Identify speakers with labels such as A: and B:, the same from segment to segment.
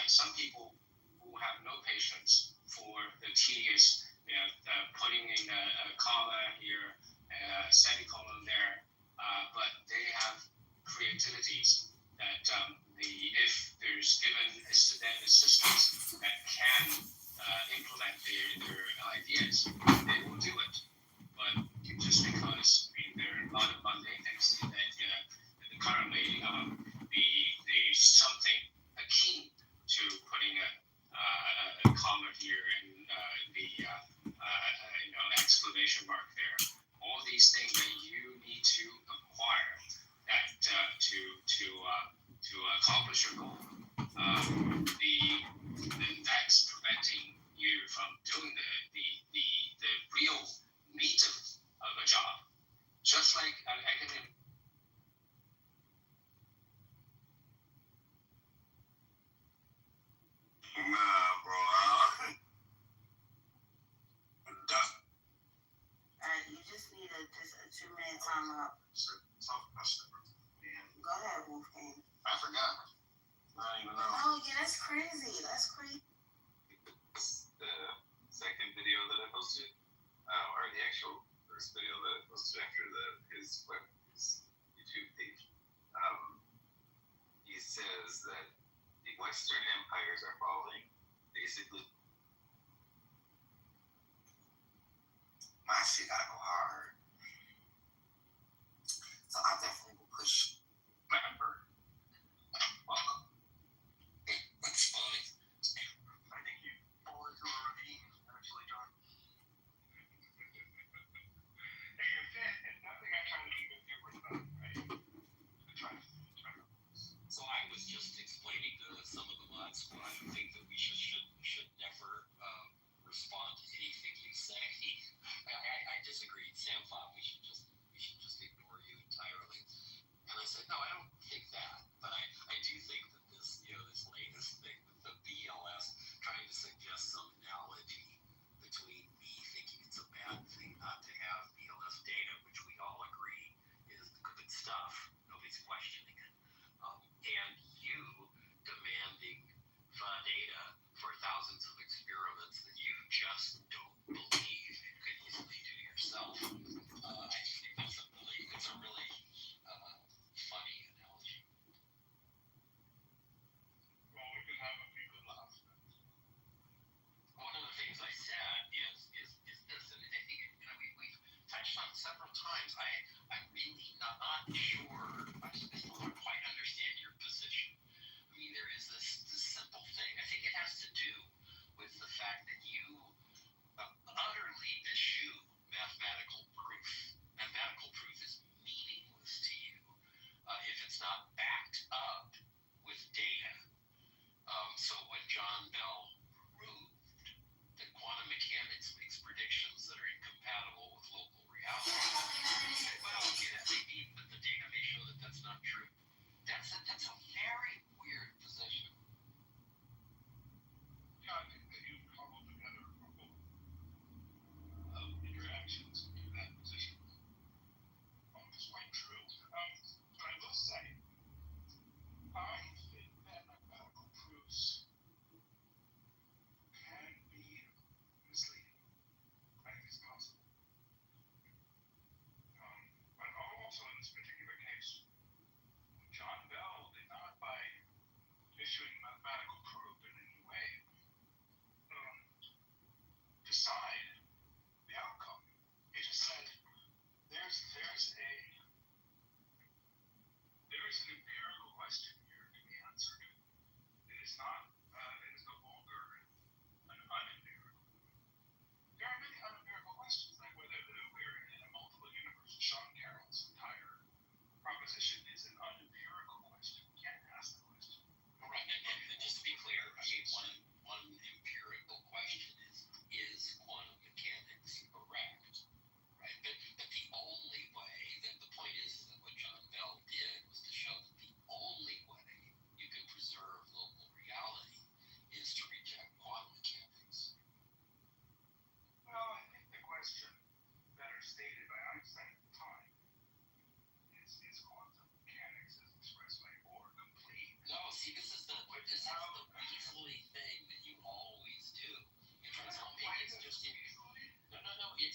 A: some people who have no patience for the tedious, putting in a comma here, semicolon there, but they have creativities that if there's given assistants that can implement their ideas, they will do it. But just because there are a lot of mundane things that currently there's something akin to putting a comma here and the exclamation mark there. All these things that you need to acquire that to accomplish your goal. That's preventing you from doing the real meat of a job. Just like academic.
B: Nah, bro.
C: You just need a 2-minute timeout. Go ahead, Wolfgang.
B: I forgot. I don't even know.
C: Oh, yeah, that's crazy. That's crazy.
D: The second video that I posted, or the actual first video that I posted after his YouTube page, he says that the Western empires are falling. Basically,
B: my shit gotta go hard. So I definitely will push member. Welcome. It's funny. I think you fall into a ravine, actually, John. Nothing I'm trying to keep it different about, right?
E: So I was just explaining to some of the mod squad who think that we should never respond to anything you say. I disagreed. Sam thought we should just ignore you entirely. And I said, no, I don't think that. But I do think that this latest thing with the BLS trying to suggest some analogy between me thinking it's a bad thing not to have BLS data, which we all agree is good stuff. Nobody's questioning it. And you demanding the data for thousands of experiments that you just don't believe you could easily do yourself. I think it's a really funny analogy.
B: Well, we can have a few good laughs.
E: One of the things I said is this, and I think we've touched on several times. I'm really not sure. I still don't quite understand your position. I mean, there is this simple thing. I think it has to do with the fact that you utterly eschew mathematical proof. Mathematical proof is meaningless to you if it's not backed up with data. So when John Bell proved that quantum mechanics makes predictions that are incompatible with local reality, you say, well, okay, that may be, but the data may show that that's not true. That's a very weird position.
B: Yeah, I think that you cobbled together a couple of interactions in that position. It's quite true. But I will say, I think that mathematical proofs can be misleading. I think it's possible. But also in this particular case, John Bell did not, by issuing mathematical proof in any way, decide the outcome. He just said there's an empirical question here to be answered. It is no longer an unempirical. There are many unempirical questions, like whether we're in a multiple universe. Sean Carroll's entire proposition is an unempirical question. We can't ask the question.
E: Right, and just to be clear, I mean, one empirical question is quantum mechanics correct? Right, but the only way, the point is that what John Bell did was to show that the only way you can preserve local reality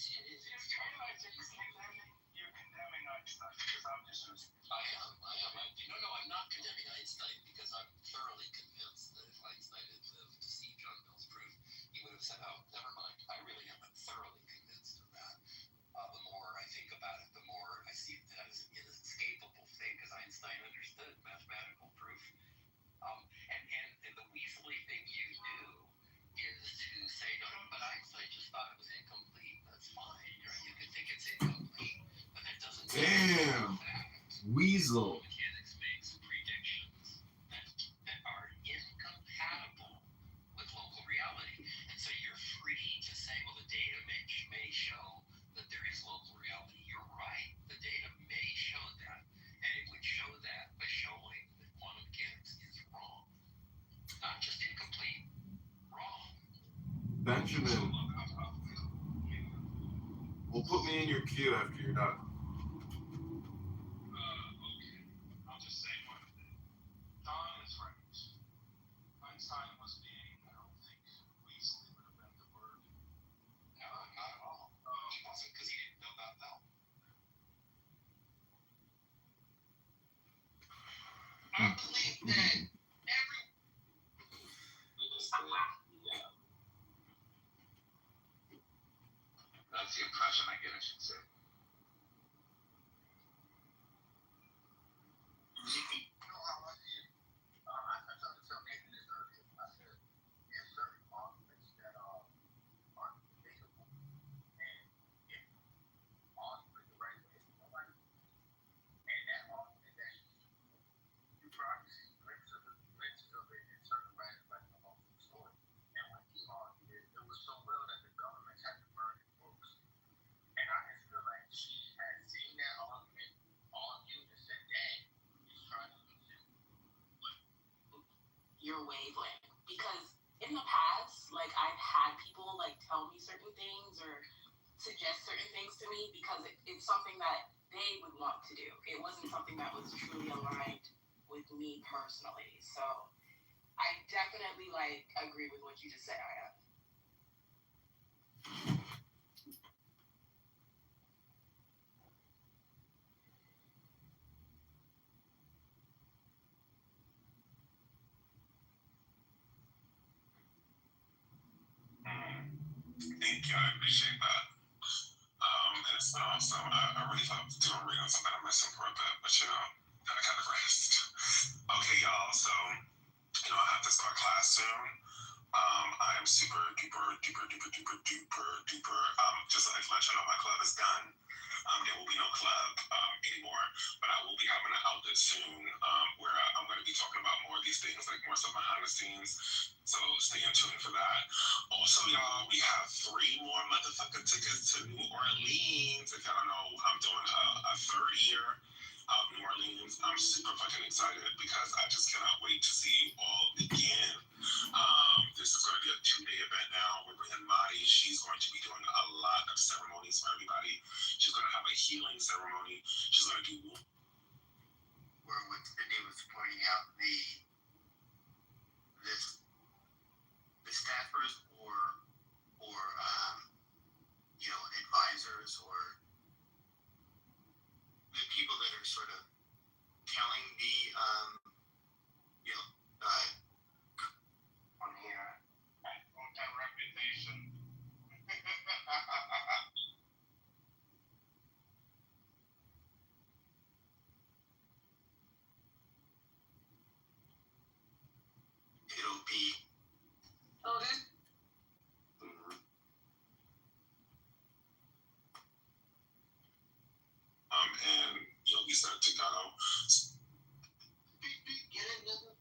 B: If you're condemning, you're condemning Einstein because I'm just.
E: I am. No, I'm not condemning Einstein because I'm thoroughly convinced that if Einstein had lived to see John Bell's proof, he would have said, "Oh, never mind. I really am thoroughly convinced of that." The more I think about it, the more I see that as an inescapable thing because Einstein understood mathematical proof. And the weaselly thing you do is to say, no, but Einstein just thought it was incomplete. That's fine. You can think it's incomplete, but that doesn't
F: Damn. Weasel.
E: Mechanics makes predictions that are incompatible with local reality. And so you're free to say, well, the data may show that there is local reality. You're right. The data may show that. And it would show that by showing that quantum mechanics is wrong. Not just incomplete, wrong.
F: Benjamin. Well, put me in your queue after you're done.
B: Okay. I'll just say one thing. Don is right. Einstein was being, I don't think, weaselly would have been the word.
E: No, not at all. He wasn't because he didn't know about Bell. I believe that every
D: That's the impression I get, I should say.
B: You know how I see it? I tried to tell Nathan this earlier. I said, there's certain arguments that are debatable. And if argument the right way, it's the right way. And that argument that you probably see glimpses of it in certain writers like the Lost Story. And when he argued it, it was so well that the government had to burn his books. And I just feel like she had seen that argument argued and said, dang, he's trying to use it.
C: your wavelength. Because in the past, like I've had people like tell me certain things or suggest certain things to me because it's something that they would want to do. It wasn't something that was truly aligned with me personally. So I definitely like agree with what you just said, Aya.
B: Thank you, I appreciate that. And it's been awesome. I really thought doing reading something I missed important, but you know, I kind of rest. Okay, y'all. So, you know, I have to start class soon. I am super duper duper. Just like to let you know, my club is done. There will be no club anymore, but I will be having an outlet soon where I'm going to be talking about more of these things, like more stuff behind the scenes. So stay in tune for that. Also, y'all, we have 3 more motherfucking tickets to New Orleans. If y'all don't know, I'm doing a third year of New Orleans. I'm super fucking excited because I just cannot wait to see you all again. This is going to be a 2-day event now. We're bringing Madi. She's going to be doing a lot of ceremonies for everybody. She's going to have a healing ceremony. She's going to do
G: where what Sydney was pointing out, the staffers or you know, advisors or the people that are sort of telling the you know on here on that reputation. It'll be
B: and you'll be set to go.
G: get it, nigga.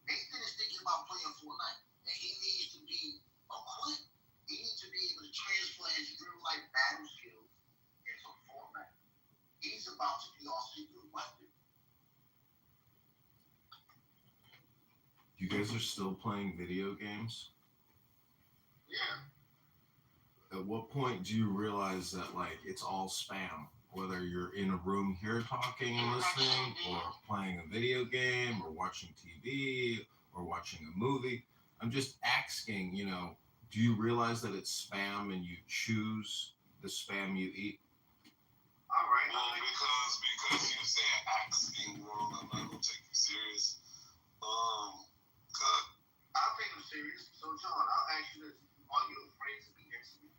G: Nathan is thinking about playing Fortnite, and he needs to be equipped. He needs to be able to transfer his real life battle skills into Fortnite. He's about to be our secret weapon.
F: You guys are still playing video games?
G: Yeah.
F: At what point do you realize that like it's all spam? Whether you're in a room here talking and listening, or playing a video game, or watching TV, or watching a movie. I'm just asking, you know, do you realize that it's spam and you choose the spam you eat?
G: All right.
D: Well, because you say asking world, I'm not gonna take you serious.
G: I'll take him serious. So, John, I'll ask you this: are you afraid to be intimate?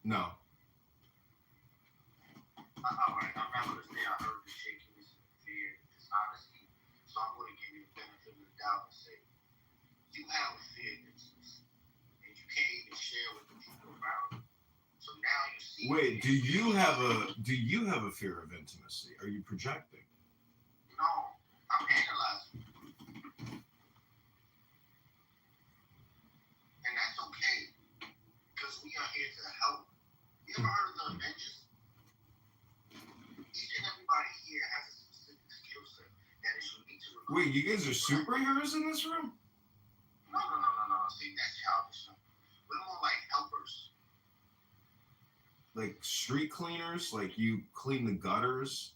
F: No.
G: All right. I'm not gonna say I heard the shakiness, fear, and dishonesty. So I'm gonna give you the benefit of the doubt and say you have a fear of intimacy, and you can't even share with the people around you. So now you see.
F: Wait, do you have a fear of intimacy? Are you projecting?
G: No, I'm analyzing. And that's okay, because we are here to help. You ever heard of the Avengers? Each and everybody here has a specific skill set that is unique to the group.
F: Wait, you guys are superheroes in this room?
G: No. See, that's childish. We're more like helpers.
F: Like street cleaners? Like you clean the gutters?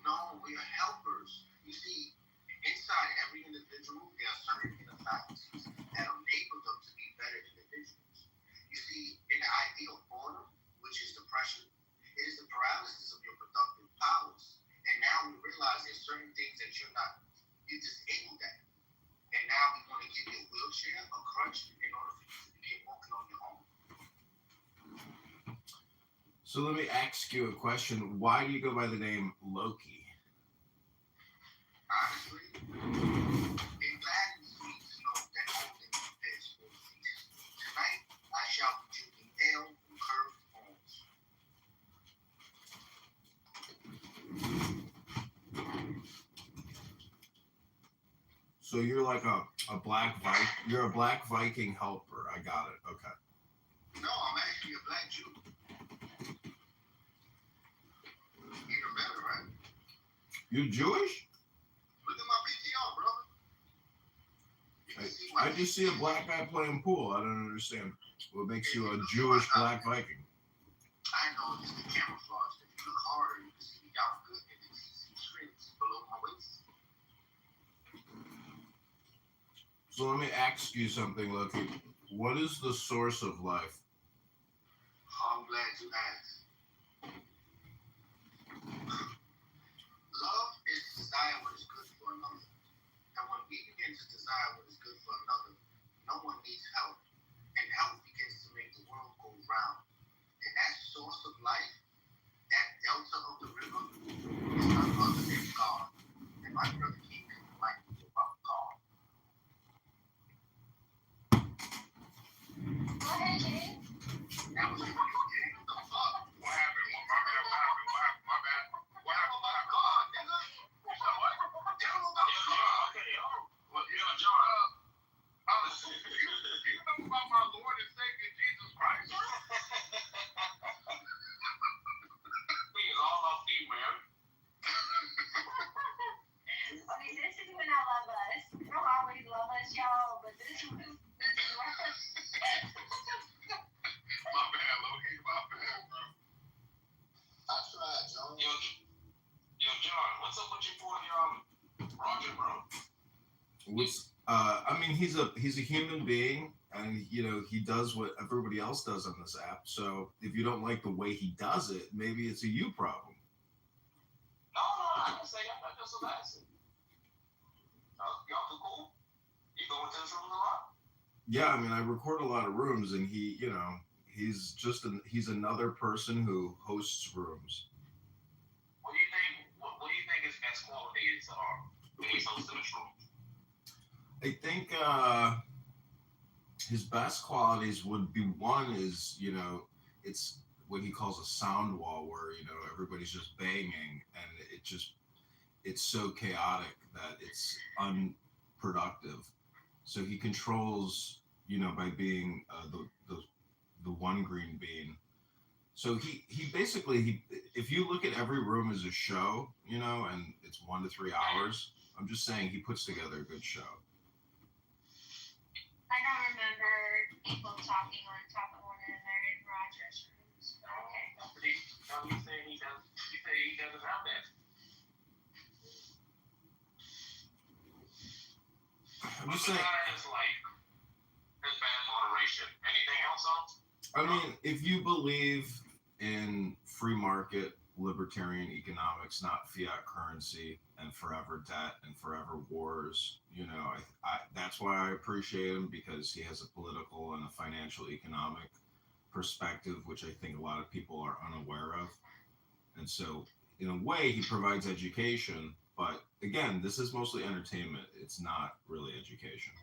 G: No, we are helpers. You see, inside every individual, there are certain inner faculties that enable them to be better individuals. You see, in the idea of boredom, which is depression, it is the paralysis of your productive powers. And now we realize there's certain things that you're disabled at. And now we want to give you a wheelchair, a crutch, in order for you to begin walking on your own.
F: So let me ask you a question. Why do you go by the name Loki?
G: Honestly, it gladdens me to know that all things prepares for the feast. Tonight, I shall be drinking ale from curved horns.
F: So you're like a black Viking. You're a black Viking helper. I got it. Okay.
G: No, I'm actually a black Jew. Even better, right?
F: You're Jewish?
G: Look at my PTR, brother. You can see my
F: I just see a black guy playing pool. I don't understand what makes you a Jewish black Viking.
G: I know it's the camouflage. If you look harder, you can see the yarmulke and the TC strings below my waist.
F: So let me ask you something, Loki. What is the source of life?
G: I'm glad you asked. Love is to desire what is good for another. And when we begin to desire what is good for another, no one needs help. And help begins to make the world go round. And that source of life, that delta of the river, is none other than God. And my brother King can enlighten you about God.
C: Go ahead, King.
G: That was funny, King. What the fuck?
B: What happened? My bad. What
G: Tell
B: happened?
G: him about God, nigga.
B: You said what?
G: Tell him about
B: Yo,
G: God.
B: okay, yo. Well, John, you know about my Lord and Savior Jesus Christ? He is all off you, man.
H: I mean, this is when I love us. I don't always love us, y'all, but this is when.
B: My bad, Loki. My bad, bro.
G: I tried, John.
B: Yo, John, what's up with your boy, Roger, bro?
F: I mean, he's a human being, and he does what everybody else does on this app. So if you don't like the way he does it, maybe it's a you problem.
B: No, I didn't say that. I just was asking. Y'all cool? You go into this room a lot?
F: Yeah, I mean, I record a lot of rooms, and he's another person who hosts rooms.
B: What do you think? What do you think his best qualities are when he's hosting a room?
F: I think his best qualities would be, one is, it's what he calls a sound wall, where everybody's just banging, and it's so chaotic that it's unproductive. So he controls, by being the one green bean. So he basically, if you look at every room as a show, and it's 1 to 3 hours, I'm just saying he puts together a good show.
H: I don't remember people talking on top of one another in Roger's rooms. But okay.
B: You say he doesn't have that.
F: I'm just saying.
B: Besides, like, his bad moderation. Anything else on
F: I mean, if you believe in free market libertarian economics, not fiat currency and forever debt and forever wars, that's why I appreciate him because he has a political and a financial economic perspective, which I think a lot of people are unaware of. And so, in a way, he provides education. But again, this is mostly entertainment. It's not really education.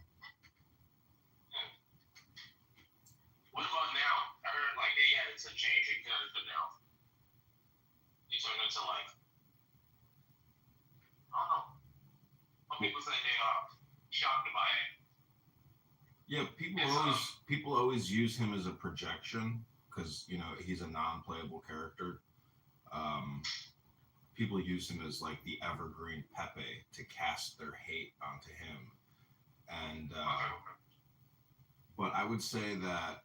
A: What about now? I heard like it's a change in character now. He turned into like I don't know. Some people say they are shocked by it.
F: Yeah, people always use him as a projection because he's a non-playable character. People use him as like the evergreen Pepe to cast their hate onto him, and but I would say that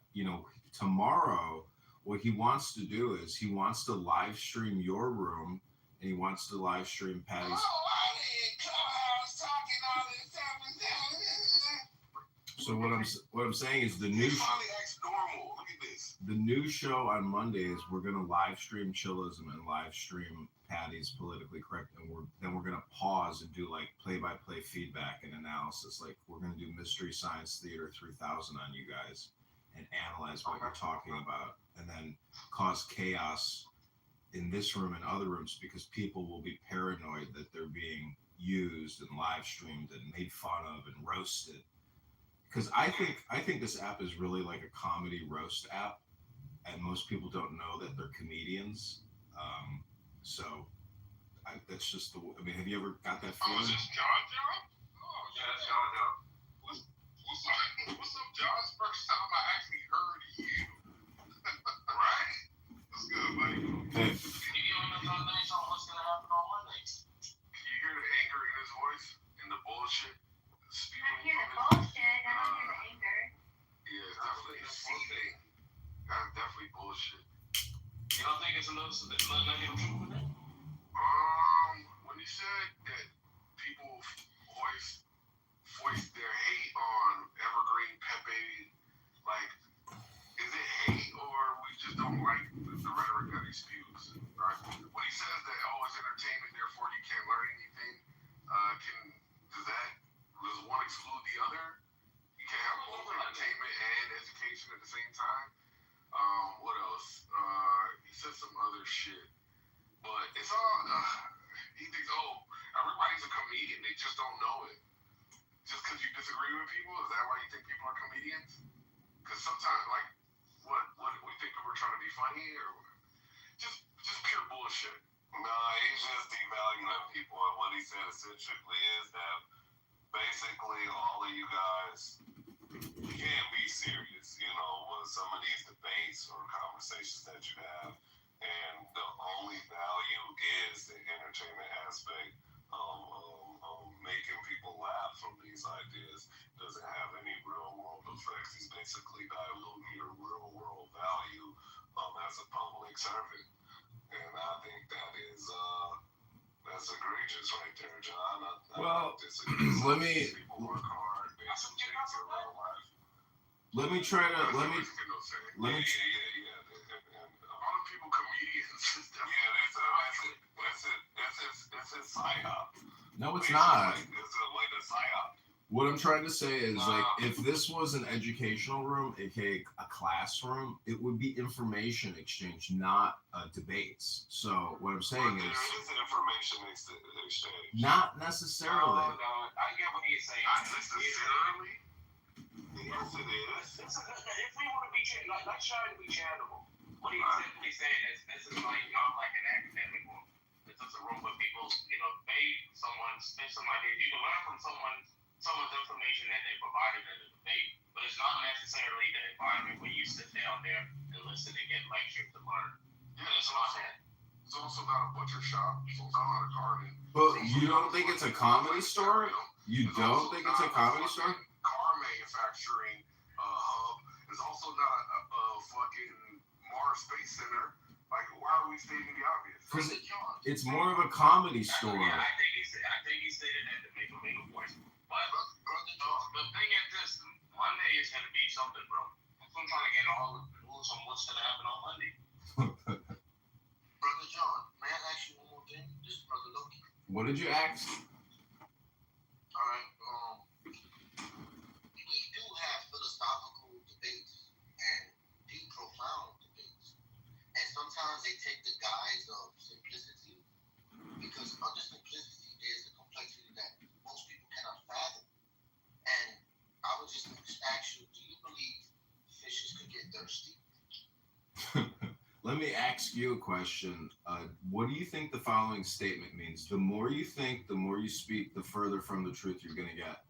F: tomorrow what he wants to do is he wants to live stream your room and he wants to live stream Patty's. So what I'm saying is the new show on Mondays we're gonna live stream Chillism and live stream Patty's Politically Correct, and we're gonna pause and do like play-by-play feedback and analysis. Like we're gonna do Mystery Science Theater 3000 on you guys and analyze what you're talking about, and then cause chaos in this room and other rooms because people will be paranoid that they're being used and live streamed and made fun of and roasted. Because I think this app is really like a comedy roast app, and most people don't know that they're comedians. That's just the. I mean, have you ever got that feeling?
B: Oh, is this John? Oh, yeah, that's John. What's up, John? It's the first time I actually heard you. Right? What's good, buddy?
F: Hey.
A: Can you give me an update on what's gonna happen on Monday?
B: Can you hear the anger in his voice and the bullshit?
H: I hear the bullshit. I don't hear the anger.
B: Yeah, it's definitely something. That's definitely bullshit.
A: You don't think it's a little negative truth with that?
B: When he said that people voice their hate on Evergreen Pepe, like, is it hate or we just don't like the rhetoric that he spews, right? When he says that, it's entertainment, therefore you can't learn anything, does one exclude the other? You can't have both entertainment and education at the same time? What else? He said some other shit. But it's all, he thinks, everybody's a comedian, they just don't know it. Just because you disagree with people, is that why you think people are comedians? Because sometimes, like, what we think people are trying to be funny, or just pure bullshit?
D: No, he's just devaluing people, and what he said essentially is that basically all of you guys can't be serious, with some of these debates or conversations that you have. And the only value is the entertainment aspect of making people laugh from these ideas. Doesn't have any real world effects. He's basically diluting your real world value as a public servant. And I think that's egregious right there, John.
F: Well,
D: let me. People work hard. They do some things in real life.
F: Let me try to. Let me.
B: All the people comedians. That's his psyop.
F: No, it's not.
B: It's like a psyop.
F: What I'm trying to say is, like, if this was an educational room, aka a classroom, it would be information exchange, not
D: debates.
F: So what I'm saying
D: is, there is information exchange.
F: Not necessarily.
A: No, I get what he's saying.
B: Not necessarily.
D: Yes, it is.
A: If we want to be, let's try to be charitable. What he's simply saying is, this is like not like an academic room. This is a room where people, spit some ideas. You can learn from someone's information that they provided in the debate, but it's not necessarily the environment where you sit down there and listen and get lectured to learn.
B: Yeah, that's what I'm saying. It's also not a butcher shop. It's also not a garden.
F: But you don't think it's a comedy store? You don't think it's a comedy store?
B: Car manufacturing hub. It's also not a fucking Mars Space Center. Like, why are we stating the obvious?
F: Because it's more of a comedy store.
A: Yeah, I think he stated that to make a legal point. But the thing is this, Monday is going to be something, bro. I'm trying to get all the rules on what's going to happen on Monday.
G: Brother John, may I ask you one more thing? This is Brother Loki.
F: What did you ask?
G: All right. We do have philosophical debates and deep, profound debates, and sometimes they take the guise of simplicity, because under simplicity there's a complexity that most people cannot fathom. And I would just ask you, do you believe fishes could get thirsty?
F: Let me ask you a question. What do you think the following statement means? The more you think, the more you speak, the further from the truth you're going to get.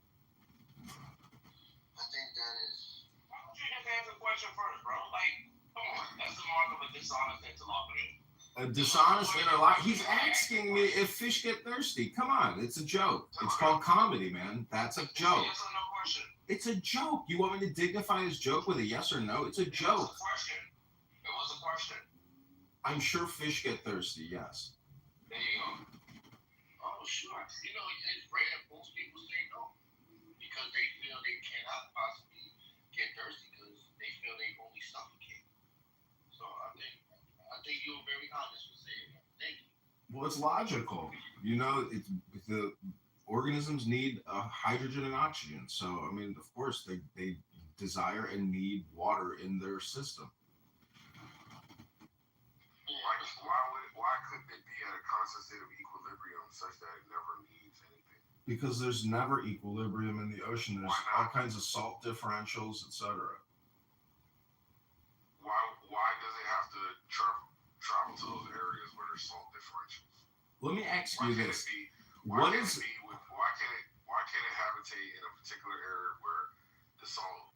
G: I think that is.
A: Why don't you just answer the question first, bro? Like, come on. That's the mark of a dishonest interlocutor.
F: A dishonest interlocutor. He's asking me if fish get thirsty. Come on, it's a joke. It's called comedy, man. That's a joke.
A: Yes or no question?
F: It's a joke. You want me to dignify his joke with a yes or no? It's a joke.
A: It was a question. It was a question.
F: I'm sure fish get thirsty, yes.
A: There you go.
G: Oh, sure. You know, it's rare. Most people say no because they feel they cannot possibly get thirsty because they feel they only suffocate. So I think you're very honest with saying that. Thank you.
F: Well, it's logical. You know, the organisms need hydrogen and oxygen. So, I mean, of course, they desire and need water in their system.
D: Why couldn't it be at a constant state of equilibrium such that it never needs anything?
F: Because there's never equilibrium in the ocean. There's all kinds of salt differentials, etc.
D: Why does it have to travel to those areas where there's salt differentials?
F: Let me ask
D: Why
F: you
D: can't
F: this.
D: it be?
F: What
D: Why
F: is
D: can't it habitate in a particular area where the salt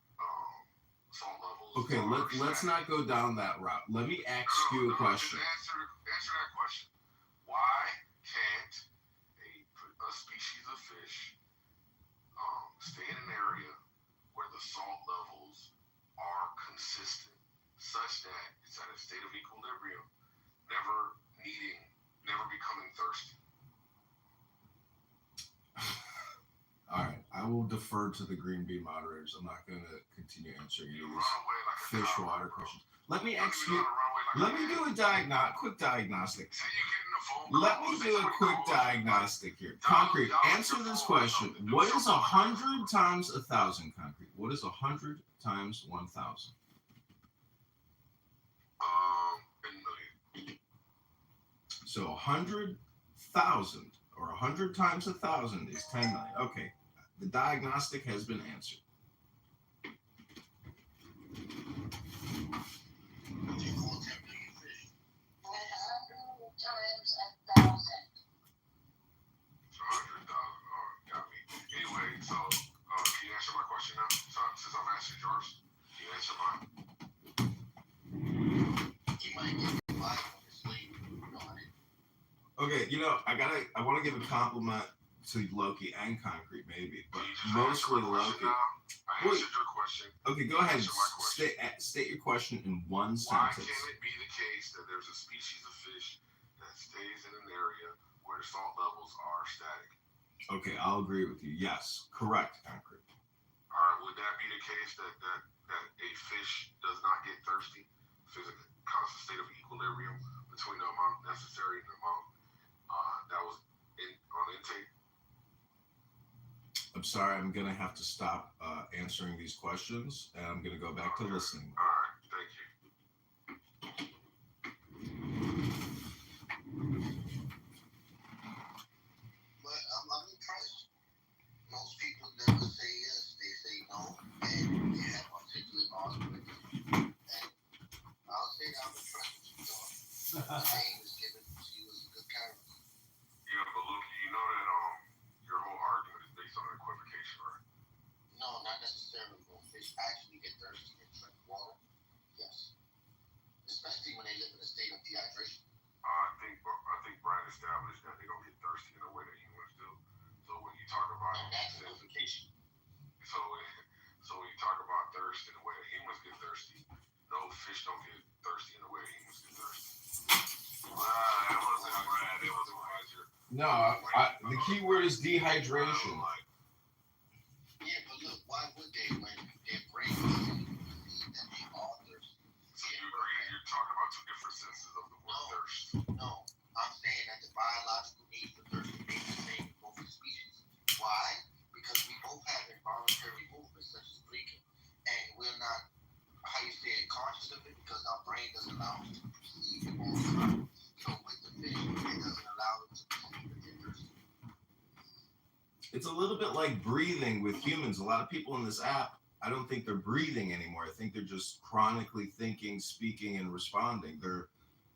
D: levels?
F: okay? Let's not go down that route. Let me ask you a question.
D: Just answer that question. Why can't a species of fish stay in an area where the salt levels are consistent, such that it's at a state of equilibrium, never becoming thirsty?
F: All right, I will defer to the Green Bee moderators. I'm not going to continue answering any of these fish water questions. Let me ask you. Let me do a quick diagnostic. Let me do a quick diagnostic here. Concrete, answer this question. What is 100 times 1,000? Concrete. What is 100 times 1,000?
D: 10 million.
F: So 100,000 or 100 times 1,000 is 10 million. Okay, the diagnostic has been answered.
G: What do you call 10 million fish?
H: 100 times 1,000.
D: 100,000. Got me. Anyway, so can you answer my question now? So, since I've answered yours, can you answer mine?
G: You might get the Bible on your sleeve. You know it.
F: Okay, you know, I want to give a compliment to Loki and Concrete, maybe, but
D: Can you just
F: mostly
D: answer my question
F: Loki.
D: now? I answered your question.
F: Okay, go ahead.
D: Answer my question.
F: State your question in one
D: Why
F: sentence.
D: can't it be the case that there's a species of fish that stays in an area where the salt levels are static?
F: Okay, I'll agree with you. Yes, correct, Concrete.
D: All right, would that be the case that a fish does not get thirsty? Physical constant state of equilibrium between the amount necessary and the amount that was on intake?
F: I'm sorry, I'm going to have to stop answering these questions, and I'm going to go back to listening.
D: All right, thank you.
G: But I'm impressed. Most people never say yes, they say no, and they have articulate arguments. And I'll say that I'm impressed with you, dog. The name is given to you as a good character.
D: Yeah, but look, you know that your whole argument is based on equivocation, right?
G: No, not necessarily. When fish actually get thirsty and drink water, yes. Especially when they live in a state of dehydration.
D: I think Brian established that they don't get thirsty in the way that humans do. So when you talk about
G: And that's equivocation.
D: so when you talk about thirst in the way that humans get thirsty, no, fish don't get thirsty in the way that humans get thirsty. That wasn't Brad. It wasn't Roger.
F: No, the key word is dehydration.
G: Yeah, but look, why would they when their brain is feed them No, I'm saying that the biological need for thirst remains the same in both species. Why? Because we both have involuntary movements such as blinking, and we're not, how you say it, conscious of it because our brain doesn't allow us to perceive it all the time. So with the fish, it doesn't allow it to perceive that they're thirsty.
F: It's a little bit like breathing with humans. A lot of people in this app, I don't think they're breathing anymore. I think they're just chronically thinking, speaking, and responding. They're,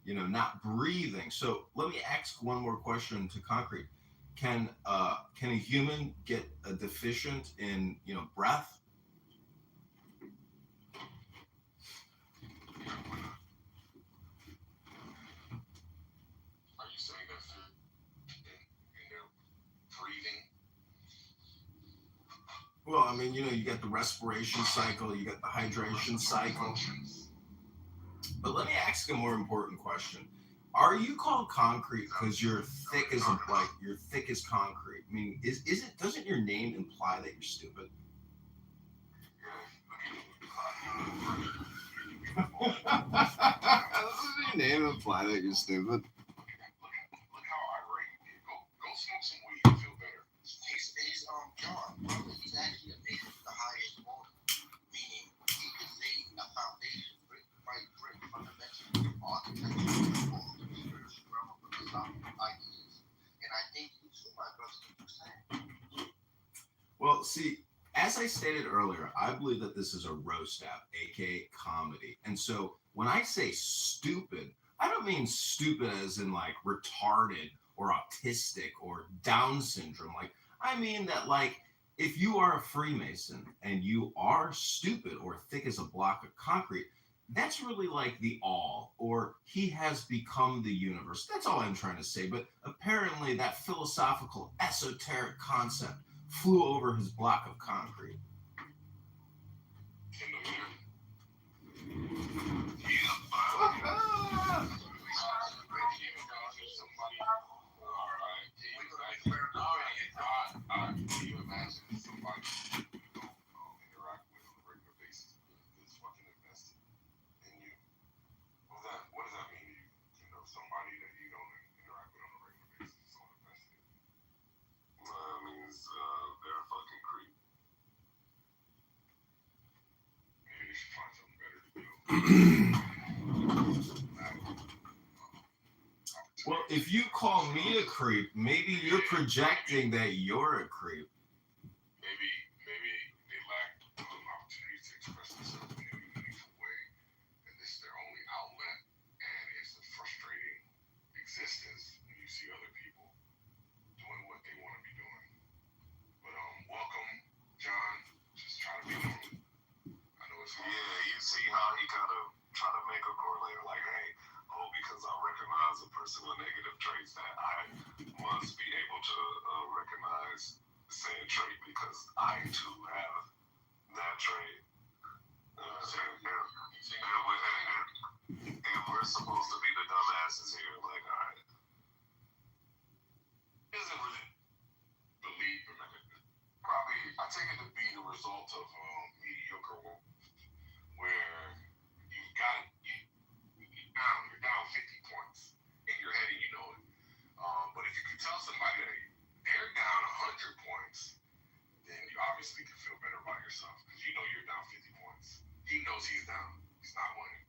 F: not breathing. So let me ask one more question to Concrete. Can a human get a deficient in breath?
B: Are you saying that food in their breathing?
F: Well, I mean, you got the respiration cycle, you got the hydration cycle. But let me ask a more important question. Are you called concrete because you're thick as concrete? I mean, is it doesn't your name imply that you're stupid? Doesn't your name imply that you're stupid?
B: Look how irate he is. Go smoke some weed and feel better.
G: He's John, brother, he's actually a nation with the highest order, meaning he could lay a foundation brick by brick, fundamental architecture, all the spiritual realm of the philosophical ideas. And I think you too, my brother, can do the same.
F: Well, see, as I stated earlier, I believe that this is a roast app, aka comedy. And so when I say stupid, I don't mean stupid as in like retarded or autistic or Down syndrome. Like, I mean that, like, if you are a Freemason and you are stupid or thick as a block of concrete, that's really like the all, or he has become the universe. That's all I'm trying to say. But apparently, that philosophical, esoteric concept flew over his block of concrete.
B: Can you imagine somebody you don't interact with on a regular basis is fucking invested in you? What does that mean to you? Somebody that you don't interact with on a regular basis is so invested in you.
D: That means they're a fucking creep.
B: Maybe they should find something better to do.
F: Well, if you call me a creep, maybe you're projecting that you're a creep.
B: Maybe they lack opportunities to express themselves in any meaningful way, and this is their only outlet, and it's a frustrating existence when you see other people doing what they want to be doing. But welcome, John. Just try to be normal. I know it's hard.
D: Yeah, you see how he kind of try to make a correlator, like, hey, because I recognize a person with negative traits, that I must be able to recognize the same trait because I too have that trait. And we're supposed to be the dumbasses here. Like, all right.
B: Isn't really believe in it. Probably, I take it to be the result of mediocre work, where you're down 50 points in your head and you know it. But if you can tell somebody that they're down 100 points, then you obviously can feel better about yourself because you know you're down 50 points. He knows he's down. He's not winning.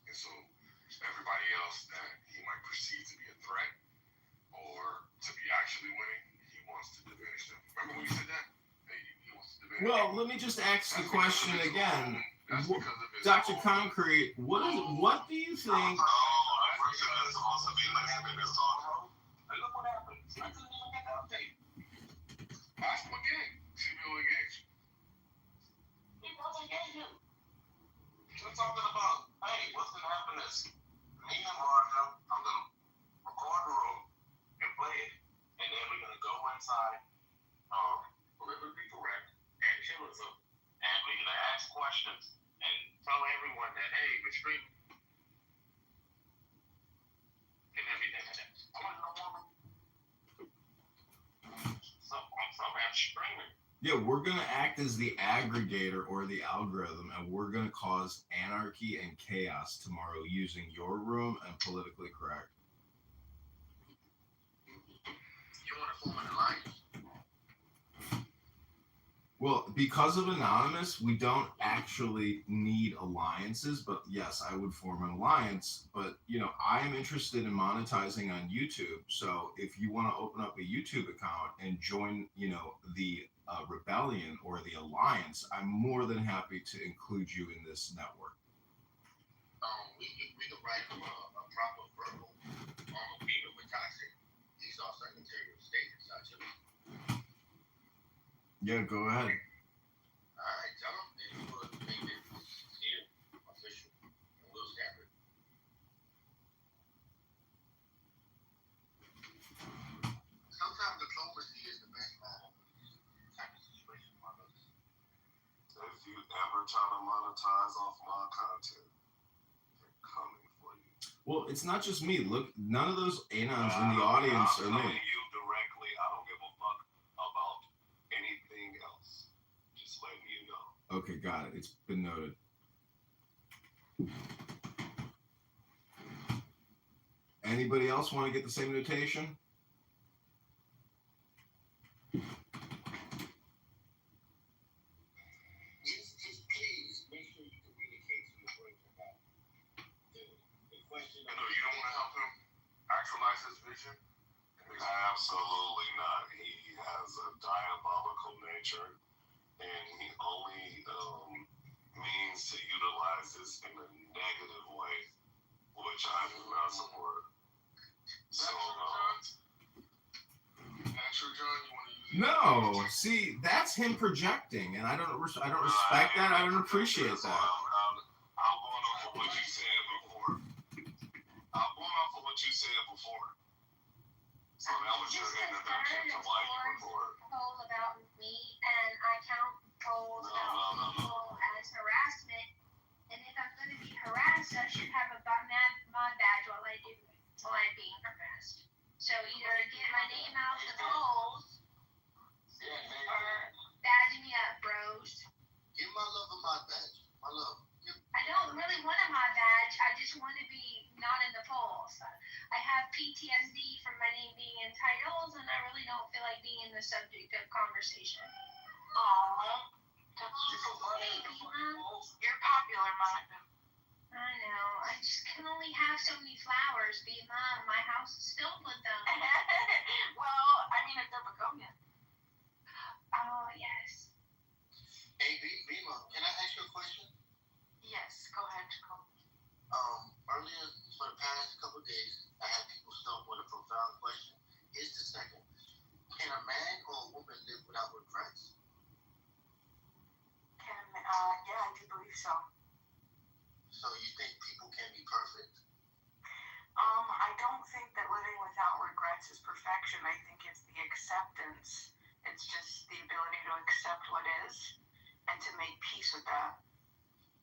B: And so everybody else that he might perceive to be a threat or to be actually winning, he wants to diminish them. Remember when you said that? He wants to diminish them.
F: Well, let me just ask the question again. Dr. Concrete, what do you think?
D: Oh, I forgot that's supposed to be listening to this talk.
B: And look what happened. I couldn't even get the update. Ask him again. See if he'll engage. He won't engage you. We're talking about, hey, what's going to happen is me and Roger are going to record the room and play it. And then we're going to go inside, politically correct, and chillism. And we're going to ask questions and tell everyone that, hey, we're streaming.
F: Yeah, we're gonna act as the aggregator or the algorithm, and we're gonna cause anarchy and chaos tomorrow using your room and politically correct.
G: You want to form an alliance?
F: Well, because of Anonymous, we don't actually need alliances, but yes, I would form an alliance. But, I am interested in monetizing on YouTube. So if you want to open up a YouTube account and join, the rebellion or the alliance, I'm more than happy to include you in this network.
G: We could write him a proper verbal agreement with Toxic. He's our Secretary of State. It's not too.
F: Yeah, go ahead.
G: All right, tell him, and he will make it here, official, and we'll stamp it. Sometimes diplomacy is the best model type of situation, my brothers.
D: If you ever try to monetize off my content, they're coming for you.
F: Well, it's not just me. Look, none of those anons in the audience are
D: I'm
F: me.
D: telling you directly. I don't give a fuck about anything else. Just letting you know.
F: Okay, got it. It's been noted. Anybody else want to get the same notation?
G: Just please make sure you communicate to your brother about the question.
B: You don't want to help him actualize his vision?
D: Absolutely not. He has a diabolical nature, and he only means to utilize this in a negative way, which I do not support. So,
B: Natural John, you want to use it?
F: No. See, that's him projecting, and I don't respect that. I don't appreciate that.
D: I'm going off of what you said before. So that was your introduction to why you record.
H: Polls about me, and I count polls about people as harassment. And if I'm going to be harassed, I should have a mod badge while I'm being harassed. So either get my name out the polls or badge me up, bros.
G: Give my love a mod badge. My love.
H: I don't really want a mod badge. I just want to be not in the polls. I have PTSD from my name being in titles, and I really don't feel like being the subject of conversation.
C: Aww. You're popular, Monica.
H: I know. I just can only have so many flowers, Mom. My house is filled with them.
C: Well, I mean, if they're begonia.
H: Oh, yes.
G: Hey, Bima, can I ask you a question?
C: Yes, go ahead, Jacob.
G: Earlier, for the past couple of days, I had people start with a profound question. Here's the second. Can a man or a woman live without regrets?
C: Yeah, I do believe so.
G: So you think people can be perfect?
C: I don't think that living without regrets is perfection. I think it's the acceptance. It's just the ability to accept what is and to make peace with that.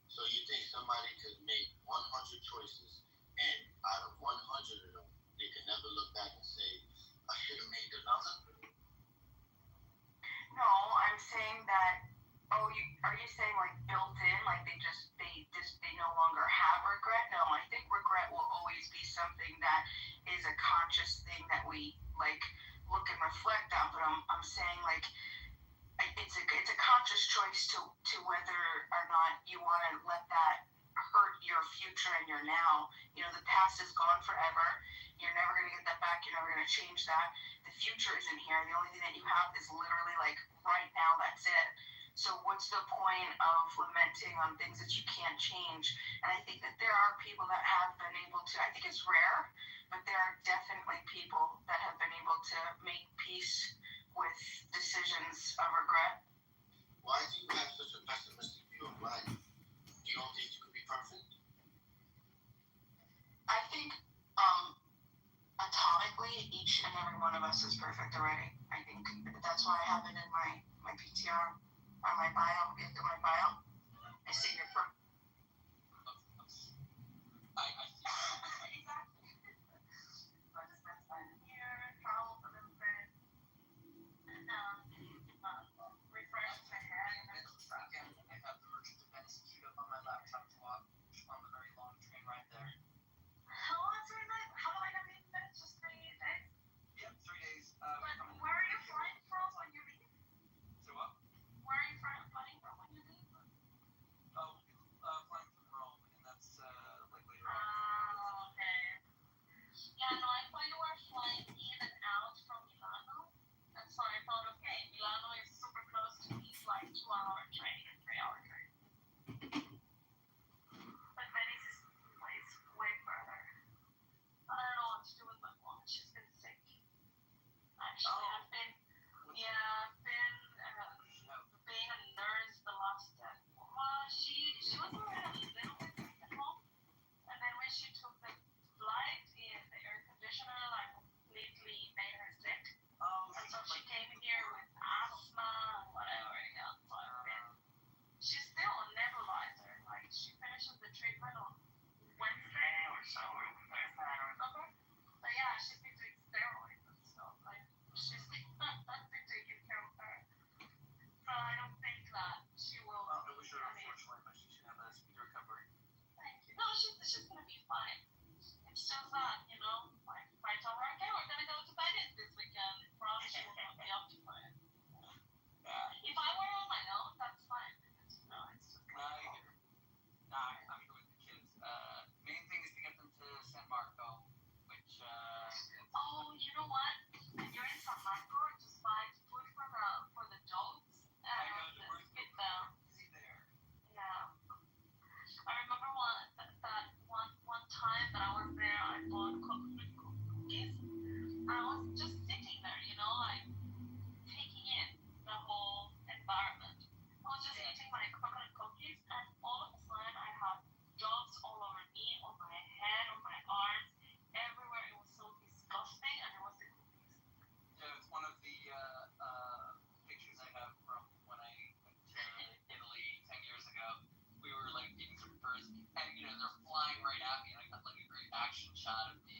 G: So you think somebody could make 100 choices, and out of 100 of them, they can never look back and say, I should have made another?
C: No, I'm saying that. Are you saying like built in, like they no longer have regret? No, I think regret will always be something that is a conscious thing that we like look and reflect on. But I'm saying like it's a conscious choice to whether or not you want to let that hurt your future and your now. The past is gone forever. You're never going to get that back. You're never going to change that. The future isn't here. The only thing that you have is literally like right now. That's it. So what's the point of lamenting on things that you can't change? And I think that there are people that have been able to, I think it's rare, but there are definitely people that have been able to make peace with decisions of regret.
G: Why do you have such a pessimistic view of life? You don't think you could be perfect?
C: I think atomically, each and every one of us is perfect already. I think that's why I have it in my PTR, or my bio. Look at my bio. I see your pro.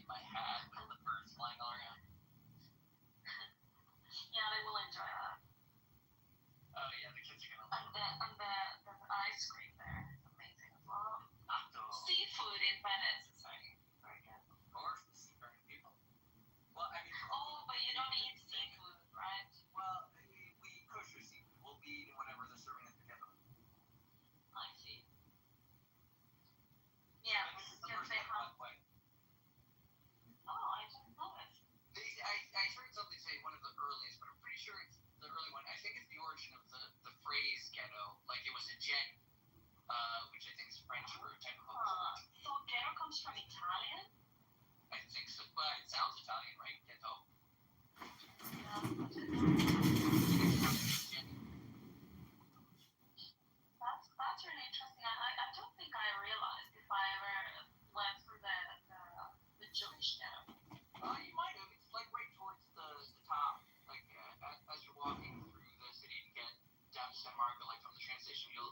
E: my hat with the birds flying all around.
C: Yeah, they will enjoy that.
E: Oh yeah, the kids are gonna
C: And
E: love
C: the ice cream there is amazing as well.
E: it.
C: Seafood in Venice is very, very good.
E: Of course, the seafaring people. Well, I mean,
C: Oh, but you don't eat seafood, right?
E: well, we eat kosher seafood. We'll be eating whatever they're serving at the ghetto.
C: I see. Yeah,
E: This is the
C: because
E: first
C: they
E: one,
C: have.
E: by the way.
C: Oh, I didn't know it.
E: I heard something say one of the earliest, but I'm pretty sure it's the early one. I think it's the origin of the phrase ghetto. Like it was a jet, which I think is French for technical.
C: So ghetto comes from Italian?
E: I think so. Well, it sounds Italian, right? Ghetto.
C: Yeah, I didn't know. That's really interesting. I don't think I realized if I ever went through the Jewish ghetto.
E: You might have. It's like right towards the top. Like as you're walking through the city to get down to San Marco, like from the train station, you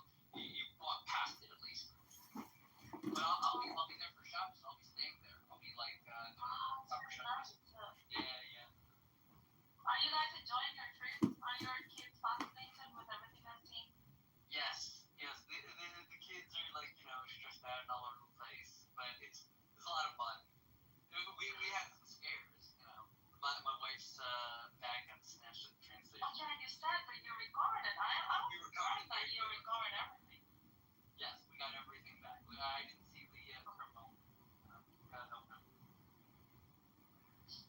E: walk past it at least. But I'll be there for shops. I'll be staying there. I'll be like
C: Oh,
E: summer
C: very
E: shoppers.
C: nice.
E: Yeah.
C: Are you guys enjoying your trip? Are your kids fascinated with everything I've seen?
E: Yes. The kids are like stressed out and all over the place, but it's a lot of fun. We had some scares. My wife's bag got snatched at the train station.
C: Oh yeah, you said that you recorded. I
E: We recorded
C: that you recorded everything.
E: Yes, we got everything back. I didn't see the criminal. God help him.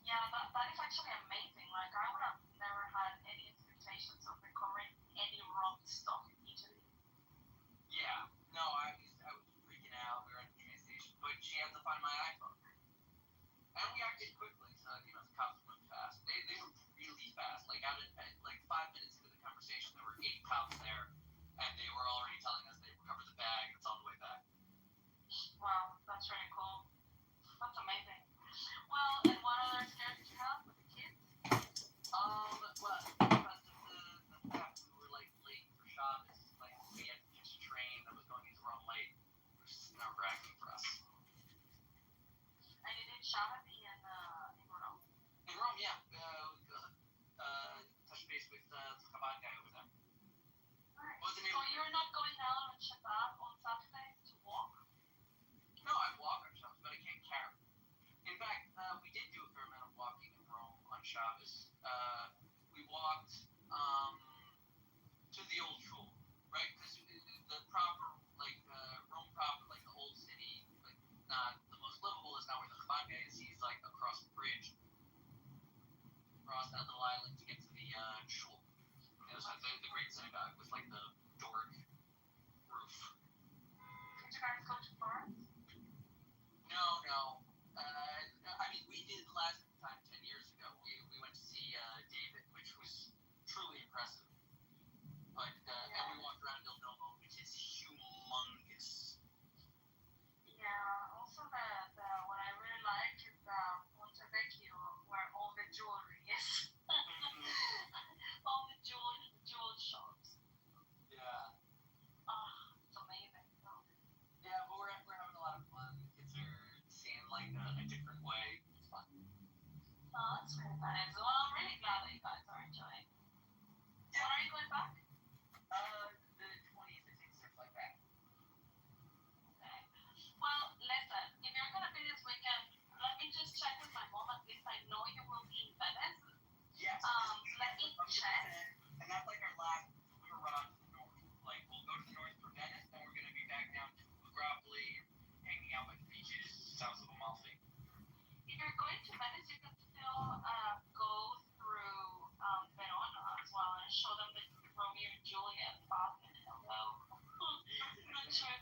C: Yeah, that is actually amazing. Like I would have never had any expectations of recovering any wrong stuff in Italy.
E: Yeah. No, I was freaking out. We were at the train station, but she had to find my iPhone. And we acted quickly, so the cops moved fast. They moved really fast. Like at 5 minutes into the conversation, there were 8 cops there, and they were already telling us they recovered the bag. It's on the way back.
C: Wow, that's really cool. That's amazing. Well, and what other scares did you have with the kids?
E: Well, because of the fact we were like late for Shabbos, like we had to catch a train that was going into Rome late, which is nerve-wracking for us.
C: And you did Shabbat in Rome?
E: In Rome, yeah. Touch base with the Chabad guy over there.
C: Nice.
E: What's the name?
C: So you're not going out on Shabbat on Saturdays to walk?
E: No, I walk on Shabbos, but I can't carry. In fact, we did do a fair amount of walking in Rome on Shabbos. We walked to the old shul, right? Because the proper, Rome proper, like the old city, like not the most livable, is not where the Chabad guy is. He's like across the bridge, across that little island to get to the shul. So the great synagogue with like the Doric roof.
C: Did you guys go to Florence?
E: No. I mean, we did last time 10 years ago. We went to see David, which was truly impressive. But and we walked around Il Duomo, which is humongous.
C: Yeah. Also, what I really like is Monte Vecchio, where all the jewelry is. All the jewel shops.
E: Yeah.
C: It's amazing.
E: Yeah, but we're having a lot of fun. The kids are seeing like a different way. It's fun.
C: Oh, that's really nice. Well, I'm really glad that you guys are enjoying. When are you going back?
E: The 20th, I think, stuff like that.
C: Okay. Well, listen, if you're gonna be this weekend, let me just check with my mom. At least I know you will be in Venice.
E: Yes.
C: Let me check.
E: And that's like our last hurrah to the north. Like we'll go to the north for Venice, then we're gonna be back down to Agropoli, hanging out by the beaches south of Amalfi.
C: If you're going to Venice, you can still go through Verona as well and show them the Romeo and Juliet balcony. Although I'm not sure,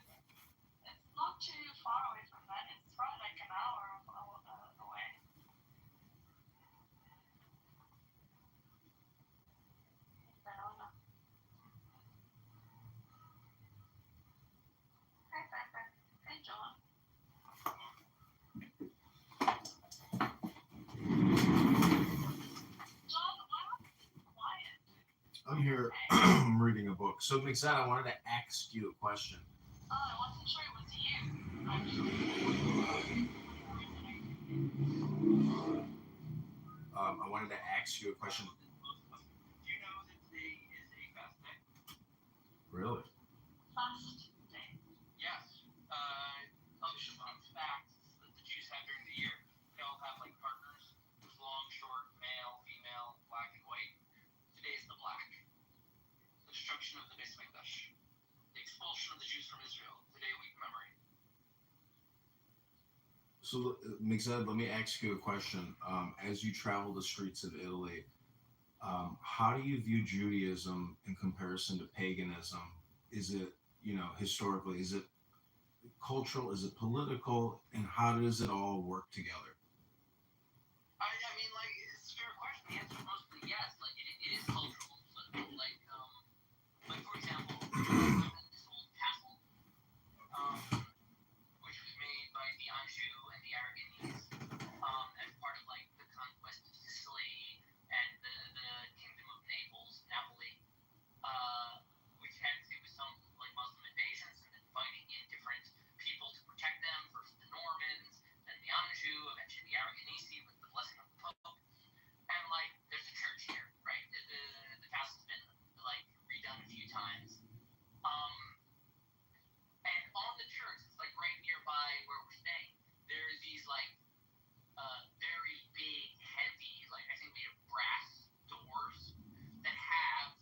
C: it's not too far away from Venice. It's probably like an hour away. In Verona. Hi, Pepper. Hey, John. John, why are you quiet?
F: I'm here reading a book. So, Mixette, I wanted to ask you a question.
C: Oh, I wasn't sure it was you. Actually.
F: I wanted to ask you a question.
E: Do you know that today is a fast day?
F: Really?
H: Fast day.
E: Yes. Fun fact that the Jews have during the year, they all have like partners. There's long, short, male, female, black, and white. Today is the black. The destruction of the Beis Hamikdash. The expulsion of the Jews from Israel. Today we commemorate.
F: So, Mixed, let me ask you a question. As you travel the streets of Italy, how do you view Judaism in comparison to paganism? Is it, historically, is it cultural? Is it political? And how does it all work together?
E: I mean, like, it's a fair question. The answer is mostly yes. Like, it is cultural and political. Like for example, this old castle, which was made by the Anjou and the Aragonese, as part of like the conquest of Sicily and the kingdom of Napoli, which had to do with some like Muslim invasions and then fighting in different people to protect them. First the Normans, then the Anjou, eventually the Aragonese with the blessing of the Pope. And like, there's a church here, right? The castle's been like redone a few times. And on the church, it's like right nearby where we're staying. There are these like very big, heavy, like I think made of brass doors that have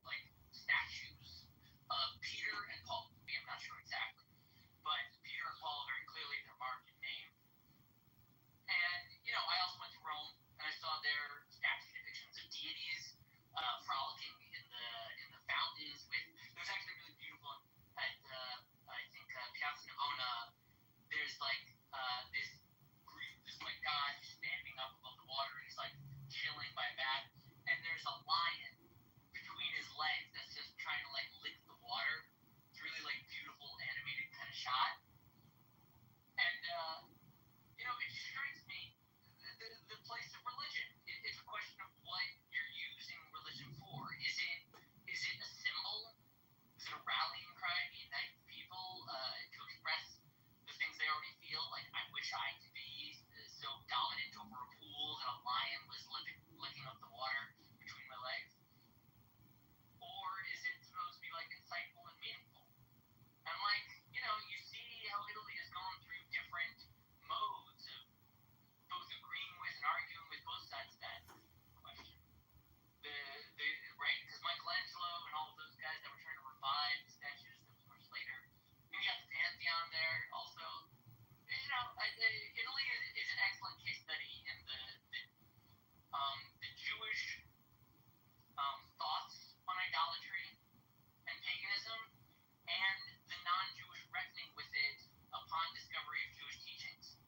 E: like statues of Peter and Paul. I'm not sure exactly, but Peter and Paul very clearly they're marked in name. And I also went to Rome and I saw their statue depictions of deities frolicking in the fountains. There's actually really beautiful at I think Piazza Navona. There's like this like guy standing up above the water and he's like chilling by a bat, and there's a lion between his legs that's just trying to like lick the water. It's really like beautiful animated kind of shot. And it strikes me the place of religion. It's a question of what you're using religion for. Is it a symbol? Is it a rallying cry to unite people to express the things they already feel? Like, I wish I could be so dominant over a pool that a lion was licking up the water between my legs. Or is it supposed to be like insightful and meaningful? And like, you see how Italy has gone through different modes of both agreeing with and arguing with both sides of that question. Right? Because Michelangelo and all of those guys that were trying to revive the statues, that was much later. And you got the Pantheon there also. Italy is an excellent case study in the Jewish thoughts on idolatry and paganism, and the non-Jewish reckoning with it upon discovery of Jewish teachings.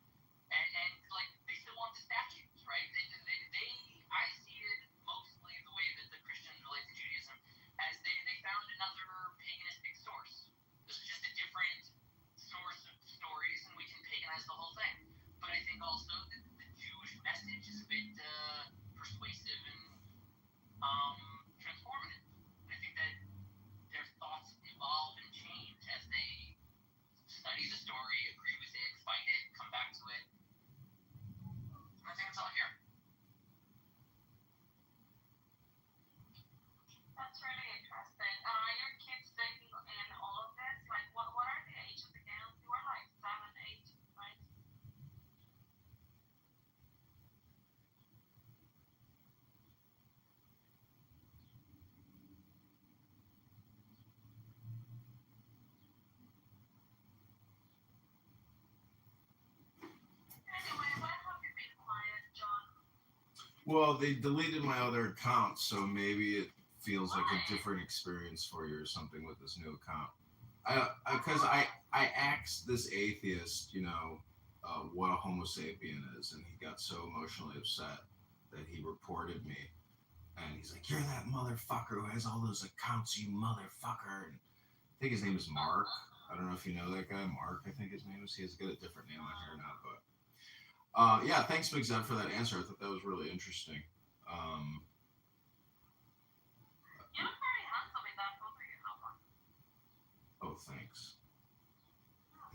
E: And like, they still want the statues, right? I see it mostly the way that the Christians relate to Judaism, as they found another paganistic source. This is just a different source of stories, and we can paganize the whole thing. But I think also that the Jewish message is a bit persuasive and transformative. I think that their thoughts evolve and change as they study the story, agree with it, fight it, come back to it. I think it's all here.
C: That's really interesting. Are your kids taking in all of this? Like, what are the ages again? You were like 7, 8, right? Anyway, why have you been quiet, John?
F: Well, they deleted my other account, so maybe it feels like a different experience for you or something with this new account. Because I asked this atheist, what a Homo sapien is, and he got so emotionally upset that he reported me. And he's like, "You're that motherfucker who has all those accounts, you motherfucker." And I think his name is Mark. I don't know if you know that guy, Mark. I think his name is. He's got a different name on here now, but yeah. Thanks, Big Zed, for that answer. I thought that was really interesting.
C: You look very handsome in that photo you have on.
F: Oh, thanks.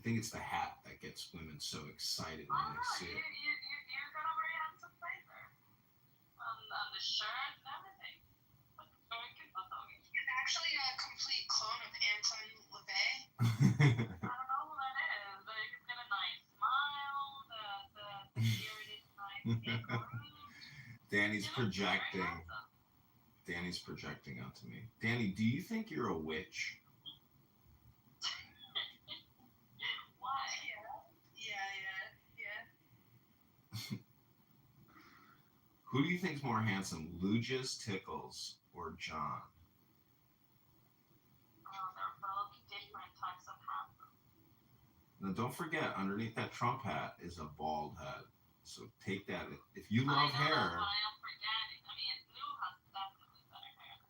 F: think it's the hat that gets women so excited when they see it.
C: You're got a very handsome face there. On the shirt and everything. Very good photo.
H: He's actually a complete clone of Anton LaVey.
C: I don't know who that is, but he's got a nice smile. The beard is nice.
F: Danny's projecting. Danny's projecting onto me. Danny, do you think you're a witch?
C: Why? Yeah.
F: Who do you think's more handsome, Lujas, Tickles, or John?
C: They're both different types of handsome.
F: Now, don't forget, underneath that Trump hat is a bald head. So take that. If you love hair.
C: I am forgetting. I mean, Blue has definitely better hair.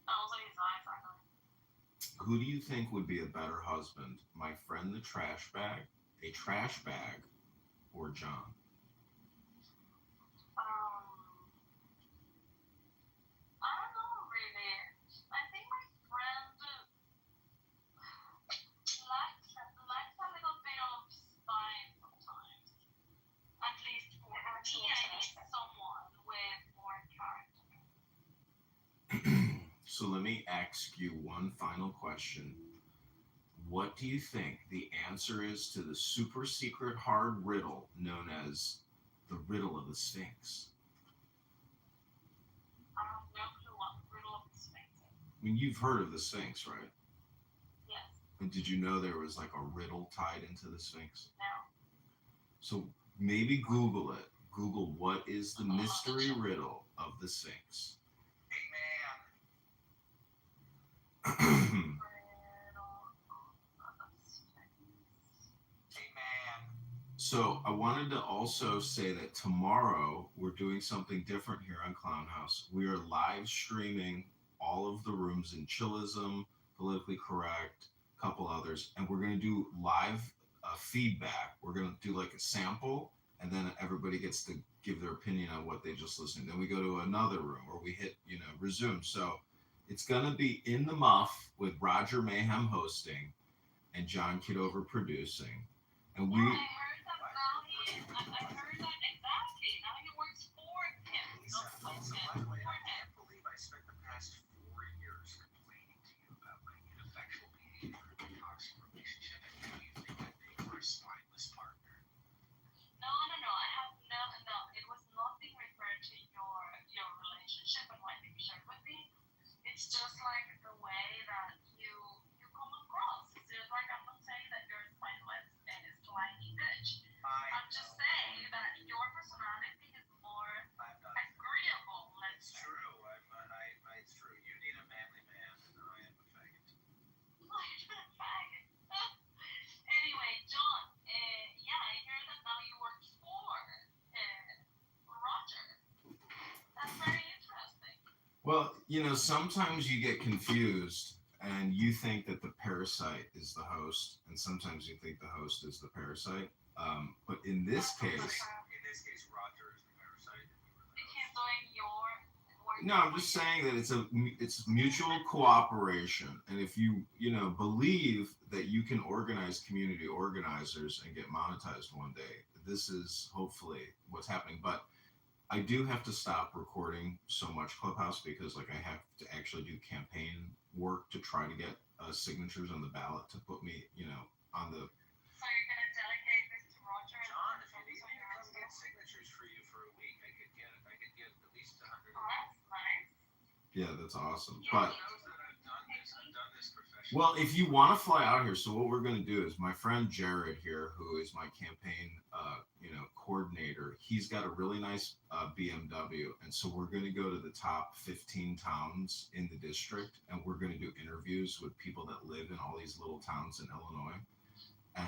C: Also, his eyes are nice.
F: Who do you think would be a better husband? My friend the trash bag, a trash bag, or John?
C: I don't know really. I think my friend lacks a little bit of spine sometimes. At least for me, I need someone with more character.
F: So let me ask you one final question. What do you think the answer is to the super secret hard riddle known as the riddle of the Sphinx?
C: I have no clue what the riddle of the Sphinx is.
F: I mean, you've heard of the Sphinx, right?
C: Yes.
F: And did you know there was like a riddle tied into the Sphinx?
C: No.
F: So maybe Google it. Google what is the mystery riddle of the Sphinx.
B: Amen.
F: So I wanted to also say that tomorrow we're doing something different here on Clown House. We are live streaming all of the rooms in Chillism, Politically Correct, a couple others, and we're going to do live feedback. We're going to do like a sample, and then everybody gets to give their opinion on what they just listened. Then we go to another room where we hit, resume. So it's going to be in the muff with Roger Mayhem hosting and John Kitover producing. And we...
C: I heard that exactly. Now he works for him.
B: By the way, I can't believe I spent the past 4 years complaining to you about my ineffectual behavior in a toxic relationship, and now you think that they were a spineless partner.
C: No. I have no. It was nothing referring to your relationship and what you shared with me. It's just like the way that you come across. It's just like I'm not saying that you're spineless and a slimy bitch. I'm just saying that your personality is more agreeable.
B: It's true. It's true. You need a manly man, and I am a faggot.
C: You're a faggot. Anyway, John. I hear that now you work for Roger. That's very interesting.
F: Well, sometimes you get confused and you think that the parasite is the host, and sometimes you think the host is the parasite. But in this case,
B: Roger is the parasite.
C: He's doing your work.
F: no, I'm just saying that it's mutual cooperation, and if you believe that you can organize community organizers and get monetized one day, this is hopefully what's happening. But I do have to stop recording so much Clubhouse because I have to actually do campaign work to try to get signatures on the ballot to put me on the...
C: So you're gonna delegate this to Roger?
B: John, if you need me to come get signatures for you for a week, I could get at least 100.
C: Oh, that's nice.
F: Yeah, that's awesome.
C: Yeah,
F: But
B: knows that I've done this professionally.
F: well, if you want to fly out here, so what we're going to do is my friend Jared here, who is my campaign, coordinator, he's got a really nice BMW, and so we're going to go to the top 15 towns in the district, and we're going to do interviews with people that live in all these little towns in Illinois,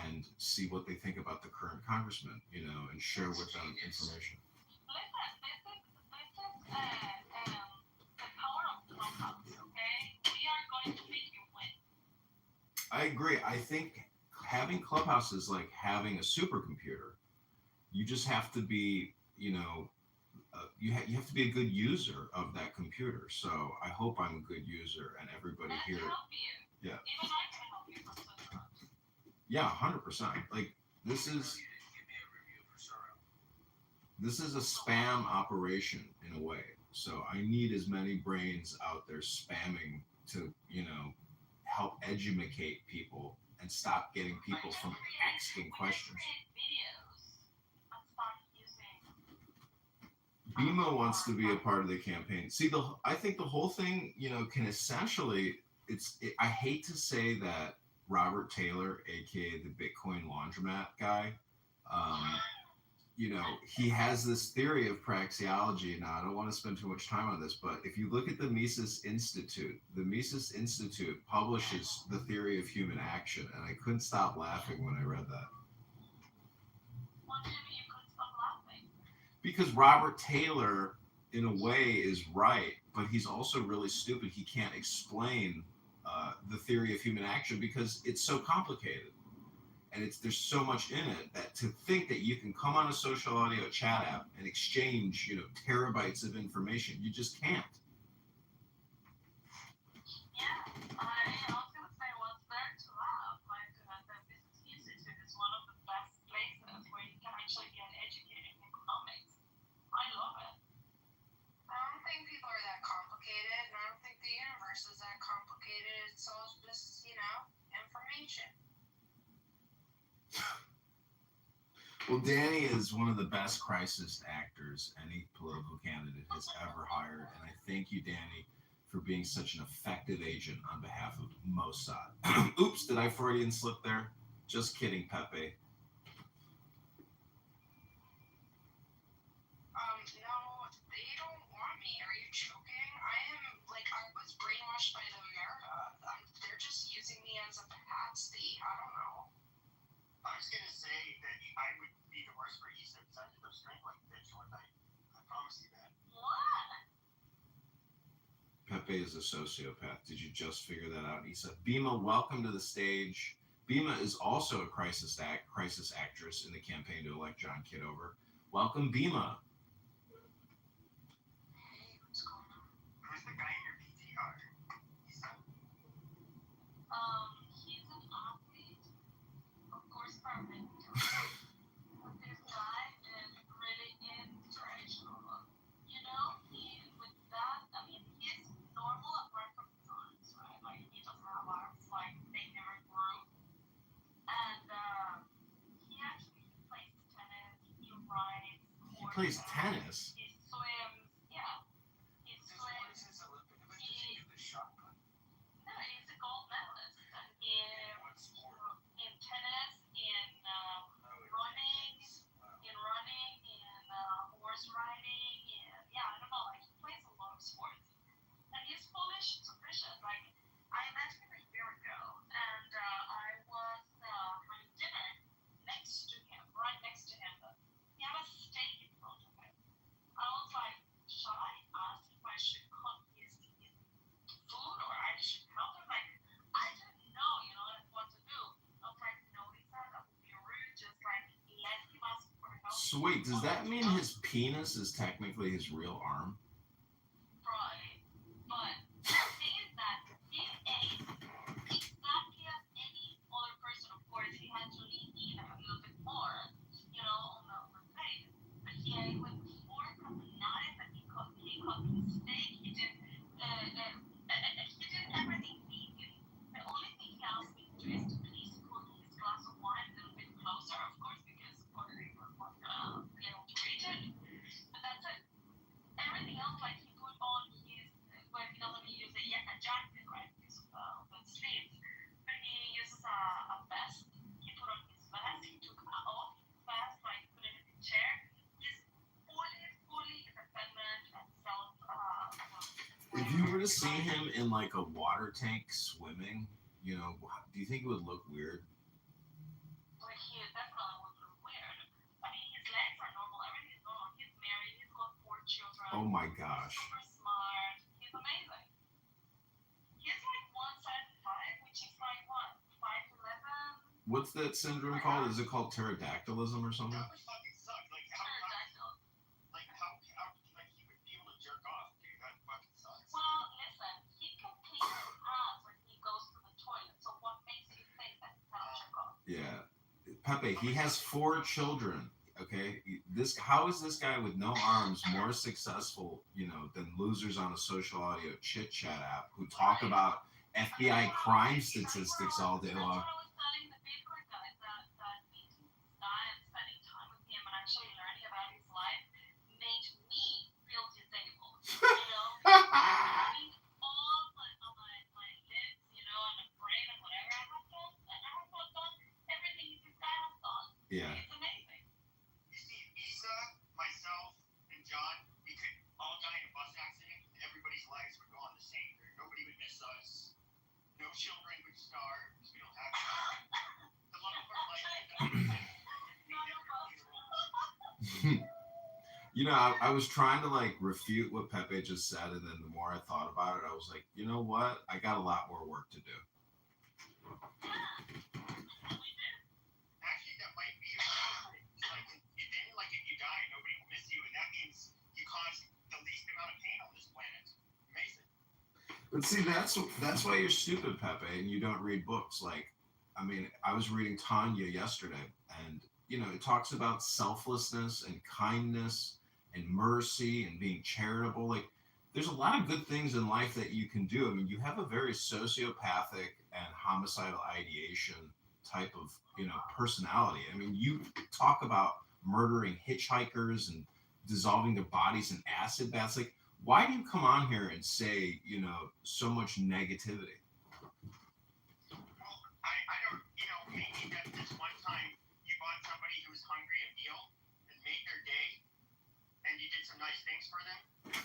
F: and see what they think about the current congressman, and share with them information.
C: Listen, the power of Clubhouse, okay? We are going to make you win.
F: I agree. I think having Clubhouse is like having a supercomputer. You just have to be, you have to be a good user of that computer. So I hope I'm a good user, and everybody
C: Let's
F: here.
C: help you.
F: Yeah.
C: Even I can help you from Sora.
F: Yeah, 100%. Like this is
G: Give me a review for Sora.
F: this is a spam operation in a way. So I need as many brains out there spamming to, help educate people and stop getting people from asking questions.
C: Videos. I'm start using.
F: Bima wants to be a part of the campaign. See, I think the whole thing, can essentially, I hate to say that Robert Taylor, aka the Bitcoin laundromat guy, he has this theory of praxeology. Now, I don't want to spend too much time on this, but if you look at the Mises Institute publishes the theory of human action, and I couldn't stop laughing when I read that.
C: What do you mean you couldn't stop laughing?
F: Because Robert Taylor, in a way, is right, but he's also really stupid. He can't explain the theory of human action because it's so complicated. And there's so much in it that to think that you can come on a social audio chat app and exchange, terabytes of information, you just can't.
C: Yeah, I was gonna say what's there to laugh. Like the Business Institute is one of the best places where you can actually get educated in economics. I love it.
H: I don't think people are that complicated, and I don't think the universe is that complicated. It's all just, information.
F: Well, Danny is one of the best crisis actors any political candidate has ever hired. And I thank you, Danny, for being such an effective agent on behalf of Mossad. Oops, did I Freudian slip there? Just kidding, Pepe.
H: No, they don't want me. Are you joking? I was brainwashed by the America. They're just using me as a patsy. I don't know.
B: I was gonna say that I would be the worst for Issa because I ended up strangling bitch one night. I promise you that.
C: What?
F: Pepe is a sociopath. Did you just figure that out, Issa? Bima, welcome to the stage. Bima is also a crisis actress in the campaign to elect John Kitover. Welcome, Bima.
H: Hey, what's going on?
B: Who's the guy in your PTR? Issa?
C: He's an athlete, of course, perfect. But this guy is really inspirational. With that, I mean, he's normal apart from his arms, right? Like, he doesn't have arms, like, they never grew. And, he actually plays tennis, he rides
F: He plays
C: horses,
F: tennis?
C: he swims, yeah. He
G: What
C: swims,
G: is this Olympic event? Does he do the shot put?
C: no, he's a gold medalist. And
G: What sport?
C: in tennis, in running, in horse riding, and yeah, I don't know, like he plays a lot of sports. And he's Polish tradition. Like I met him a year ago, and I was having dinner next to him, right next to him. He had a steak in front of him. I was like, should I ask if I should cook his food or I should help him? Like I didn't know, what to do. I was like, no, Lisa, that would be rude. Just like let him ask for help.
F: So wait, does that mean his penis is technically his real arm?
C: Right. But the thing is that he ate exactly as any other person. Of course, he had to eat a little bit more, on the plate. But he ate with a fork and a knife, and he cooked the steak. He did everything vegan. The only thing he asked me to do is to please put his glass of wine a little bit closer, of course, because Puerto Rico was not gonna be able to reach it. But that's it. Everything else, like he put on his, well, he doesn't use a jacket, right, because of the sleeves. But he uses a vest. He put on his vest. He took off his vest, like put it in the chair. He's fully independent and self.
F: If you were to see him in like a water tank swimming, do you think it would look weird?
C: Like he definitely would look weird. I mean, his legs are normal. Everything is normal. He's married. He's got 4 children.
F: Oh my gosh.
C: Super smart. He's amazing. He's like 175, which is like what, 5'11"?
F: What's that syndrome called? Is it called pterodactylism or something?
B: That would fucking suck. Like how he would be able to jerk off, dude. That fucking sucks.
C: Well, listen, he can clean his ass when he goes to the toilet.
F: Yeah, Pepe. He has 4 children. Okay, how is this guy with no arms more successful, than losers on a social audio chit chat app who talk about FBI crime statistics all day long?
C: That's what I was telling the Bitcoin guy that meeting this guy and spending time with him and actually learning about his life made me feel disabled. Because having all my limbs, and my brain and whatever I have done, and I have not done everything this guy has done.
F: Yeah.
C: It's amazing.
B: You see, Isa, myself, and John, we could all die in a bus accident, and everybody's lives would go on the same. Nobody would miss us. No children would starve because we don't have children. The love of our life would not
F: I was trying to refute what Pepe just said, and then the more I thought about it, I was like, you know what? I got a lot more work to do.
B: Actually, that might be a good thing. If you die, nobody will miss you, and that means you cause the least amount of pain on this planet. Amazing.
F: But see, that's why you're stupid, Pepe, and you don't read books. I was reading Tanya yesterday, and it talks about selflessness and kindness and mercy and being charitable. There's a lot of good things in life that you can do. You have a very sociopathic and homicidal ideation type of, personality. You talk about murdering hitchhikers and dissolving their bodies in acid baths. Why do you come on here and say, so much negativity?
B: Well, I don't, maybe that this one time you bought somebody who was hungry a meal and made their day, and you did some nice things for them, and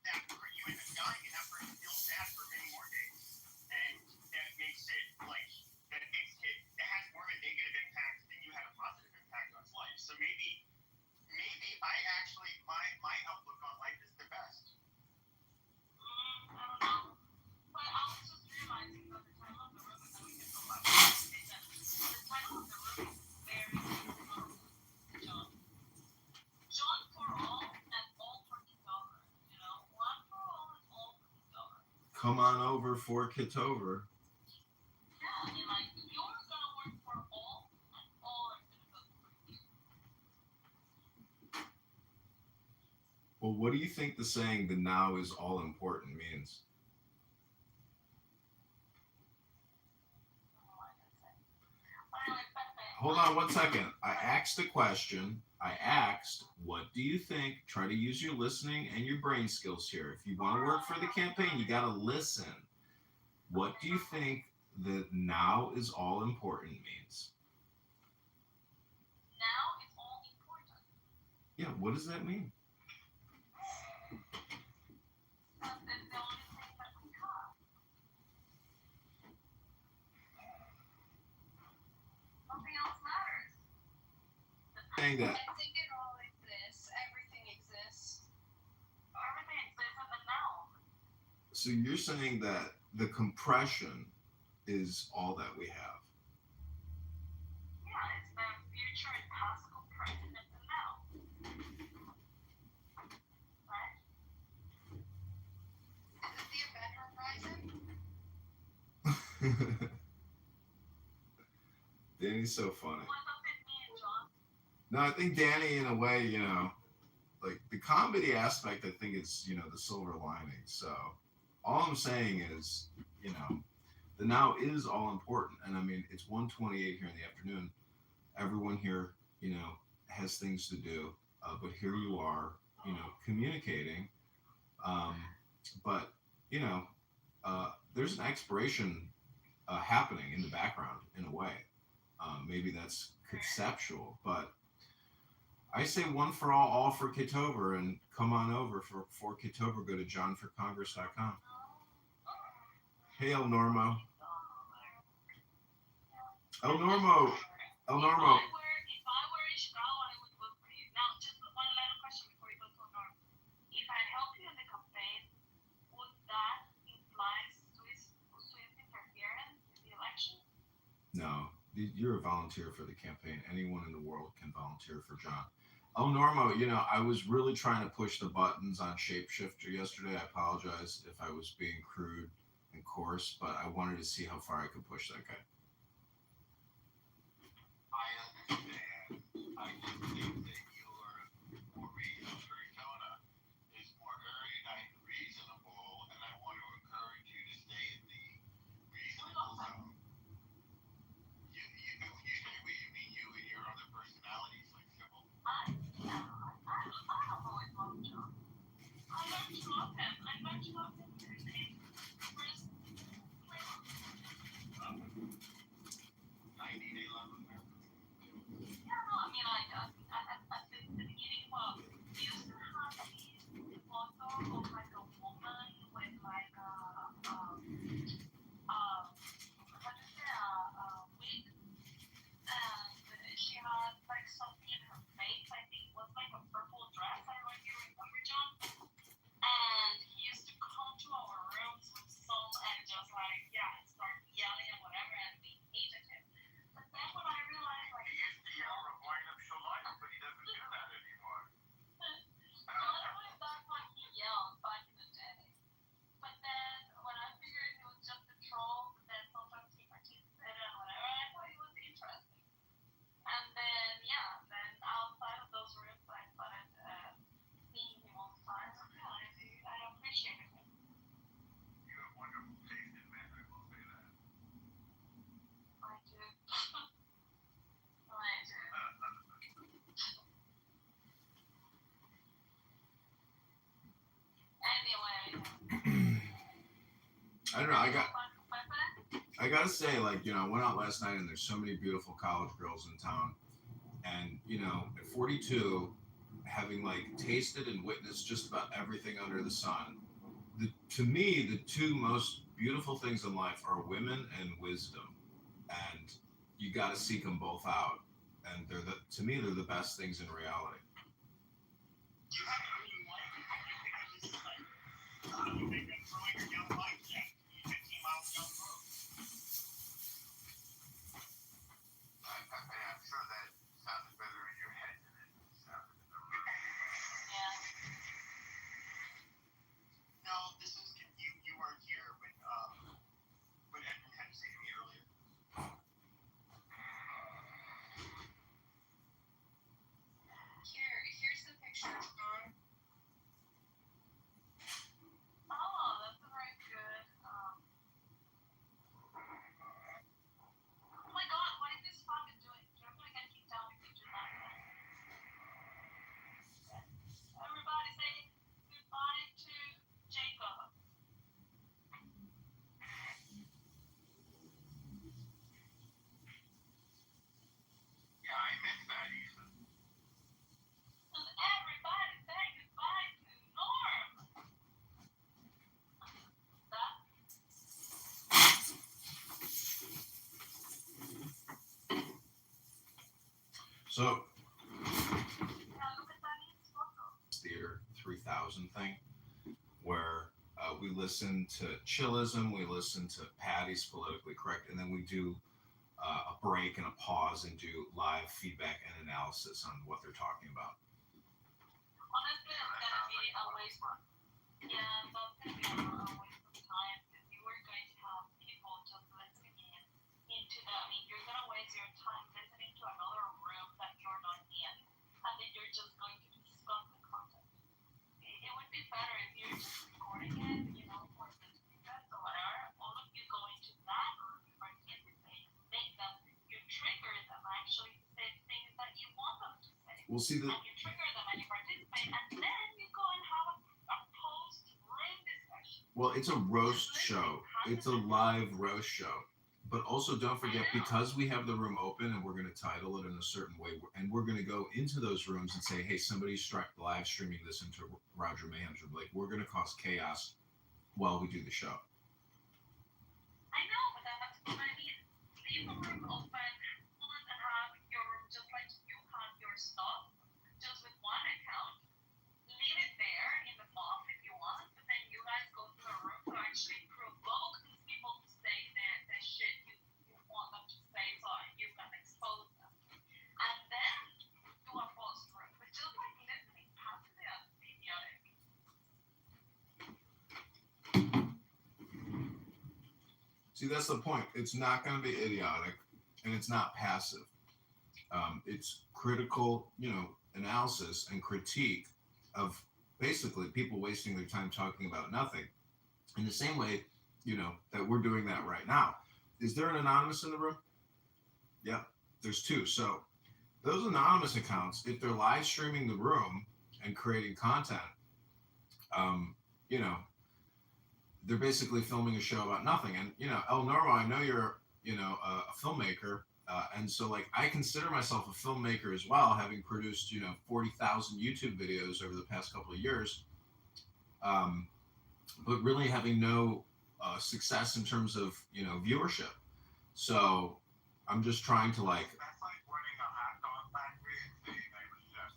B: that you end up dying, and that person feels sad for many more days, and that makes it it has more of a negative impact than you had a positive impact on life. So maybe I actually my outlook on life is the best.
C: I don't know. But I was just realizing that the title of the room, and then we can go back to it, is that the title of the room is very similar to John. John for all and all for Kitover. One for all and all for Kitover.
F: Come on over for Kitover.
C: Yeah, you're gonna work for all, and all are gonna go for you.
F: Well, what do you think the saying "the now is all important" means? Hold on 1 second. I asked a question. I asked, what do you think? Try to use your listening and your brain skills here. If you want to work for the campaign, you got to listen. What do you think the now is all important means?
C: Now is all important.
F: Yeah, what does that mean?
C: Because it's the only thing that we have. Nothing else matters.
F: Saying that.
H: I think it all exists. Everything exists.
C: Everything exists in the now.
F: So you're saying that the compression is all that we have.
C: Yeah, it's the future and past compressed into the now. Right?
H: Is it the event horizon?
F: Danny's so funny.
C: What does it mean, John?
F: No, I think Danny, in a way, the comedy aspect, I think is, the silver lining. So all I'm saying is, the now is all important. And it's 1:28 here in the afternoon. Everyone here, has things to do. But here you are, communicating. But, there's an expiration happening in the background in a way. Maybe that's conceptual, but I say one for all for Kitover, and come on over for Kitover. Go to johnforcongress.com. Hey, El Normo. El Normo. El Normo.
C: If I were in Chicago, I would vote for you. Now, just one little question before you go to Norm. If I help you in the campaign, would that imply Swiss interference in the election?
F: No, you're a volunteer for the campaign. Anyone in the world can volunteer for John. Oh, Normo, I was really trying to push the buttons on Shapeshifter yesterday. I apologize if I was being crude. and coarse, but I wanted to see how far I could push that guy.
B: I understand. I just think that your more regional persona is more erudite and reasonable, and I want to encourage you to stay in the reasonable zone. You say we, you mean you and your other personalities, like Sybil?
C: I've always loved John. I learned to love him. I learned to love him through the first playbook.
B: 90-day love affair.
C: Yeah, no, I mean, at the beginning, well, he used to have these photo of like a woman with like how do you say, wig, and she had like something in her face. I think it was like a purple dress. I don't know if you remember, John. And he used to come to our rooms with some and just like, yeah, start yelling and whatever, and we hated him. But then when I realized, like,
B: He used to yell and wind up Shalina, but he doesn't do that anymore.
C: honestly, that's what he yelled back in the day. But then when I figured he was just a troll, but then sometimes he participated and whatever, I thought he was interesting. And then, yeah, then outside of those rooms, I started seeing him all the time. And yeah, I appreciated him.
B: You have wonderful taste in men, I will say that.
C: I do. I do. Anyway.
F: I don't know. I gotta say, like, I went out last night and there's so many beautiful college girls in town, and at 42, having like tasted and witnessed just about everything under the sun, to me, the two most beautiful things in life are women and wisdom, and you got to seek them both out, and to me they're the best things in reality.
B: You have a green light before you pick up this light. You make them throw your young light check. You 15 miles down the road. I'm sure that sounded better in your head than it sounded in the room.
C: Yeah.
B: No, this is you weren't here when Edmund had to say to me earlier.
C: Here's the picture, John. Oh, that's a very good. Oh my God, what is this fucking doing? You're gonna get kicked out if you do that. Everybody say goodbye to Jacob.
B: Yeah, I missed that, Ethan.
C: And everybody say goodbye to Norm. That?
F: So
C: Yeah, look at that neat photo.
F: Theater 3000 thing, where we listen to Chillism, we listen to Patty's Politically Correct, and then we do a break and a pause and do live feedback and analysis on what they're talking about.
C: Honestly, it's gonna be a waste of yeah, that's gonna be a waste of time because you are going to have people just listening into the. I mean, you're gonna waste your time listening to another room that you're not in, and then you're just going to discuss the content. It would be better if you're just recording it, for the speakers or whatever. All of you go into that room, you participate, make them, you trigger them actually to say things that you want them to say.
F: We'll see
C: And you trigger them and you participate, and then you go and have a post-room discussion.
F: Well, it's a roast show. It's a live roast show. But also, don't forget, because we have the room open and we're going to title it in a certain way, and we're going to go into those rooms and say, hey, somebody's live streaming this into Roger Mayhem's room. Like, we're going to cause chaos while we do the show.
C: I know, but that's what I mean. Leave the room open, and have your room just like you have your stuff, just with one account. Leave it there in the box if you want, but then you guys go to the room to actually provoke these people to say the shit you want them to say so you can expose them. And then do a post room. But just like listening passively as idiotic.
F: See, that's the point. It's not going to be idiotic, and it's not passive. It's critical, analysis and critique of basically people wasting their time talking about nothing. In the same way, that we're doing that right now. Is there an anonymous in the room? Yeah, there's two. So those anonymous accounts, if they're live streaming the room and creating content, um, you know, they're basically filming a show about nothing. And El Normo, I know you're a filmmaker, and so like I consider myself a filmmaker as well, having produced 40,000 YouTube videos over the past couple of years, but really having no success in terms of viewership. So I'm just trying to like.
B: That's like running a hot dog factory and saying I was just.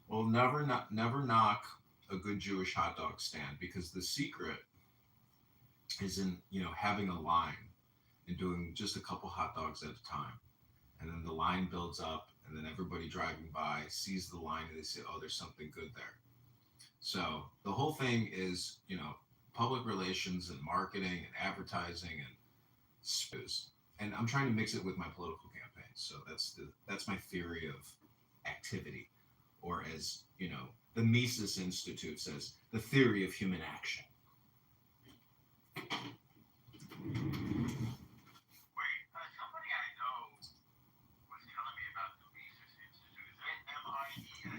F: Well, never knock a good Jewish hot dog stand, because the secret is in having a line and doing just a couple hot dogs at a time, and then the line builds up, and then everybody driving by sees the line and they say, oh, there's something good there. So the whole thing is public relations and marketing and advertising and spews, and I'm trying to mix it with my political campaign. So that's my theory of activity, or as the Mises Institute says, the theory of human action.
B: Wait, somebody I know was telling me about the Mises Institute. Is that MIES?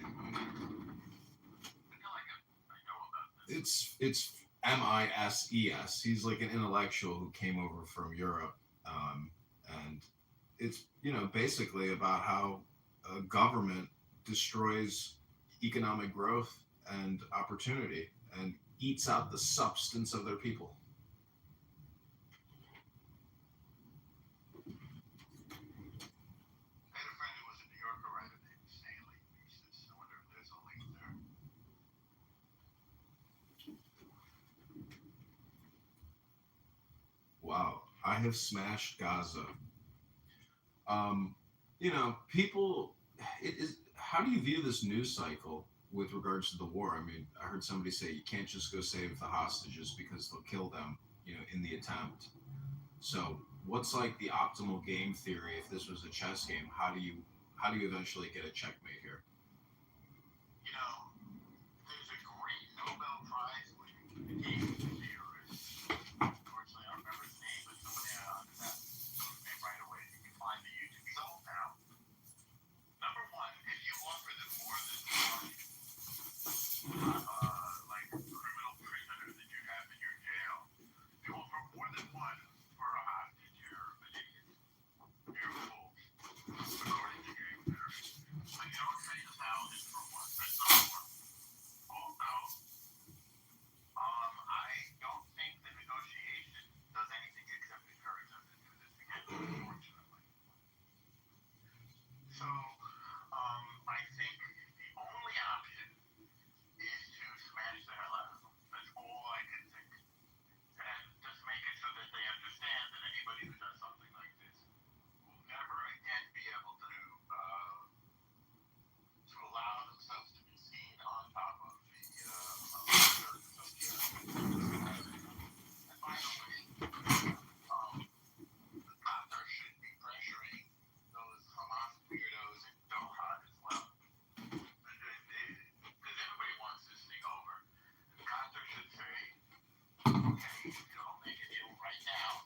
B: I feel like I know about this.
F: It's Mises. He's like an intellectual who came over from Europe, and it's basically about how a government destroys economic growth and opportunity and eats out the substance of their people.
B: I had a friend who was a New Yorker writer named Stanley Mises. I wonder if there's a link there.
F: Wow, I have smashed Gaza. People. It is. How do you view this news cycle with regards to the war? I mean, I heard somebody say you can't just go save the hostages because they'll kill them, in the attempt. So, what's like the optimal game theory if this was a chess game? How do you eventually get a checkmate here?
B: There's a great Nobel Prize winning game theorist. Unfortunately, I don't remember his name, but somebody that name right away. You can find the YouTube. He's old now. Number one, if you offer them more than one, like criminal prisoner that you have in your jail, if you offer more than one for a hostage, you're an idiot. You're a fool, according to game theory. But you don't trade 1,000 for one. That's number one. Also, I don't think the negotiation does anything except encourage them to do this again, unfortunately. So, I think the only option is to smash the hell out of them. That's all I can think. And just make it so that they understand that anybody who does something like this will never again be able to allow themselves to be seen on top of the surface of the earth. And finally, the Qatar should be pressuring those Hamas weirdos in Doha as well. Because everybody wants this thing over. And Qatar should say, okay, if you don't make a deal right now,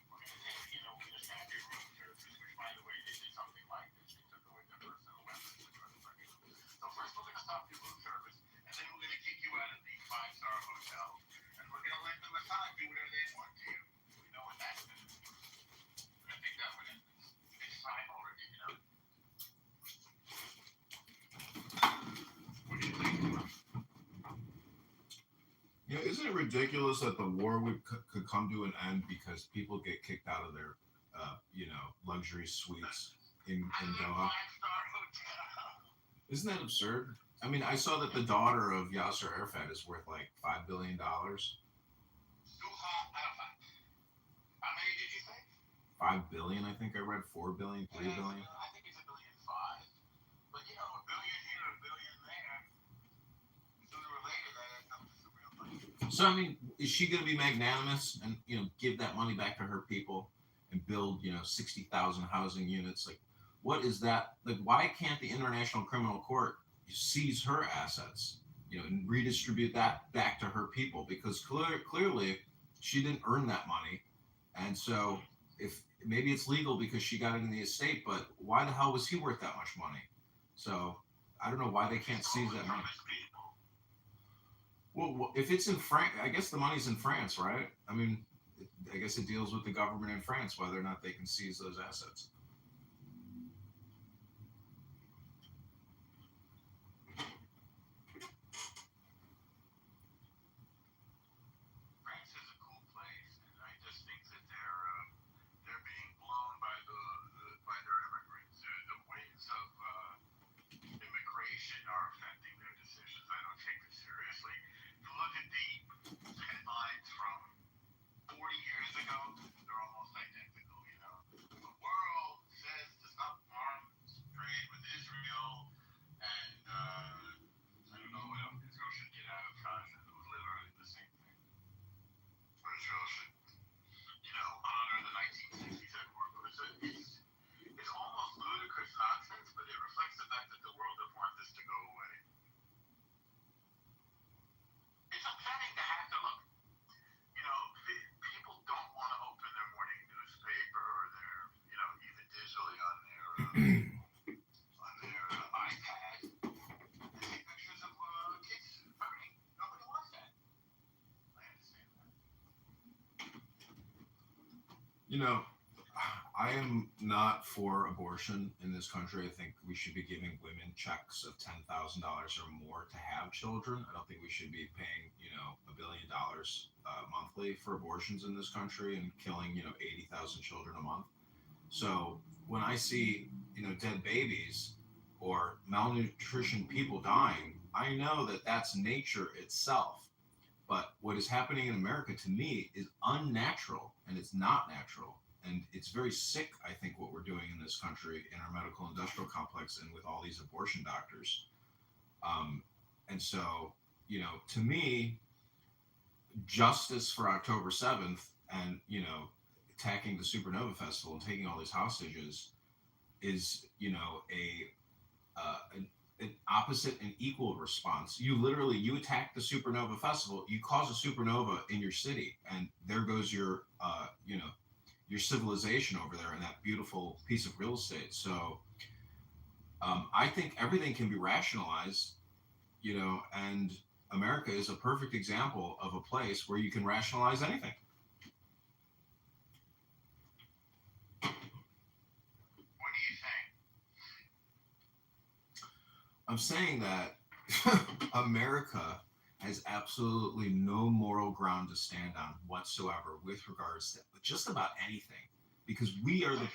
B: we're going to take, we're going to snap your room service, which, by the way, they did something like this. They took away their personal weapons and tried to bring it. So first we're going to stop your room service, and then we're going to kick you out of the five-star hotel, and we're going to let the Mossad do whatever they want to you. We know what that's going to do. And I think that would end this. It's time already, What do you think?
F: Isn't it ridiculous that the war could come to an end because people get kicked out of their, luxury suites in Doha?
B: Five-star hotel.
F: Isn't that absurd? I mean, I saw that the daughter of Yasser Arafat is worth like $5 billion.
B: Doha Arafat. How many did you say?
F: 5 billion, I think I read. 4 billion, 3 billion.
B: I think it's $1.5 billion. But $1 billion here, $1 billion there. Sooner or later, that ends up as the real money.
F: So I mean, is she going to be magnanimous and give that money back to her people and build 60,000 housing units? Like, what is that? Like, why can't the International Criminal Court seize her assets, and redistribute that back to her people? Because clearly she didn't earn that money, and so if maybe it's legal because she got it in the estate, but why the hell was he worth that much money? So I don't know why they can't seize that money. Well, if it's in France, I guess the money's in France, right? I mean, I guess it deals with the government in France whether or not they can seize those assets.
B: France is a cool place, and I just think that they're being blown by by their immigrants. The winds of immigration are affecting their decisions. I don't take it seriously. If you look at the headlines from 40 years ago, they're almost identical. The world says to stop arms trade with Israel, and I don't know what else. Israel should get out of Gaza. It was literally the same thing. Israel should, honor the 1967 war. It's almost ludicrous nonsense, but it reflects the fact that the world doesn't want this to go away. It's upsetting to have to look. People don't want to open their morning newspaper or their, even digitally on their iPad and see pictures of kids hurting. Nobody wants that. I understand that.
F: I am not for abortion in this country. I think we should be giving women checks of $10,000 or more to have children. I don't think we should be paying, $1 billion monthly for abortions in this country and killing, 80,000 children a month. So when I see, dead babies or malnutrition people dying, I know that that's nature itself. But what is happening in America to me is unnatural and it's not natural. And it's very sick, I think, what we're doing in this country in our medical industrial complex and with all these abortion doctors. And so, to me, justice for October 7th and, attacking the Supernova Festival and taking all these hostages is, an opposite and equal response. You attack the Supernova Festival, you cause a supernova in your city, and there goes your civilization over there and that beautiful piece of real estate. So I think everything can be rationalized, and America is a perfect example of a place where you can rationalize anything.
B: What are you saying?
F: I'm saying that America has absolutely no moral ground to stand on whatsoever with regards to just about anything, because we are the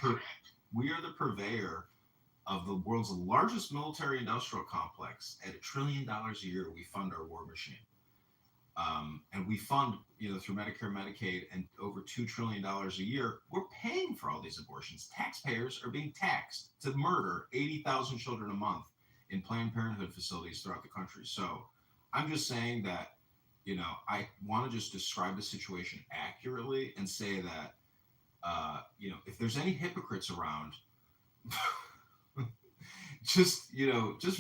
F: purveyor of the world's largest military industrial complex. At $1 trillion a year, we fund our war machine. And we fund, through Medicare, Medicaid, and over $2 trillion a year, we're paying for all these abortions. Taxpayers are being taxed to murder 80,000 children a month in Planned Parenthood facilities throughout the country. So I'm just saying that, I want to just describe the situation accurately and say that, if there's any hypocrites around, just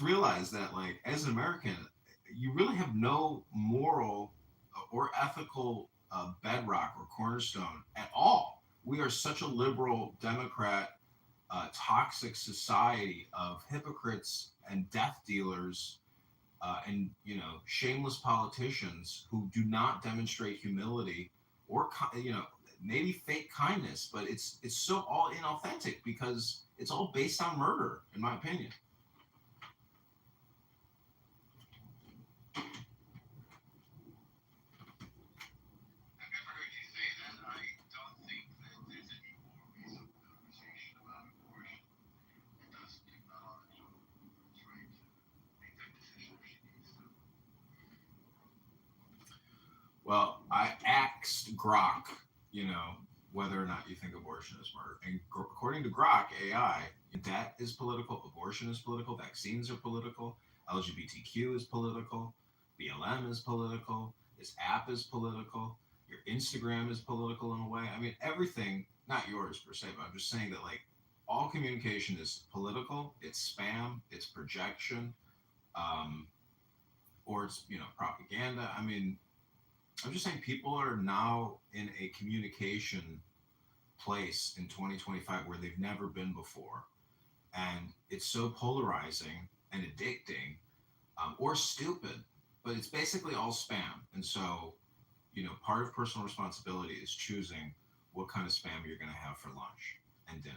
F: realize that, like, as an American, you really have no moral or ethical bedrock or cornerstone at all. We are such a liberal, Democrat, toxic society of hypocrites and death dealers, and shameless politicians who do not demonstrate humility or maybe fake kindness, but it's so all inauthentic because it's all based on murder, in my opinion.
B: I've never heard you say that. I don't think that there's any more reasonable conversation about abortion. It doesn't acknowledge a woman's right to make that decision if she needs to.
F: Well, I asked Grok, whether or not you think abortion is murder. And according to Grok AI, debt is political, abortion is political, vaccines are political, LGBTQ is political, BLM is political, This app is political. Your Instagram is political in a way. I mean, everything, not yours per se, but I'm just saying that like all communication is political. It's spam. It's projection. Um, or it's propaganda. I mean, I'm just saying people are now in a communication place in 2025 where they've never been before, and it's so polarizing and addicting, or stupid, but it's basically all spam. And so, part of personal responsibility is choosing what kind of spam you're going to have for lunch and dinner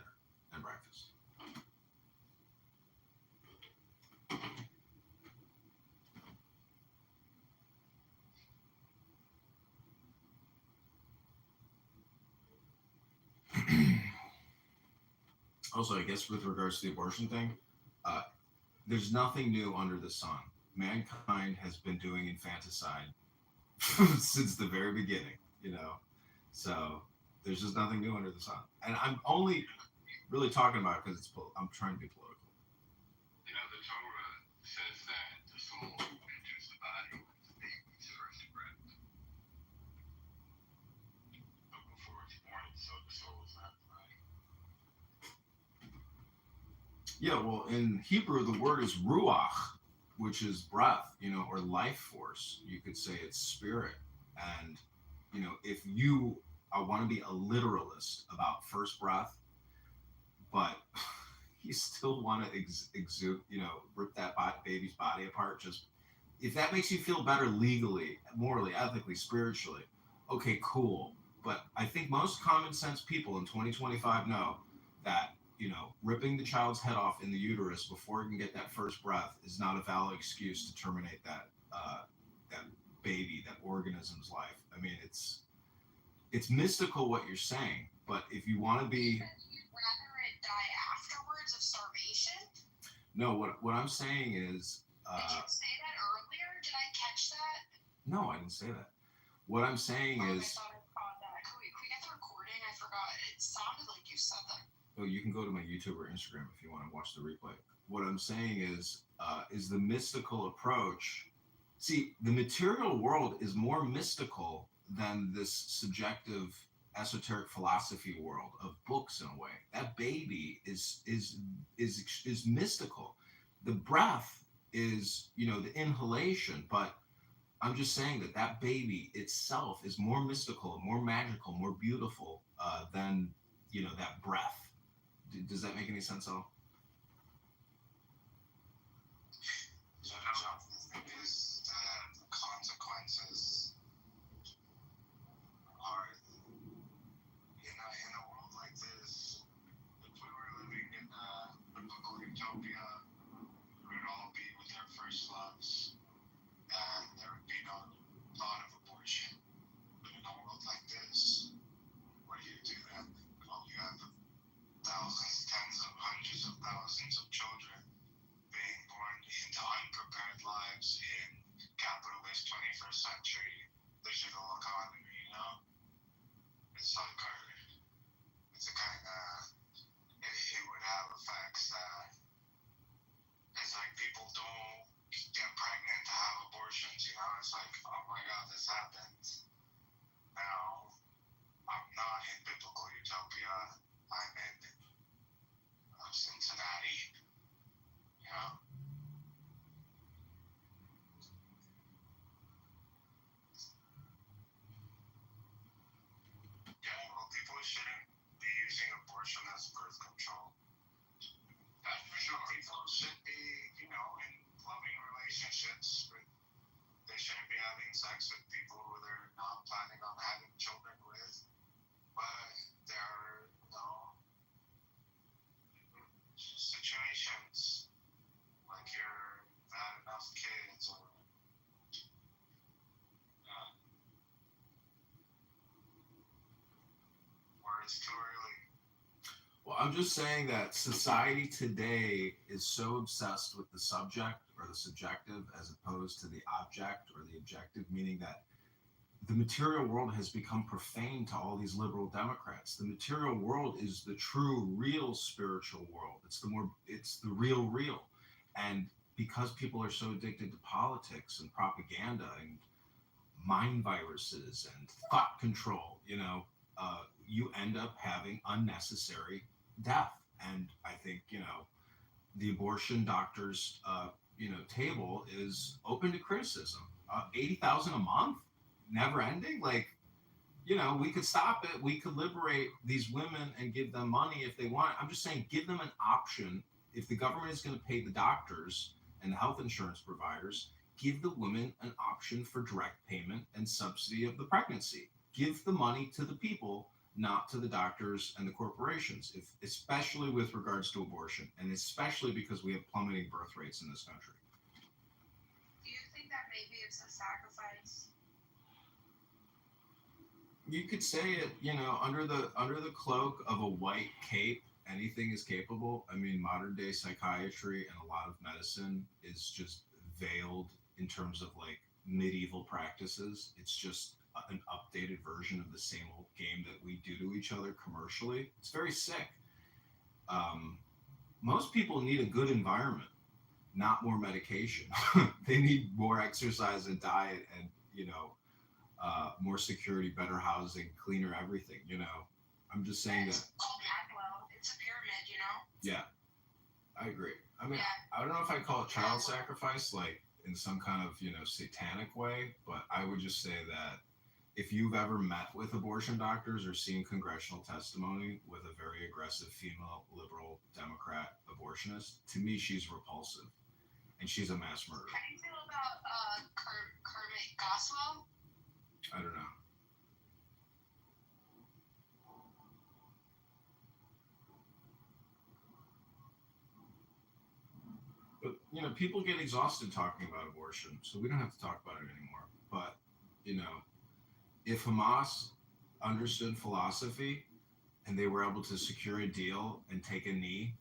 F: and breakfast. Also, I guess with regards to the abortion thing, uh, there's nothing new under the sun. Mankind has been doing infanticide since the very beginning, So there's just nothing new under the sun. And I'm only really talking about it because I'm trying to be political.
B: You know, the Torah says that the soul enters the body with the baby's first breath. But before it's born, so the soul is not the body.
F: Yeah, well, in Hebrew, the word is ruach, which is breath, or life force. You could say it's spirit. And, if you want to be a literalist about first breath, but you still want to exude, rip that baby's body apart, just if that makes you feel better legally, morally, ethically, spiritually, okay, cool. But I think most common sense people in 2025 know that, ripping the child's head off in the uterus before it can get that first breath is not a valid excuse to terminate that baby, that organism's life. I mean, it's mystical what you're saying, but if you want to be,
H: You'd rather it die afterwards of starvation?
F: no, what I'm saying is,
H: Did you say that earlier? Did I catch that?
F: no, I didn't say that. What I'm saying
H: I
F: is,
H: thought I caught that. Can we get the recording? I forgot. It sounded like you said that.
F: oh, you can go to my YouTube or Instagram if you want to watch the replay. What I'm saying is the mystical approach. See, the material world is more mystical than this subjective, esoteric philosophy world of books in a way. That baby is mystical. The breath is, the inhalation, but I'm just saying that baby itself is more mystical, more magical, more beautiful than that breath. Does that make any sense at all?
B: Is the consequences are, in a world like this, if we were living in a biblical utopia, we would all be with our first loves, and there would be no thought of abortion. But in a world like this, what do then? Well, you have thousands, tens of hundreds of thousands of children being born into unprepared lives in capitalist 21st century digital economy, It's like it's a kind of, it would have effects that, it's like people don't get pregnant to have abortions, It's like, oh my God, this happens. Now, I'm not in biblical utopia. I'm in Cincinnati, Yeah, well, people shouldn't be using abortion as birth control. That's for sure. People should be, in loving relationships. They shouldn't be having sex with people who they're not planning on having children with. But there are, situations like you're had enough kids or where it's too early.
F: Well, I'm just saying that society today is so obsessed with the subject or the subjective as opposed to the object or the objective, meaning that the material world has become profane to all these liberal Democrats. The material world is the true, real spiritual world. It's the real. And because people are so addicted to politics and propaganda and mind viruses and thought control, you end up having unnecessary death. And I think, the abortion doctors, table is open to criticism. 80,000 a month, never ending. Like, we could stop it. We could liberate these women and give them money if they want. I'm just saying, give them an option. If the government is going to pay the doctors and the health insurance providers, give the women an option for direct payment and subsidy of the pregnancy. Give the money to the people, not to the doctors and the corporations, especially with regards to abortion, and especially because we have plummeting birth rates in this country.
H: Do you think that maybe it's a sacrifice?
F: You could say it, under the cloak of a white cape, anything is capable. I mean, modern day psychiatry and a lot of medicine is just veiled in terms of like medieval practices. It's just an updated version of the same old game that we do to each other commercially. It's very sick. Most people need a good environment, not more medication. They need more exercise and diet and, more security, better housing, cleaner everything, I'm just saying that.
C: Well, it's a pyramid,
F: Yeah, I agree. I mean,
C: Yeah.
F: I don't know if I call it child sacrifice, like in some kind of, satanic way, but I would just say that if you've ever met with abortion doctors or seen congressional testimony with a very aggressive female liberal Democrat abortionist, to me, she's repulsive. And she's a mass murderer.
C: How do you feel about Kermit Goswell?
F: I don't know. But, people get exhausted talking about abortion, so we don't have to talk about it anymore. But, if Hamas understood philosophy and they were able to secure a deal and take a knee,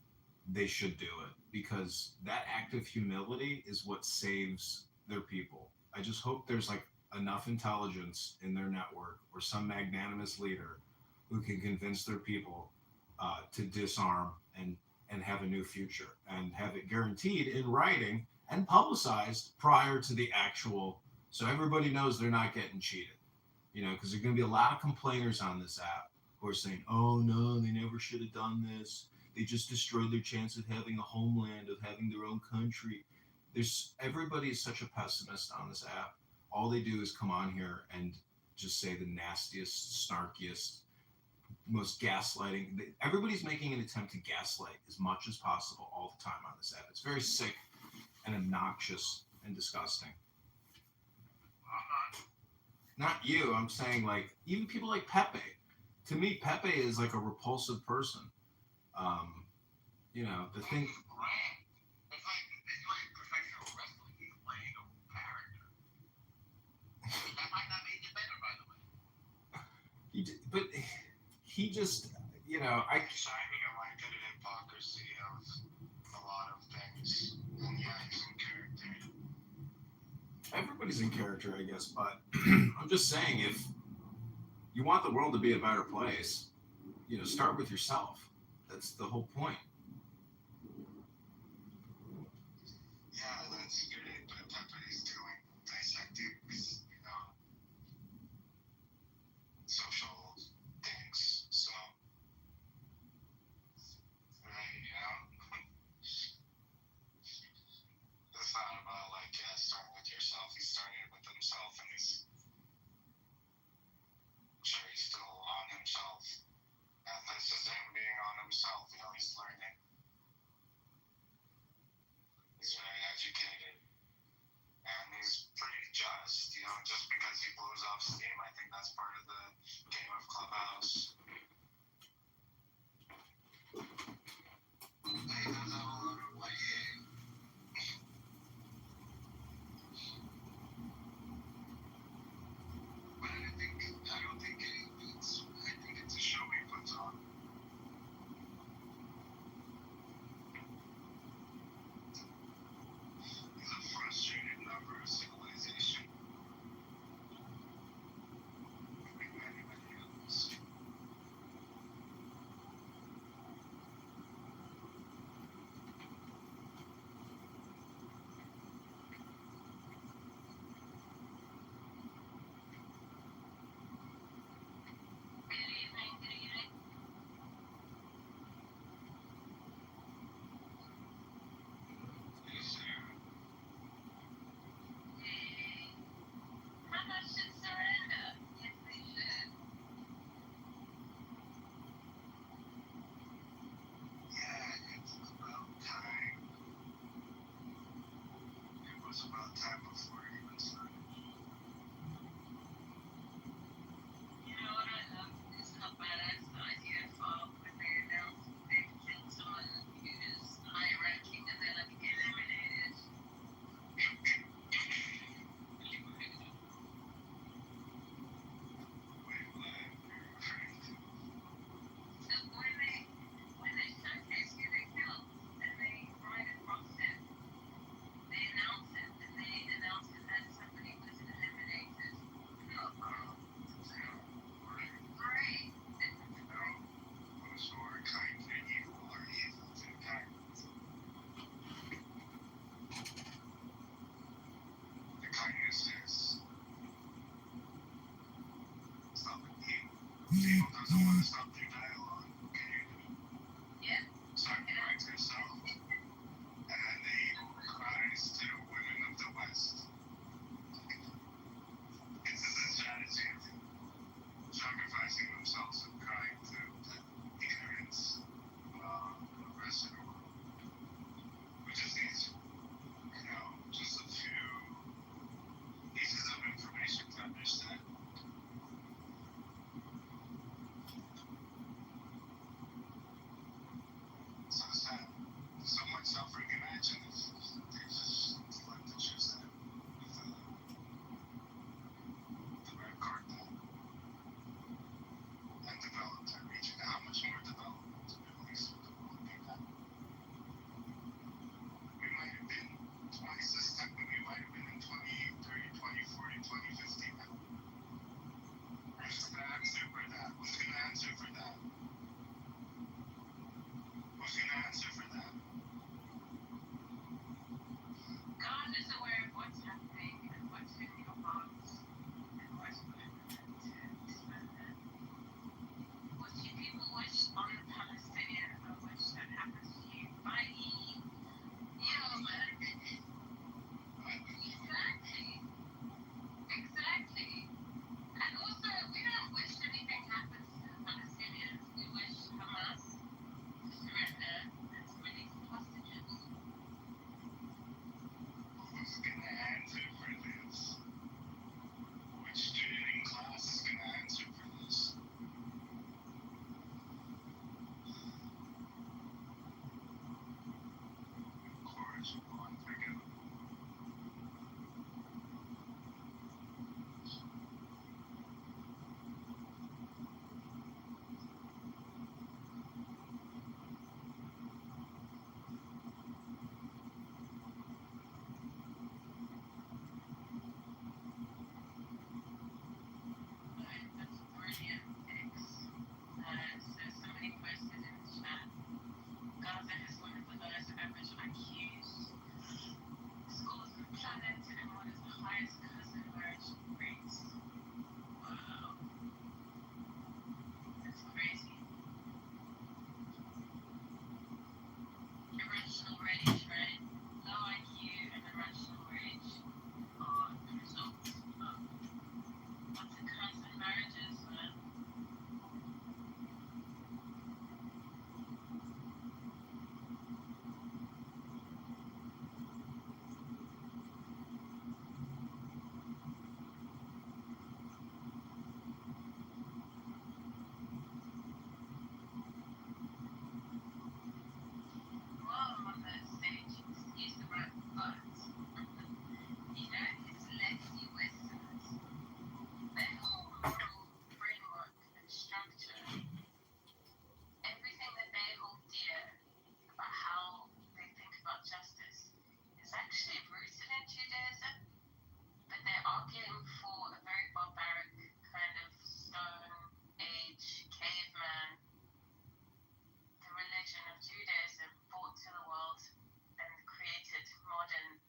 F: they should do it, because that act of humility is what saves their people. I just hope there's like enough intelligence in their network or some magnanimous leader who can convince their people to disarm and have a new future and have it guaranteed in writing and publicized prior to the actual, so everybody knows they're not getting cheated. Because there's going to be a lot of complainers on this app who are saying, oh no, they never should have done this. They just destroyed their chance of having a homeland, of having their own country. Everybody is such a pessimist on this app. All they do is come on here and just say the nastiest, snarkiest, most gaslighting. Everybody's making an attempt to gaslight as much as possible all the time on this app. It's very sick and obnoxious and disgusting. Not you. I'm saying, like, even people like Pepe. To me, Pepe is like a repulsive person. The thing.
G: It's like professional wrestling. He's playing a character. That might not make it better, by the way.
F: But he just,
B: Shining a light to the hypocrisy of a lot of things. And yeah, he's in character.
F: Everybody's in character, I guess, but I'm just saying, if you want the world to be a better place, start with yourself. That's the whole point.
B: Yeah, that's great, but Pepe is doing dissecting, social things. So, it's not about starting with yourself. He's starting with himself, and I'm sure he's still on himself. And this is him being on himself. He's learning. He's very educated. And he's pretty just. Just because he blows off steam, I think that's part of the game of Clubhouse.
G: He does have a lot of but I don't think it beats. I think it's a show he puts on.
B: He's a frustrated member of civilization. Like many others. time before it even started.
C: You know what I love is how badass the idea of when they announce they killed someone who is high ranking and they're like eliminated.
B: Wait, what are you referring to?
C: So when they showcase who they killed and they right across it, they announce it and they announce it as somebody was eliminated. Great.
B: Those who are kind and evil are evil to kind. The kindness is stopping evil. Evil doesn't want to stop their dialogue. Can you do it?
C: Yeah.
B: Sacrifice yourself. And then the evil cries to the women of the West. This is a strategy of sacrificing themselves and crying to the ignorance of the rest of the world. Which is easy. Just a few pieces of information to understand. So sad. So much suffering. Imagine if they just like to choose that with the red carpet and develop that region. How much more development to be released with the world people? We might have been twice this time, but we might have been in 2030, 2040, 2050 now. Who's going to answer for that? Who's going to answer for that? Who's going to answer for that?
C: God is aware of what's happening and what's in your hearts and what's going to what you people wish on the Palestinians or wish that happens to you, i.e., man. Exactly. And also, we don't wish anything happens to the Palestinians. We wish Hamas to surrender and to release the hostages.
B: Who's going to answer for this? Which student in class is going to answer for this? Incorrigible, unforgivable.
C: That's brilliant, X. So somebody posted in the chat, Gaza has one of the lowest average IQs, schools on the planet, and one of the highest cousin marriage rates. Wow, that's crazy. Irrational rage, right? Low IQ and irrational rage are the results of lots of cousin marriages, man. While I'm on the stage, excuse the right but, his legacy Westerners, their whole moral framework and structure, everything that they hold dear about how they think about justice is actually rooted in Judaism, but they're arguing for a very barbaric kind of stone age caveman, the religion of Judaism brought to the world and created modern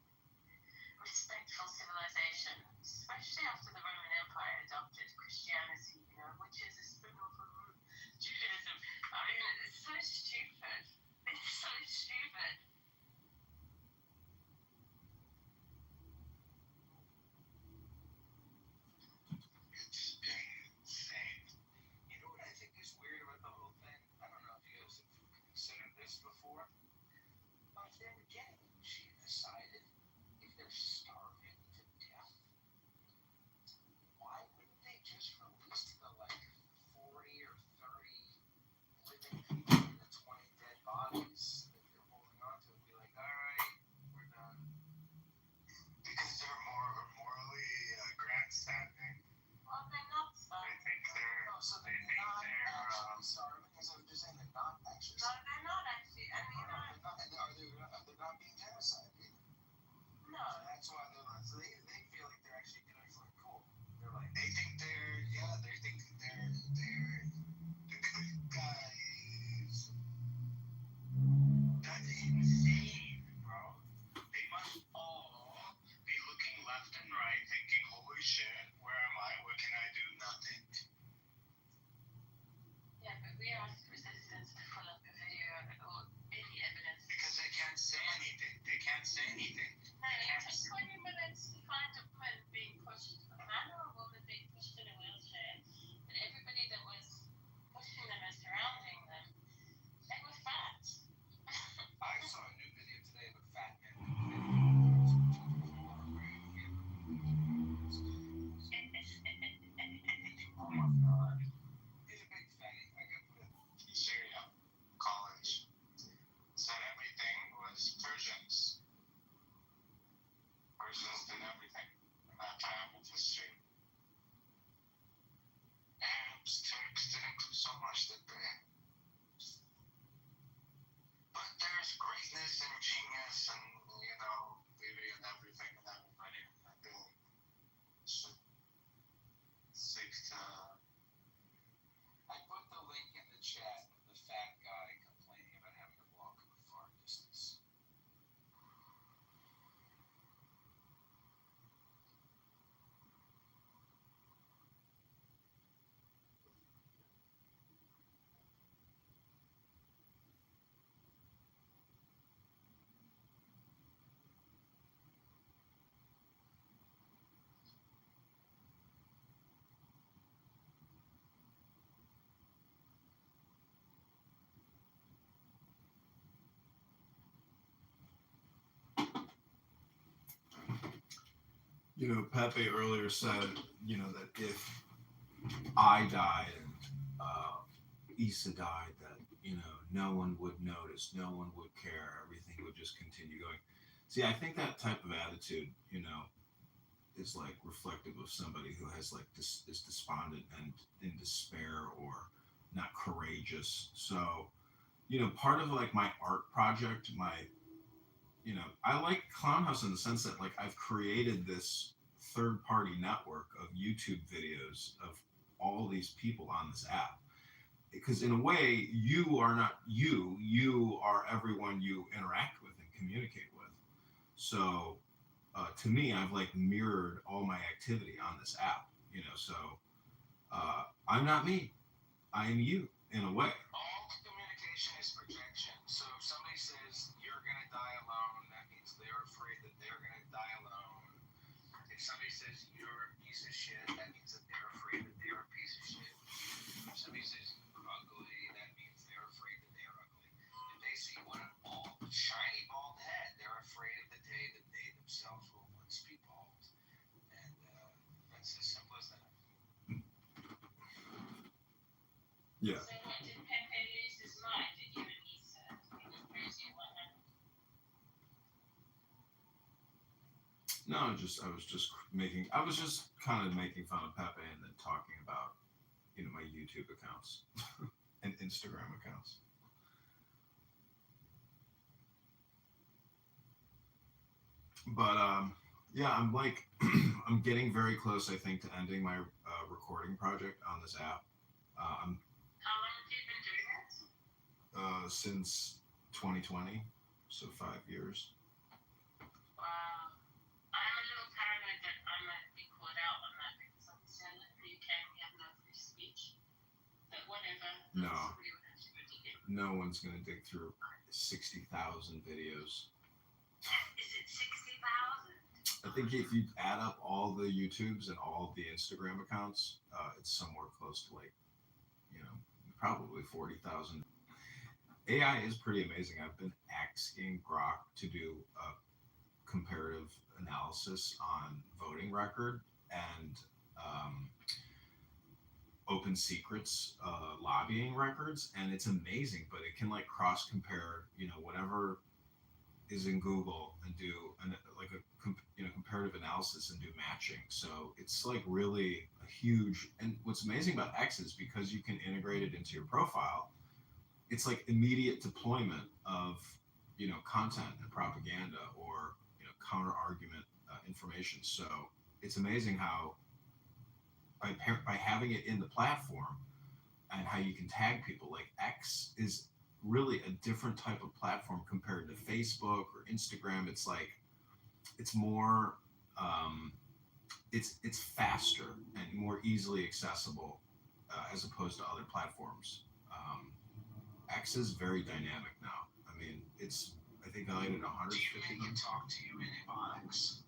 C: respectful civilization, especially after the Roman Empire adopted Christianity, which is a spin-off of Judaism. I mean, it's so stupid. It's so stupid.
B: It's insane. You know what I think is weird about the whole thing? I don't know if you guys have considered this before. But then again, she decided if
G: they're starving to death. Why wouldn't they just release the like 40 or 30 living people and the 20 dead bodies that they're holding on to and be like, all right, we're done?
B: Because they're more morally grandstanding.
C: Well, they're not
B: They
C: starving.
B: think they're.
G: No, so
B: They
G: they're
B: think
G: not
B: they're.
G: actually starving, because I'm just saying they're not actually
C: No,
G: starving.
C: they're not actually. I mean,
G: They're not, and they're not being genocide either.
C: no.
G: So that's why they're not, so they feel like they're actually doing something cool. They're like,
B: They think they're. Yeah. They think they're the good guys. That's insane, bro. They must all be looking left and right, thinking, "Holy shit, where am I? What can I do? Nothing."
C: Yeah, but we asked resistance to pull up a video or any evidence.
B: Because they can't say anything. They can't say anything.
C: No, it took 20 minutes to find a woman being pushed, a man or a woman being pushed in a wheelchair, and everybody that was pushing them and surrounding them, they were fat.
G: I saw a new video today of a fat man doing oh my god. He's a big fatty. I can put it.
B: Syria, college, said everything was Persians. Persians did everything in that time of history. Arabs, Turks didn't do so much, did they? But there's greatness and genius and, beauty and everything and everybody. And they should seek to.
G: I put the link in the chat of the fat guy complaining about having to walk a far distance.
F: Pepe earlier said, that if I died and Issa died, that, no one would notice, no one would care, everything would just continue going. See, I think that type of attitude, is like reflective of somebody who has like is despondent and in despair or not courageous. So, part of like my art project, I like Clownhouse in the sense that like I've created this third party network of YouTube videos of all these people on this app. Because in a way, you are not you are everyone you interact with and communicate with. So to me, I've like mirrored all my activity on this app, so I'm not me, I am you in a way.
G: All communication is projection. So if somebody says you're gonna die alone, that means they're afraid that they're gonna die alone. If somebody says you're a piece of shit, that means that they're afraid that they're a piece of shit. If somebody says you're ugly, that means they're afraid that they're ugly. If they see one bald, shiny bald head, they're afraid of the day that they themselves will once be bald. And that's as simple as that.
F: Yeah.
C: So what did Pepe lose his mind? Did you and Issa? He was crazy. What happened?
F: No, I was just kind of making fun of Pepe and then talking about, my YouTube accounts and Instagram accounts. But yeah, I'm like, I'm getting very close, I think, to ending my recording project on this app. I'm
C: How long have you been doing that?
F: Since 2020, so 5 years.
C: Wow. I'm a little paranoid that I might be caught out on that because obviously I live in the UK and we have no free speech. But whatever.
F: No.
C: We would have to go dig it.
F: No one's gonna dig through 60,000 videos.
C: Is it 60,000?
F: I think if you add up all the YouTubes and all the Instagram accounts, it's somewhere close to like, probably 40,000. AI is pretty amazing. I've been asking Grok to do comparative analysis on voting record and open secrets lobbying records, and it's amazing. But it can like cross compare, whatever is in Google and do like a comparative analysis and do matching. So it's like really a huge. And what's amazing about X is because you can integrate it into your profile, it's like immediate deployment of content and propaganda or counter argument information. So it's amazing how by having it in the platform and how you can tag people, like X is really a different type of platform compared to Facebook or Instagram. It's like it's more it's faster and more easily accessible as opposed to other platforms. X is very dynamic now. I mean, I think I hit 150.
G: Do you think you talk to you in ebonics?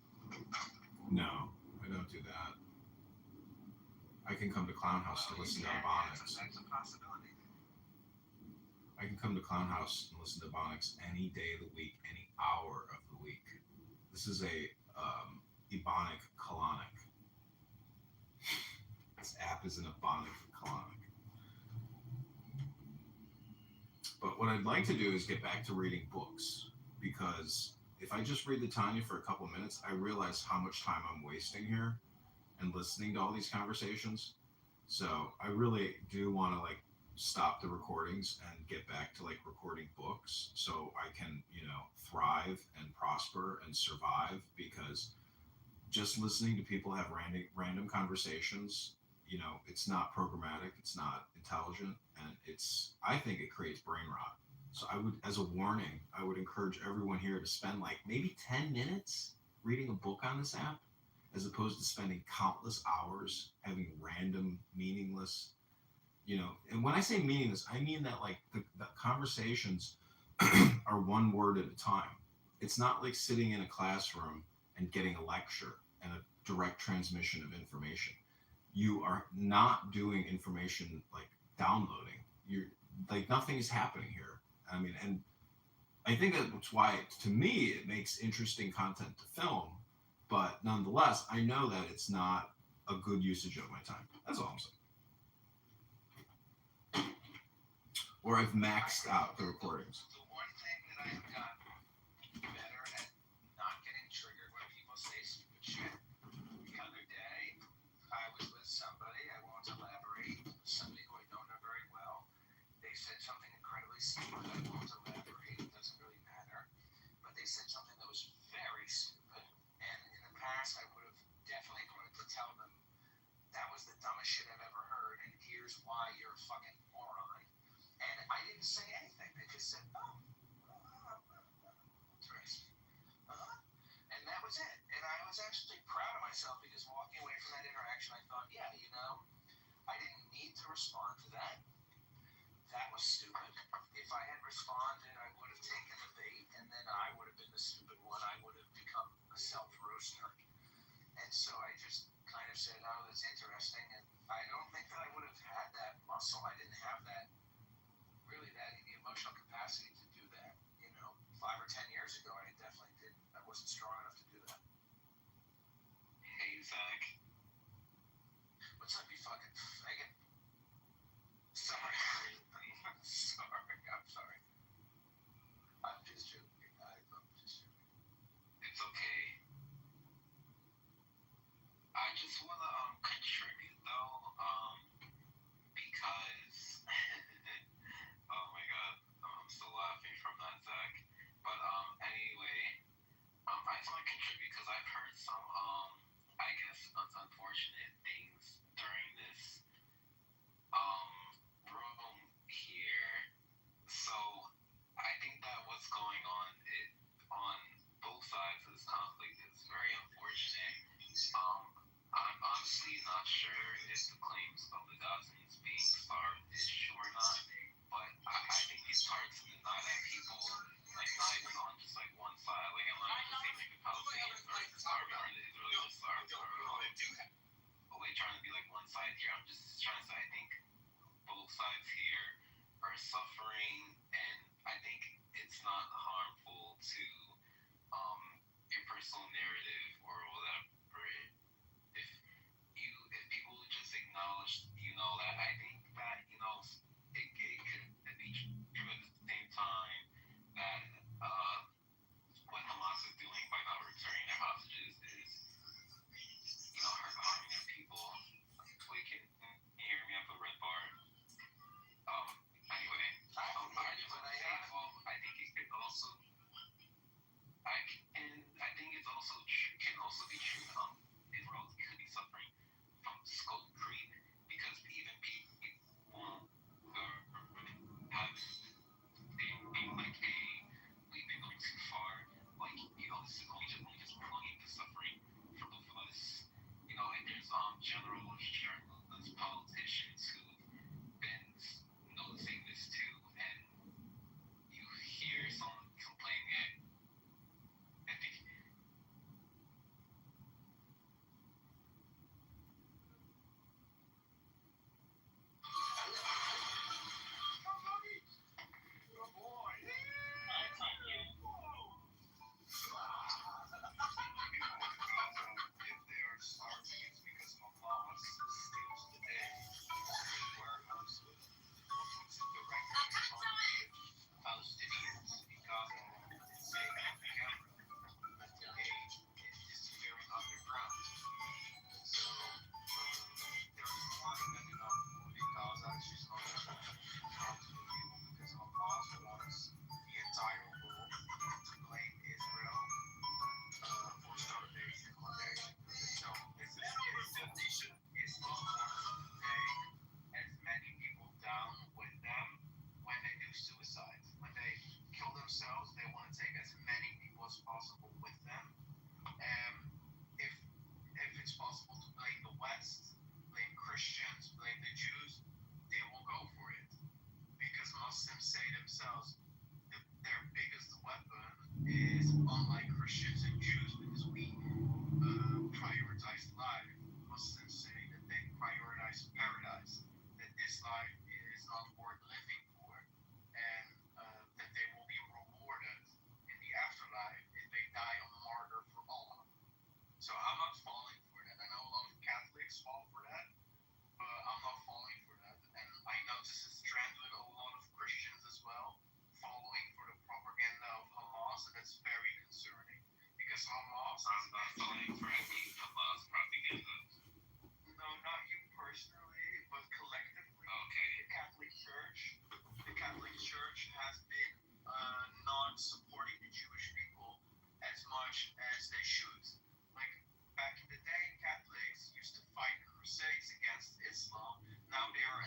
F: No, I don't do that. I can come to Clown House to listen to Ebonics.
G: That's a possibility.
F: I can come to Clown House and listen to Ebonics any day of the week, any hour of the week. This is a Ebonic colonic. This app is an Ebonic colonic. But what I'd like to do is get back to reading books, because if I just read the Tanya for a couple minutes, I realize how much time I'm wasting here and listening to all these conversations. So I really do want to like stop the recordings and get back to like recording books so I can, thrive and prosper and survive, because just listening to people have random conversations, it's not programmatic, it's not intelligent, and I think it creates brain rot. So I would, as a warning, I would encourage everyone here to spend like maybe 10 minutes reading a book on this app, as opposed to spending countless hours having random, meaningless, and when I say meaningless, I mean that like the conversations are one word at a time. It's not like sitting in a classroom and getting a lecture and a direct transmission of information. You are not doing information like downloading. You're like, nothing is happening here. I mean, and I think that's why, to me, it makes interesting content to film. But nonetheless, I know that it's not a good usage of my time. That's all I'm saying. Or I've maxed out the recordings.
G: The one thing that I have gotten better at not getting triggered when people say stupid shit. The other day, I was with somebody, I won't elaborate, somebody who I don't know very well. They said something incredibly stupid, I won't elaborate, it doesn't really matter. But they said something that was very stupid. And in the past, I would have definitely wanted to tell them that was the dumbest shit I've ever heard, and here's why you're a fucking moron. And I didn't say anything. I just said, interesting. And that was it. And I was actually proud of myself, because walking away from that interaction, I thought, yeah, I didn't need to respond to that. That was stupid. If I had responded, I would have taken the bait, and then I would have been the stupid one. I would have become a self-roaster. And so I just kind of said, oh, that's interesting. And I don't think that I would have had that muscle. I didn't have the emotional capacity to do that. 5 or 10 years ago, I definitely didn't. I wasn't strong enough to do that.
E: Hey, Zach.
G: What's up, you fucking faggot? Sorry. I'm sorry. I'm just joking, guys. I'm just joking.
E: It's okay. I just wanna contribute though, because oh my god, I'm still laughing from that, Zach. But anyway, I just wanna contribute because I've heard some I guess unfortunate things during this room here. So I think that what's going on both sides of this conflict is very unfortunate. I'm honestly not sure if the claims of the Gazans being starved is true or not, but I think it's hard to deny that people, like, not even on just like one side, like I'm not just saying like the Palestinians are starving or the Israelis are starving or like trying to be like one side here. I'm just trying to say I think both sides here are suffering, and I think it's not harmful to your
D: universal narrative or whatever. If people just acknowledge, that I think that it could be true at the same time that what Hamas is doing by not returning their hostages is harming their people. Wait, can you hear me? I put red bar. Anyway, I just want to say, I think it could also. I think it's also can also be true. Israel could be suffering from scope creep because even people who have been like, hey, we've been going too far. Like, this is only just prolonging the suffering for both of us. And there's generals, journalists, politicians who've been noticing this too, and you hear someone complaining. I think if they are starving, it's because Hamas steals the day. Warehouse puts it directly on the Palestinians because it's saying on the camera that the aid is disappearing underground. So there's more than enough food in Gaza. It's just not enough to the people because Hamas wants the entire world to blame Israel for starvation one day. So Islam wants to take as many people down with them when they do suicide. When they kill themselves, they want to take as many people as possible with them. If it's possible to blame the West, blame Christians, blame the Jews, they will go for it. Because Muslims say themselves that their biggest weapon is unlike Christians and Jews because we prioritize life. Muslims say that they prioritize paradise, that this life is not worth living for, and that they will be rewarded in the afterlife if they die a martyr for Allah. So I'm not falling for that. I know a lot of Catholics fall for that, but I'm not falling for that. And I notice this trend with a lot of Christians as well, following for the propaganda of Hamas, and that's very concerning. Because Hamas is not falling for any Hamas propaganda. No, not you personally, but collectively. Okay. The Catholic Church has been not supporting the Jewish people as much as they should. Like back in the day, Catholics used to fight crusades against Islam. Now they are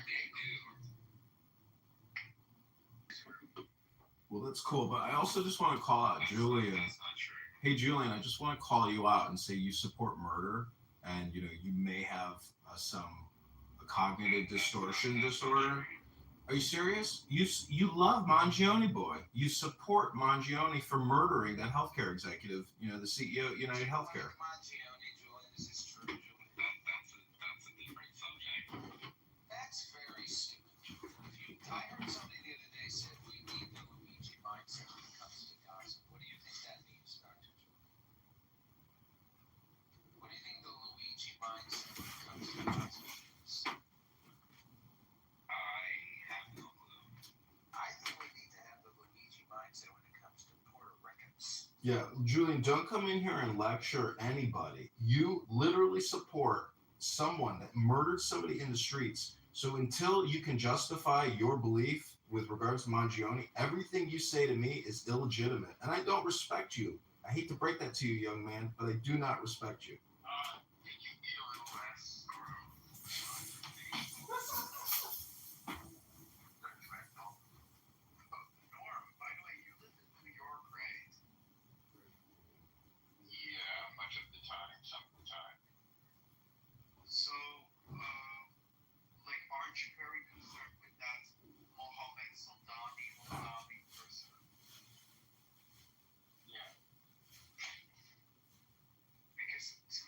F: Well, that's cool, but I also just want to call out Julian.
D: That's not true.
F: Hey, Julian, I just want to call you out and say you support murder, and you may have some cognitive distortion disorder. Are you serious? You love Mangione Boy. You support Mangione for murdering that healthcare executive, the CEO of United Healthcare.
D: This is true, Julian. That's a different subject. That's very stupid. I heard somebody the other day said we need the Luigi mindset when it comes to Gaza. What do you think that means, Dr. Julian? What do you think the Luigi mindset when it comes to Gaza means? I have no clue. I think we need to have the Luigi mindset when it comes to Puerto Ricans.
F: Yeah, Julian, don't come in here and lecture anybody. You literally support someone that murdered somebody in the streets. So until you can justify your belief with regards to Mangione, everything you say to me is illegitimate. And I don't respect you. I hate to break that to you, young man, but I do not respect you.
D: Can you be a little less Norm, by the way, you live in New York, right? Yeah, much of the time, some of the time. So, aren't you very concerned with that Mohammed Soldani person? Yeah. Because to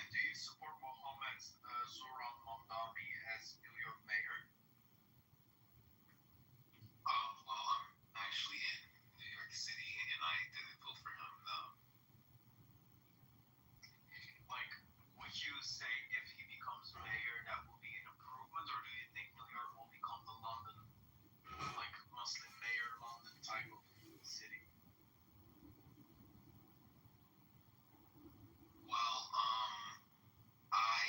B: do you support Mohammed Zoran Mamdani as New York mayor?
D: Well, I'm actually in New York City, and I didn't vote for him, though.
B: Like, would you say if he becomes mayor, that will be an improvement, or do you think New York will become the London, like Muslim mayor London type of city?
D: Well, I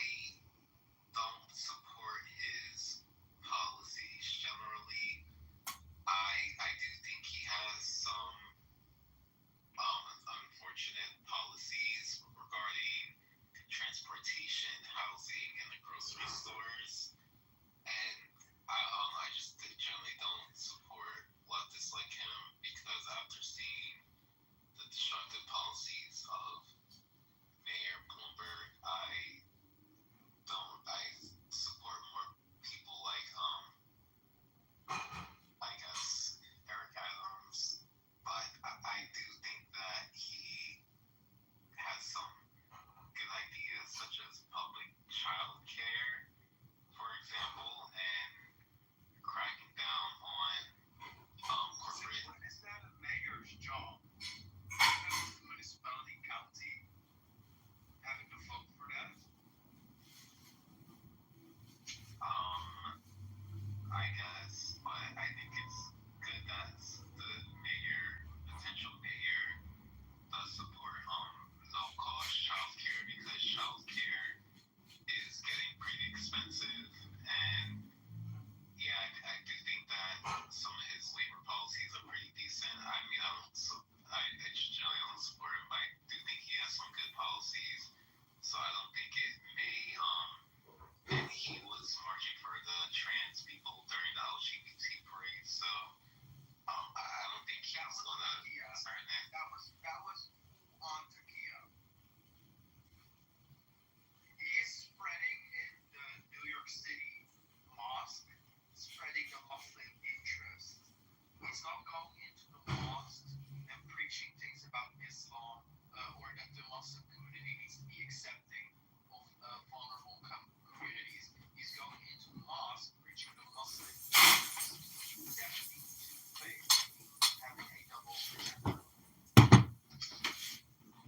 D: don't support his policies generally. I do think he has some unfortunate policies regarding transportation, housing, and the grocery stores. And I just generally don't support leftists like him because after seeing the destructive policies of Mayor Bloomberg, I support more people like I guess Eric Adams. But I do think that he has some good ideas such as public child care, for example, and cracking down on corporate.
B: What is that a mayor's job? As a municipality, county, having to vote for that?
D: I guess, but I think it's good that the mayor, potential mayor, does support no cost childcare because childcare is getting pretty expensive. And yeah, I do think that some of his labor policies are pretty decent. I mean, I just generally don't support him, but I do think he has some good policies. So I don't think it may and he was marching for the trans people during the LGBT parade. So I don't think he's gonna start that.
B: That was on to Kia. He is spreading in the New York City mosque, spreading the Muslim interest. He's not going into the mosque and preaching things about Islam or that the Muslim community needs to be accepting of vulnerable communities. He's going into the mosque preaching the Muslim interest. That's being two-faced, having a double agenda.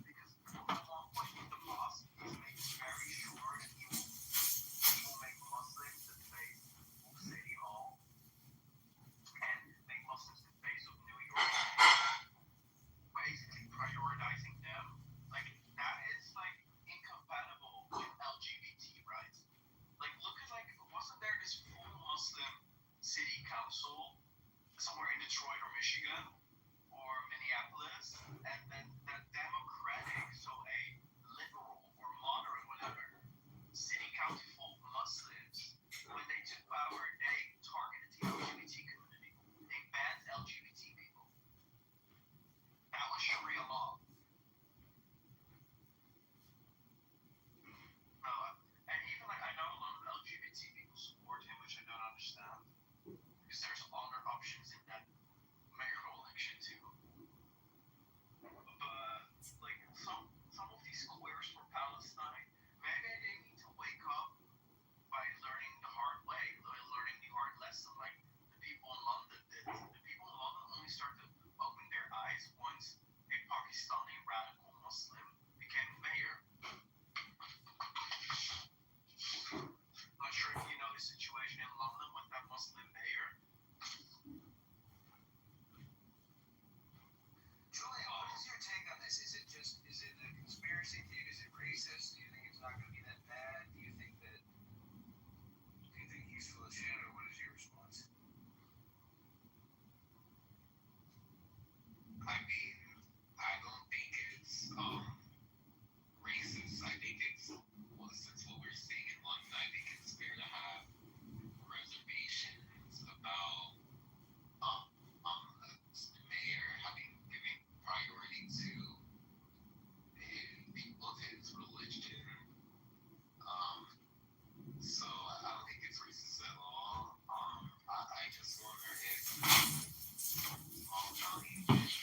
B: Because at one point in the mosque, he's making very sure that he will make Muslims the face of City Hall and make Muslims the face of New York. Basically prioritizing them. Like, that is like incompatible with LGBT rights. Like, look at wasn't there this full Muslim city council somewhere in Detroit or Michigan or Minneapolis, and then the Democratic, so a liberal or moderate, whatever, city council full of Muslims, when they took power, they targeted the LGBT community. They banned LGBT people. That was Sharia law. And even I know a lot of LGBT people support him, which I don't understand, because there's other options in that mayoral election too. But like some of these squares for Palestine, maybe they need to wake up by learning the hard way, learning the hard lesson, like the people in London did. The people in London only started to open their eyes once a Pakistani radical Muslim became mayor. Not sure if you know the situation in London with that Muslim mayor.
I: Julian, what is your take on this? Is it a conspiracy theory? Is it racist? Do you think it's not going to be that bad? Do you think he's full of shit, or what is your response?
D: I mean, I don't think it's racist. I think it's since what we're seeing in London, I think it's fair to have reservations about the mayor giving priority to people of his religion. So I don't think it's racist at all. I just wonder if small Johnny is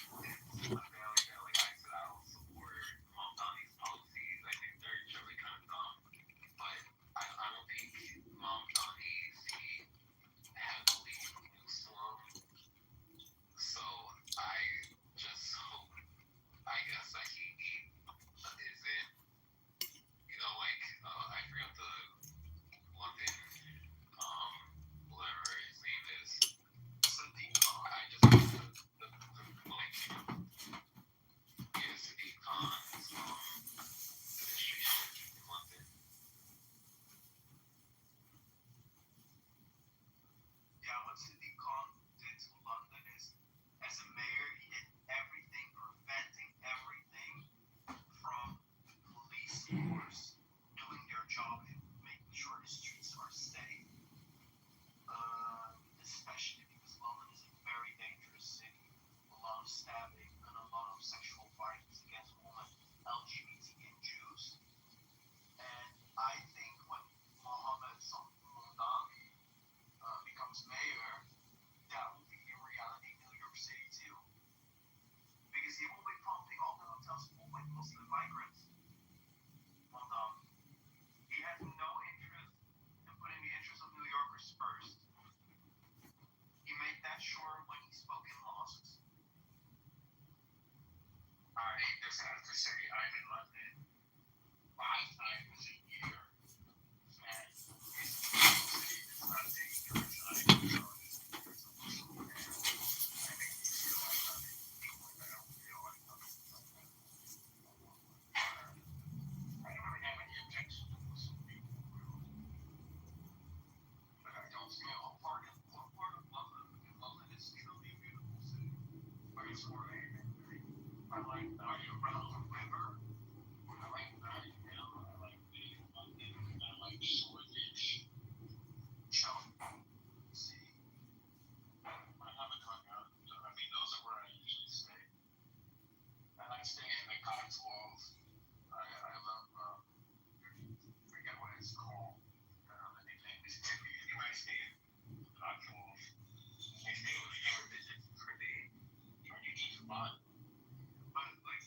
B: I just have to say I'm in London 5 times a year, and it's not dangerous. I enjoy it. There's a whistle there. I make me feel like I'm in England. I don't feel like I'm in something. I don't really have any objection to whistle people, really. But I don't feel a part of London. London is truly a beautiful city. I just want to I like Notting around the river. I like Notting Hill. I like being in London. I like Shoreditch. Cheltenham. See, I haven't hung out. I mean, those are where I usually stay. And I stay in the Cotswolds. I love, forget what it's called. The nickname is Tippy. Anyway, I stay in the Cotswolds. I stay with Shoreditch. It's pretty. You need fun. But, like,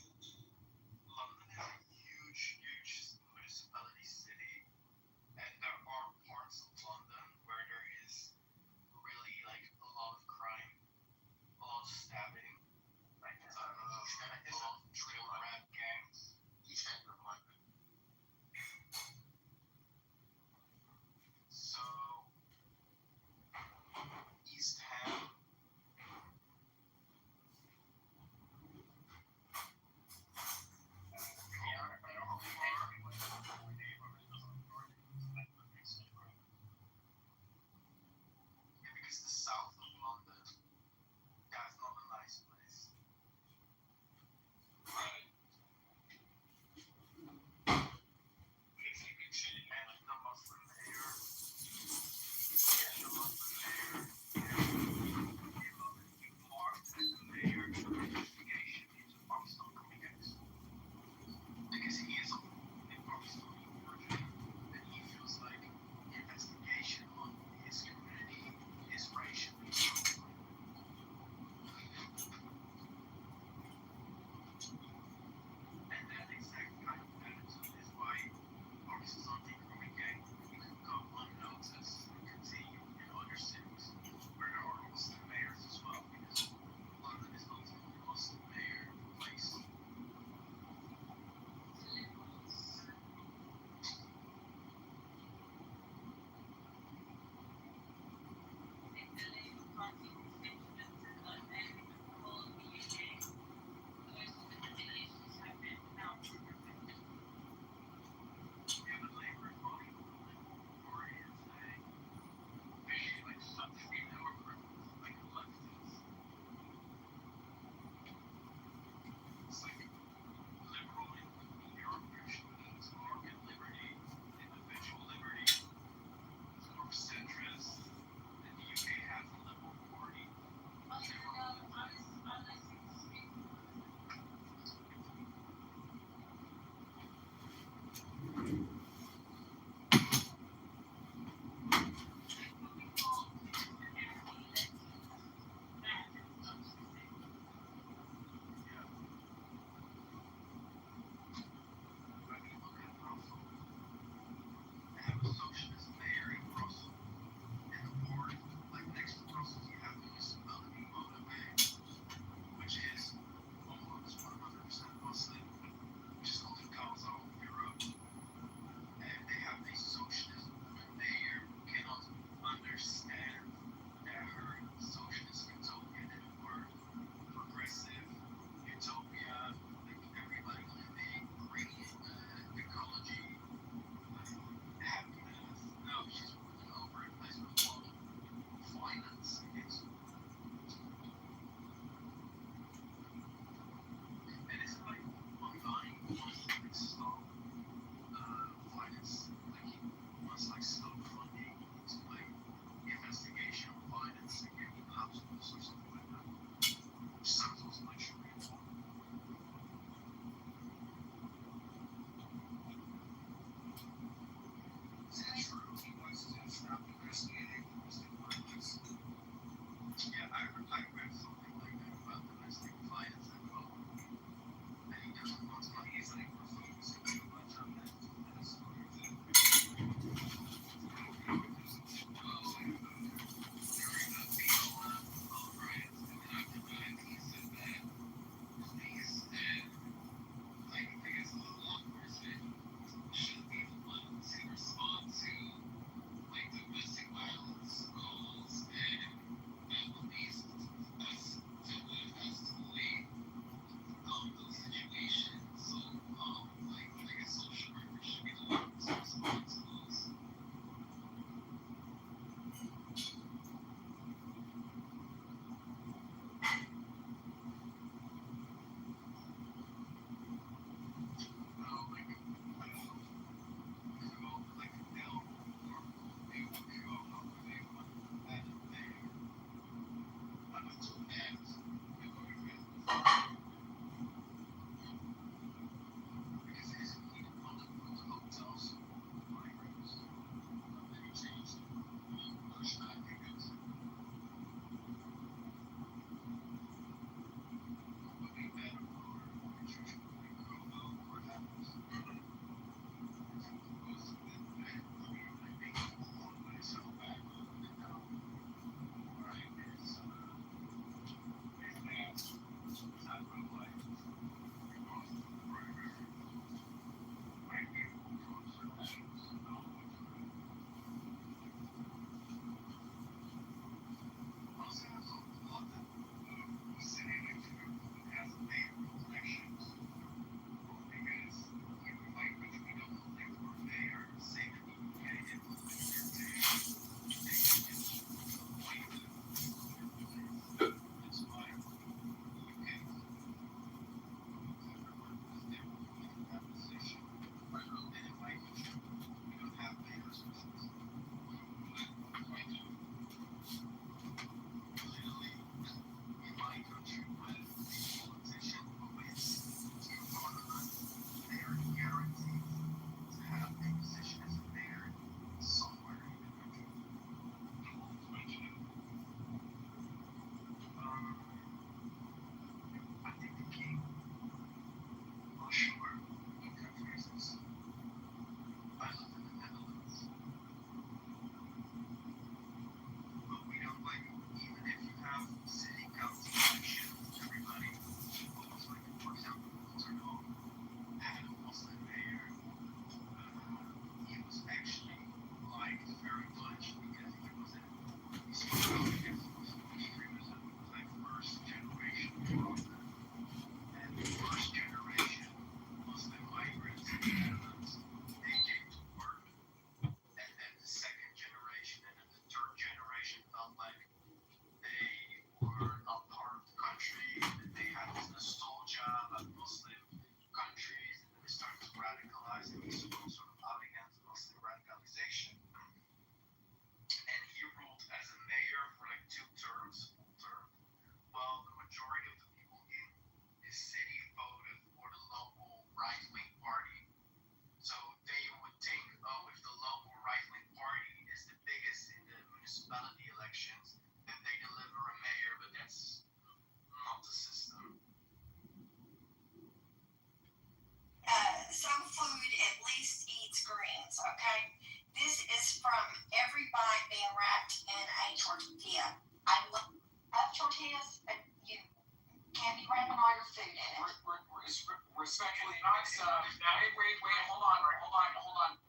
I: Respectfully, wait, hold on.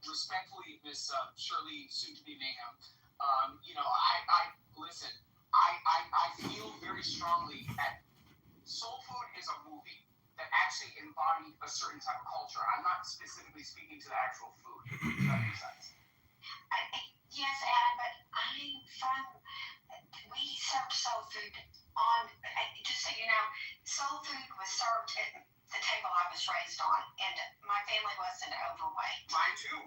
I: Respectfully, Miss Shirley, soon to be Mayhem. I listen. I feel very strongly that Soul Food is a movie that actually embodied a certain type of culture. I'm not specifically speaking to the actual food. Does that make sense?
J: Yes, Adam, but I'm from. We served soul food on. Just so you know, soul food was served at the table I was raised on, and my family wasn't overweight.
I: Mine too,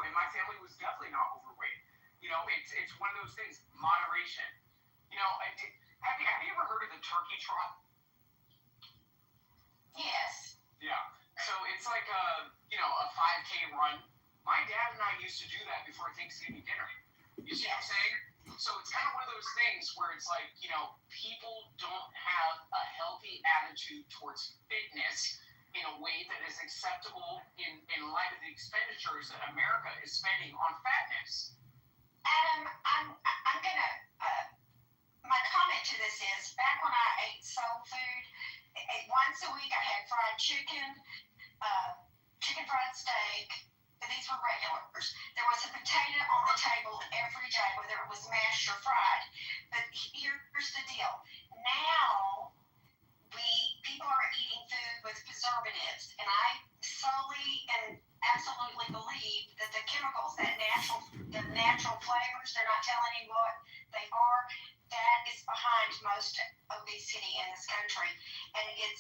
I: and my family was definitely not overweight. It's one of those things, moderation. Have you ever heard of the turkey trot?
J: Yes.
I: Yeah. So it's like a 5K run. My dad and I used to do that before Thanksgiving dinner. You see what I'm saying? So it's kind of one of those things where it's like, people don't have a healthy attitude towards fitness in a way that is acceptable in light of the expenditures that America is spending on fatness.
J: Adam, I'm gonna. My comment to this is, back when I ate soul food, once a week I had fried chicken, chicken fried steak. These were regulars. There was a potato on the table every day, whether it was mashed or fried. But here's the deal. Now, people are eating food with preservatives, and I solely and absolutely believe that the chemicals, the natural flavors, they're not telling you what they are, that is behind most obesity in this country. And it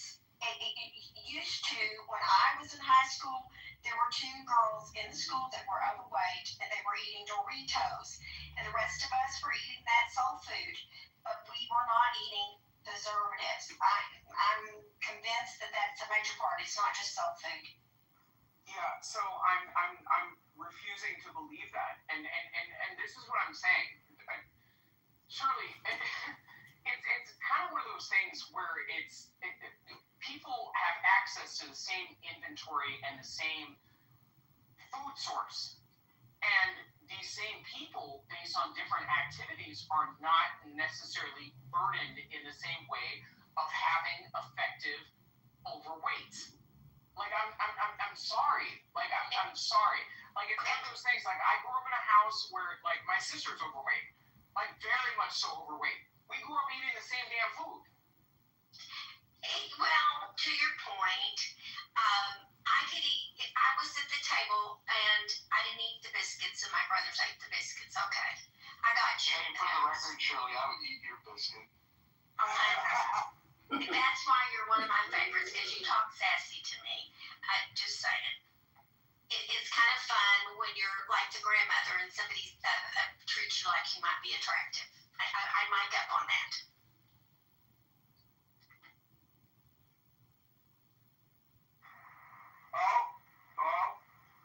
J: used to, when I was in high school, there were 2 girls in the school that were overweight, and they were eating Doritos, and the rest of us were eating that soul food, but we were not eating preservatives. I'm convinced that that's a major part. It's not just soul food.
I: Yeah, so I'm refusing to believe that, and this is what I'm saying. Shirley, it's kind of one of those things where people have access to the same inventory and the same food source, and these same people, based on different activities, are not necessarily burdened in the same way of having effective overweight. Like, I'm sorry. I'm sorry. Like, it's one of those things. Like, I grew up in a house where, like, my sister's overweight, like, very much so overweight. We grew up eating the same damn food.
J: Well, to your point, I could eat. I was at the table and I didn't eat the biscuits, and my brothers ate the biscuits. Okay, I got you.
B: And for the record, Shirley, I would eat your biscuit.
J: That's why you're one of my favorites, because you talk sassy to me. Just saying. It's kind of fun when you're like the grandmother and somebody treats you like you might be attractive. I mic up on that.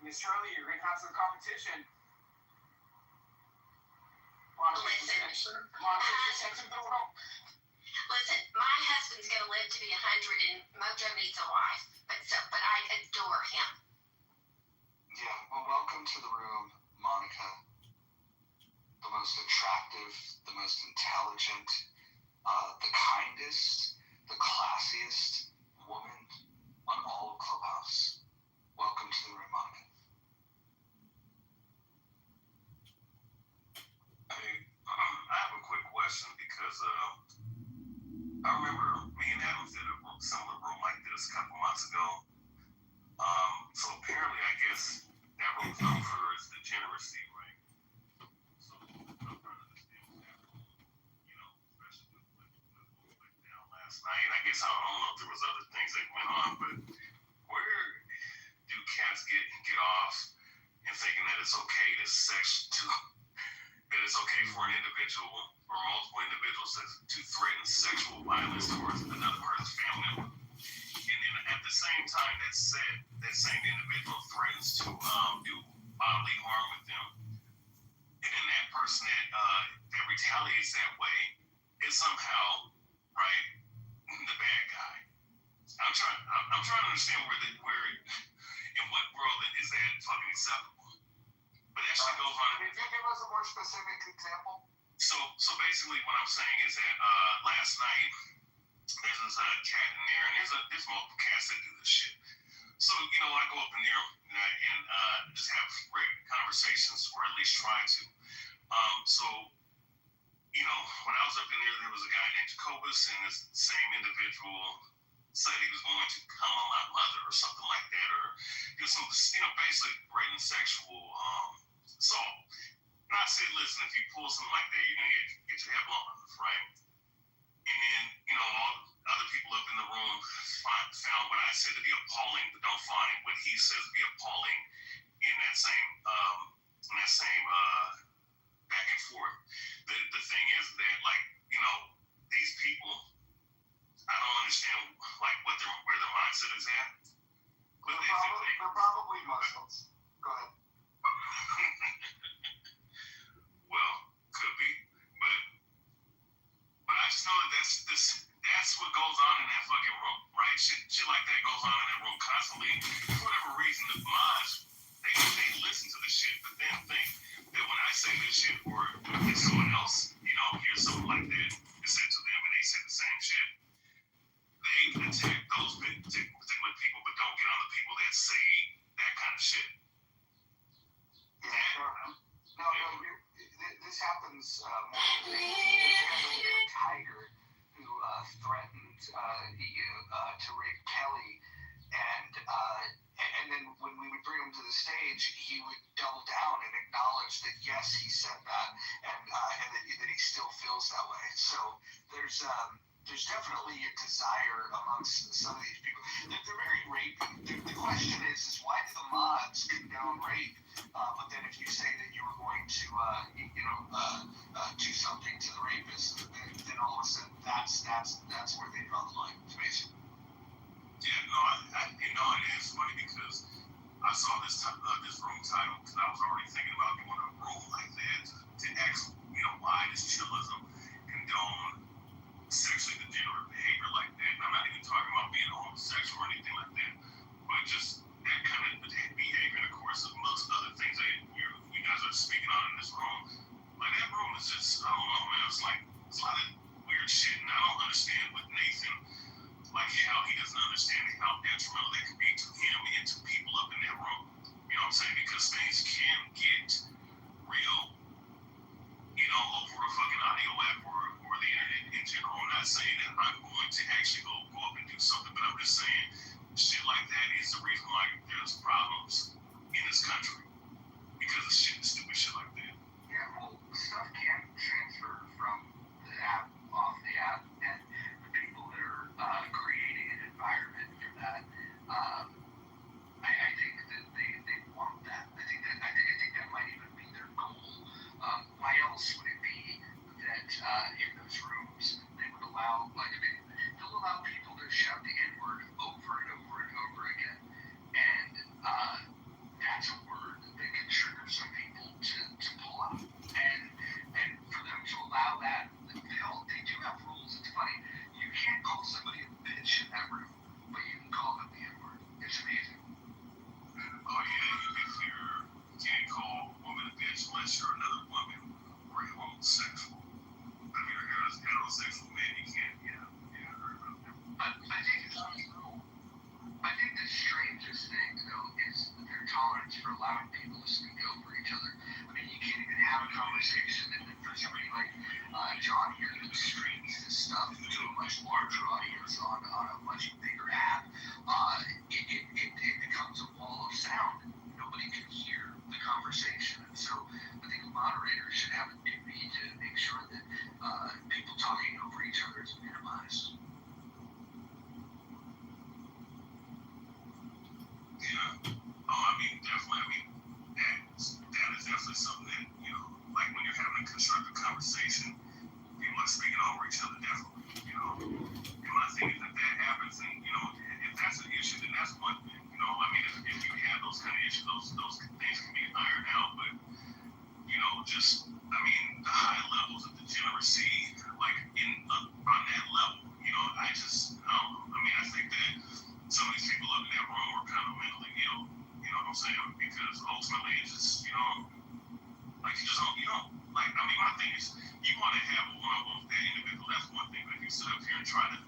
I: Miss Shirley, you're going to have some competition.
J: Listen, my husband's going to live to be 100, and Mojo needs a wife. But I adore him.
B: Yeah, well, welcome to the room, Monica. The most attractive, the most intelligent, the kindest, the classiest woman on all of Clubhouse. Welcome to the room, Monica.
D: Hey, I have a quick question because I remember me and Adams did a similar room like this a couple months ago. So apparently, I guess that room's known for its degeneracy, right? So I'm trying to understand what happened, especially with what went down last night. I guess I don't know if there was other things that went on, but where do cats get off in thinking that it's okay that it's okay for an individual or multiple individuals to threaten sexual violence towards another person's family member? And then at the same time, that same individual threatens to do bodily harm with them. And then that person that retaliates that way is somehow, right, the bad guy. I'm trying to understand where in what world is that fucking acceptable? But that shit goes on.
B: If you give us a more specific example.
D: So basically what I'm saying is that last night there's this cat in there, and there's multiple cats that do this shit. So, I go up in there and just have great conversations, or at least try to. So, when I was up in there was a guy named Jacobus, and this same individual said he was going to come on my mother or something like that, or do some, basically threatening sexual assault. And I said, listen, if you pull something like that, you're going to get your head blown off, right? And then, all other people up in the room found what I said to be appalling, but don't find what he says to be appalling in that same back and forth. The thing is that, these people, I don't understand, where their mindset is at.
B: They're probably Muslims. Go ahead.
D: Well, could be, but I just know that that's what goes on in that fucking room, right? Shit like that goes on in that room constantly. For whatever reason, the mods, they listen to the shit, but then think that when I say this shit, or if someone else, hears something like that, is said to them, and they say the same shit, they attack those particular people, but don't get on the people that say that kind of shit.
B: No, this happens more than this happened to Tiger, who threatened to rape Kelly, and then when we would bring him to the stage, he would double down and acknowledge that yes, he said that, and that he still feels that way. So there's definitely a desire amongst some of these people. They're very rapey. The question is why do the mods condone rape? But then if you say that you were going to, do something to the rapist, then all of a sudden that's where they draw the line. It's amazing.
D: Yeah, no, it is funny because I saw this room title because I was already thinking about doing a room like that to ask, why does chillism condone sexually degenerate behavior like that? And I'm not even talking about being homosexual or anything like that, but just that kind of behavior, of course, amongst other things that you guys are speaking on in this room. Like, that room is just, I don't know, man, it's a lot of weird shit, and I don't understand with Nathan, like how he doesn't understand how detrimental that could be to him and to people up in that room. You know what I'm saying? Because things can get real, over a fucking audio app or the internet in general. I'm not saying that I'm going to actually go up and do something, but I'm just saying shit like that is the reason why there's problems in this country. Because of stupid shit like that.
B: Yeah, well, stuff can transfer from the app, off the app, and the people that are creating an environment for that, I think that they want that. I think that might even be their goal. Why else would it be that in those rooms they would allow, they'll allow people to shout the N-word over and over and over again, and that's a word that can trigger some people to pull out, and for them to allow that, they do have rules. It's funny, you can't call somebody a bitch in that room, but you can call them the N-word. It's amazing.
D: Oh yeah, you can't call a woman a bitch unless you're another woman or a homosexual. I mean, a heterosexual man, you can't. Yeah, I heard about that.
B: I think the strangest thing though is their tolerance for allowing people to speak over each other. I mean, you can't even have a conversation, and then for somebody like John here who streams this stuff to a much larger audience on a much bigger app, it becomes a wall of sound. Nobody can hear the conversation, and so I think a moderator should have a duty to make sure that people talking over each other is minimized.
D: Yeah. Oh, I mean, definitely. I mean, that is definitely something that, like when you're having a constructive conversation, people are speaking over each other, definitely. And my thing is that happens, and, if that's an issue, then that's one thing. I mean, if you have those kind of issues, those things can be ironed out, but, the high levels of degeneracy, like, on that level, I think that some of these people up in that room are kind of mentally ill, you know what I'm saying? Because ultimately it's just, my thing is, you want to have a one-on-one with that individual, that's one thing, but if you sit up here and try to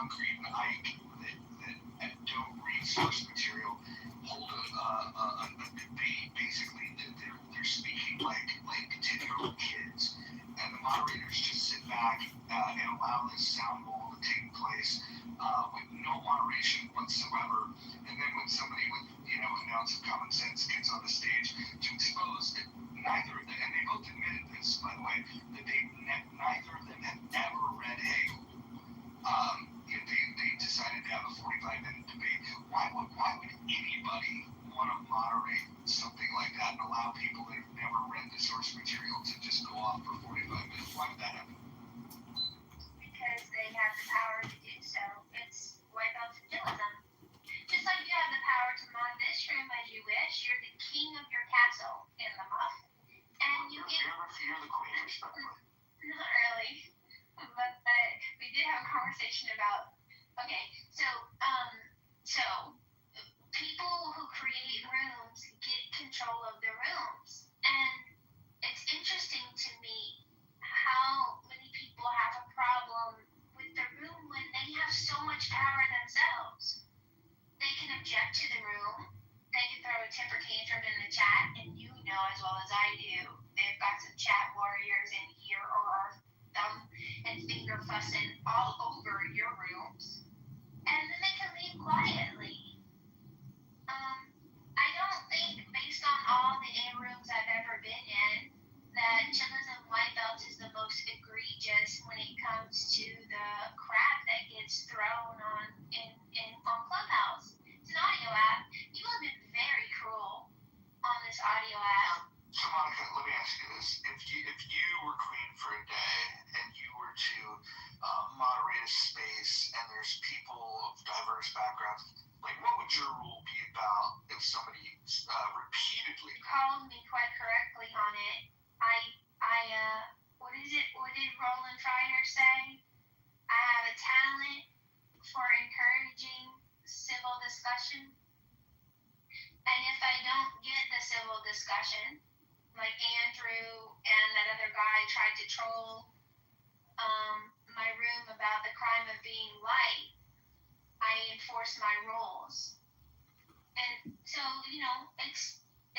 B: Concrete and Ike that don't read source material hold a debate. Basically, they're speaking like 10-year-old kids, and the moderators just sit back and allow this sound bowl to take place with no moderation whatsoever. And then when somebody with an ounce of common sense gets on the stage to expose that neither of them, and they both admitted this, by the way, that neither of them have ever read Hegel. They decided to have a 45-minute debate. Why would anybody want to moderate something like that and allow people that have never read the source material to just go off for 45 minutes? Why would that happen?
H: Because they have the power to do so. It's white belt fragilism. Just like you have the power to mod this room as you wish, you're the king of your castle in the muff. And you're
B: the queen, respectfully.
H: Not really. But we did have a conversation about, okay, so people who create rooms get control of the rooms. And it's interesting to me how many people have a problem with the room when they have so much power themselves. They can object to the room, they can throw a temper tantrum in the chat, and you know as well as I do, they've got some chat warriors in here or are thumb and finger fussing all over your rooms, and then they can leave quietly. I don't think, based on all the A rooms I've ever been in, that chillism white belt is the most egregious when it comes to the crap that gets thrown on Clubhouse. It's an audio app. People have been very cruel on this audio app.
B: So Monica, let me ask you this: if you were queen for a day and you were to moderate a space and there's people of diverse backgrounds, like what would your rule be about if somebody repeatedly
H: Called me quite correctly on it. What did Roland Fryer say? I have a talent for encouraging civil discussion. And if I don't get the civil discussion, like Andrew and that other guy tried to troll my room about the crime of being white, I enforce my rules. And so,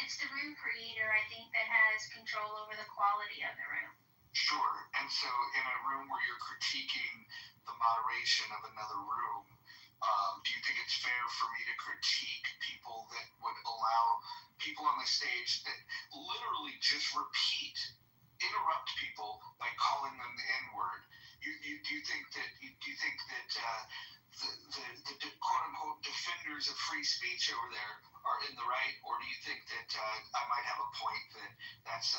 H: it's the room creator, I think, that has control over the quality of the room.
B: Sure. And so in a room where you're critiquing the moderation of another room, do you think it's fair for me to critique people that would allow people on the stage that literally just interrupt people by calling them the N-word? Do you think that the quote unquote defenders of free speech over there are in the right, or do you think that I might have a point that's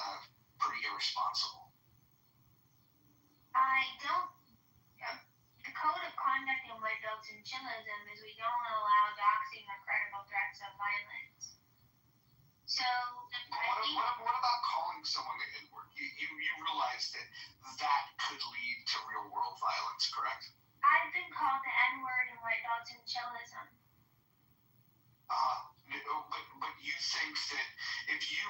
B: pretty irresponsible?
H: I don't. The code of conduct in white belts and chillism is we don't allow doxing or credible threats of violence. So
B: what about calling someone the N-word? You realize that could lead to real world violence, correct?
H: I've been called the N-word in white belts and chillism.
B: But you think that if you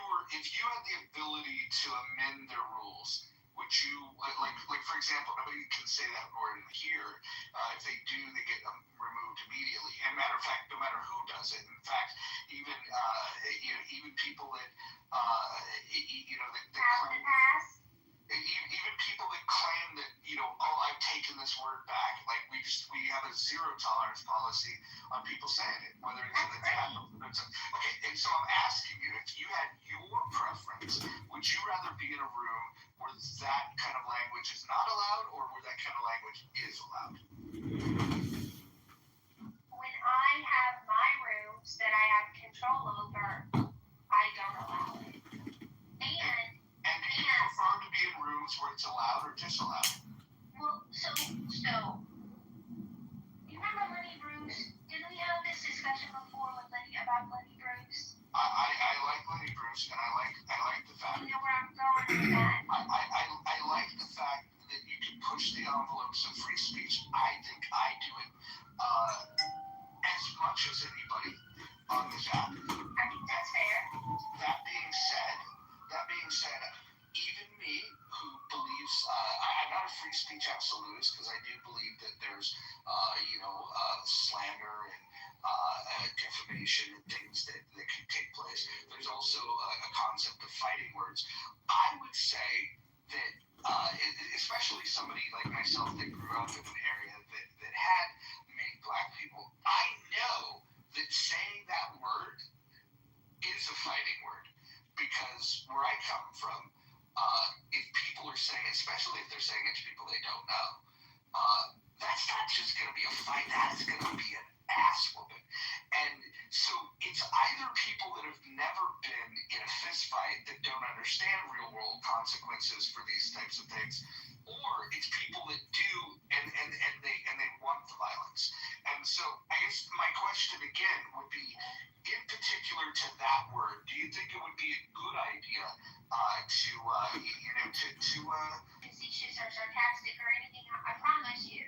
B: had the ability to amend their rules, would you like for example, nobody can say that word in here. If they do, they get removed immediately. And matter of fact, no matter who does it. In fact, even people that even people that claim that I've taken this word back. Like we have a zero tolerance policy on people saying it, whether it's in the chat. Okay, and so I'm asking you, if you had your preference, would you rather be in a room where that kind of language is not allowed, or where that kind of language is allowed?
H: When I have my rooms that I have control over, I don't allow it.
B: And do you prefer to be in rooms where it's allowed or disallowed?
H: Well, so you remember Lenny Bruce? Didn't we have this discussion before with Lenny about Lenny Bruce?
B: I like Lenny Bruce, and I like the fact.
H: You know where I'm going with that.
B: I like the fact that you can push the envelopes of free speech. I think I do it as much as anybody on this app.
H: I think that's fair.
B: That being said, even me, who believes I'm not a free speech absolutist, because I do believe that there's
G: misinformation and things that can take place. There's also a concept of fighting words. I would say that, especially somebody like myself that grew up in an area that had many black people, I know that saying that word is a fighting word, because where I come from, if people are saying, especially if they're saying it to people they don't know, that's not just going to be a fight, that's going to be an ass whooping. And so it's either people that have never been in a fist fight that don't understand real world consequences for these types of things, or it's people that do and they want the violence. And so I guess my question again would be, in particular to that word, do you think it would be a good idea to
H: facetious or sarcastic or anything? I promise you.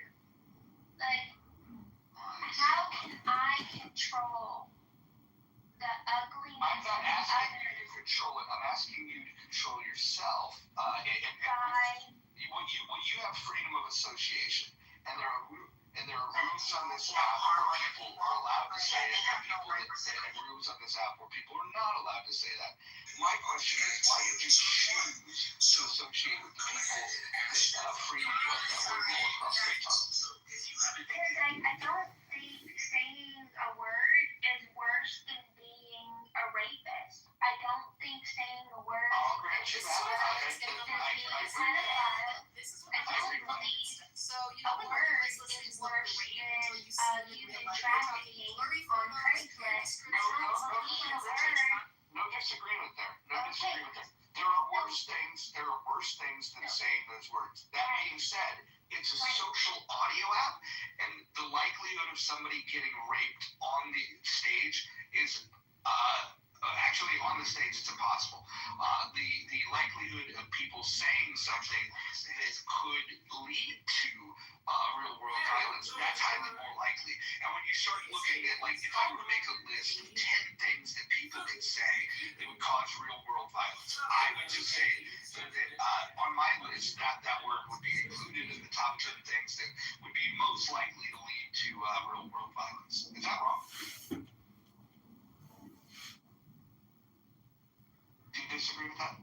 H: Like, how can I control the ugliness
G: I'm not
H: of
G: asking you
H: others
G: to control it. I'm asking you to control yourself.
H: by
G: Well, you have freedom of association, and there are rooms on this app where people are allowed to say it, and rooms on this app where people are not allowed to say that. My question is, why did you choose to associate with the people that free you of that word all across the top?
H: because I don't think saying a word is worse than being a rapist. I don't think saying a word
G: I'll grant you
H: is
G: that.
H: worse than being a pedophile. I don't believe a word is worse than human trafficking on Craigslist. I don't believe a word.
G: No disagreement there. No disagreement there. There are worse things than saying those words. That being said, it's a social audio app, and the likelihood of somebody getting raped on the stage is actually on the stage, it's impossible. The likelihood of people saying something that could lead to real world violence, that's highly more likely. And when you start looking at, like, if I were to make a list of 10 things that people could say that would cause real world violence, I would just say that on my list, that word would be included in the top 10 things that would be most likely to lead to real world violence. Is that wrong? Do you disagree with that?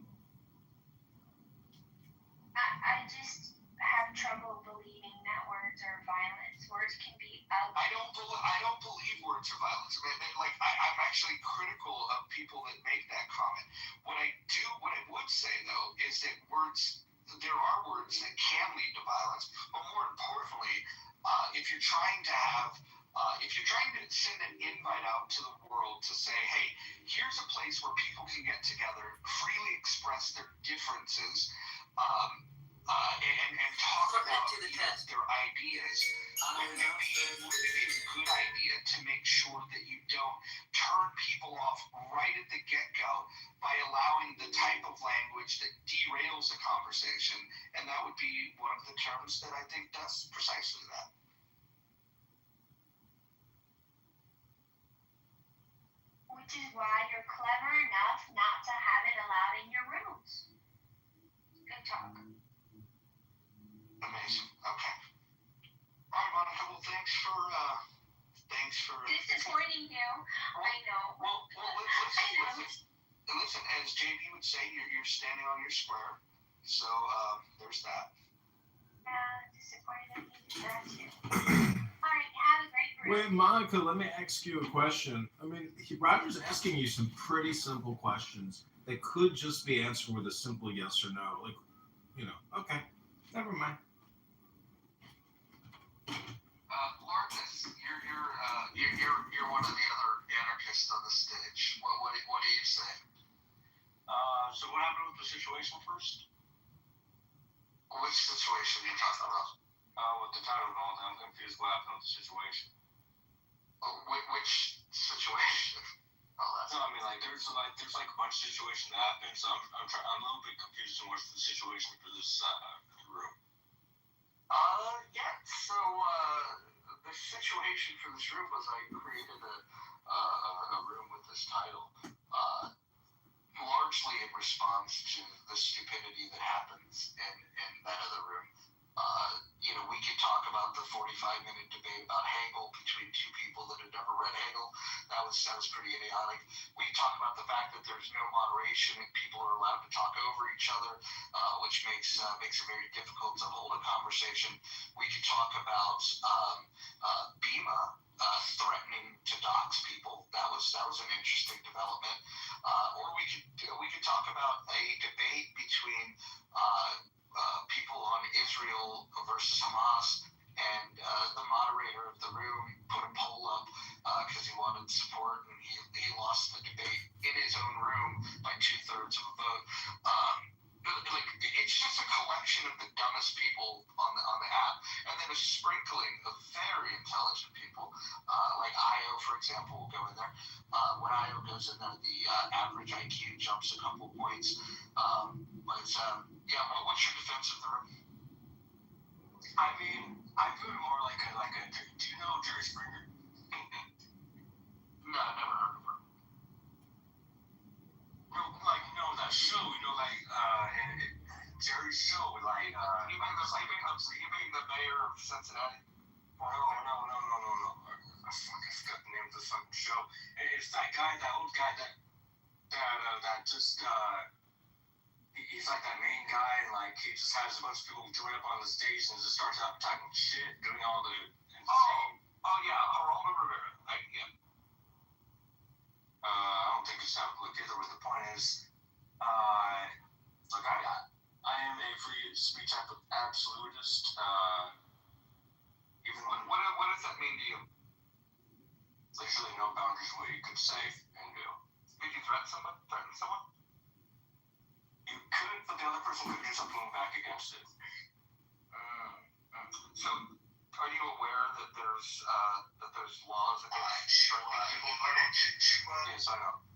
H: I just have trouble believing that words are violence. Words can be ugly.
G: I don't believe words are violence. I mean, I'm actually critical of people that make that comment. What I would say though is that there are words that can lead to violence, but more importantly, if you're trying to send an invite out to the world to say, hey, here's a place where people can get together, freely express their differences, and talk about their ideas, wouldn't it be a good idea to make sure that you don't turn people off right at the get-go by allowing the type of language that derails a conversation? And that would be one of the terms that I think does precisely that.
H: Which is why you're clever enough not to have it allowed in your rooms. Good talk.
G: Amazing. Okay. All right, Monica. Well, thanks for
H: Disappointing you. I know.
G: Well, listen, as JB would say, you're standing on your square. So there's that.
H: Disappointed in you. That's it. All right. Have a great break.
F: Wait, Monica, let me ask you a question. I mean, Roger's asking you some pretty simple questions that could just be answered with a simple yes or no. Like, okay, never mind.
G: Larkus, you're one of the other anarchists on the stage. What do you say?
B: So what happened with the situation first?
G: Which situation are you talking about?
B: With the title going, I'm confused what happened with the situation.
G: Which situation?
B: No, I mean, there's a bunch of situations that happen, so I'm a little bit confused on what's the situation for this room.
G: Yeah. So the situation for this room was I created a room with this title, largely in response to the stupidity that happens in that other room We could talk about the 45-minute debate about Hegel between two people that had never read Hegel. That was pretty idiotic. We could talk about the fact that there's no moderation and people are allowed to talk over each other, which makes it very difficult to hold a conversation. We could talk about Bima threatening to dox people. That was an interesting development. Or we could talk about a debate between people on Israel versus Hamas, and the moderator of the room put a poll up because he wanted support, and he lost the debate in his own room by 2/3 of a vote. It's just a collection of the dumbest people on the app, and then a sprinkling of very intelligent people, like Io, for example, will go in there. When Io goes in there, the average IQ jumps a couple points. What's your defense of the room?
B: I mean, I view it more like a. Do you know Jerry Springer?
G: No, I've never heard of her.
B: No, that show, Jerry's show,
G: you mean the mayor of Cincinnati?
B: No. I forgot the name of the fucking show. It's that old guy that just, he's like that main guy, like, he just has a bunch of people join up on the stage and just starts out talking shit, doing all the insane.
G: Oh yeah, Geraldo Rivera.
B: I don't think it's that good either, but the point is, look, I am a free speech absolutist, even when,
G: What does that mean to you?
B: there's really no boundaries what you could say and do.
G: Did you threaten someone?
B: You could, but the other person could do something back against it.
G: So, are you aware that there's laws against threatening people?
B: Yes, I know.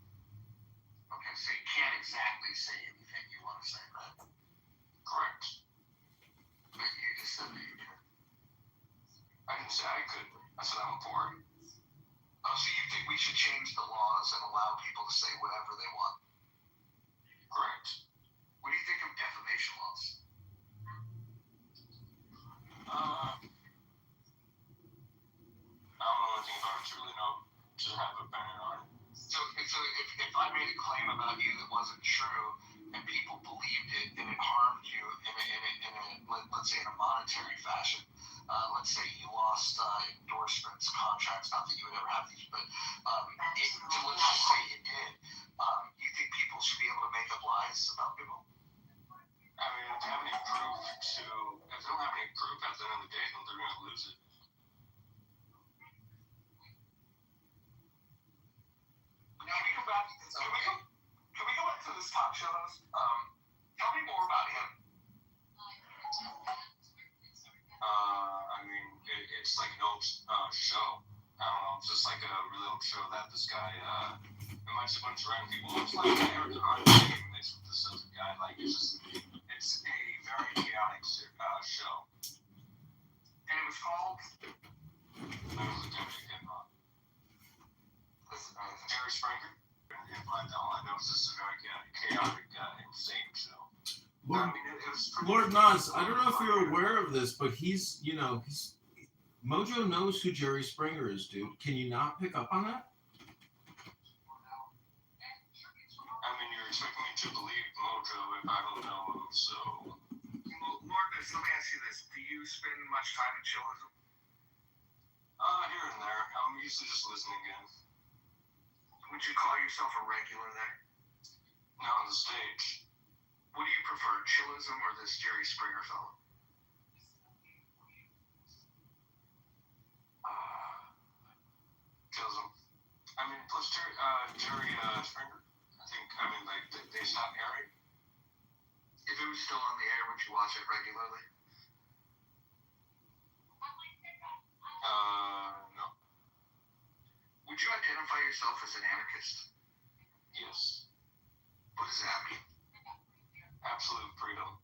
G: Okay, so you can't exactly say anything you want to say, right?
B: Correct.
G: But you just said that you could.
B: I didn't say I could. I said I'm for it.
G: Oh, so you think we should change the laws and allow people to say whatever they want?
B: Correct.
G: What do you think of defamation laws?
B: I don't know anything about it to really know. Just have an opinion on it.
G: So if I made a claim about you that wasn't true and people believed it and it harmed you in a let's say in a monetary fashion, let's say you lost endorsements, contracts, not that you would ever have these, but let's just say you did, you think people should be able to make up lies about people?
B: I mean, if they don't have any proof at the end of the day, then they're going to lose it.
G: Can we go back to this talk show host? Tell me more about him.
B: I mean, it's like an old show. I don't know, it's just like a really old show that this guy invites a bunch of random people. It's like Eric Andre mixed with this other guy. Like, it's a very chaotic show.
G: And it was called?
B: That was a Debbie Hip-Hop. Jerry Springer. All I know is this is a very chaotic, insane show.
F: Lord Nas, I don't know if you're aware of this, but he's Mojo knows who Jerry Springer is, dude. Can you not pick up on that?
B: I mean, you're expecting me to believe Mojo if I don't know him, so...
G: Lord, let me ask you this. Do you spend much time in chillism?
B: Here and there. I'm usually just listening in.
G: Would you call yourself a regular there?
B: Not on the stage.
G: What do you prefer, chillism or this Jerry Springer fellow?
B: Chillism. I mean, plus Jerry Springer. They stopped airing.
G: If it was still on the air, would you watch it regularly?
B: No.
G: Would you identify yourself as an anarchist?
B: Yes.
G: What does that mean?
B: Absolute freedom.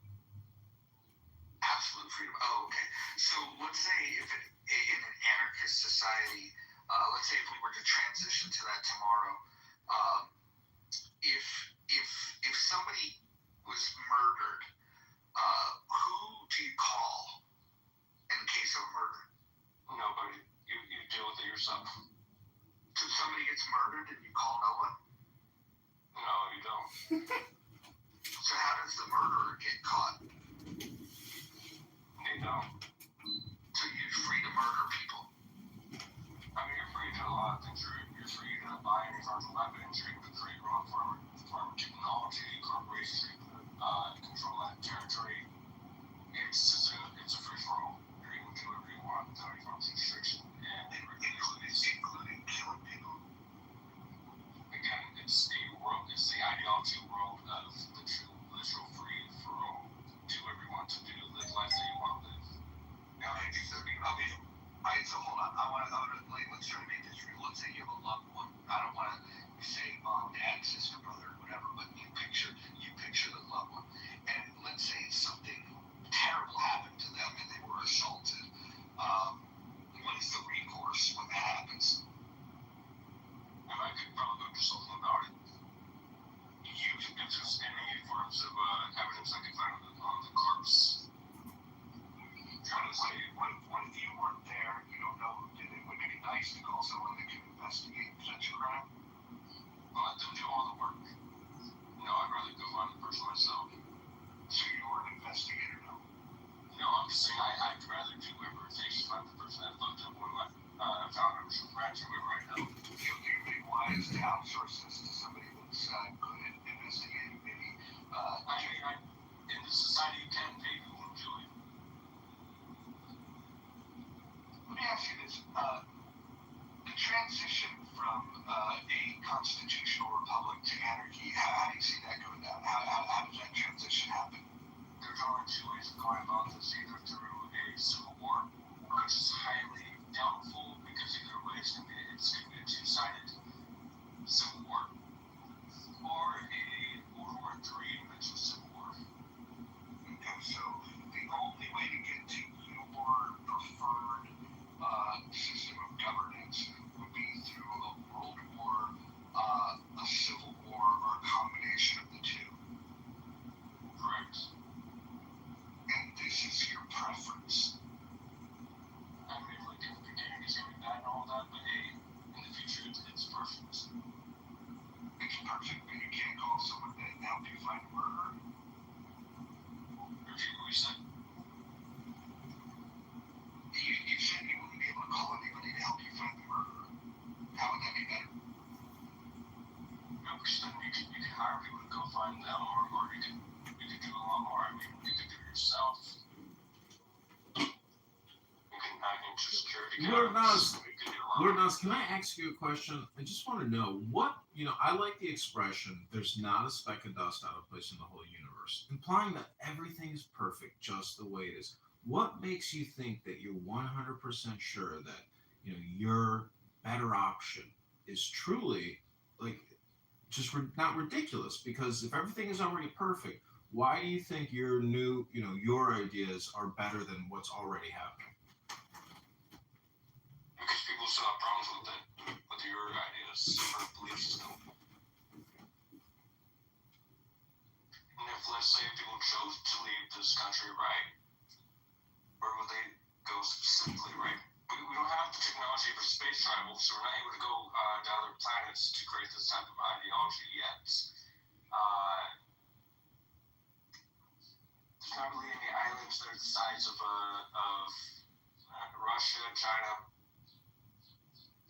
G: Absolute freedom. Oh, okay. So let's say in an anarchist society, let's say if we were to transition to that tomorrow, if somebody was murdered, who do you call
D: yourself.
G: So somebody gets murdered and you call no one?
D: No, you don't.
G: So how does the murderer get caught?
D: You don't.
G: So you're free to murder people?
D: I mean, you're free to do a lot of things. You're free to buy any sorts of weapons. You're free to run farm technology, corporations, control that territory. It's a free for all. You're able to do whatever you want without any form of restriction. And
G: Including killing people?
D: again, it's a world. It's the ideology world of literal free for all. Do whatever you want to do. Live life that you want to live.
G: So hold on. Let's try to make this real. Let's say you have a loved one. I don't want to say mom, dad, sister, brother, whatever, but you picture the loved one. And let's say something terrible happened to them and they were assaulted. What is the recourse when that happens?
D: And I could probably do something about it. If there's any forms of evidence I can find on the corpse.
G: Honestly, what if you weren't there? You don't know who did it. Wouldn't it be nice to call someone that can investigate such a crime?
D: I'll let them do all the work. I'd rather go find the person myself.
G: So you were an investigator, no?
D: No, I'm just saying I'd rather do whatever it takes to find the person that fucked up when I found him from Ratchet whoever I know.
G: Do you think it'd be wise to outsource this to somebody that's good at investigating maybe?
D: In this society, you can pay people to do it.
G: Let me ask you this. The transition from a constitutional republic to anarchy, how do you see that going down? How does that transition happen?
D: There's only two ways of going about this, either through a civil war, which is highly doubtful because either way it's going to be a two-sided civil war, or a World War III eventual civil war.
G: Okay, so the only way to get to your preferred system of governance would be through a world war, a civil war, or a combination of the two.
D: Correct.
G: And this is your preference.
D: I mean, like in the beginning it's going to be bad and all that, but hey, in the future it's perfect.
G: It's perfect, but you can't call someone that help you find a murderer.
D: Repeat what you said.
G: You said you wouldn't be able to call anybody to help you find the murderer. How would that be better?
D: No, because then you can hire people to go find them, or you can do a lot more. I mean, you can do it yourself. You can hack into security cameras.
F: Lord Nas, can I ask you a question? I just want to know I like the expression, there's not a speck of dust out of place in the whole universe, implying that everything is perfect just the way it is. What makes you think that you're 100% sure that, your better option is truly, just not ridiculous? Because if everything is already perfect, why do you think your your ideas are better than what's already happening?
D: Because people still have problems with your ideas or belief system. And if, let's say, people chose to leave this country, right, where would they go specifically, right? We don't have the technology for space travel, so we're not able to go to other planets to create this type of ideology yet. There's not really any islands that are the size of Russia, China.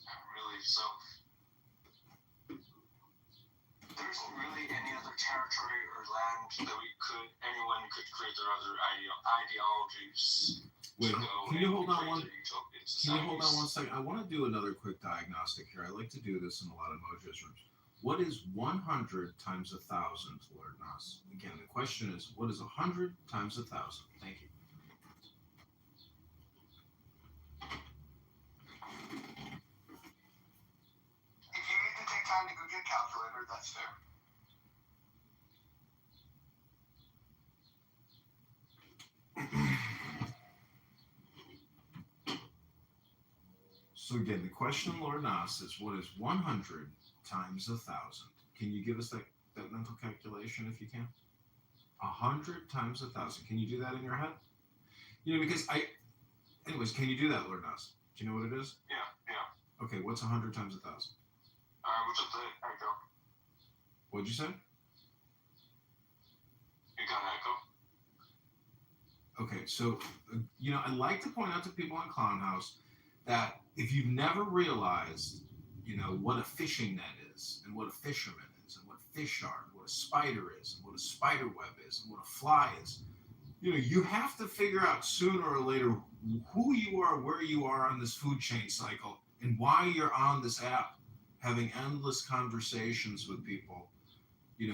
D: Not really. So there isn't really any other territory or land that anyone could create their other ideologies.
F: Wait, can you hold on one second? I want to do another quick diagnostic here. I like to do this in a lot of Mojo's rooms. What is 100 times 1,000, Lord Nas? Again, the question is, what is 100 times 1,000? Thank you.
G: If you need to take time to go get a calculator, that's fair.
F: So again, the question, Lord Nas, is what is 100 times 1,000? Can you give us that mental calculation if you can? 100 times 1,000. Can you do that in your head? Because anyways, can you do that, Lord Nas? Do you know what it is?
D: Yeah.
F: Okay, what's 100 times 1,000?
D: Alright, what's up there? Echo.
F: What'd you say?
D: You got echo?
F: Okay, so, I like to point out to people in Clown House that if you've never realized, what a fishing net is, and what a fisherman is, and what fish are, and what a spider is, and what a spider web is, and what a fly is, you have to figure out sooner or later who you are, where you are on this food chain cycle, and why you're on this app having endless conversations with people,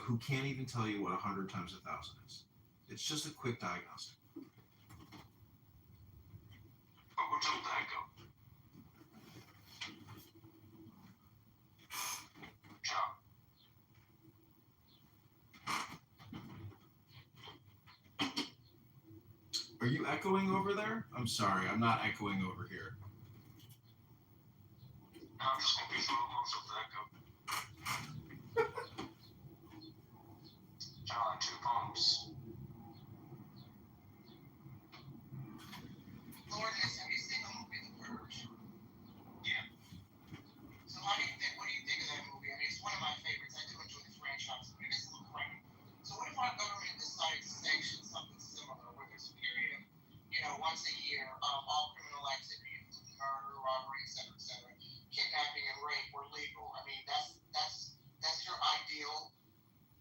F: who can't even tell you what 100 times 1,000 is. It's just a quick diagnostic.
D: But what's up with the echo? John.
F: Are you echoing over there? I'm sorry, I'm not echoing over here.
D: I'm just confused about what's up with the echo. John, 2 phones.
G: Lord, have you seen the movie The Purge?
D: Yeah.
G: So what do you think of that movie? I mean, it's one of my favorites. I do enjoy the franchise, but it is a little crazy. So what if our government decided to sanction something similar, where there's a period of, once a year, all criminal activity, including murder, robbery, etc., kidnapping and rape were legal? I mean, that's your ideal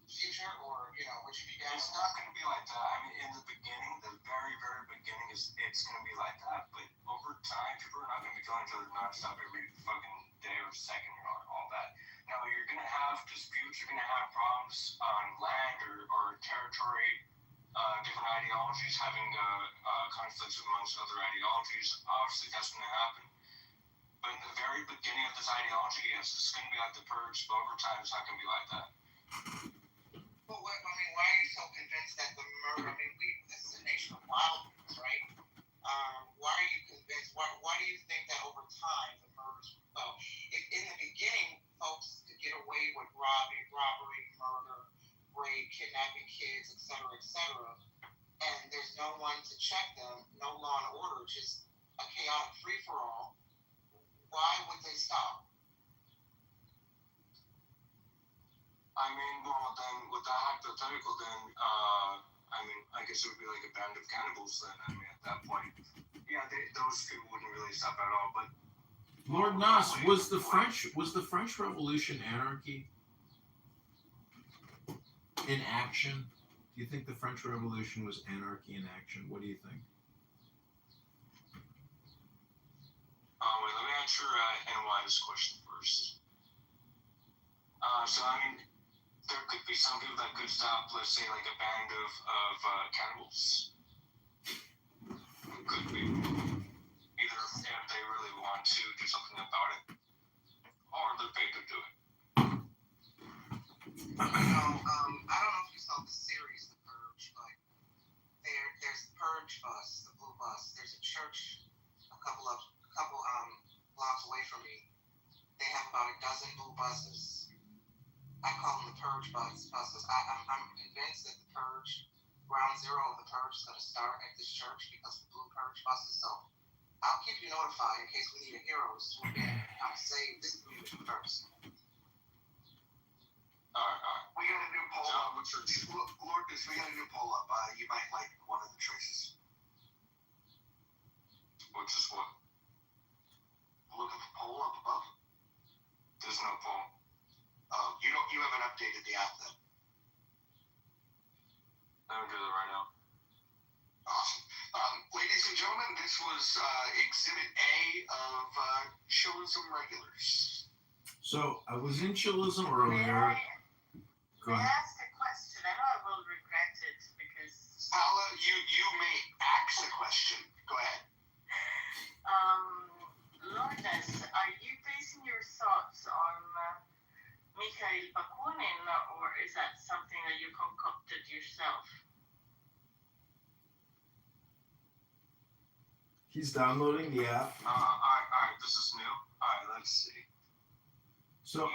G: future, or would you be down?
D: It's not going to be like that. I mean, in the beginning, the very, very beginning, it's going to be like that. But over time, people are not going to be killing each other nonstop every fucking day or second or all that. Now, you're going to have disputes. You're going to have problems on land or territory, different ideologies having conflicts amongst other ideologies. Obviously, that's going to happen. But in the very beginning of this ideology, yes, it's going to be like the Purge, but over time, it's not going to be like that.
G: Well, why are you so convinced that the murder? I mean, this is a nation of wild things, right? Why are you convinced? Why do you think that over time the murders will go? If in the beginning folks could get away with robbery, murder, rape, kidnapping kids, etc., and there's no one to check them, no law and order, just a chaotic free for all, why would they stop?
D: I mean, well, then, with that hypothetical, then, I guess it would be like a band of cannibals then. I mean, at that point, yeah, those people wouldn't really stop at all, but...
F: Lord Nas, was the French Revolution anarchy in action? Do you think the French Revolution was anarchy in action? What do you think?
D: Wait, let me answer NY's question first. So, I mean, there could be some people that could stop, let's say, like a band of cannibals. It could be. Either if they really want to do something about it, or they're paid to do it.
G: I don't know if you saw the series The Purge, but there's the Purge bus, the blue bus. There's a church a couple blocks away from me. They have about a dozen blue buses. I call them the Purge buses. I'm convinced that the Purge, ground zero of the Purge, is going to start at this church because of the blue Purge buses. So I'll keep you notified in case we need a hero to swoop in. I'll save this community first.
D: Alright.
B: We got a new poll
D: John,
B: up.
D: what's your...
B: Lourdes, we got a new poll up. You might like one of the choices.
D: Which is what?
B: Look at the poll up above.
D: There's no poll.
B: Oh, you haven't updated the app then.
D: Let me do that right now.
B: Awesome. Ladies and gentlemen, this was Exhibit A of Chillism Regulars.
F: So I was in Chillism earlier. Go
J: May I
F: ahead.
J: ask a question? I know I will regret it because
B: Paula, you may ask the question. Go ahead.
J: Lourdes, are you basing your thoughts on Mikhail Bakunin, or is that something that you concocted yourself?
F: He's downloading the app.
D: Alright, this is new. Alright, let's see.
F: So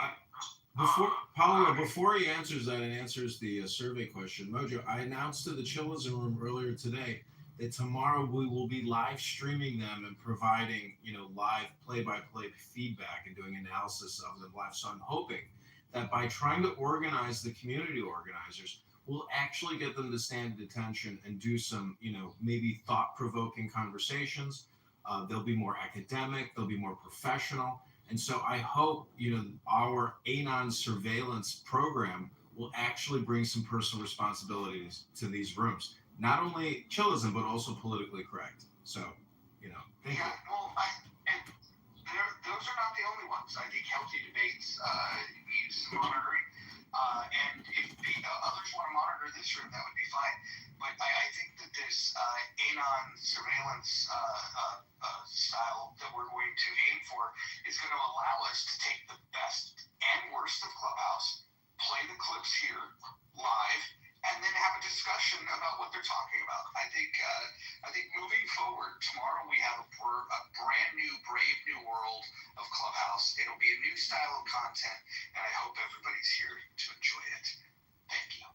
F: before he answers that and answers the survey question, Mojo, I announced to the Chillism room earlier today that tomorrow we will be live streaming them and providing, live play-by-play feedback and doing analysis of them live. So I'm hoping that by trying to organize the community organizers, we'll actually get them to stand at attention and do some, maybe thought-provoking conversations. They'll be more academic, they'll be more professional. And so I hope, our Anon surveillance program will actually bring some personal responsibilities to these rooms. Not only chillism, but also politically correct. So, thank you.
B: Yeah, well, and those are not the only ones. I think healthy debates needs monitoring. And if others want to monitor this room, that would be fine. But I think that this Anon surveillance style that we're going to aim for is going to allow us to take the best and worst of Clubhouse, play the clips here live, and then have a discussion about what they're talking about. I think moving forward, tomorrow we have a brand new, brave new world of Clubhouse. It'll be a new style of content, and I hope everybody's here to enjoy it. Thank you.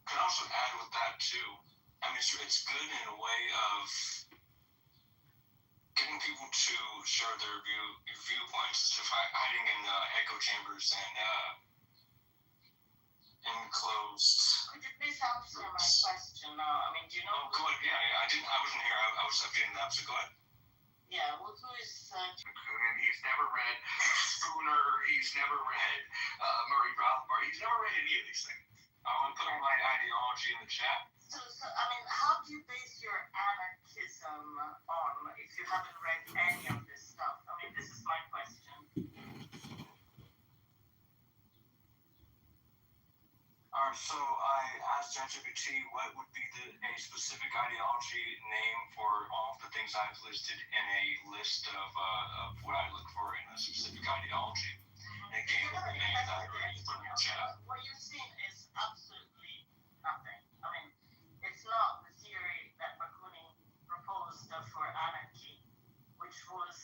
K: Can also add with that too. I mean, it's good in a way of getting people to share their viewpoints instead of hiding in echo chambers and enclosed.
C: This answers my question. I mean, do you know?
K: Oh, go ahead. Yeah, I wasn't here. I was getting that. So go ahead.
C: Yeah. Well, who is?
B: Kunin, he's never read Spooner. He's never read Murray Rothbard. He's never read any of these things.
K: I'm putting my ideology in the chat.
C: So, I mean, how do you base your anarchism on if you haven't read any of this stuff? I mean, this is my question.
K: So I asked ChatGPT what would be a specific ideology name for all of the things I've listed in a list of what I look for in a specific ideology. And it gave me the name that I really put in the chat.
C: What you're seeing is absolutely nothing. I mean, it's not the theory that Bakunin proposed for anarchy, which was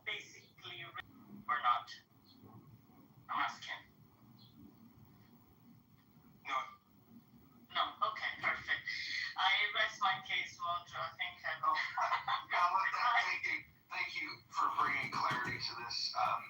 C: basically or not. I'm asking. No, okay, perfect. I rest my case, Mojo. I think I go.
B: Thank you for bringing clarity to this.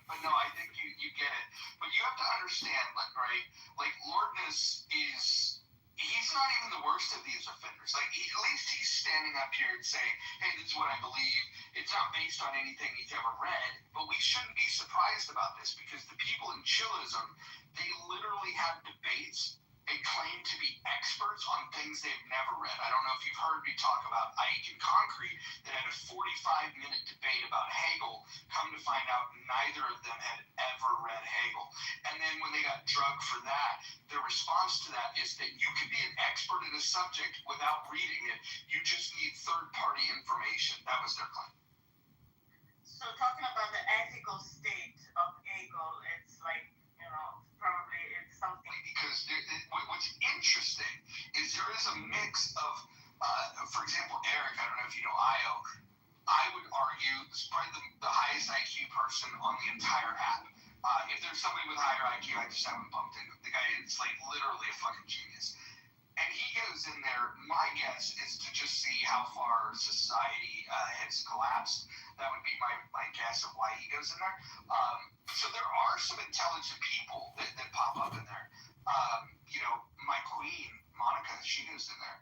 B: But no, I think you get it. But you have to understand, like Lordness he's not even the worst of these offenders. Like, at least he's standing up here and saying, hey, this is what I believe. It's not based on anything he's ever read. But we shouldn't be surprised about this because the people in chillism, they literally have debates and claim to be experts on things they've never read. I don't know if you've heard me talk about Ike and Concrete that had a 45-minute debate about Hegel. Come to find out, neither of them had ever read Hegel. And then when they got drugged for that, their response to that is that you could be an expert in a subject without reading it. You just need third-party information. That was their claim.
C: So talking about the ethical state of Hegel, it's like, probably it's something.
B: Because what's interesting is there is a mix of, for example, Eric, I don't know if you know Io, I would argue is probably the highest IQ person on the entire app. If there's somebody with higher IQ, I just haven't bumped into. The guy is like literally a fucking genius. And he goes in there, my guess is to just see how far society has collapsed. That would be my guess of why he goes in there. So there are some intelligent people that pop up in there. My queen, Monica, she goes in there.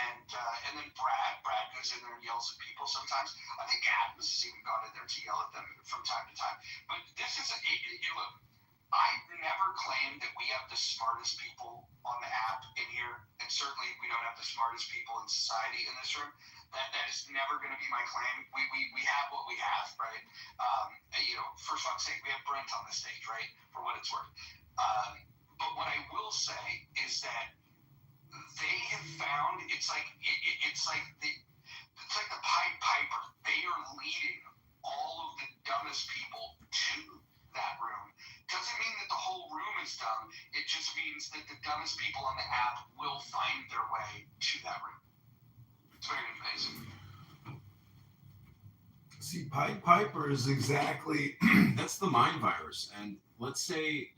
B: And then Brad goes in there and yells at people sometimes. I think Adams has even gone in there to yell at them from time to time. But this is look, I never claimed that we have the smartest people on the app in here, and certainly we don't have the smartest people in society in this room. That is never going to be my claim. We have what we have, right? For fuck's sake, we have Brent on the stage, right? For what it's worth. But what I will say is that they have found it's like the Pied Piper. They are leading all of the dumbest people to that room. Doesn't mean that the whole room is dumb. It just means that the dumbest people on the app will find their way to that room. It's very amazing.
F: See, Pied Piper is exactly that's the mind virus. And let's say,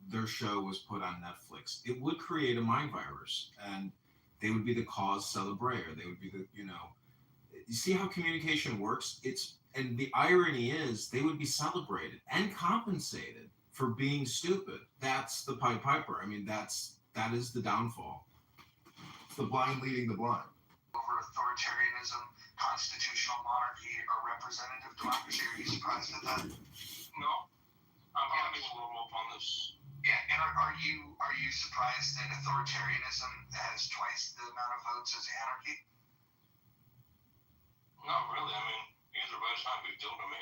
F: their show was put on Netflix. It would create a mind virus, and they would be the cause celebrator. They would be you see how communication works? And the irony is they would be celebrated and compensated for being stupid. That's the Pied Piper. I mean, that is the downfall. It's the blind leading the blind.
B: Over authoritarianism, constitutional monarchy, or representative democracy? Are you surprised at that?
K: No, I'm having a little up on this.
B: Yeah, and are you surprised that authoritarianism has twice the amount of votes as anarchy?
K: Not really. I mean, either way, it's not a big deal to me.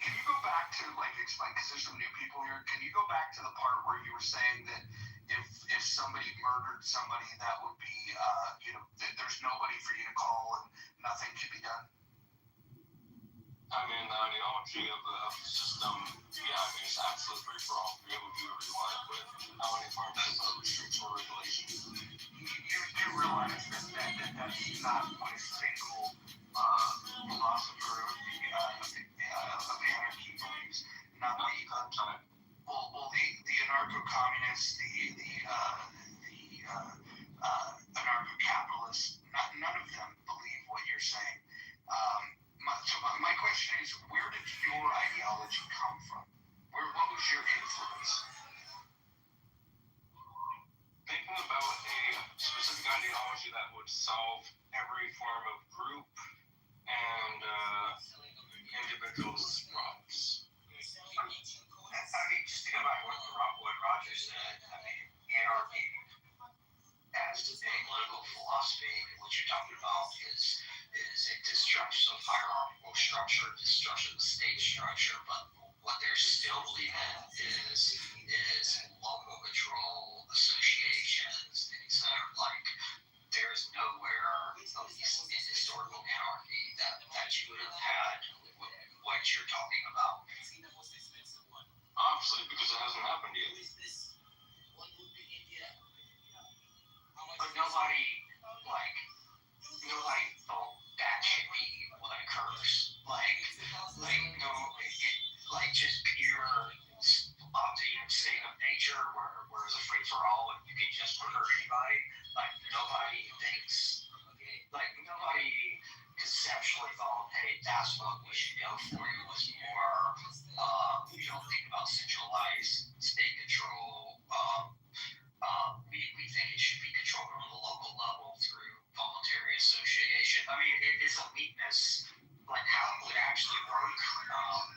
B: Can you go back to explain, because there's some new people here. Can you go back to the part where you were saying that if somebody murdered somebody, that would be there's nobody for you to call and nothing can be done?
K: I mean, the ideology of the system, yeah, I mean, it's absolute free for all. You're able to do whatever you want with how many forms of restrictions or regulations.
B: You realize that's not what a single philosopher of anarchy believes. Not the anarcho-communists, the anarcho-capitalists, none of them believe what you're saying. My question is, where did your ideology come from? What was your influence?
K: Thinking about a specific ideology that would solve every form of group and individuals' problems.
B: I mean, just think about what Roger said. I mean, anarchy as a political philosophy, what you're talking about is a destruction of hierarchical structure, destruction of the state structure, but what they're still believing is local control, associations, things that are there's nowhere, at least in historical anarchy, that you would have had what you're talking about.
K: Obviously, because it hasn't happened yet.
B: But nobody thought that should be what occurs. Just pure state of nature where it's a free for all and you can just murder anybody. Nobody thinks. Nobody conceptually thought, hey, that's what we should go for. It was more, we don't think about centralized state control. We think it should be controlled on the local level through voluntary association. I mean, it is a weakness, how it would actually work.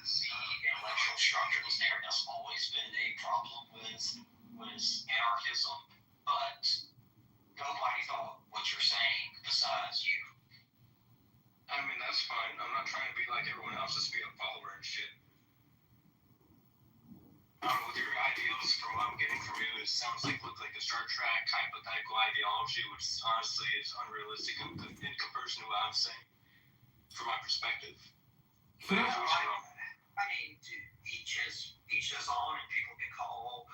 B: The intellectual structure was there. That's always been a problem with anarchism, but nobody thought what you're saying besides you.
K: I mean, that's fine. I'm not trying to be like everyone else, just be a follower and shit. I don't know, with your ideals, from what I'm getting from you, it sounds look like a Star Trek hypothetical ideology, which honestly is unrealistic in comparison to what I'm saying, from my perspective. But
B: I mean, each is on, and people can call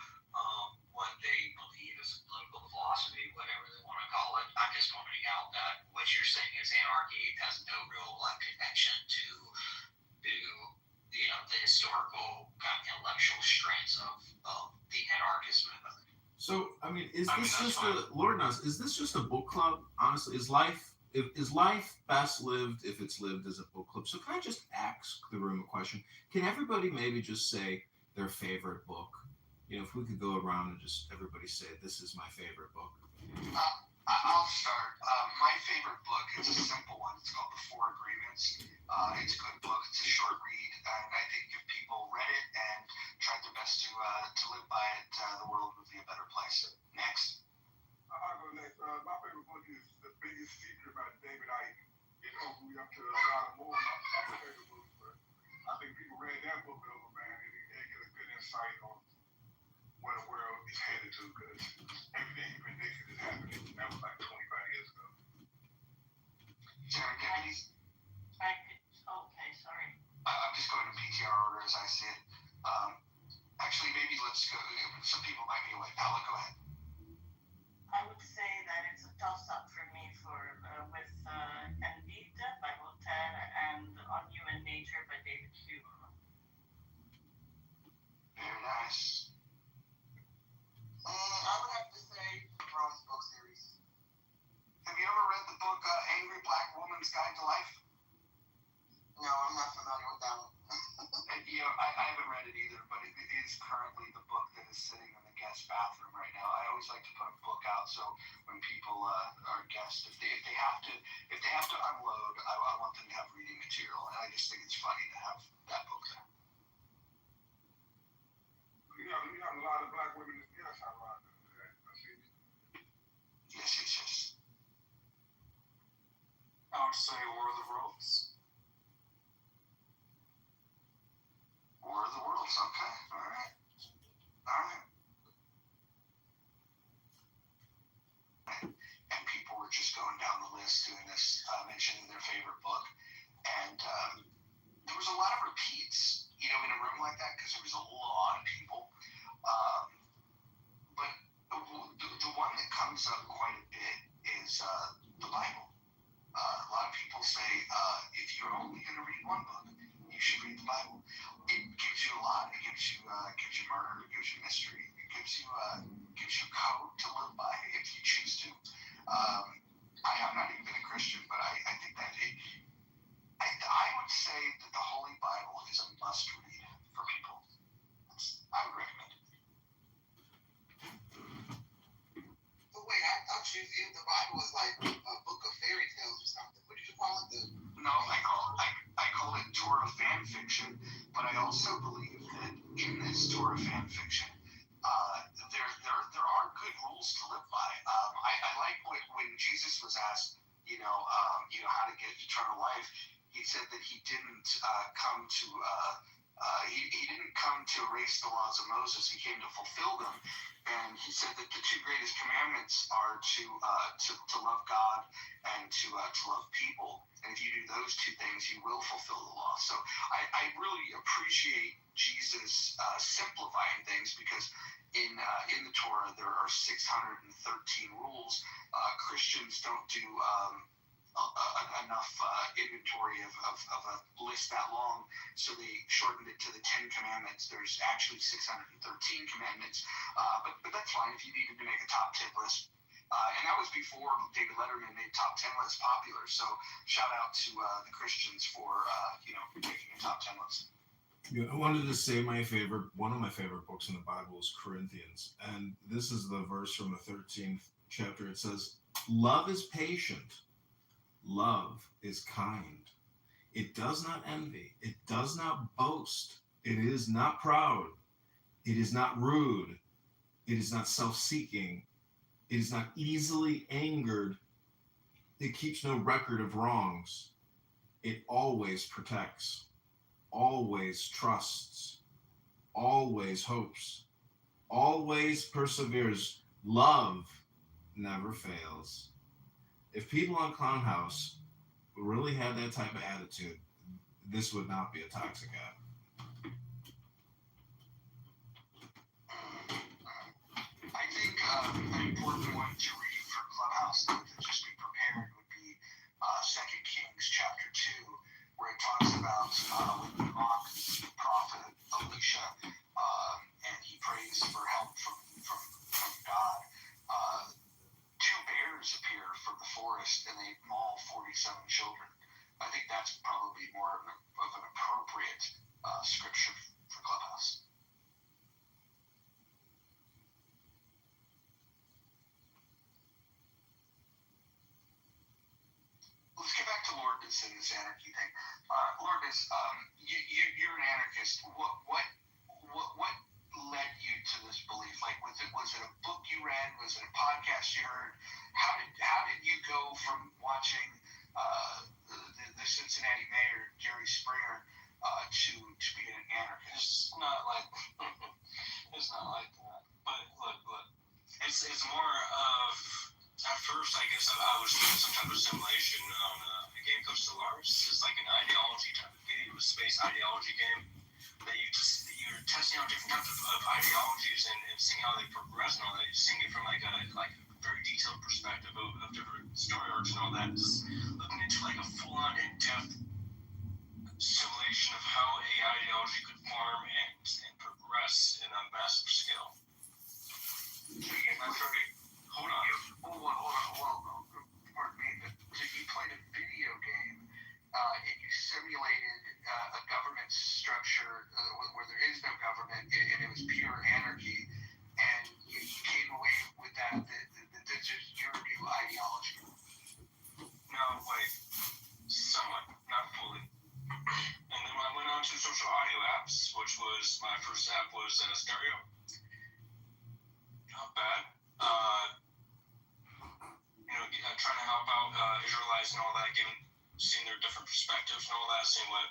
B: what they believe is political philosophy, whatever they want to call it. I'm just pointing out that what you're saying is anarchy has no real connection to the historical kind of intellectual strengths of the anarchist movement.
F: So, I mean, is this just a book club? Honestly, is life best lived if it's lived as a book club? So can I just ask the room a question? Can everybody maybe just say their favorite book? If we could go around and just everybody say, this is my favorite book.
B: I'll start. My favorite book is a simple one. It's called The Four Agreements. It's a good book. It's a short read, and I think if people read it and tried their best to live by it, the world would be a better place. Next.
L: I'll go next. My favorite book is The Biggest Secret by David Icke. It opened me up to a lot more of my favorite books, but I think people read that book over, man, and they get a good insight on where the world is headed to, because everything he predicted is happening. That was 25 years ago.
B: Sarah, deputies?
J: Okay, sorry.
B: I'm just going to PTR order as I see it. Actually, maybe let's go. Some people might be away. Paula, go ahead.
J: I would say that it's a toss-up for me with Candide by Voltaire and On You
G: book Angry Black Woman's Guide to Life? No, I'm not familiar with that one. I haven't read it either, but it is currently the book that is sitting in the guest bathroom right now. I always like to put a book out so when people are guests, if they have to unload, I want them to have reading material, and I just think it's funny to have that book there.
L: You have a lot of black women in the guest house.
G: Yes.
K: I would say War of the Worlds.
G: War of the Worlds, okay. All right. And people were just going down the list doing this, mentioning their favorite book. And there was a lot of repeats, in a room like that, because there was a lot of people. But the one that comes up quite a bit is the Bible. A lot of people say if you're only going to read one book, you should read the Bible. It gives you a lot. It gives you murder. It gives you mystery. It gives you code to live by if you choose to. I'm not even a Christian, but I think that I would say that the Holy Bible is a must read for people. I would recommend it. But wait, I thought you viewed the Bible as like a book of fairy tales or something. What did you call it? No, I call it Torah fan fiction, but I also believe that in this Torah fan fiction, there are good rules to live by. I like when Jesus was asked, how to get eternal life. He said that he didn't come to he didn't come to erase the laws of Moses. He came to fulfill them. And he said that the two greatest commandments are to love God and to love people. And if you do those two things, you will fulfill the law. So I really appreciate Jesus simplifying things, because in the Torah there are 613 rules. Christians don't do enough inventory of a list that long, so they shortened it to the 10 commandments. There's actually 613 commandments, but that's fine if you needed to make a top 10 list. And that was before David Letterman made top 10 lists popular. So shout out to the Christians for making a top 10 list.
F: I wanted to say one of my favorite books in the Bible is Corinthians, and this is the verse from the 13th chapter. It says, "Love is patient. Love is kind. It does not envy. It does not boast. It is not proud. It is not rude. It is not self-seeking. It is not easily angered. It keeps no record of wrongs. It always protects, always trusts, always hopes, always perseveres. Love never fails." If people on Clown House really had that type of attitude, this would not be a toxic app.
G: I think an important one to read for Clubhouse, to just be prepared, would be 2 Kings chapter 2, where it talks about when we mock the prophet Elisha, and he prays for help from God. Two bears appear from the forest and they maul 47 children. I think that's probably more of an appropriate scripture for Clubhouse. Let's get back to Lourdes and this anarchy thing. Lourdes, you're an anarchist. What led you to this belief? Like, was it a book you read? Was it a podcast you heard? How did you go from watching the Cincinnati mayor Jerry Springer to being an anarchist?
K: It's not like that. But look, it's more of, at first I guess I was doing some type of simulation on a game called Stellaris. It's like an ideology type of game, a space ideology game that you're testing out different types of ideologies and seeing how they progress and all that. You're seeing it from like a very detailed perspective of different story arcs and all that. Just looking into like a full-on in-depth simulation of how a ideology could form and progress in a massive scale.
G: So you get my 30. Hold on. Pardon me. So you and you simulated a government structure where there is no government, and it was pure anarchy, and you came away with that this is your new ideology.
K: No, wait. Somewhat, not fully. And then I went on to social audio apps, which was my first app was Stereo. Not bad. Trying to help out Israelites and all that, seeing their different perspectives and all that, seeing what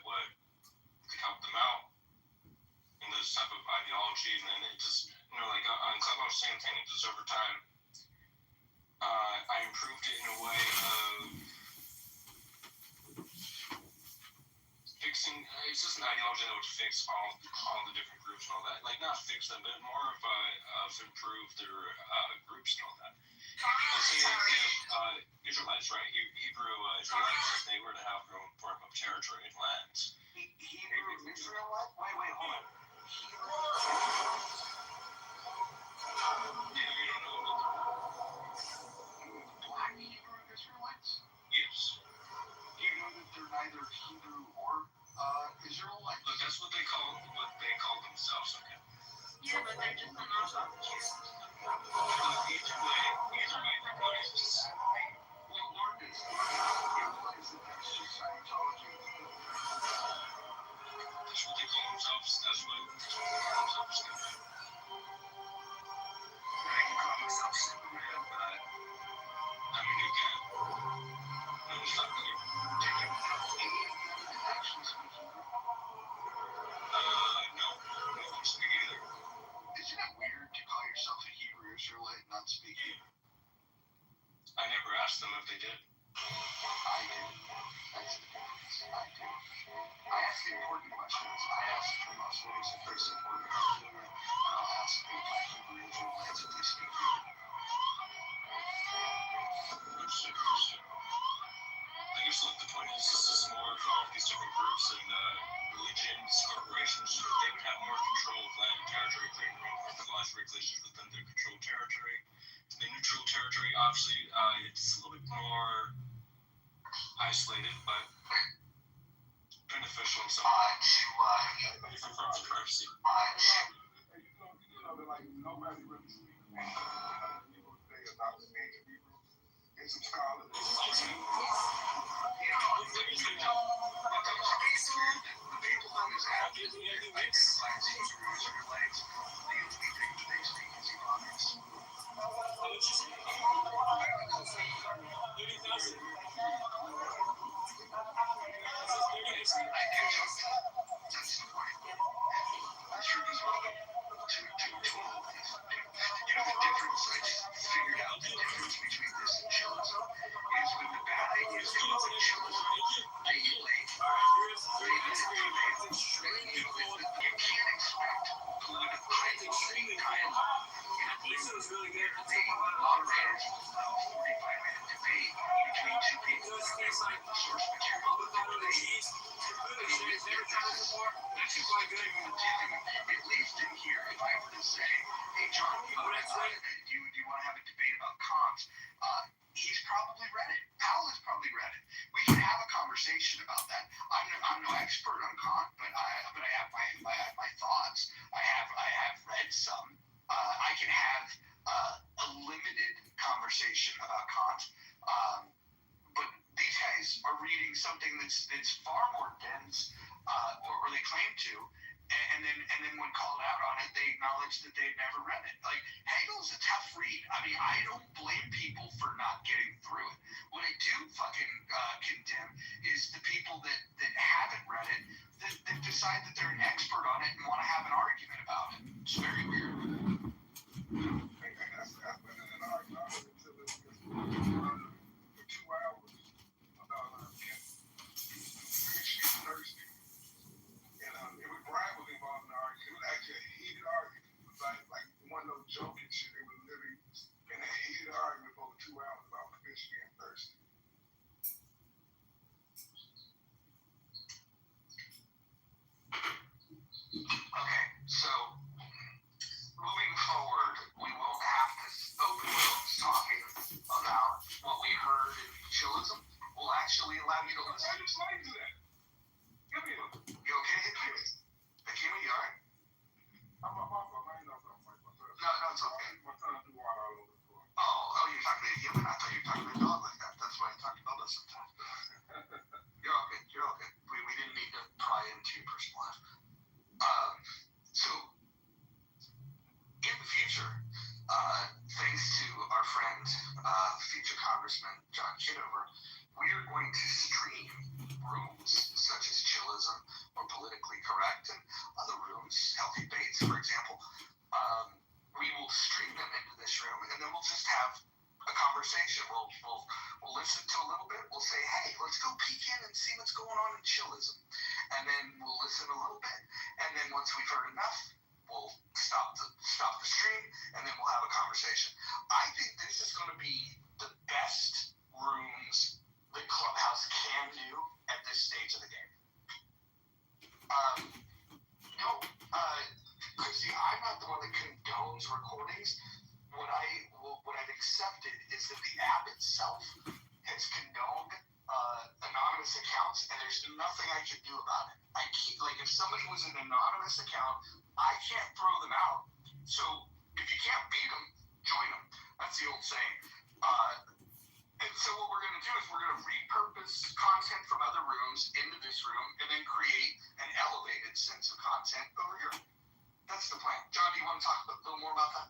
K: could help them out in this type of ideology. And then it just, like on Clubhouse, same thing. Just over time, I improved it in a way of fixing. It's just an ideology that would fix all the different groups and all that. Like not fix them, but more of improve their groups and all that. Let's say if Israelites, right? Hebrew Israelites, they were to have their own form of territory and lands.
G: Hebrew Israelite? Wait, hold on.
K: Yeah, you don't know about
G: Black Hebrew Israelites?
K: Yes.
G: Do you know that they're neither Hebrew or Israelites?
K: But that's what they call themselves, okay?
C: Yeah, but they're just a knockoff of Jews.
K: Either way, what is this?
G: Well, Marcus, you realize that that's just Scientology.
K: That's what they call themselves. That's what they call themselves.
G: They can call themselves Superman, but
K: I mean, you can. No, it's not really.
G: do you actually speak Hebrew?
K: No, I don't speak either.
G: Isn't it weird to call yourself a Hebrew Israelite and not speak Hebrew?
K: I never asked them if they did.
G: I do. That's the difference. I do. I ask the important questions. I ask the Muslims if they support America, and I'll ask the Black Hebrew Israelites if they speak Hebrew.
K: I guess look, the point is this is more for all of these different groups and religions, corporations, so they would have more control of land and territory, creating their own laws, regulations within their controlled territory. The neutral territory, obviously, it's a little bit more isolated, but beneficial in some different forms of privacy.
L: Like nobody really speaks people say about the ancient Hebrew. It's some scholars.
G: The people on this app, like Hebrew Israelites, the only thing that they speak is Ebonics. That's the point. That's true as well. The difference, I just figured out the difference between this and chillism is when the bad ideas come up in chillism, they get laid. You can't expect political high-quality dialogue in a blue room where the moderators will allow a 45-minute debate between two people that they were in the source material that they were debating. This is legitimate, at least in here. If I were to say, hey John, do you want to have a debate about Kant? He's probably read it. Powell has probably read it. We can have a conversation about that. I'm no expert on Kant, but I have my thoughts. I have read some. I can have a limited conversation about Kant. But these guys are reading something that's far more dense, or they claim to. And then when called out on it, they acknowledge that they've never read it. Like, Hegel's a tough read. I mean, I don't blame people for not getting through it. What I do fucking condemn is the people that haven't read it, that decide that they're an expert on it and want to have an argument about it. It's very weird.
L: That's been an argument for 2 hours about thirsty. And Brian was involved in the argument. It was actually a heated argument. It was like one of those joking shit. It was literally in a heated argument for over 2 hours about fish being thirsty.
G: Okay, so moving forward, we won't have this open roads talking about what we heard in chillism. We'll
D: will actually allow you to
B: Go
D: listen.
B: ahead and explain to that. Give me a look.
D: You okay, Hikimi? Hikimi, you alright?
L: I'm a muscle. I ain't no something like my son.
D: No, it's okay.
L: My son threw water all over the floor.
D: Oh, you're talking to a human? I thought you were talking to a dog like that. That's why I talk about this sometimes. You're okay. You're okay. We didn't need to pry into your personal life. So, in the future, thanks to our friend, future Congressman John Kitover, we are going to stream rooms such as Chillism or Politically Correct and other rooms, Healthy Baits, for example. We will stream them into this room, and then we'll just have a conversation. We'll listen to a little bit. We'll say, hey, let's go peek in and see what's going on in Chillism. And then we'll listen a little bit, and then once we've heard enough, we'll stop the stream, and then we'll have a conversation. I think this is going to be the best rooms that Clubhouse can do at this stage of the game. Chrissy, I'm not the one that condones recordings. What I've accepted is that the app itself has condoned anonymous accounts, and there's nothing I can do about it. If somebody was an anonymous account, I can't throw them out. So if you can't beat them, join them. That's the old saying. And so what we're going to do is we're going to repurpose content from other rooms into this room and then create an elevated sense of content over here. That's the plan. John, do you want to talk a little more about that?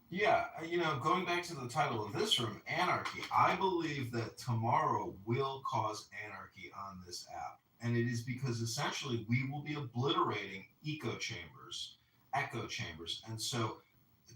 F: Yeah, going back to the title of this room, Anarchy, I believe that tomorrow will cause anarchy on this app. And it is because essentially we will be obliterating echo chambers. And so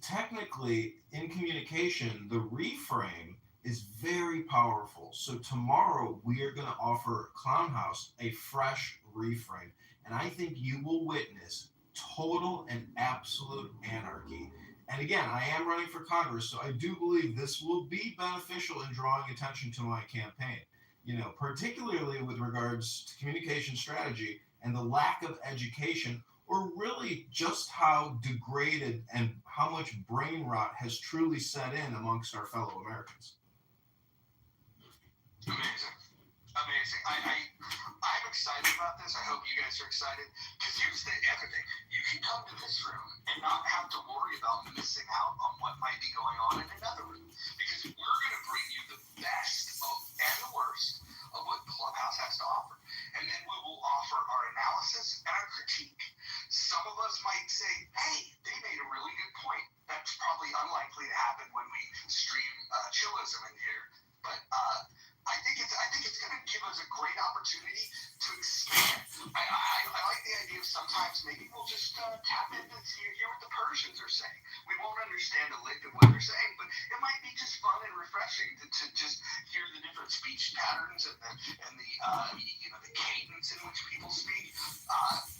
F: technically in communication, the reframe is very powerful. So tomorrow we are going to offer Clownhouse a fresh reframe. And I think you will witness total and absolute anarchy. And again, I am running for Congress, so I do believe this will be beneficial in drawing attention to my campaign, particularly with regards to communication strategy and the lack of education, or really just how degraded and how much brain rot has truly set in amongst our fellow Americans.
D: Amazing. I'm excited about this. I hope you guys are excited. Because here's the other thing. You can come to this room and not have to worry about missing out on what might be going on in another room. Because we're going to bring you the best and the worst of what Clubhouse has to offer. And then we will offer our analysis and our critique. Some of us might say, hey, they made a really good point. That's probably unlikely to happen when we stream Chillism in here. But I think it's going to give us a great opportunity to expand. I like the idea of sometimes maybe we'll just tap into hear what the Persians are saying. We won't understand a lick of what they're saying, but it might be just fun and refreshing to just hear the different speech patterns and the cadence in which people speak.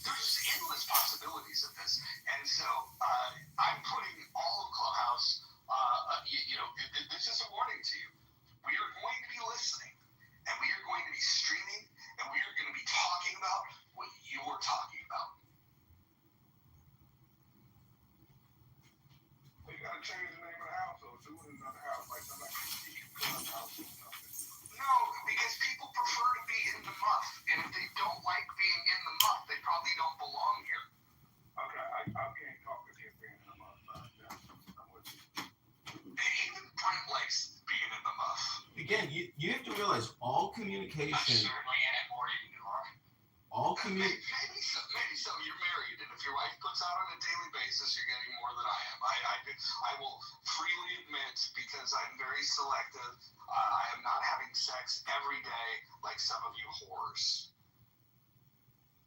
D: There's endless possibilities of this, and so I'm putting all of Clubhouse. This is a warning to you. We are going to be listening, and we are going to be streaming, and we are going to be talking about what you're talking about.
L: So you gotta change the name of the house or do it in another house, like something like Clubhouse or something.
D: No, because people prefer to be in the muff, and if they don't like being in the muff, they probably don't belong here.
L: Okay, I can't talk with you being in the muff. I'm with you.
D: Even Brent likes being in the muff.
F: Again, you have to realize all communication.
E: Certainly in it more than you are.
D: Maybe so. You're married, and if your wife puts out on a daily basis, you're getting more than I am. I will freely admit, because I'm very selective, I am not having sex every day like some of you whores.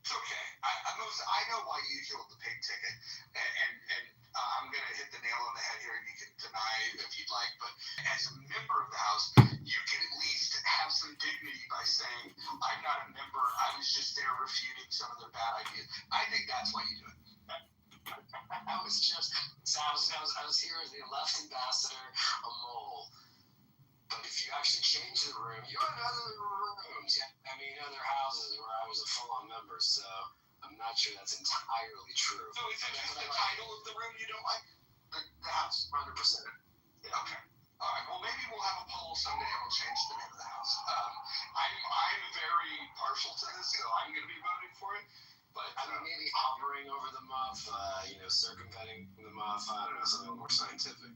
D: It's okay. I know why you killed the pig ticket, and I'm going to hit the nail on the head here, and you can deny if you'd like, but as a member of the House, you can at least have some dignity by saying, I'm not a member, I was just there refuting some of their bad ideas. I think that's why you do it.
E: I was here as the left ambassador, a mole. But if you actually change the room, you have other rooms. Other houses where I was a full-on member, so I'm not sure that's entirely true.
D: So is it just the title of the room you don't like? The house?
E: 100%.
D: Yeah, okay. All right, well, maybe we'll have a poll someday and we'll change the name of the house. find it as something more scientific.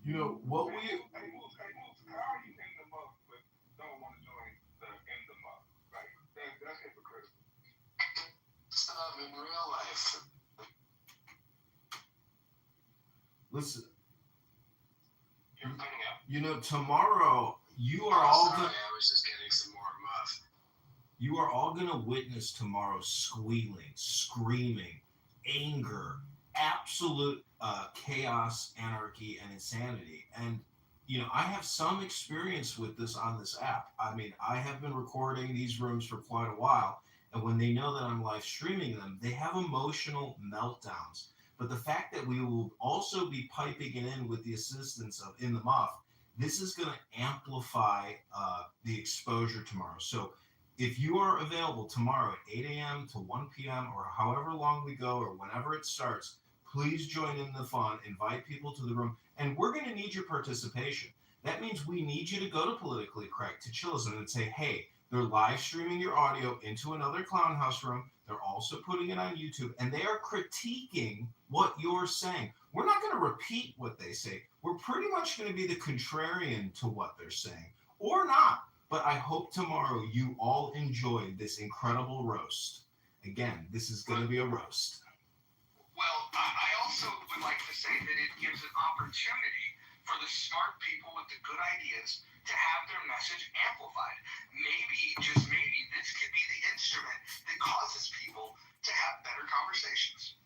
F: You know what we
L: Hey, Moose, how are you in the month but don't want to join the in the month? Like, that's hypocritical.
D: Stuff in real life.
F: listen.
B: You're cutting out.
F: You know, tomorrow you are all
D: Sorry,
F: gonna
D: I was just getting some more muff.
F: you are all gonna witness tomorrow squealing, screaming, anger, absolute chaos, anarchy, and insanity. And you know, I have some experience with this on this app. I mean, I have been recording these rooms for quite a while, and when they know that I'm live streaming them, they have emotional meltdowns. But the fact that we will also be piping it in with the assistance of In the Muff, this is going to amplify the exposure tomorrow. So if you are available tomorrow at 8 a.m. to 1 p.m. or however long we go or whenever it starts, please join in the fun, invite people to the room, and we're going to need your participation. That means we need you to go to Politically Correct, to Chillism, and say, hey, they're live streaming your audio into another clown house room. They're also putting it on YouTube, and they are critiquing what you're saying. We're not going to repeat what they say. We're pretty much going to be the contrarian to what they're saying, or not. But I hope tomorrow you all enjoyed this incredible roast. Again, this is going to be a roast.
I: Well, I also would like to say that it gives an opportunity for the smart people with the good ideas to have their message amplified. Maybe, just maybe, this could be the instrument that causes people to have better conversations.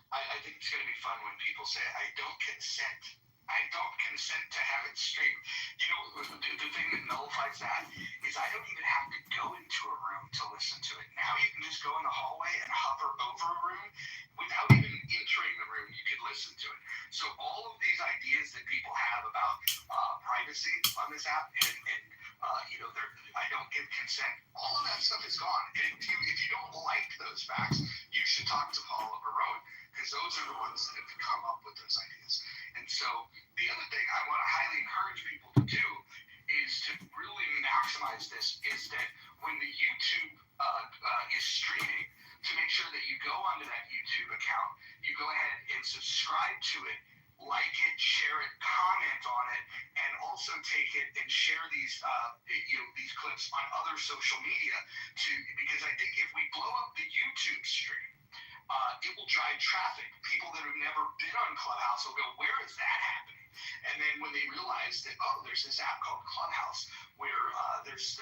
I: I think it's going to be fun when people say, I don't consent. I don't consent to have it streamed. You know, the thing that nullifies that is I don't even have to go into a room to listen to it. Now you can just go in the hallway and hover over a room without even entering the room. You could listen to it. So all of these ideas that people have about privacy on this app and you know, I don't give consent, all of that stuff is gone. And if you don't like those facts, you should talk to Paul or Rowan, because those are the ones that have come up with those ideas. And so the other thing I want to highly encourage people to do is to really maximize this, is that when the YouTube is streaming, to make sure that you go onto that YouTube account, you go ahead and subscribe to it, like it, share it, comment on it, and also take it and share these these clips on other social media because I think if we blow up the YouTube stream, it will drive traffic. People that have never been on Clubhouse will go, where is that happening? And then when they realize that, oh, there's this app called Clubhouse where there's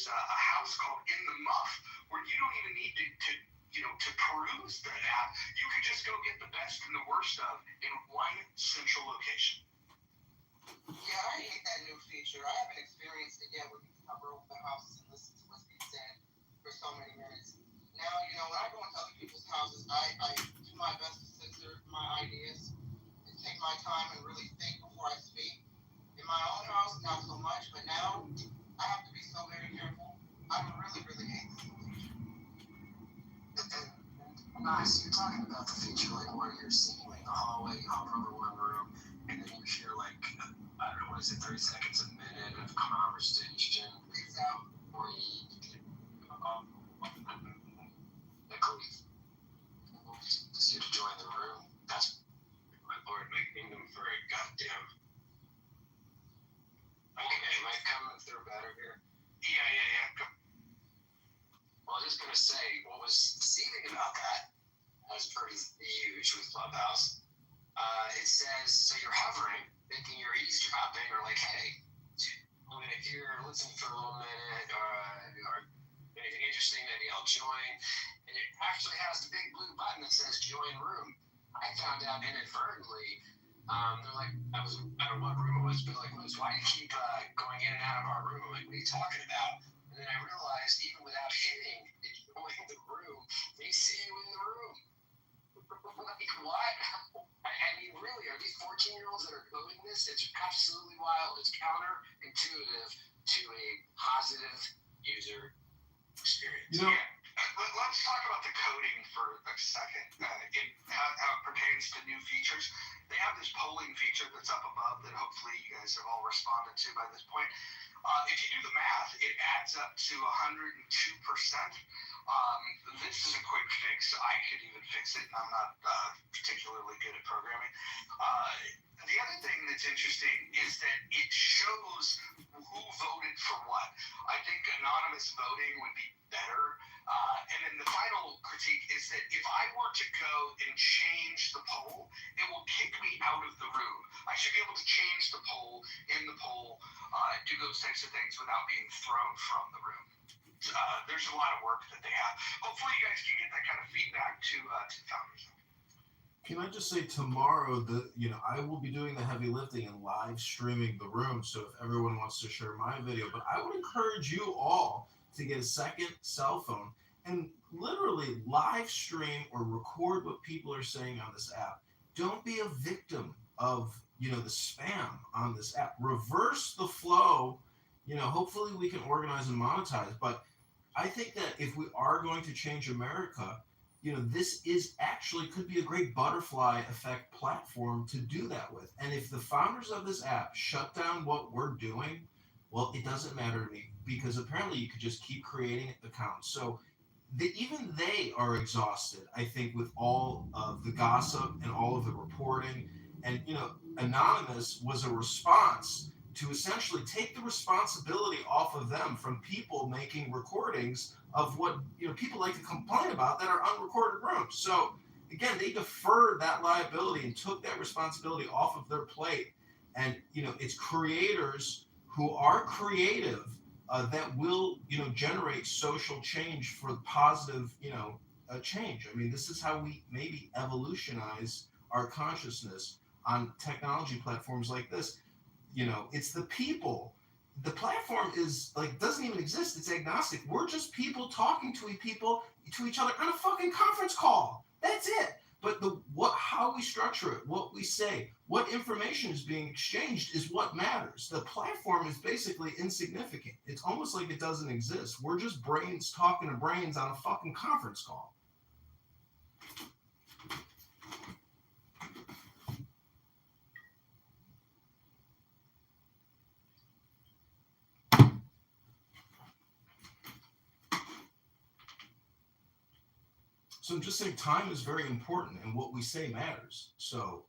I: a house called In the Muff where you don't even need to peruse the app. You can just go get the best and the worst of in one central location.
C: Yeah, I hate that new feature. I haven't experienced it yet where you can hover over the houses and listen to what's being said for so many minutes. Now, you know, when I go into other people's houses, I do my best to censor my ideas and take my time and really think before I speak. In my own house, not so much, but now I have to be so very careful. I really, really hate this new feature.
D: Nice, you're talking about the feature like where you're seemingly in the hallway, you hop over one room, and then you hear like, I don't know, what is it, 30 seconds, a minute of conversation. Or you just you to join the room. That's my Lord, my kingdom for a goddamn. Okay, am I coming through better here?
I: Yeah.
D: Well, I was just gonna say, what was deceiving about that, as pretty huge with Clubhouse, it says, so you're hovering, thinking you're eavesdropping, or like, hey, if you're listening for a little minute, or anything interesting, maybe I'll join. And it actually has the big blue button that says join room. I found out inadvertently, they're like, I don't know what room it was, but like, Liz, why do you keep going in and out of our room? I'm like, what are you talking about? And then I realized, even without hitting join the room, they see you in the room. Like, what? I mean, really, are these 14-year-olds that are coding this? It's absolutely wild. It's counterintuitive to a positive user experience.
F: You know,
I: Let's talk about the coding for a second. How it pertains to new features. They have this polling feature that's up above that hopefully you guys have all responded to by this point.
B: If you do the math, it adds up to 102%. This is a quick fix. I could even fix it, and I'm not particularly good at programming. The other thing that's interesting is that it shows who voted for what. I think anonymous voting would be better. And then the final critique is that if I were to go and change the poll, it will kick me out of the room. I should be able to change the poll in the poll, do those types of things without being thrown from the room. There's a lot of work that they have. Hopefully you guys can get that kind of feedback to the founders.
F: Can I just say tomorrow I will be doing the heavy lifting and live streaming the room. So if everyone wants to share my video, but I would encourage you all to get a second cell phone and literally live stream or record what people are saying on this app. Don't be a victim of the spam on this app. Reverse the flow. Hopefully we can organize and monetize. But I think that if we are going to change America, this is actually could be a great butterfly effect platform to do that with. And if the founders of this app shut down what we're doing, well, it doesn't matter to me, because apparently you could just keep creating accounts. So even they are exhausted, I think, with all of the gossip and all of the reporting. And, Anonymous was a response to essentially take the responsibility off of them from people making recordings of what people like to complain about that are unrecorded rooms. So again, they deferred that liability and took that responsibility off of their plate. And it's creators who are creative that will generate social change for positive a change. I mean, this is how we maybe evolutionize our consciousness on technology platforms like this. It's the people. The platform is doesn't even exist. It's agnostic. We're just people talking to each other on a fucking conference call. That's it. But how we structure it, what we say, what information is being exchanged is what matters. The platform is basically insignificant. It's almost like it doesn't exist. We're just brains talking to brains on a fucking conference call. So I'm just saying time is very important and what we say matters. So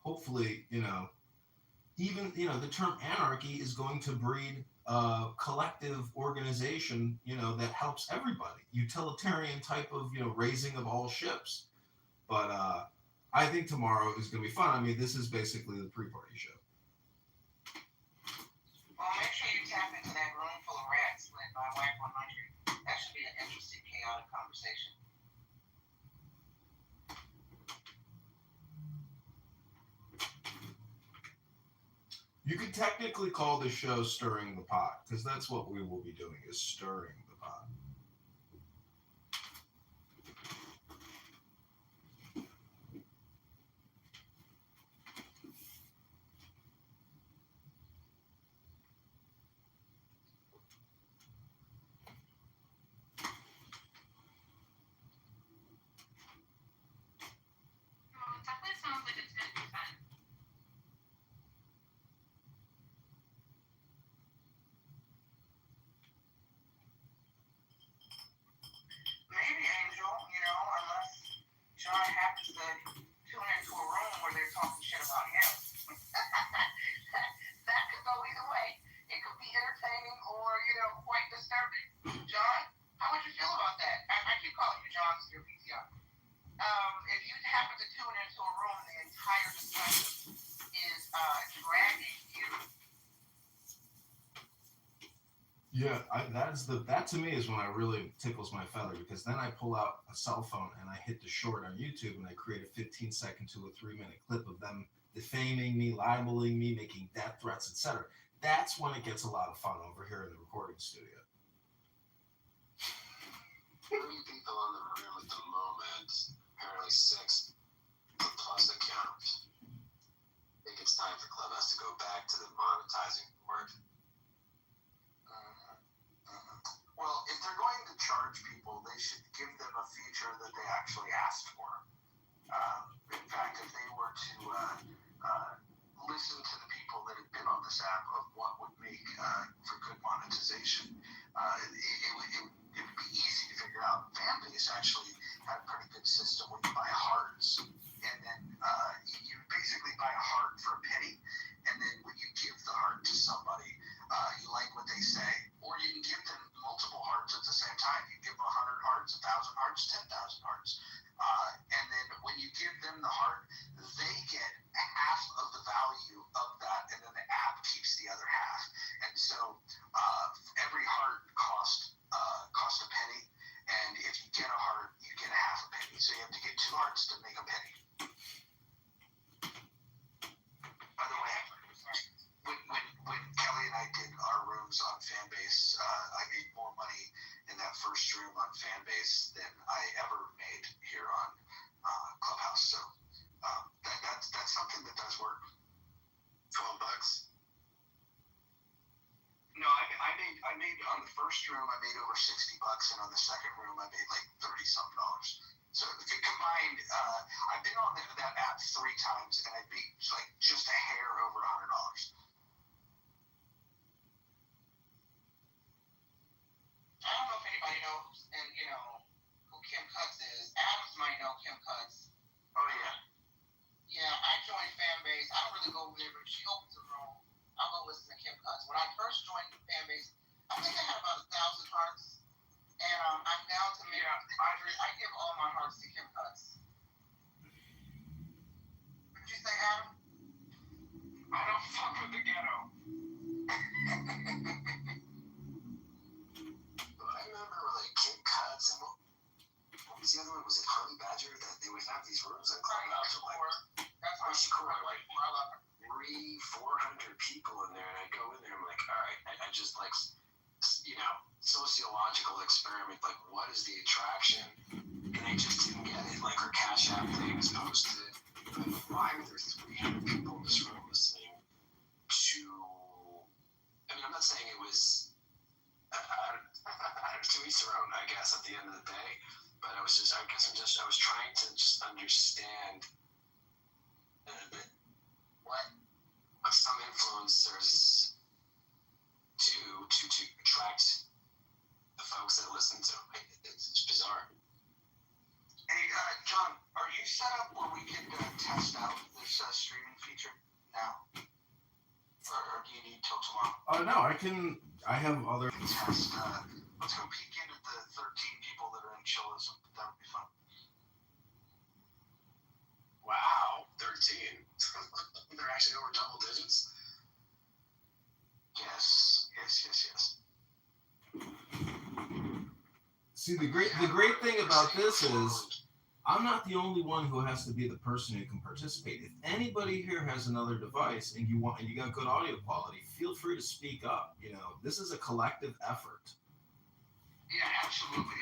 F: hopefully, even, the term anarchy is going to breed a collective organization, that helps everybody. Utilitarian type of, raising of all ships. But I think tomorrow is going to be fun. I mean, this is basically the pre-party show.
I: Well, make sure you tap into that room full of rats led by White 100. That should be an interesting, chaotic conversation.
F: You could technically call this show Stirring the Pot, because that's what we will be doing, is stirring the pot.
C: It definitely sounds like it's going to be fun.
I: Maybe, Angel, unless John happens to tune into a room where they're talking shit about him. That could go either way. It could be entertaining or, quite disturbing. John, how would you feel about that? I keep calling you John, so your PTR. If you happen to tune into a room and the entire discussion is dragging you.
F: Yeah, that to me is when I really tickles my feather, because then I pull out a cell phone and I hit the short on YouTube and I create a 15-second to a 3-minute clip of them defaming me, libeling me, making death threats, etc. That's when it gets a lot of fun over here in the recording studio.
D: Many people in the room at the moment, apparently 6 plus accounts. I think it's time for Clubhouse to go back to the monetizing work.
G: Well, if they're going to charge people, they should give them a feature that they actually asked for. In fact, if they were to listen to the people that have been on this app of what would make for good first room, I made over $60, and on the second room, I made like $30-something. So combined, I've been on that app 3 times, and I beat like just a hair over $100.
I: I don't know if anybody knows, and who Kim Cutts is. Adams might know Kim Cutts.
G: Oh yeah.
I: Yeah, I joined Fanbase. I don't really go over there, but if she opens a room, I'll go listen to Kim Cutts. When I first joined Fanbase, I think I had about 1,000 hearts, and I'm down to maybe 500. I give all my hearts to Kim Cutts. What did you say, Adam?
B: I don't fuck with the ghetto.
G: I remember like Kim Cutts and what was the other one? Was it Honey Badger? That they would have these rooms on Clubhouse of like
I: That's how she cool. Like, I love her.
G: 300-400 people in there, and I go in there, I'm like, all right, I just like, sociological experiment, like what is the attraction? And I just didn't get it. Like her Cash App thing was posted. Why are there 300 people in this room listening to? I mean, I'm not saying it was to each their own, I guess, at the end of the day. But I was trying to just understand what some influencers do to attract the folks that listen to them. It's bizarre. Hey, John, are you set up where we can test out this streaming feature now? Or do you need till tomorrow?
F: No, I have other.
G: Test, let's go peek into the 13 people that are in chillism. That would be fun. Wow, 13. They're actually over double digits. Yes.
F: See, the great thing about this is I'm not the only one who has to be the person who can participate. If anybody here has another device and you got good audio quality, feel free to speak up. This is a collective effort.
G: Yeah, absolutely.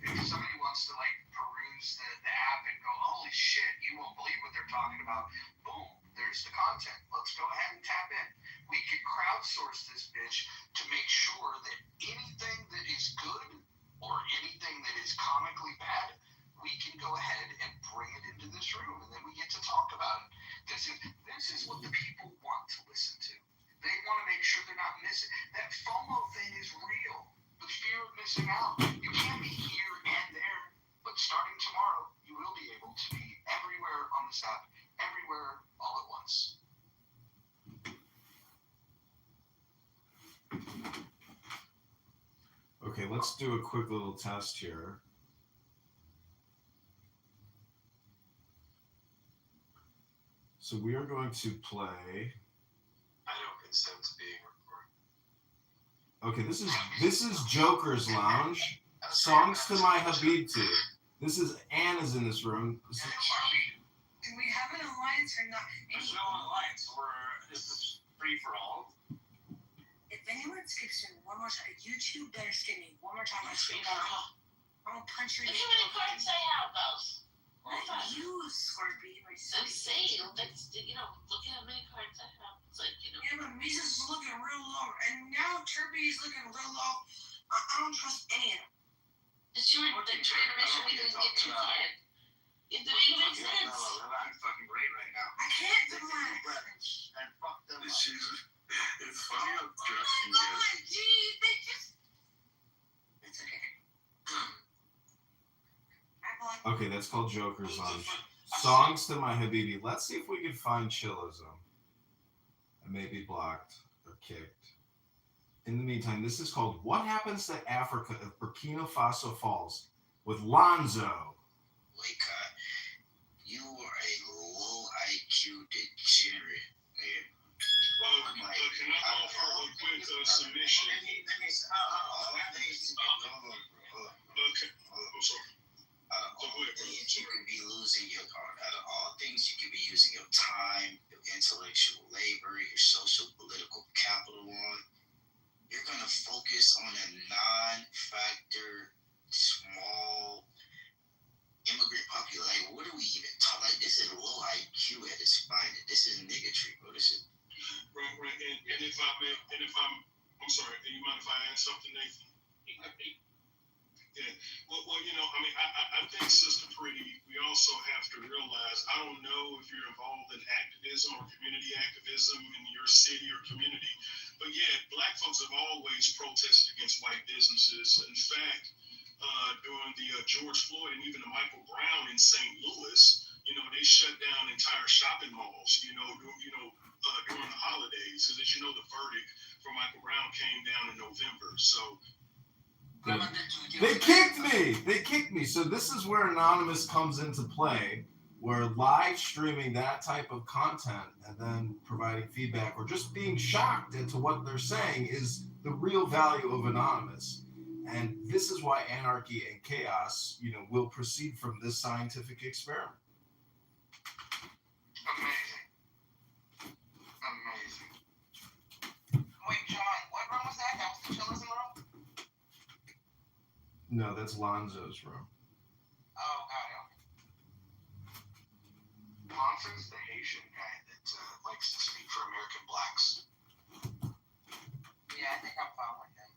G: If somebody wants to like peruse the app and go, holy shit, you won't believe what they're talking about. Boom, there's the content. Let's go ahead and tap in. We can crowdsource this bitch to make sure that anything that is good or anything that is comically bad, we can go ahead and bring it into this room, and then we get to talk about it. This is what the people want to listen to. They want to make sure they're not missing. That FOMO thing is real. The fear of missing out. You can't be here and there, but starting tomorrow, you will be able to be everywhere on this app, everywhere all at once.
F: Okay, let's do a quick little test here. So we are going to play.
G: I don't consent to being recorded.
F: Okay, this is Joker's Lounge. Songs to my Habibti. This is Anna's in this room.
J: Do we have an alliance or not?
B: There's no alliance. It's free for all.
J: If anyone skips me one more time, YouTube better skip me one more time. I'm gonna punch you in the
C: Look how many cards I have, though.
J: You, Scorpio.
C: I'm saying, look at how many cards I have. It's like,
J: Yeah, but Mises is looking real low, and now Turby is looking real low. I don't trust any of them.
C: It's your generation we didn't get to yet. It didn't even make sense.
B: I'm fucking great right now.
J: I can't do that.
G: And fuck them up.
B: It's funny how dressed you
J: Oh my God, geez, they just. It's okay.
F: Okay, that's called Joker's Lounge. Songs to my Habibi. Let's see if we can find chillism. I may be blocked or kicked. In the meantime, this is called What Happens to Africa if Burkina Faso Falls with Lonzo.
G: Laika, you are a low IQ degenerate.
B: Can I offer a quick submission? Okay. I'm sorry.
G: Out of all things, you could be losing your heart. Out of all things, you could be using your time, your intellectual labor, your social political capital on. You're going to focus on a non-factor, small immigrant population. What are we even talking? Like, this is low IQ at its finest. This is niggatry, bro. This is
B: Right. And if I'm sorry, do you mind if I answer?
L: add something, Nathan? Yeah. Well, you know, I mean, I think, Sister Pretty, we also have to realize, I don't know if you're involved in activism or community activism in your city or community, but yeah, Black folks have always protested against white businesses. In fact, during the George Floyd and even the Michael Brown in St. Louis, you know, they shut down entire shopping malls, during the holidays, because as you know, the verdict for Michael Brown came down in November. So
F: they kicked me. So this is where Anonymous comes into play, where live streaming that type of content and then providing feedback or just being shocked into what they're saying is the real value of Anonymous. And this is why anarchy and chaos, you know, will proceed from this scientific experiment.
I: Amazing. Wait, John, what room was that? That was the chillism room?
F: No, that's Lonzo's room.
I: Oh, got it.
K: Lonzo's the Haitian guy that likes to speak for American blacks.
I: Yeah, I think I'm following him.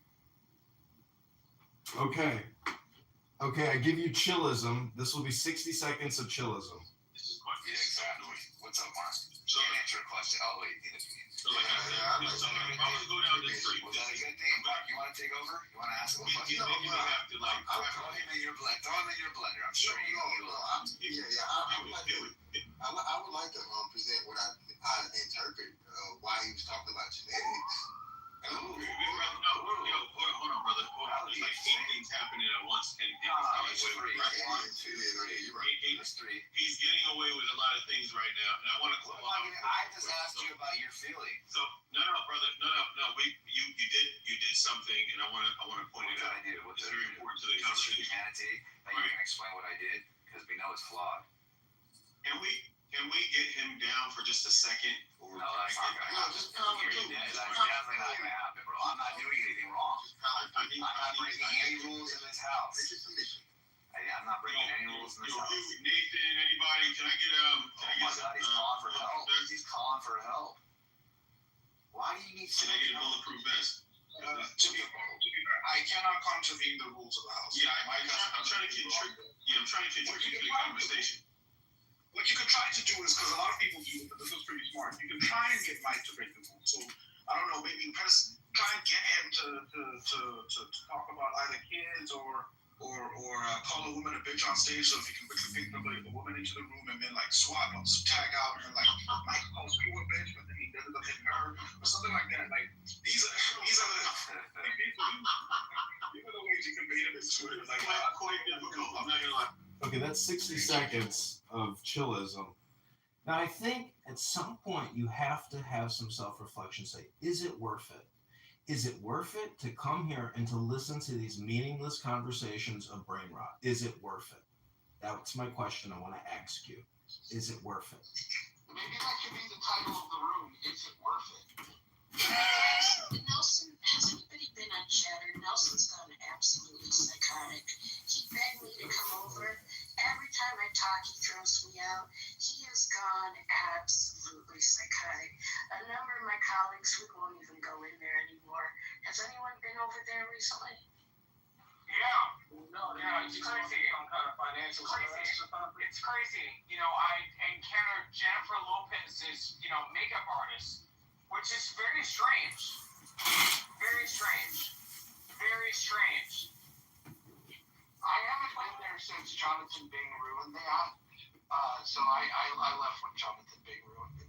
F: Okay, I give you chillism. This will be 60 seconds of chillism.
K: Yeah, exactly. What's up, Mark? So, answer a question. Oh, wait, I'm going to go down this street. Was that a good thing? Mark, you want to take over? You want to ask a question?
L: Maybe we have to, like,
K: throw him in your blender. I'm sure you will.
G: I would like to present what I interpret why he was talking about genetics.
L: Hold on, brother. Hold on. There's like 8 things happening at once, and he's getting away with a lot of things right now, and I want to.
K: I just asked you about your feelings.
L: So no, brother, no. You did something, and I want to point it out. It's very important to the conversation.
K: Humanity that you can explain what I did because we know it's flawed.
L: Can we get him down for just a second?
K: No, that's not going to happen. That's definitely not going to happen, bro. I'm not doing anything wrong. I'm not breaking any rules in this house. I'm not breaking any rules in this house.
L: Nathan, anybody? Can I get
K: Oh my God, he's calling for help. He's calling for help. Why do you need
L: Can I get a bulletproof vest?
K: To be fair, I cannot contravene the rules of the house.
L: Yeah, I'm trying to contribute. I'm trying to contribute to the conversation.
K: What you could try to do is, because a lot of people do, but this was pretty smart, you can try and get Mike to break the rules. So, I don't know, maybe try and get him to talk about either kids or call a woman a bitch on stage, so if you can quickly pick a woman into the room and then like swap them, tag out, and like Mike calls you a bitch, but then he does it up in her, or something like that. Like, these are the ways you can bait him into it. Like, quite difficult. I'm not gonna lie.
F: Okay, that's 60 seconds of chillism. Now, I think at some point you have to have some self-reflection. Say, is it worth it? Is it worth it to come here and to listen to these meaningless conversations of brain rot? Is it worth it? That's my question I want to ask you. Is it worth it?
I: Maybe that could be the title of the room. Is it worth it?
J: Nelson, has anybody been on Chatter? Nelson's gone absolutely psychotic. He begged me to come over. Every time I talk, he throws me out. He has gone absolutely psychotic. A number of my colleagues, we won't even go in there anymore. Has anyone been over there recently?
I: Yeah. No, yeah, it's crazy. Some kind of financial stress. It's crazy. You know, I encountered Jennifer Lopez's, makeup artist, which is very strange. Very strange. Very strange. I haven't been there since Jonathan Bing ruined that. So I left when Jonathan Bing ruined it.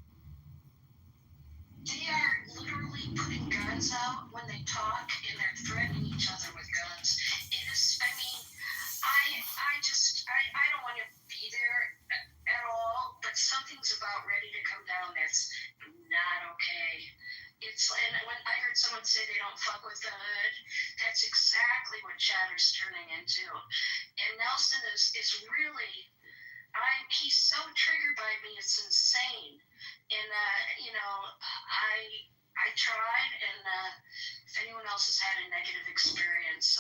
J: They are literally putting guns out when they talk, and they're threatening each other with guns. It is, I don't want to be there at all, but something's about ready to come down that's not okay. And when I heard someone say they don't fuck with the hood, that's exactly what Chatter's turning into. And Nelson is really, he's so triggered by me, it's insane. And, I tried, and if anyone else has had a negative experience,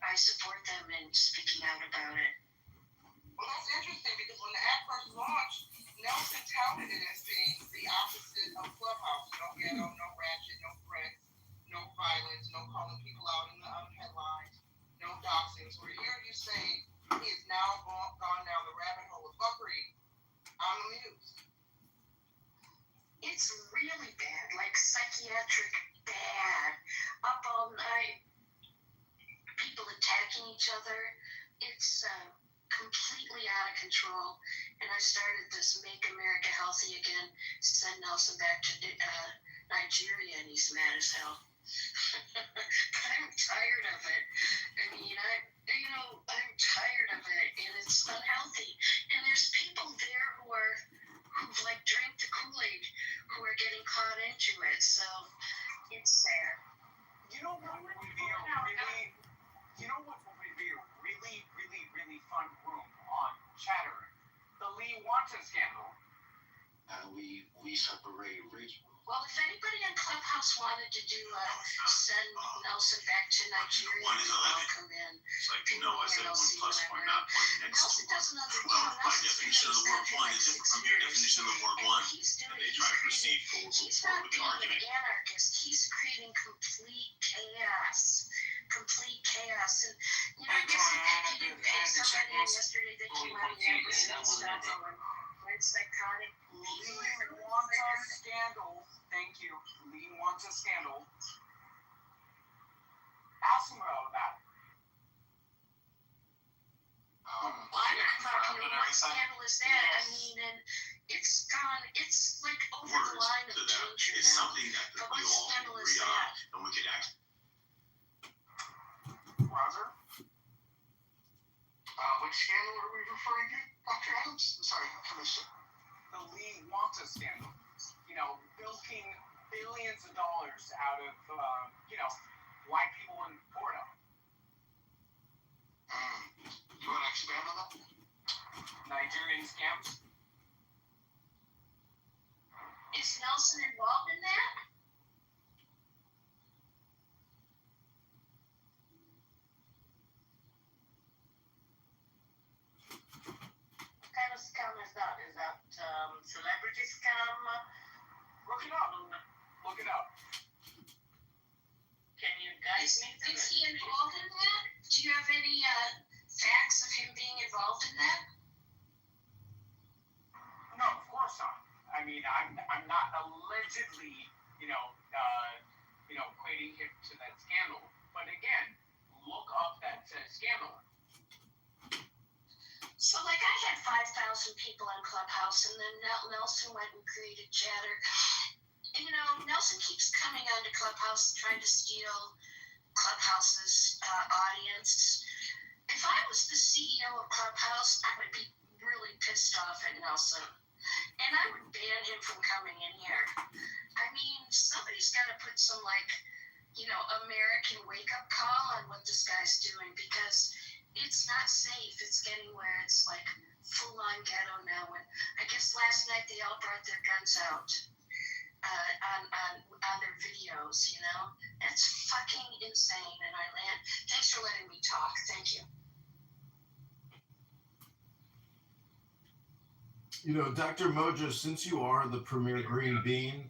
J: I support them in speaking out about it.
I: Well, that's interesting, because when the app first launched, Nelson touted it as being the opposite of Clubhouse. No ghetto, no ratchet, no threats, no violence, no calling people
M: it's really bad, like psychiatric bad, up all night, people attacking each other. It's completely out of control. And I started this Make America Healthy Again, send Nelson back to Nigeria, and he's mad as hell. But I'm tired of it. I mean, I'm tired of it, and it's unhealthy. And there's people there who've like drank the Kool-Aid, who are getting caught into it. So it's sad.
I: You know what would be a really fun room on Chatter? The Lee Wanta scandal.
G: We separate rich.
M: Well, if anybody in Clubhouse wanted to do send Nelson back to Nigeria, welcome in.
N: It's like, I said 1 plus 1, not 1 next
M: Nelson
N: to 1.
M: doesn't understand.
N: Well, my definition of the word 1 is different from your definition of the word 1. And they try to proceed forward with the argument.
M: He's not being an anarchist. He's creating complete chaos. And, I guess he didn't pay somebody yesterday that came out of the embassy and stuff. Went psychotic.
I: Lee Wanta scandal. Thank you. Lee Wanta scandal. Ask him about that.
M: I'm not talking about what scandal is that. I mean, and it's like over the line of danger
N: it's
M: now.
N: something that
M: But
N: we
M: what
N: all
M: scandal is
N: agree on,
M: that?
N: and we could act.
I: Roger?
G: Which scandal are we referring to, Dr. Adams? Sorry, I missed it.
I: The Lee Wanta scandal. Bilking billions of dollars out of, white people in Florida.
G: You want to expand on that?
I: Nigerian scams.
M: Is Nelson involved in that? What kind of scam is that? Is that celebrity scam?
I: Look it up. Look it up.
M: Can you guys make them? Is he involved in that? Do you have any facts of him being involved in that?
I: No, of course not. I mean, I'm not allegedly, equating him to that scandal. But again, look up that scandal.
M: So, like, I had 5,000 people on Clubhouse, and then Nelson went and created Chatter. And, Nelson keeps coming onto Clubhouse trying to steal Clubhouse's audience. If I was the CEO of Clubhouse, I would be really pissed off at Nelson. And I would ban him from coming in here. I mean, somebody's got to put some, American wake-up call on what this guy's doing, because it's not safe. It's getting where it's, full-on ghetto now. And I guess last night they all brought their guns out on their videos, That's fucking insane, and I land. Thanks for letting me talk. Thank you.
F: Dr. Mojo, since you are the premier green bean,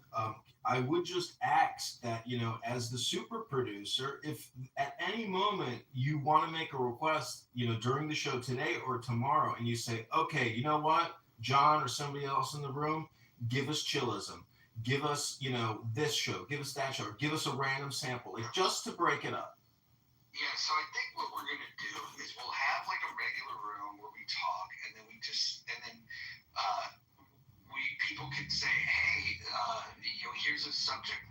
F: I would just ask that, as the super producer, if at any moment you want to make a request, during the show today or tomorrow, and you say, okay, you know what, John or somebody else in the room, give us chillism, give us, this show, give us that show, or give us a random sample, just to break it up.
G: Yeah, so I think what we're going to do is we'll have a regular room where we talk, and then people can say, hey, here's a subject,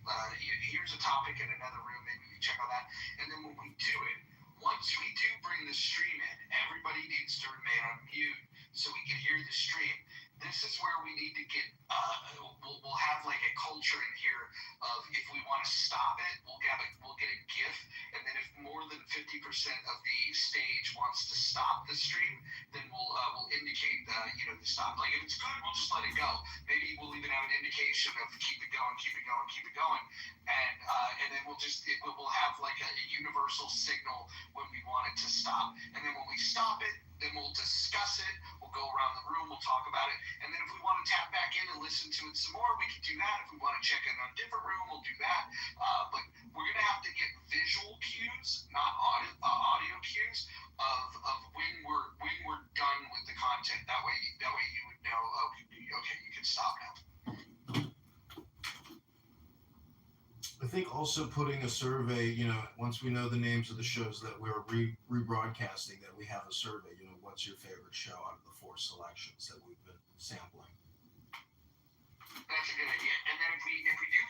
G: here's a topic in another room, maybe we check on that. And then when we do it, once we do bring the stream in, everybody needs to remain on mute so we can hear the stream. This is where we need to get, we'll have a culture in here of, if we want to stop it, we'll get a GIF, and then if more than 50% of the stage wants to stop the stream, then we'll indicate the stop. If it's good, we'll just let it go. Maybe we'll even have an indication of keep it going, and then we'll have a universal signal when we want it to stop. And then when we stop it, then we'll discuss it. We'll go around the room. We'll talk about it. And then if we want to tap back in and listen to it some more, we can do that. If we want to check in on a different room, we'll do that. But we're going to have to get visual cues, not audio cues, of when we're done with the content. That way you would know, okay, you can stop now.
F: think also putting a survey, once we know the names of the shows that we're rebroadcasting, that we have a survey, what's your favorite show out of the 4 selections that we've been sampling?
G: That's a good idea. And then if we do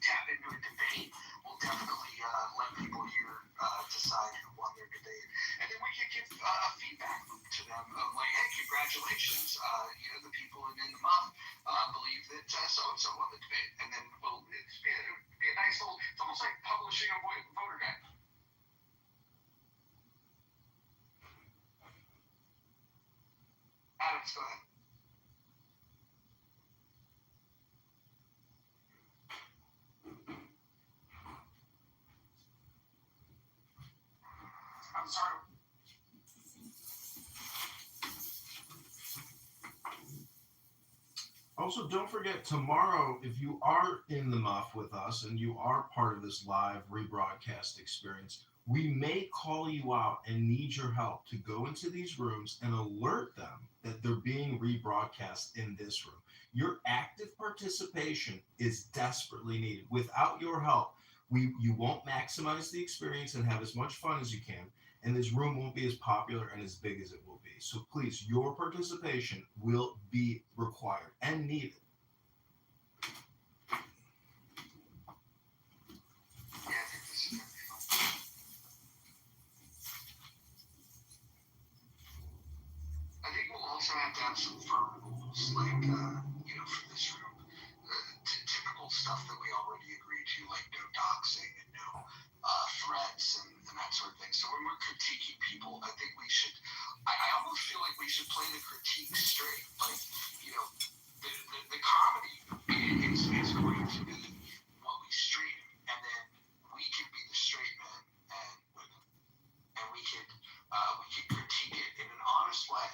G: tap into a debate, we'll definitely let people here decide who won their debate. And then we can give feedback to them of like, hey, congratulations. The people in the month believe that so-and-so won the debate. And then it'd be a nice little, it's almost like publishing a voter guide. Adams, go ahead. I'm sorry.
F: Also, don't forget tomorrow, if you are in the muff with us and you are part of this live rebroadcast experience, we may call you out and need your help to go into these rooms and alert them that they're being rebroadcast in this room. Your active participation is desperately needed. Without your help, you won't maximize the experience and have as much fun as you can, and this room won't be as popular and as big as it will be. So please, your participation will be required and needed.
G: I think we'll also have to have some firm rules, like, for this room, typical stuff that we already agreed to, like no doxing and no threats and that sort of thing. So when we're critiquing people, I think we should, I almost feel like we should play the critique straight. Like, the comedy is going to be what we stream, and then we can be the straight men and women, and we can critique it in an honest way,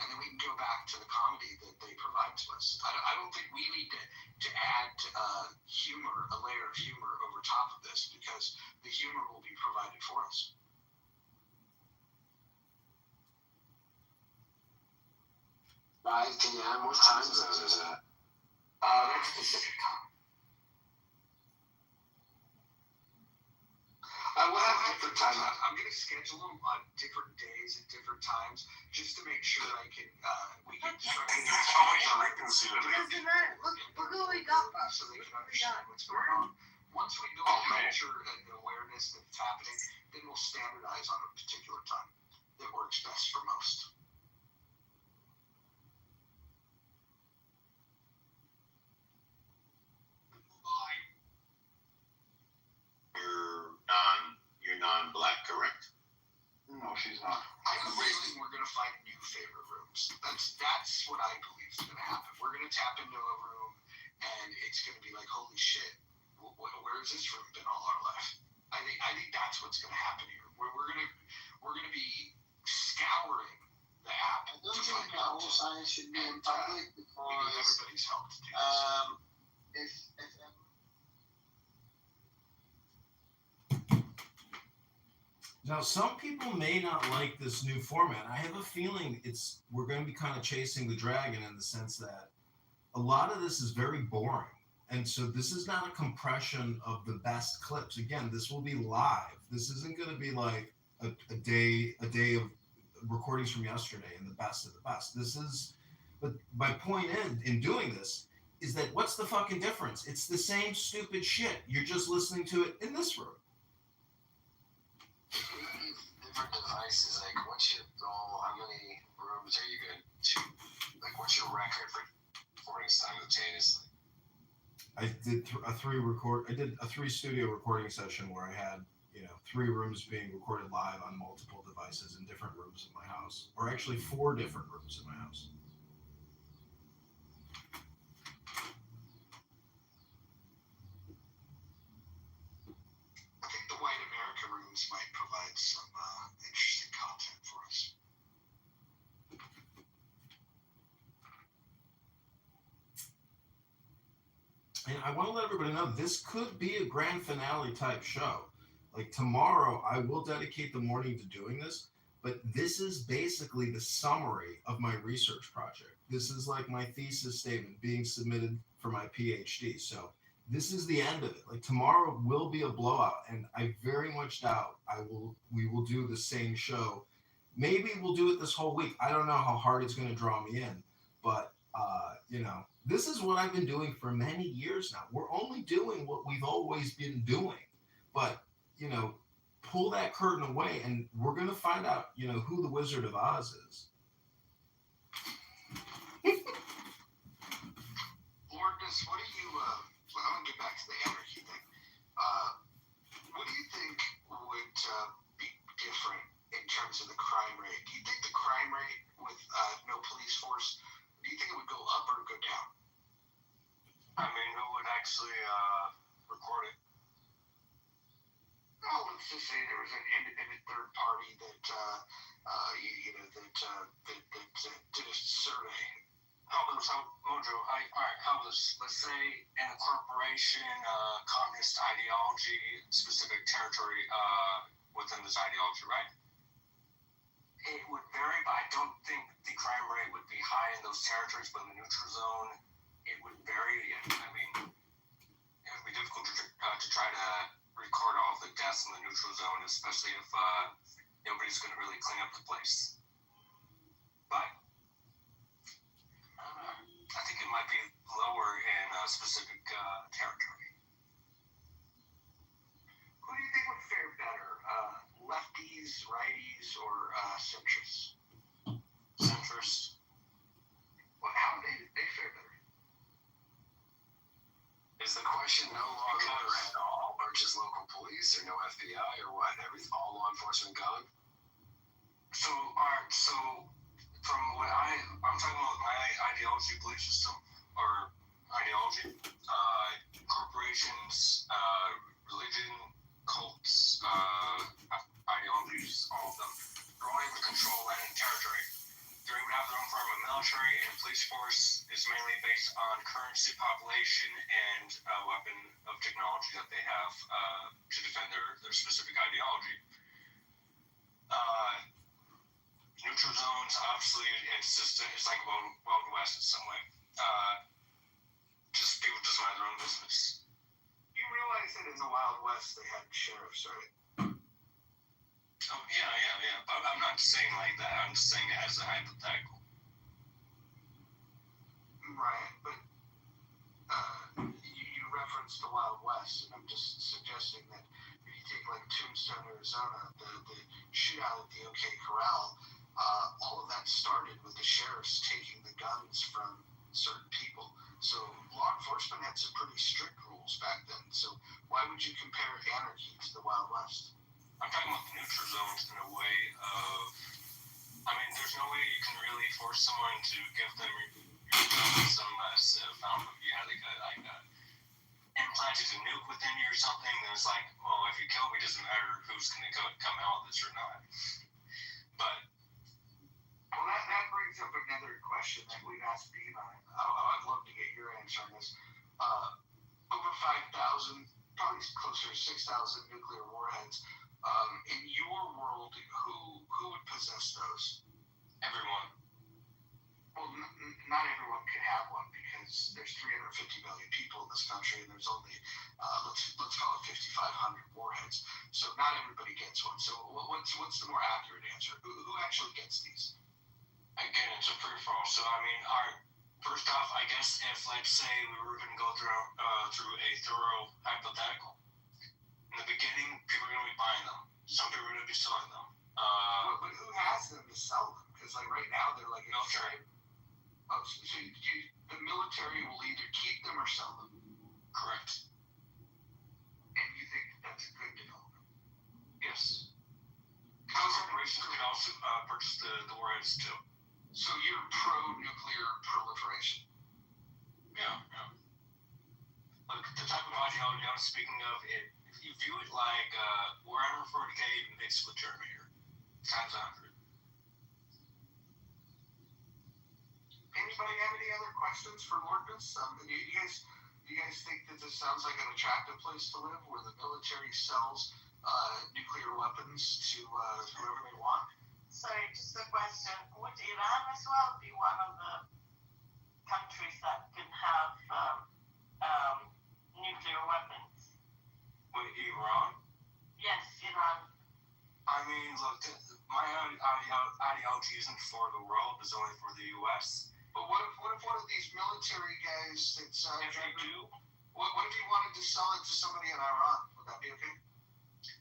G: and then we can go back to the comedy that they provide to us. I don't think we need to add humor, a layer of humor over top of this, because the humor will be provided for us.
N: 5 p.m. What time zone is that?
G: That's Pacific time. We'll have different times. I'm going to schedule them on different days at different times, just to make sure I can. We can.
N: There's so much latency to it.
G: Look who we got. So they can understand what's going on. Once we build a culture and the awareness that it's happening, then we'll standardize on a particular time that works best for most.
N: You're non-black, correct?
G: No, she's not. I believe we're going to find new favorite rooms. That's what I believe is going to happen. We're going to tap into a room, and it's going to be like, holy shit, where has this room been all our life? I think that's what's going to happen here. We're going to be scouring the app. I don't think the whole science should be in public, because everybody's helped to do this.
F: Now, some people may not like this new format. I have a feeling we're going to be kind of chasing the dragon, in the sense that a lot of this is very boring. And so this is not a compression of the best clips. Again, this will be live. This isn't going to be like a day of recordings from yesterday and the best of the best. But my point in doing this is that what's the fucking difference? It's the same stupid shit. You're just listening to it in this room.
N: Different devices, like what's your goal? How many rooms are you going to, like what's your record for recording simultaneously?
F: I did a 3 studio recording session where I had 3 rooms being recorded live on multiple devices in different rooms in my house, or actually 4 different rooms in my house.
G: I think the White America rooms might provide some interesting content for us.
F: And I want to let everybody know this could be a grand finale type show. Like tomorrow, I will dedicate the morning to doing this, but this is basically the summary of my research project. This is like my thesis statement being submitted for my PhD. So this is the end of it. Like tomorrow will be a blowout, and I very much doubt we will do the same show. Maybe we'll do it this whole week. I don't know how hard it's going to draw me in, but this is what I've been doing for many years now. We're only doing what we've always been doing, but pull that curtain away, and we're going to find out, who the Wizard of Oz is.
N: Lourdes, what do you? I'm gonna get back to the anarchy thing. What do you think would be different in terms of the crime rate? Do you think the crime rate with no police force? Do you think it would go up or go down?
K: I mean, who would actually record it?
N: Oh, let's just say there was an independent third party that did a survey.
K: Let's say in a corporation, communist ideology, specific territory within this ideology, right? It would vary, but I don't think the crime rate would be high in those territories, but in the neutral zone, it would vary. I mean, it would be difficult to try to record all the deaths in the neutral zone, especially if nobody's going to really clean up the place. But I think it might be lower in a specific territory.
N: Who do you think would fare better, lefties, righties, or centrists?
K: Centrists.
N: Well, how would they fare better?
D: Is the question no longer at all, or just local police, or no FBI, or what? All law enforcement gone?
K: So from what I'm talking about my ideology, belief system, or ideology, corporations, religion, cults, ideologies, all of them, they're all able to control land and territory. They're able to have their own form of military, and police force is mainly based on currency, population, and weapon of technology that they have to defend their specific ideology. Neutral zones, obviously, it's like Wild West in some way. Just people just mind their own business.
N: You realize that in the Wild West they had sheriffs, right?
K: Oh, yeah. But I'm not saying like that. I'm just saying it as a hypothetical.
N: Right, but you referenced the Wild West, and I'm just suggesting that if you take like Tombstone, Arizona, the shootout at the OK Corral, all of that started with the sheriffs taking the guns from certain people. So law enforcement had some pretty strict rules back then. So why would you compare anarchy to the Wild West?
K: I'm talking about the neutral zones in a way of, I mean, there's no way you can really force someone to give them some found of, implanted a nuke within you or something. Then it's like, well, if you kill me, it doesn't matter who's going to come out of this or not. But
N: well, that brings up another question that we've asked Beeline. I'd love to get your answer on this. Over 5,000, probably closer to 6,000 nuclear warheads. In your world, who would possess those?
K: Everyone.
N: Well, not everyone could have one because there's 350 million people in this country, and there's only let's call it 5,500 warheads. So not everybody gets one. So what's the more accurate answer? Who actually gets these?
K: Again, it's a free-for-all. So I mean, first off, I guess if let's say we were going to go through a thorough hypothetical. In the beginning, people are going to be buying them. Some people are going to be selling them.
N: But who has them to sell them? Because like right now, they're like
K: military.
N: Oh, so the military will either keep them or sell them.
K: Correct.
N: And you think that's a good development?
K: Yes. Corporations can also purchase the warheads too.
N: So you're pro-nuclear proliferation?
K: Yeah. Look, the type of ideology I'm speaking of, if you view it like Warhammer 40K mixed with Terminator, times 100.
N: Anybody have any other questions for Lourdes? Do you guys think that this sounds like an attractive place to live, where the military sells nuclear weapons to whoever they want?
O: Sorry, just a question. Would Iran as well be one of the countries that can have nuclear
K: ideology isn't for the world, it's only for the U.S.
N: But what if one of these military guys that's
K: If they do,
N: what if he wanted to sell it to somebody in Iran? Would that be okay?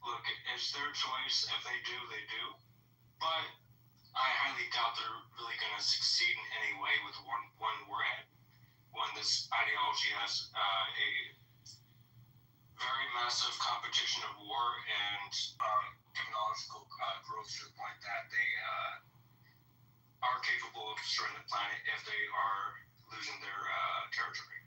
K: look, it's their choice. If they do, they do. But I highly doubt they're really going to succeed in any way with one we're at. When this ideology has a very massive competition of war and technological growth to the point that they are capable of destroying the planet if they are losing their territory.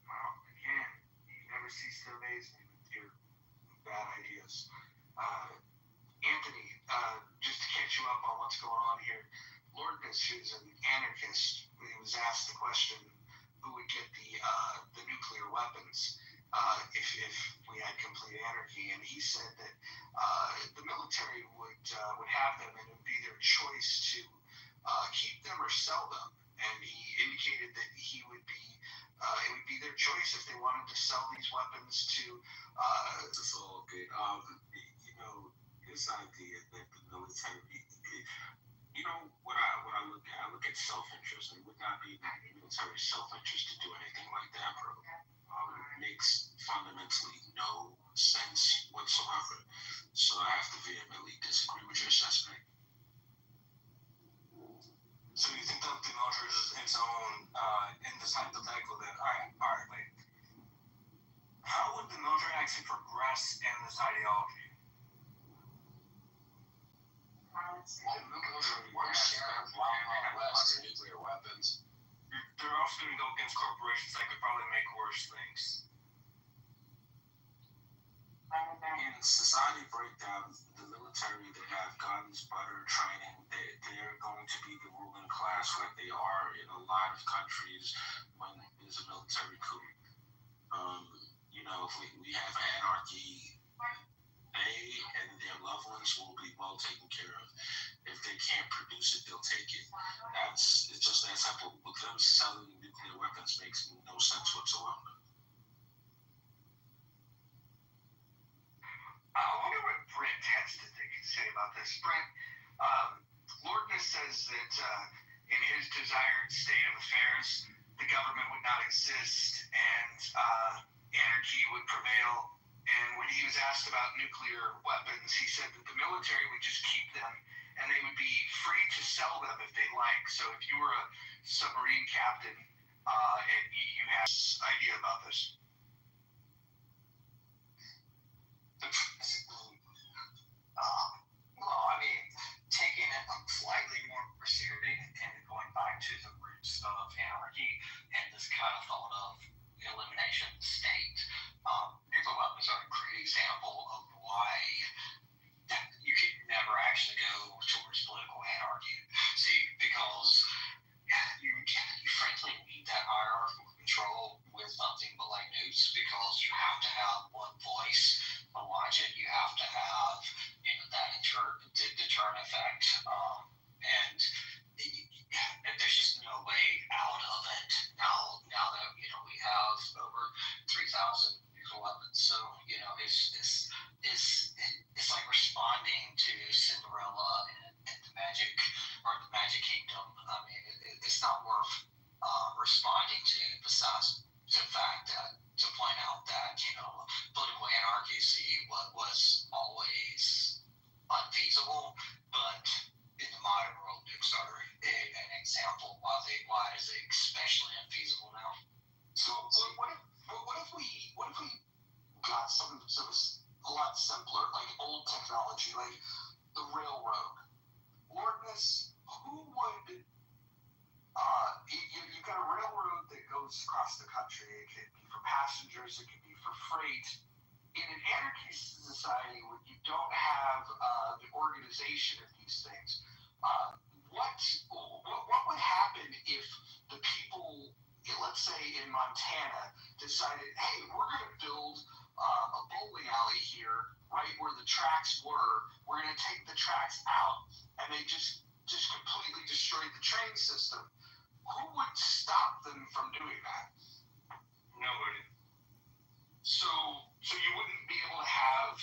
N: Wow, again, you never cease to amaze me with your bad ideas. Anthony, just to catch you up on what's going on here, Lordness, who's an anarchist, he was asked the question, who would get the nuclear weapons if we had complete anarchy, and he said that the military would have them, and it would be their choice to keep them or sell them. And he indicated that it would be their choice if they wanted to sell these weapons to.
P: It's all good. This idea that the military, what I look at self-interest, and it would not be military self-interest to do anything like that, bro. It makes fundamentally no sense whatsoever. So I have to vehemently disagree with your assessment.
K: So you think that the military is its own, in this hypothetical that, all right, wait. How would the military actually progress in this ideology?
P: Nuclear weapons.
K: They're also going to go against corporations that could probably make worse things.
P: In society breakdown, the military, they have guns, butter, training. They're going to be the ruling class like they are in a lot of countries when there's a military coup. If we have anarchy, they and their loved ones will be well taken care of. If they can't produce it, they'll take it. It's just that simple. With them selling nuclear weapons makes no sense whatsoever.
N: I wonder what Brent has to say about this. Brent, Lordness says that in his desired state of affairs, the government would not exist and anarchy would prevail. And when he was asked about nuclear weapons, he said that the military would just keep them and they would be free to sell them if they like. So if you were a submarine captain and you had this idea about this.
E: Taking it slightly more seriously and going back to the roots of anarchy and this kind of thought of elimination state. Nuclear weapons are a great example of why you could never actually go towards political anarchy. See, because you frankly need that hierarchical control with nothing but like nukes, because you have to have one voice to watch it. You have to have that deterrent effect, and there's just no way out of it now that we have over 3,000 nuclear weapons. So it's like responding to Cinderella and the magic kingdom. I mean, it's not worth responding to, besides the fact that to point out that political anarchy was always unfeasible, but in the modern world, nukes are an example why is it especially unfeasible now.
N: So what if we got something that was a lot simpler, like old technology, like the railroad? Lordness, who would you've got a railroad that goes across the country. It could be for passengers, it could be for freight. In an anarchist society where you don't have the organization of these things, what would happen if the people, let's say in Montana, decided, hey, we're going to build a bowling alley here, right where the tracks were. We're going to take the tracks out, and they just completely destroyed the train system. Who would stop them from doing that?
K: Nobody.
N: So you wouldn't be able to have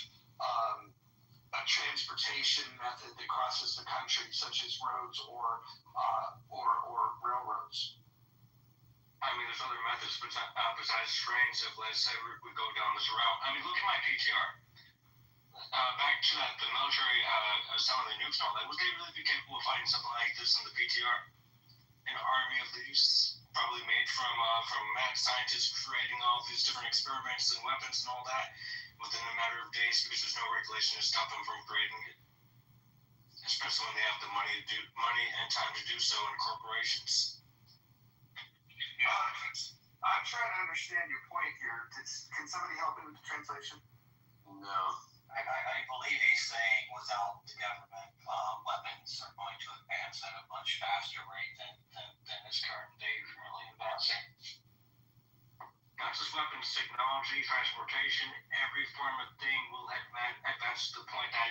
N: a transportation method that crosses the country, such as roads or railroads.
B: I mean, there's other methods besides trains. If let's say we go down this route, I mean, look at my PTR. Back to the military, some of the nukes and all that. Would they really be capable of fighting something like this in the PTR? An army of these, probably made from mad scientists creating all these different experiments and weapons and all that within a matter of days, because there's no regulation to stop them from creating it. Especially when they have the money and time to do so in corporations.
N: I'm trying to understand your point here. Can somebody help me with the translation?
D: No.
E: I believe he's saying without the government, weapons are going to advance at a much faster rate than this current day is really advancing.
B: Not just weapons, technology, transportation, every form of thing will advance to the point that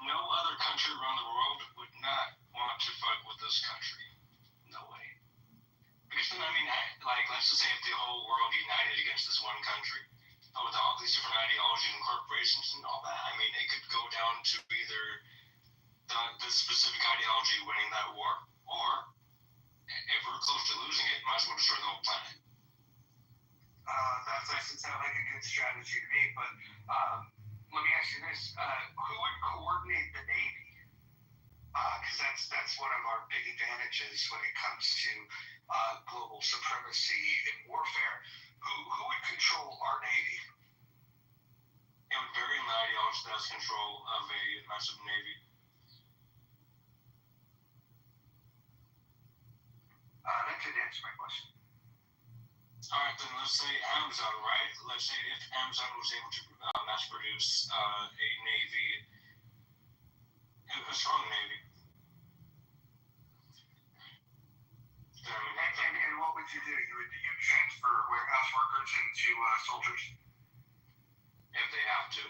B: no other country around the world would not want to fight with this country. No way. Because then, I mean, let's just say if the whole world united against this one country, with all these different ideologies and corporations and all that, I mean, it could go down to either the specific ideology winning that war, or if we're close to losing it, might as well destroy the whole planet.
N: That doesn't sound like a good strategy to me, but let me ask you this. Who would coordinate the Navy? Because that's one of our big advantages when it comes to global supremacy in warfare. Who would control our Navy?
B: It would vary in the ideology that has control of a massive Navy.
N: That could answer my question.
B: Alright, then let's say Amazon, right? Let's say if Amazon was able to mass produce a Navy, a strong Navy.
N: And what would you do? You would transfer warehouse workers into soldiers?
B: If they have to.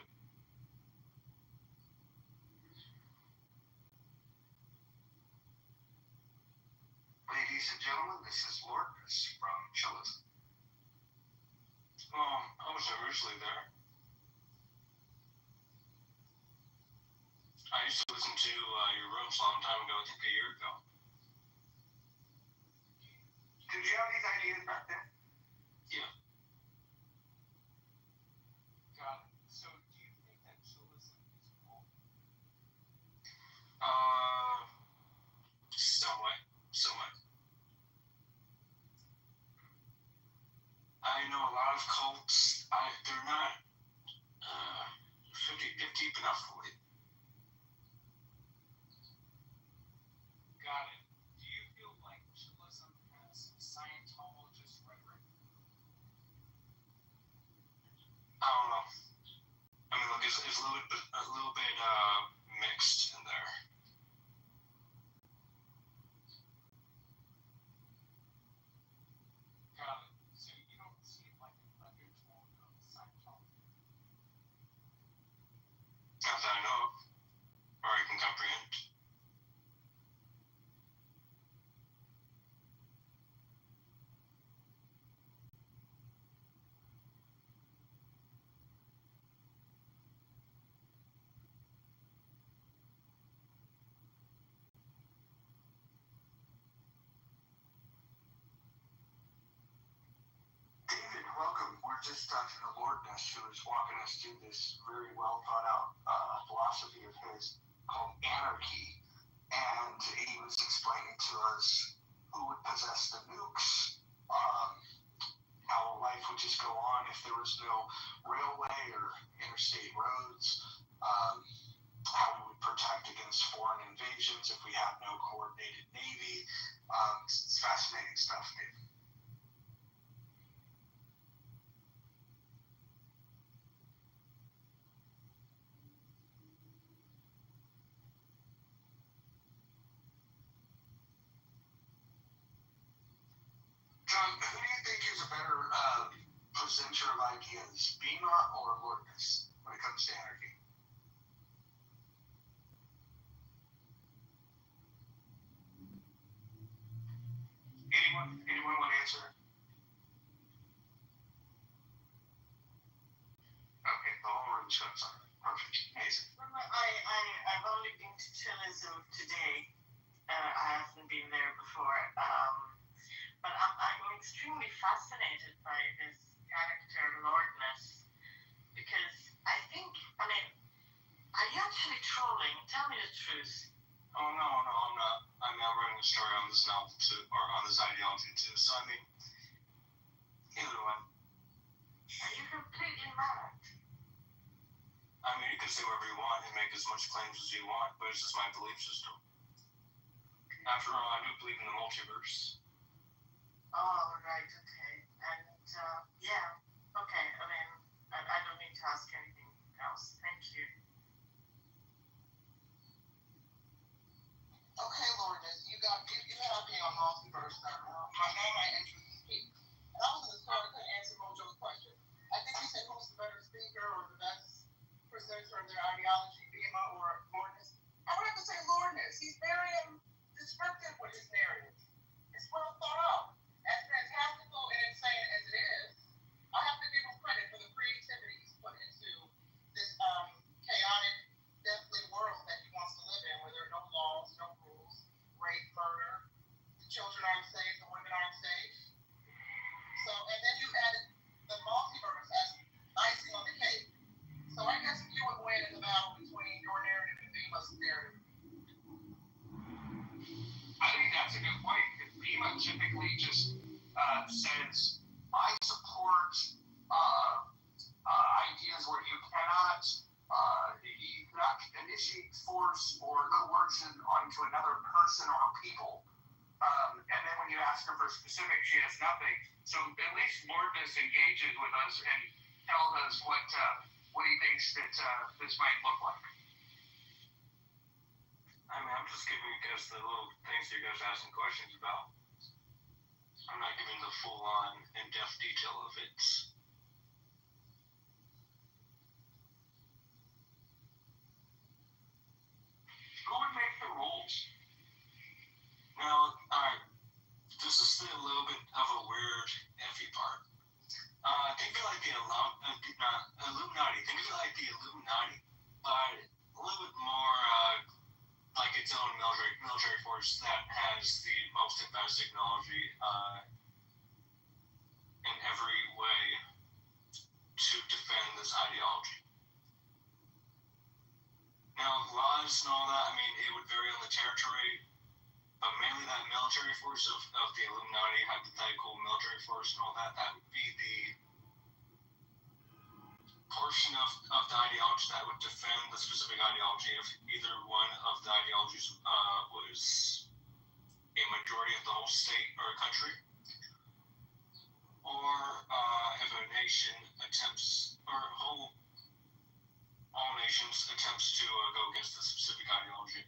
N: Ladies and gentlemen, this is Lourdes from Chillis.
B: Well, I was originally there. I used to listen to your rooms a long time ago, I think a year ago.
N: Did you have these ideas back then?
B: Yeah.
I: Got it. So, do you think that chillism is cool?
B: Somewhat. I know a lot of cults, they're not deep enough for it.
I: Got it. Do you feel like chillism has Scientologist rhetoric?
B: I don't know. I mean, look, it's a little bit mixed in there.
I: Got it. So you don't see like an undertone of Scientology?
B: Not that I know of, or I can comprehend.
N: David, welcome. We're just talking to Lourdes, who is walking us through this very well thought out philosophy of his called anarchy. And he was explaining to us who would possess the nukes, how life would just go on if there was no railway or interstate roads, how we would protect against foreign invasions if we have no coordinated navy. It's fascinating stuff, Dave. John, who do you think is a better presenter of ideas, Bima or Lourdes, when it comes to anarchy? Anyone want to answer? Okay, the whole room's got something. Perfect. Amazing.
O: extremely fascinated by this character Lordness because I think, I mean, are you actually trolling? Tell me the truth.
K: Oh no, I'm not. I'm writing a story on this novel too, or on this ideology too. So I mean, either way.
O: Are you completely mad?
K: I mean, you can say whatever you want and make as much claims as you want, but it's just my belief system. After all, I do believe in the multiverse.
O: Oh, right, okay. And, yeah, okay, I mean, I don't need to ask anything else. Thank you.
I: Okay, Lourdes, you had me on multiverse now. My interest is peaked. And I was in the store, I couldn't answer Mojo's question. I think you said who's the better speaker or the best presenter of their ideology, Bima or Lourdes. I would have to say Lourdes. He's very descriptive with his narrative. It's well thought out. As fantastical and insane as it is, I have to give him credit for the creativity he's put into this chaotic, deathly world that he wants to live in, where there are no laws, no rules, rape, murder, the children aren't safe, the women aren't safe. So, and then you added the multiverse as icing on the cake. So I guess you would win in the battle between your narrative and Bima's narrative.
B: I think that's a good point. Because Bima typically just says, I support ideas where you cannot initiate force or coercion onto another person or people. And then when you ask her for specifics, she has nothing. So at least Lourdes engages with us and tells us what he thinks that this might look like.
K: I mean, I'm just giving you guys the little things you guys are asking questions about. I'm not giving the full-on, in-depth detail of it.
B: Who would make the rules?
K: Now, alright, this is a little bit of a weird, iffy part. Think of it like the Illuminati. Think of it like the Illuminati, but a little bit more like its own military force that has the most advanced technology in every way to defend this ideology. Now, laws and all that, I mean, it would vary on the territory, but mainly that military force of the Illuminati, hypothetical military force and all that, that would be the portion of the ideology that would defend the specific ideology if either one of the ideologies was a majority of the whole state or a country, or if a nation attempts, or all nations attempts to go against the specific ideology.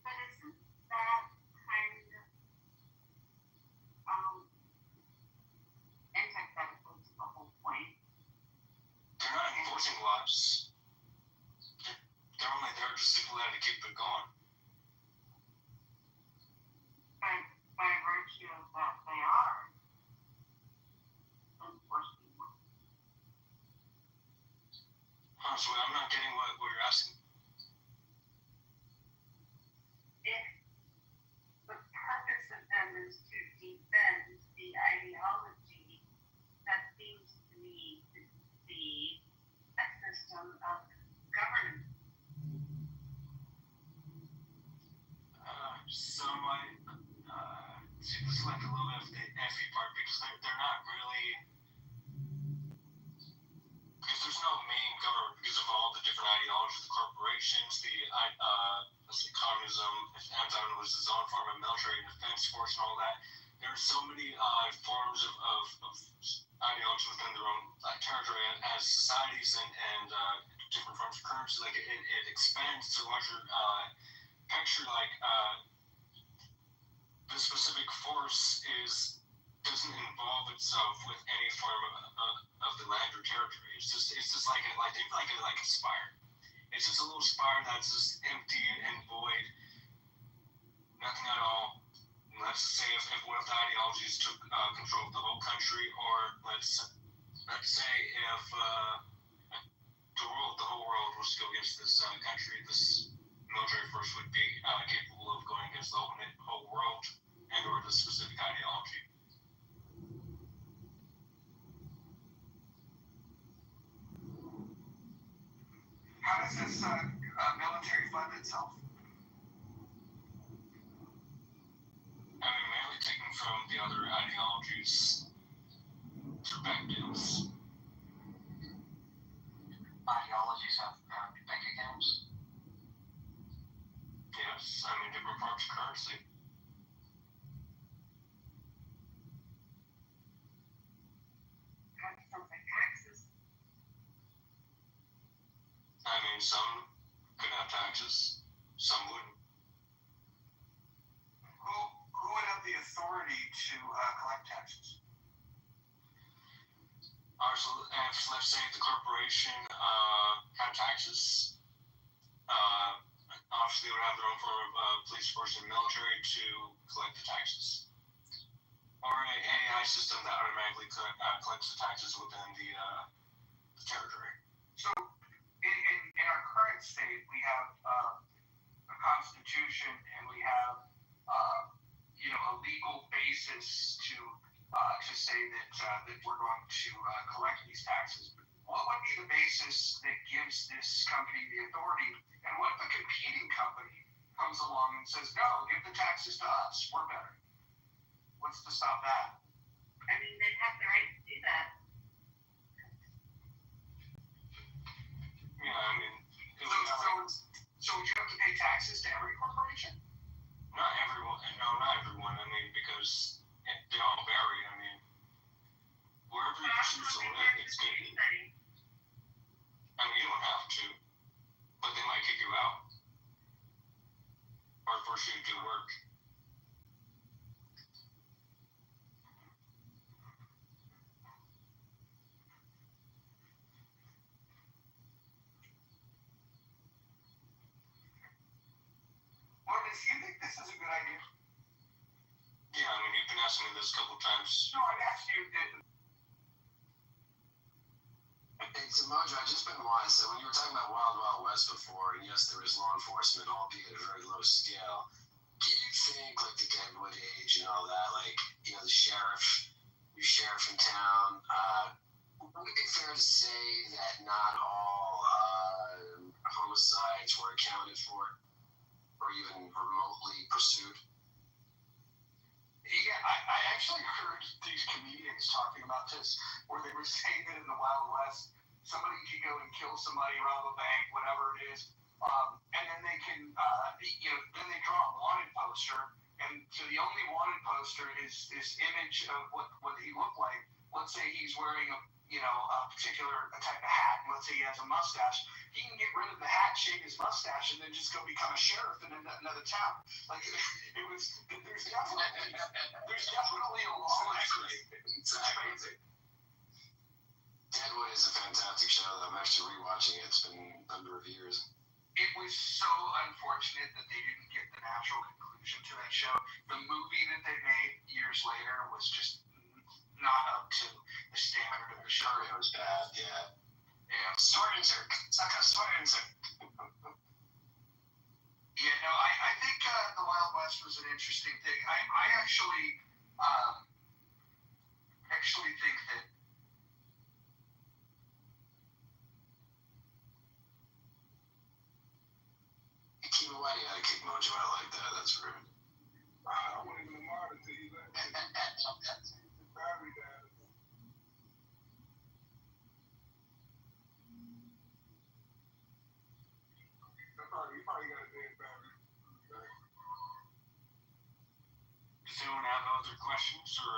O: But isn't that kind of antithetical to the whole point?
K: They're not enforcing laws. They're only there just to let it keep it going.
O: By virtue of that, they are enforcing them.
K: Honestly, I'm not getting what you're asking.
O: If the purpose of them is to defend the ideology, that seems to me to be a system of governance.
K: See, this is like a little bit of the iffy part because they're not really, because there's no main government because of all the different ideologies, the corporations, communism, if Amazon was its own form of military defense force and all that. There are so many forms of ideology within their own territory as societies and different forms of currency. Like it expands to a larger picture. Like the specific force doesn't involve itself with any form of the land or territory. It's just like a spire. It's just a little spire that's just empty and void, nothing at all. Let's say if one of the ideologies took control of the whole country, or let's say if the whole world was to go against this country, this military force would be capable of going against the whole world and or
N: itself?
K: I mean, mainly taken from the other ideologies' perspectives.
N: Ideologies have bank accounts.
K: Yes, I mean, different forms of currency.
O: Sounds like taxes.
K: I mean, some could have taxes, some wouldn't.
N: Who would have the authority to collect taxes?
K: Let's say the corporation had taxes. Obviously, they would have their own form of police force and military to collect the taxes. Or an AI system that automatically collects the taxes within the territory.
I: So, in our current state, we have a constitution and we have a legal basis to say that we're going to collect these taxes. What would be the basis that gives this company the authority? And what if a competing company comes along and says, no, give the taxes to us, we're better? What's to stop that?
O: I mean, they have the right to do that.
K: Yeah, I mean,
I: so would you have to pay taxes to every corporation?
K: Not everyone. No, not everyone. I mean, because they all vary. I mean, wherever you choose to live, it's good. I mean, you don't have to, but they might kick you out or force you to do work.
I: Marcus, do you think this is a good idea?
K: Yeah, I mean, you've been asking me this a couple times.
I: No, I'd ask you.
N: Hey, so Mojo, I just been wise. So when you were talking about Wild Wild West before, and yes, there is law enforcement, albeit at a very low scale, do you think, like the Deadwood age and all that, like, the sheriff, your sheriff in town, would it be fair to say that not all homicides were accounted for or even remotely pursued?
I: Yeah, I actually heard these comedians talking about this, where they were saying that in the Wild West, somebody could go and kill somebody, rob a bank, whatever it is, and then they can, then they draw a wanted poster, and so the only wanted poster is this image of what he looked like. Let's say he's wearing a particular type of hat, and let's say he has a mustache. He can get rid of the hat, shave his mustache, and then just go become a sheriff in another town. Like there's definitely a law.
N: It's crazy. Deadwood is a fantastic show. I'm actually rewatching it. It's been a number of years.
I: It was so unfortunate that they didn't get the natural conclusion to that show. The movie that they made years later was just not up to the standard of the show.
N: It was bad, yeah.
I: Yeah.
N: Swearenzer. Sucker Swearenzer.
I: Yeah, no, I think the Wild West was an interesting thing. I actually think that
N: Keep why do you gotta kick Mojo out like that? That's rude.
L: I wouldn't even mind until you let me battery down. You probably got a dead battery.
K: Does anyone have other questions, or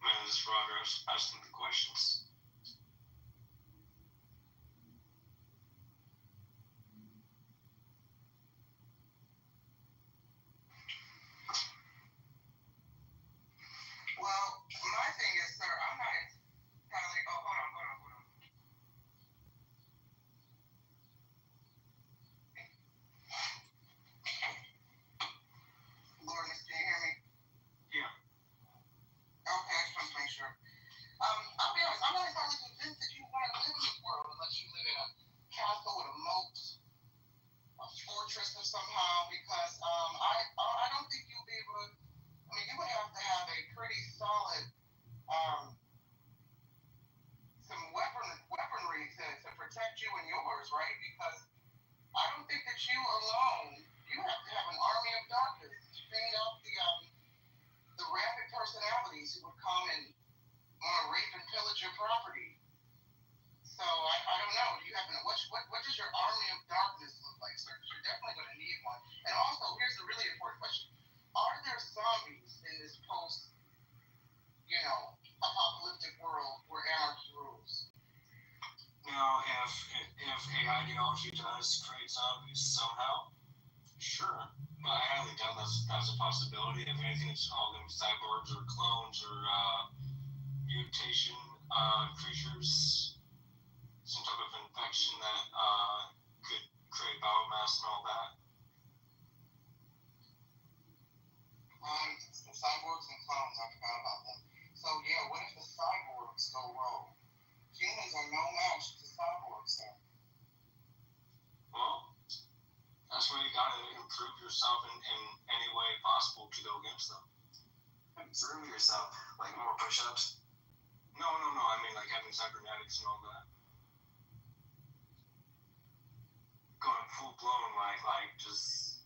K: this is Roger asking the questions?
I: Well, my thing is, sir, I'm not entirely. Oh, hold on. Lourdes, can you hear me?
K: Yeah.
I: Okay, I just want to make sure. I'll be honest, I'm not
K: But I highly doubt that's a possibility. If anything, it's all going to be cyborgs or clones or mutation creatures, some type of infection that could create biomass and all that.
N: The cyborgs and clones, I forgot about them. So yeah, what if the cyborgs go rogue? Humans are no match to cyborgs then.
K: Well, that's where you gotta improve yourself in any way possible to go against them.
E: Improve yourself, like more push-ups.
K: No. I mean, like having cybernetics and all that. Going full blown, like just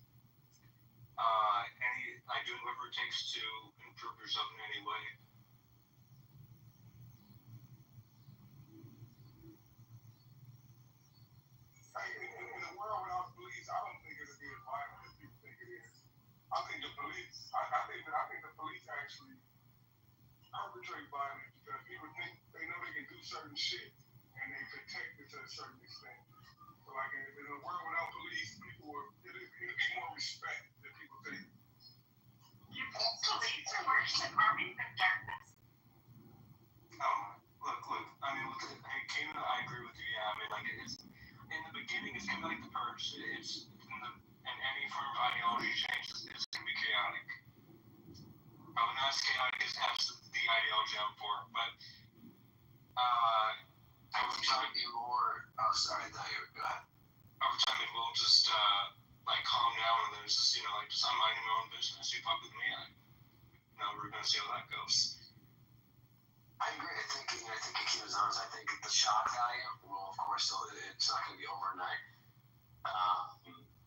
K: doing whatever it takes to improve yourself in any way.
L: In a world without police, I don't think it'll be as violent as people think it is. I think the police actually perpetrate violence because people think they know they can do certain shit and they protect it to a certain extent. So like in a world without police, it'll be more respect than people think.
O: You think police are worse than armies of darkness?
K: Look. I mean, hey, Kena, I agree with you. Yeah, I mean, like it's in the beginning, it's gonna be like the Purge. And any form of ideology change is gonna be chaotic. Probably not as chaotic as the ideology I'm for, but
E: over time, be more. Oh, sorry, no, go ahead.
K: Over time, it will just like calm down, and then it's just just I'm minding my own business. You fuck with me, now we're gonna see how that goes.
E: I agree. I think Akima's honest. I think the shock value will, of course, it's not going to be overnight.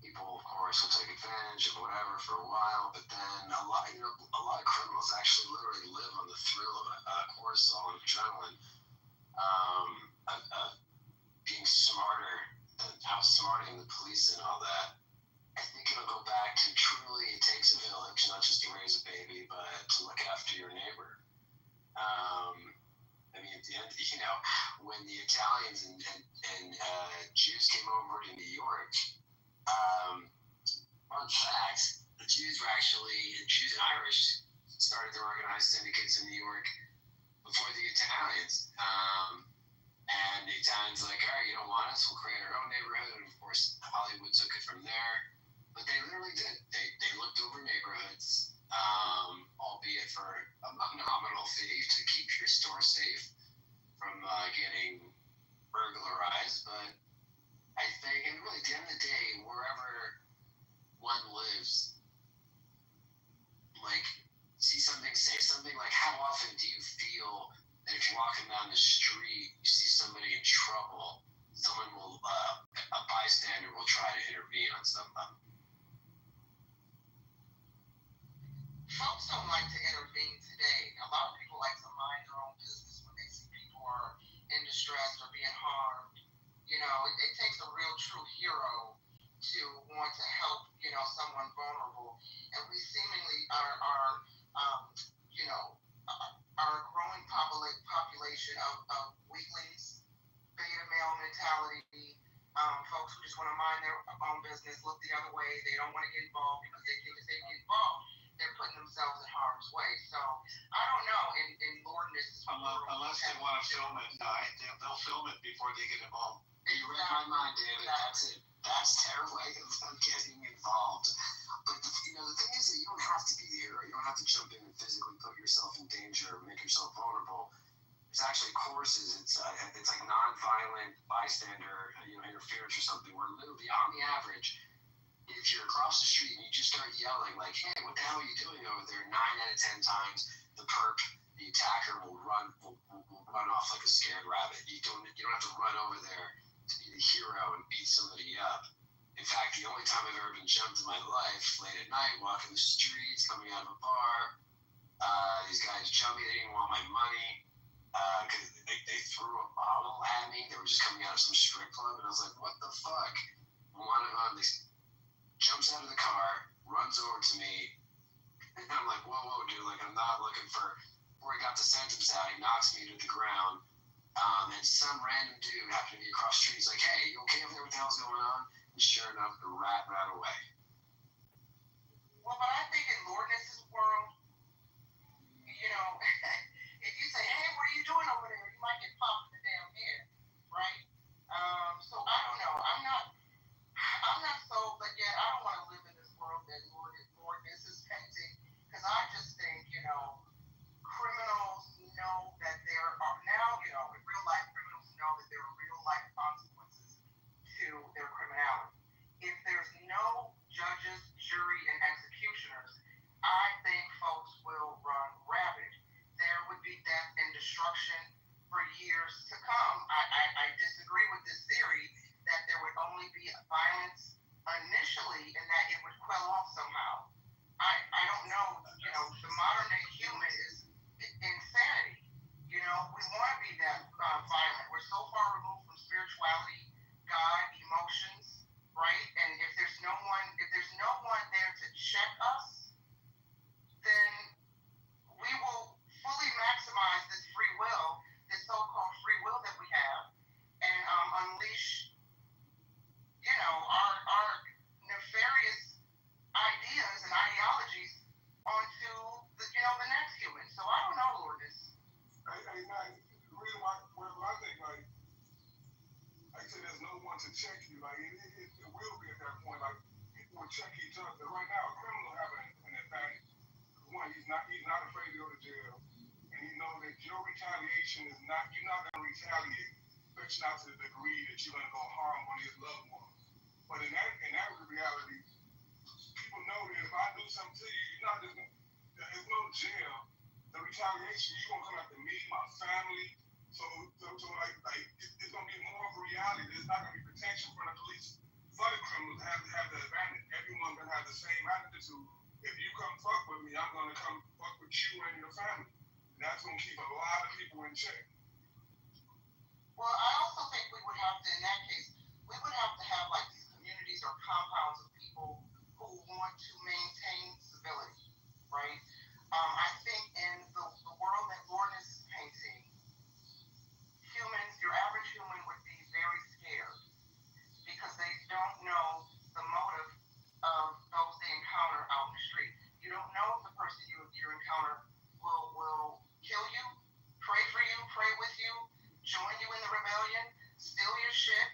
E: People, of course, will take advantage of whatever for a while, but then a lot of criminals actually literally live on the thrill of cortisol and adrenaline, being smarter than outsmarting the police and all that. I think it'll go back to truly it takes a village, not just to raise a baby, but to look after your neighbor. I mean, at the end, when the Italians and Jews came over to New York, fun fact, the Jews and Irish started their organized syndicates in New York before the Italians. And the Italians all right, you don't want us, we'll create our own neighborhood. And of course, Hollywood took it from there. But they literally did. They looked over neighborhoods, albeit for a nominal fee to keep your store safe from getting burglarized. But I think, and really, at the end of the day, wherever one lives, see something, say something. How often do you feel that if you're walking down the street, you see somebody in trouble, someone will, a bystander will try to intervene on something?
N: Folks don't like to intervene today. A lot of people like to mind their own business when they see people are in distress or being harmed. It takes a real true hero to want to help, someone vulnerable. And we seemingly are a growing population of weaklings, beta male mentality, folks who just want to mind their own business, look the other way. They don't want to get involved because they think if they get involved, they're putting themselves in harm's way. So I don't know. In Lord, this is
K: unless they want to film it, they'll film it before they get involved.
E: You read my mind, David. That's it. That's their way of getting involved. But the thing is that you don't have to be the hero. You don't have to jump in and physically put yourself in danger or make yourself vulnerable. There's actually courses. It's like non-violent bystander interference or something where literally on the average, if you're across the street and you just start yelling hey, what the hell are you doing over there? 9 out of 10 times the attacker will run off like a scared rabbit. You don't have to run over there to be the hero and beat somebody up. In fact, the only time I've ever been jumped in my life, late at night, walking the streets, coming out of a bar, these guys jumped me. They didn't want my money because they threw a bottle at me. They were just coming out of some strip club, and I was like, what the fuck? One of them jumps out of the car, runs over to me, and I'm like, whoa, dude, I'm not looking for... Before he got the sentence out, he knocks me to the ground, and some random dude happened to be across the street. He's like, hey, you okay over there? What the hell's going on? And sure enough, the rat ran away.
I: because I just think, criminals know that there are now, in real life, criminals know that there are real life consequences to their criminality. If there's no judges, jury, and executioners, I think folks will run rabid. There would be death and destruction for years to come. I disagree with this theory that there would only be violence initially and that it would quell off somehow. I don't know, the modern day human is insanity. We want to be that violent. We're so far removed from spirituality, God, emotions, right? And if there's no one there to check us, then we will fully maximize this free will, this so-called free will that we have, and unleash, our nefarious ideas and ideologies onto the next human. So I don't know, Lourdes.
L: The reason why I think, like I said, there's no one to check you. Like, it will be at that point. Like, people will check each other. Right now, a criminal have an advantage. One, he's not afraid to go to jail, and he knows that your retaliation is not. You're not going to retaliate, especially not to the degree that you're going to go harm one of his loved ones. But in that reality, people know that if I do something to you, you're not just. There's no jail. The retaliation, you're gonna come after me, my family. So like it's gonna be more of a reality. There's not gonna be protection from the police for the criminals to have the advantage. Everyone's gonna have the same attitude. If you come fuck with me, I'm gonna come fuck with you and your family. And that's gonna keep a lot of people in check.
I: Well, I also think we would have to, in that case, we would have to have like these communities or compounds of people who want to maintain civility, right? I think in the world that Lourdes is painting, humans, your average human would be very scared because they don't know the motive of those they encounter out in the street. You don't know if the person you encounter will kill you, pray for you, pray with you, join you in the rebellion, steal your shit,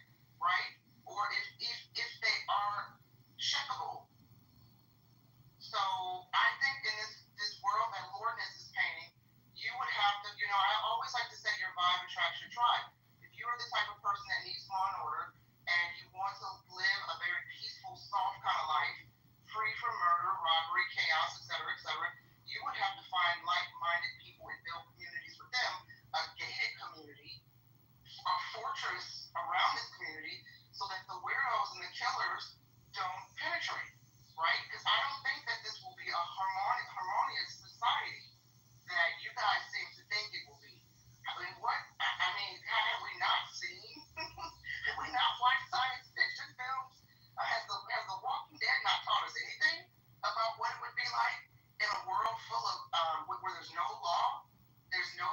I: right? Or if they are checkable. So I think in this world that Lourdes is painting, you would have to, I always like to say your vibe attracts your tribe. If you're the type of person that needs law and order and you want to live a very peaceful, soft kind of life, free from murder, robbery, chaos, etc., you would have to find like-minded people and build communities with them, a gated community, a fortress around this community so that the weirdos and the killers don't penetrate, right? Because I don't think that this will be a harmonious society that you guys seem to think it will be. Have we not seen? Have we not watched science fiction films? Has the Walking Dead not taught us anything about what it would be like in a world full of where there's no law, there's no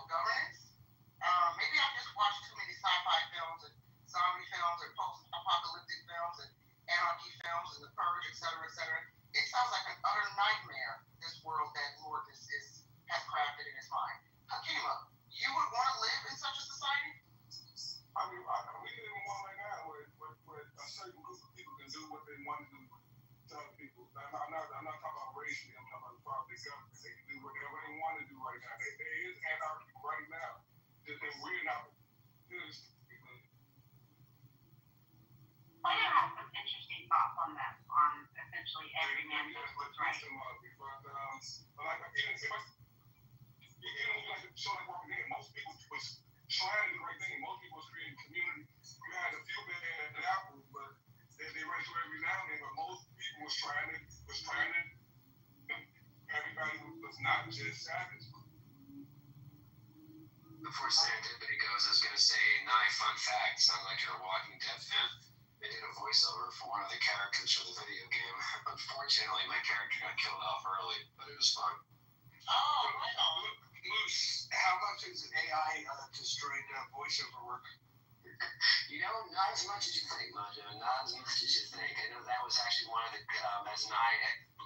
I: governance? Maybe I've just watched too many sci-fi films and zombie films and post-apocalyptic films and anarchy films and The Purge, etc., etc. It sounds like an utter nightmare, this world that Lourdes has crafted in his mind. Hakima, you would want to live in such a society?
L: I mean, we live in one right now where a certain group of people can do what they want to do to other people. I'm not talking about racially. I'm talking about the public government. They can do whatever they want to do right now. There is anarchy right now. That we're not.
O: I have some interesting thoughts on that, on essentially every man does what's right.
L: But like, even like the show like Walking Dead, most people was trying to do the right thing. Most people was creating community. You had a few bad apples, but they run through every now and then. But most people was trying to. Everybody was not just savage.
A: Before serendipity goes, I was going to say, fun fact, sounds like you're a Walking Dead fan. They did a voiceover for one of the characters for the video game. Unfortunately, my character got killed off early, but it was fun.
I: Oh, right on.
K: Moose, how much has AI destroyed voiceover work?
A: Not as much as you think, Majo. Not as much as you think. I know that was actually one of the, as an eye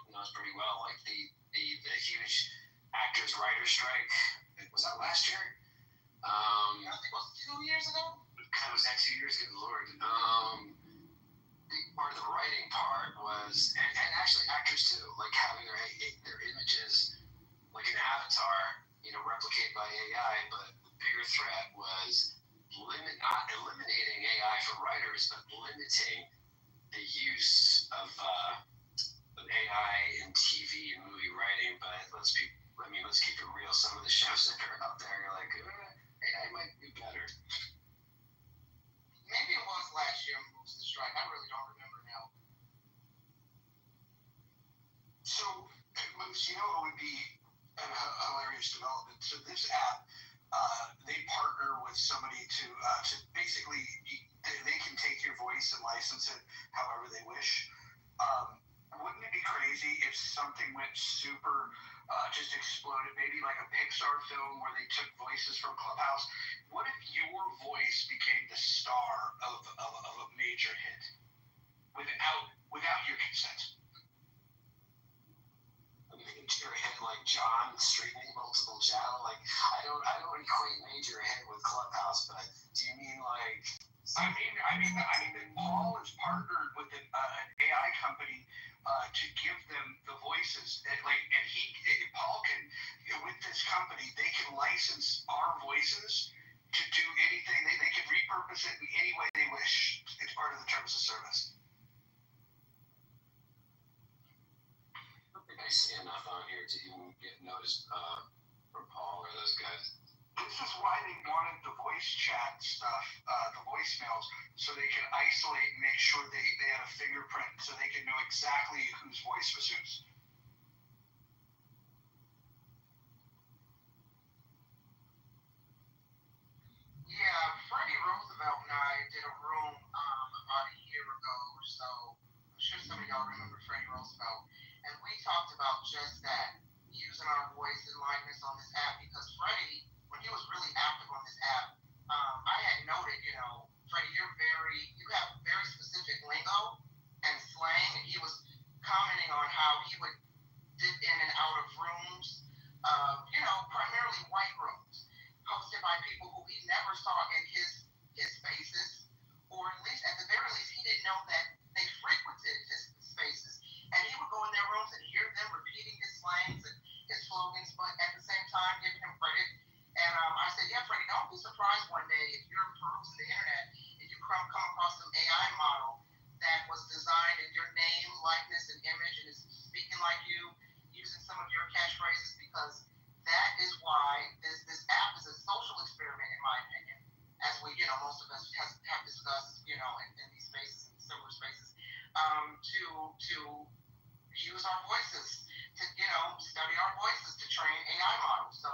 A: knows pretty well, like the huge actors writer strike. Was that last year?
I: I think it was 2 years ago.
A: Was that 2 years? Good Lord. Part of the writing part was, and actually actors too, like having their image
E: let's keep it real. Some of the shows that are out there, you're like, AI might be better.
I: Maybe it was last year moves the strike. I really don't remember now.
N: So, Moose, it would be a hilarious development. So this app, they partner with somebody to basically, they can take your voice and license it however they wish. Wouldn't it be crazy if something went super, just exploded, maybe like a Pixar film where they took voices from Clubhouse? What if your voice became the star of a major hit without your consent?
E: Major hit like John streaming multiple channel, like I don't equate major hit with Clubhouse, but do you mean like?
N: I mean that Paul is partnered with an AI company to give them the voices, and Paul can, with this company, they can license our voices to do anything. They can repurpose it in any way they wish. It's part of the terms of service.
E: I see enough on here to even get noticed from Paul or those guys.
N: This is why they wanted the voice chat stuff, the voicemails, so they can isolate and make sure they had a fingerprint so they can know exactly whose voice was whose.
I: Yeah, Freddie Roosevelt and I did a room about a year ago or so. I'm sure some of y'all remember Freddie Roosevelt. And we talked about just that, using our voice and likeness on this app, because Freddie, when he was really active on this app, I had noted, Freddie, you have very specific lingo and slang, and he was commenting on how he would dip in and out of rooms, primarily white rooms, hosted by people who he never saw in his spaces, or at the very least, he didn't know that they frequented his spaces. And he would go in their rooms and hear them repeating his slangs and his slogans, but at the same time giving him credit. And I said, yeah, Freddie, don't be surprised one day if you're perusing the internet and you come across some AI model that was designed in your name, likeness, and image, and is speaking like you, using some of your catchphrases, because that is why this app is a social experiment, in my opinion, as we, most of us have discussed, in these spaces, in similar spaces, to use our voices, to, study our voices to train AI models. So,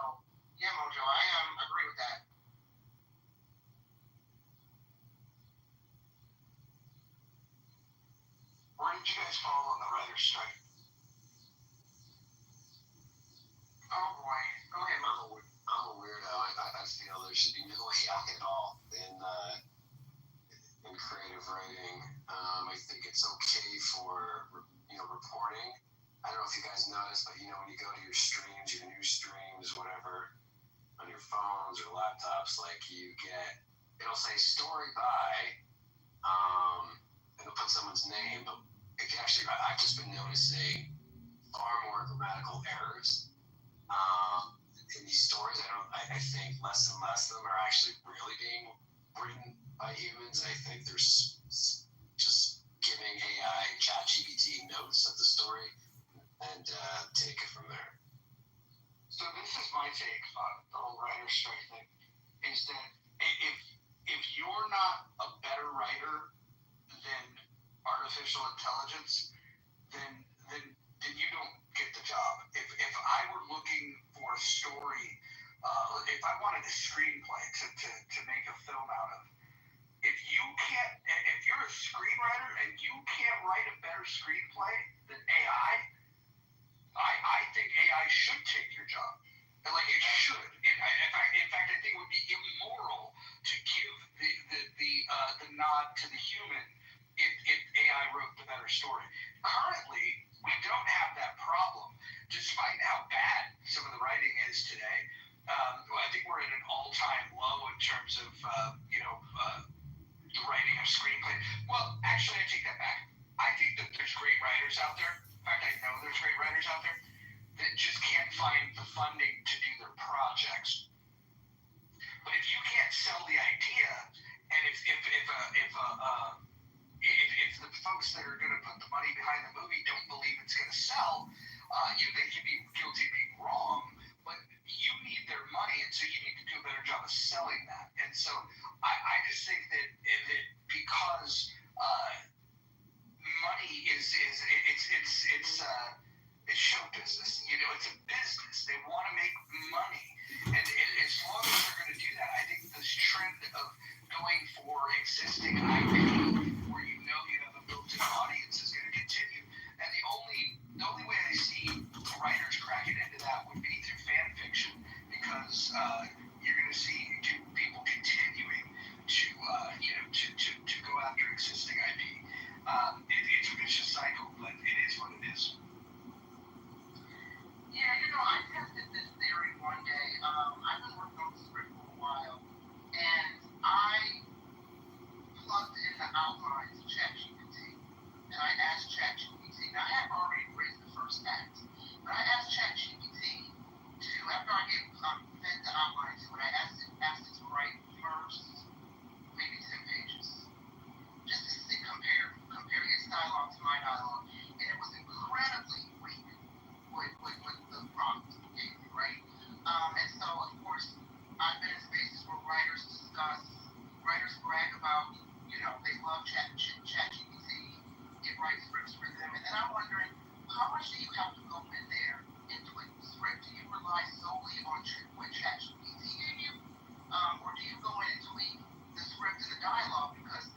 I: yeah, Mojo, I agree with that.
N: Where did you guys fall on the writer's strike?
I: Oh boy, go ahead, Mo.
E: I'm a weirdo. I feel there should be no AI at all in creative writing. I think it's okay for reporting. I don't know if you guys noticed, but when you go to your streams, your news streams, whatever, on your phones or laptops, like it'll say story by, and it'll put someone's name, but I've just been noticing far more grammatical errors in these stories. I think less and less of them are actually really being written by humans. I think there's just giving AI ChatGPT notes of the story and take it from there.
N: So this is my take on the whole writer's strike thing, is that if you're not a better writer than artificial intelligence, then you don't get the job. If I were looking for a story, if I wanted a screenplay to make a film out of, if you're a screenwriter and you can't write a better screenplay than AI, I think AI should take your job. Like, it should. In fact, I think it would be immoral to give the nod to the human if AI wrote the better story. Currently, we don't have that problem, despite how bad some of the writing is today. I think we're at an all-time low in terms of the writing of screenplay. Well, actually, I take that back. I think that there's great writers out there. In fact, I know there's great writers out there that just can't find the funding to do their projects. But if you can't sell the idea, and if the folks that are going to put the money behind the movie don't believe it's going to sell, you think you'd be guilty people. of selling that. And so I just think that because money is it's show business. You know, it's a business. They want to make money, and as long as they're going to do that, I think this trend of going for existing IP, where you know you have a built-in audience, is going to continue. And the only way I see writers cracking into that would be through fan fiction, because you're going to see people continuing to go after existing IP. It's a vicious cycle, but it is what it is.
I: Yeah, I tested this theory one day. I've been working on the script for a while, and I plugged in the outlines of ChatGPT, and I asked ChatGPT. Now, I had already written the first act, but I asked ChatGPT to, after I fed the outlines to it, I asked it to write first maybe 10 pages, just to see, compare its dialogue to my dialogue, and it was incredibly weak with the prompt gave me, right? And so, of course, I've been in spaces where writers brag about, they love ChatGPT, it writes scripts for them, and then I'm wondering, how much do you have to go in there and tweak the script? Do you rely solely on what ChatGPT gave you, or do you go in and tweak the script and the dialogue? Because,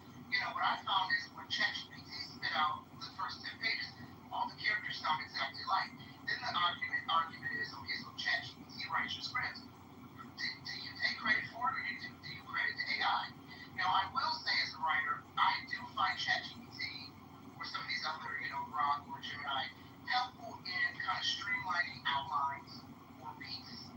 I: what I found is when ChatGPT spit out the first 10 pages, all the characters sound exactly alike. Then the argument is, okay, so ChatGPT writes your script. Do you take credit for it, or do you credit to AI? Now, I will say as a writer, I do find ChatGPT or some of these other, Grok or Gemini, helpful in kind of streamlining outlines or beats,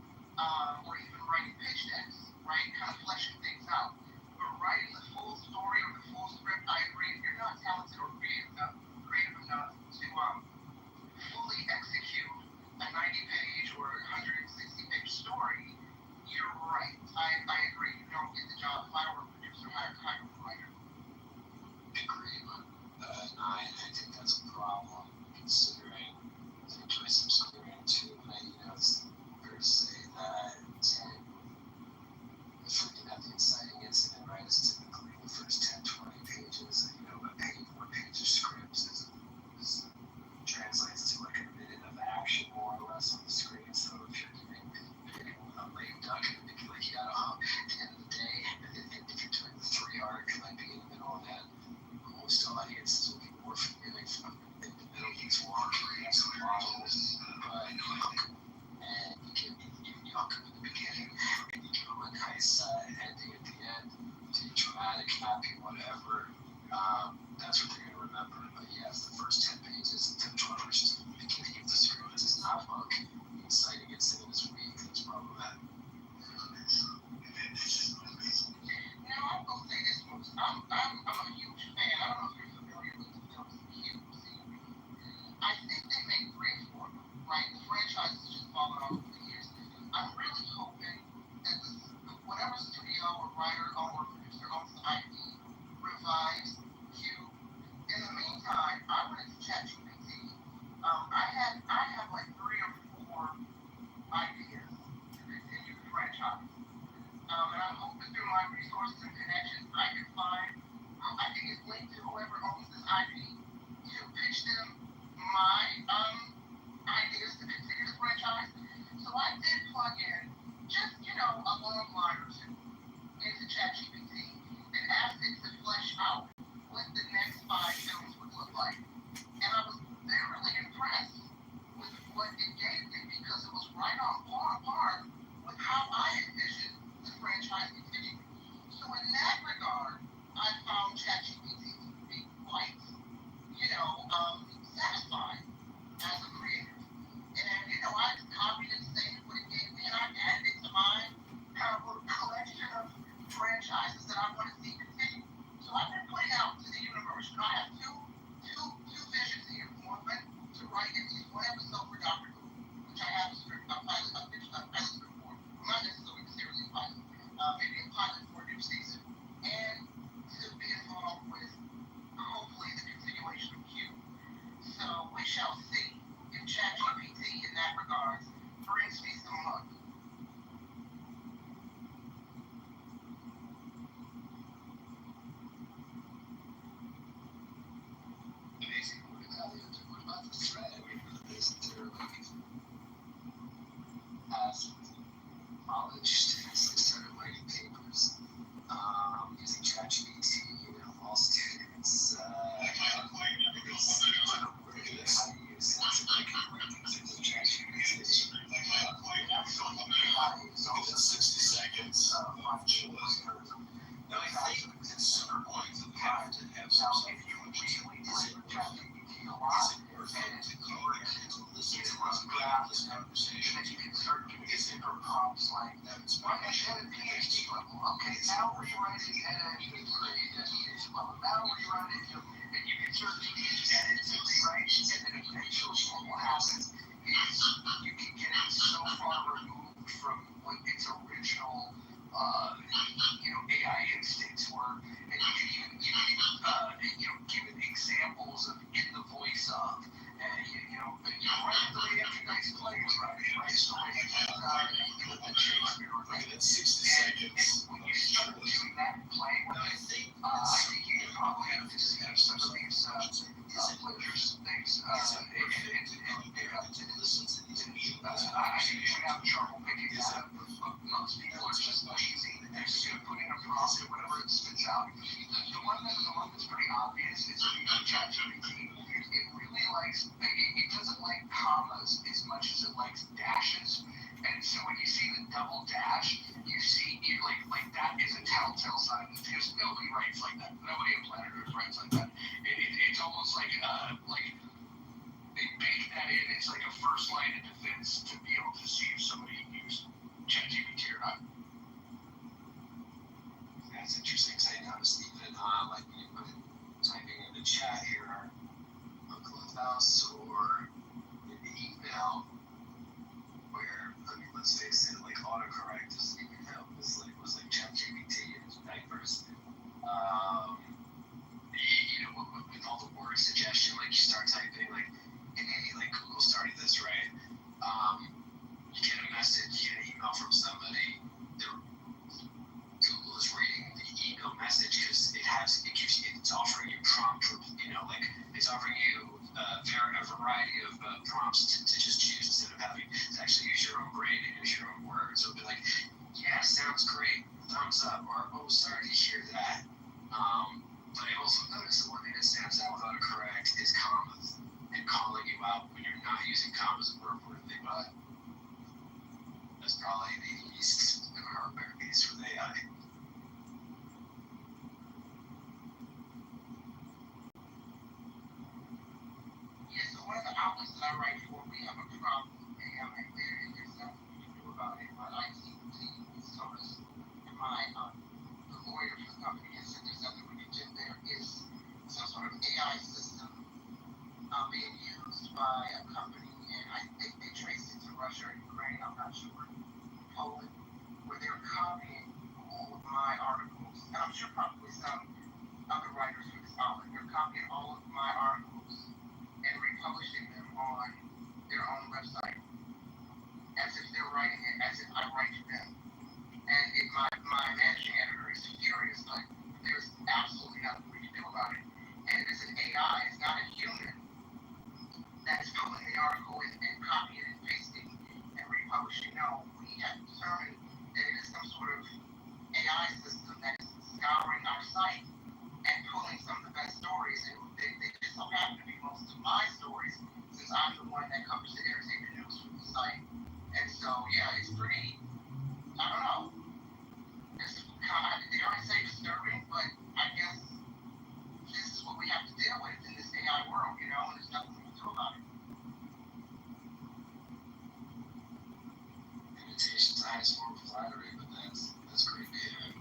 I: or even writing pitch decks, right? Kind of fleshing things out. But writing the full story or the full script, I agree, if you're not talented or creative enough to fully execute a 90-page or 160-page story, you're right. I agree. You don't get the job. If I were a producer, hire a writer.
E: Agree, I think that's a problem, considering the choice I'm screwing into. It's fair to say that if looking at the inciting incident, right, is typically the first 10, 20 pages. A page of scripts translates to like a minute of action, more or less, on the screen. So if you're giving a lame duck, and making like you got at the end of the day, if you're doing the 3 arc, it might be in the middle of that. Most audiences will be more forgiving from in the middle. These walkthroughs and models, but you hook them, and you hook them in the beginning, and you give them a nice ending at the end, dramatic, happy, whatever. That's what they're going to remember. But yes, the first 10 pages, the first beginning of the script does not hook. The inciting incident is weak. That's problematic.
I: Now, I will say this, folks. I'm a huge fan. I don't know if you're familiar with the films Kitover. I think they make great for them, right? The franchise has just fallen off over the years. I'm really hoping that whatever studio or writer or producer owns the IP revives Q. In the meantime, I went into ChatGPT. I have like 3 or 4 ideas to continue the franchise. And I'm hoping through my resources and connections, I can find, I think it's linked to whoever owns this IP, to pitch them my ideas to continue the franchise. So I did plug in just, a long line or 2 into ChatGPT and asked it to flesh out what the next 5 films would look like. And I was thoroughly impressed with what it gave me, because it was right on par with how I envisioned the franchise continuing. So in that regard, I found ChatGPT to be quite, satisfying as a creator. And, I copied and saved what it gave me, and I added it to my kind of little collection of franchises that I want to see continue. So I've been putting out to the universe. I have two visions here. One, to write at least 1 episode for Dr. Who, which I have a script, a pilot script for. Not necessarily a pilot. Maybe a pilot for a new season. And to be involved with, hopefully, the continuation of Q. So we shall see if ChatGPT in that regard brings me some luck.
N: it's like a first line of defense to be able to see if somebody used ChatGPT or not.
E: That's interesting. Because I noticed even like when you put typing in the chat here on Clubhouse or in the email, where I mean, let's face it, like autocorrect is was like ChatGPT and its diapers. You know, with all the word suggestion, like you start typing like, hey, like Google started this, right? You get a message, you get an email from somebody. Google is reading the email message because it's offering you prompt, you know, like it's offering you a variety of prompts to just choose instead of having to actually use your own brain and use your own words. So it'll be like, yeah, sounds great, thumbs up, or oh, sorry to hear that. But I also noticed the one thing that stands out with autocorrect is commas and calling you out when you're not using commas appropriately. But that's probably the least hardware piece for the AI.
G: Yeah, so one of the outlets that I write for, we have a problem with AI there, and there's nothing we can do about it. My IT team has told us, and the lawyer for the company has said there's nothing we can do. There is some sort of AI system being used by a company, and I think they traced it to Russia or Ukraine, I'm not sure, Poland, where they're copying all of my articles, and I'm sure probably some other writers for this outlet, they're copying all of my articles and republishing them on their own website, as if they're writing it, as if I write to them. And my managing editor is furious, like, there's absolutely nothing we can do about it. And it's an AI, it's not a human that is pulling the article and copying and pasting and republishing. No, we have determined that it is some sort of AI system that is scouring our site and pulling some of the best stories. And they just so happen to be most of my stories, since I'm the one that covers the entertainment news for the site. And so, yeah, it's pretty, I don't know. It's kind of, they already say disturbing, but I guess this is what we have to deal with in this AI world, you know, and there's nothing we can do about it.
E: Imitation's the highest form of flattery, but that's great behavior.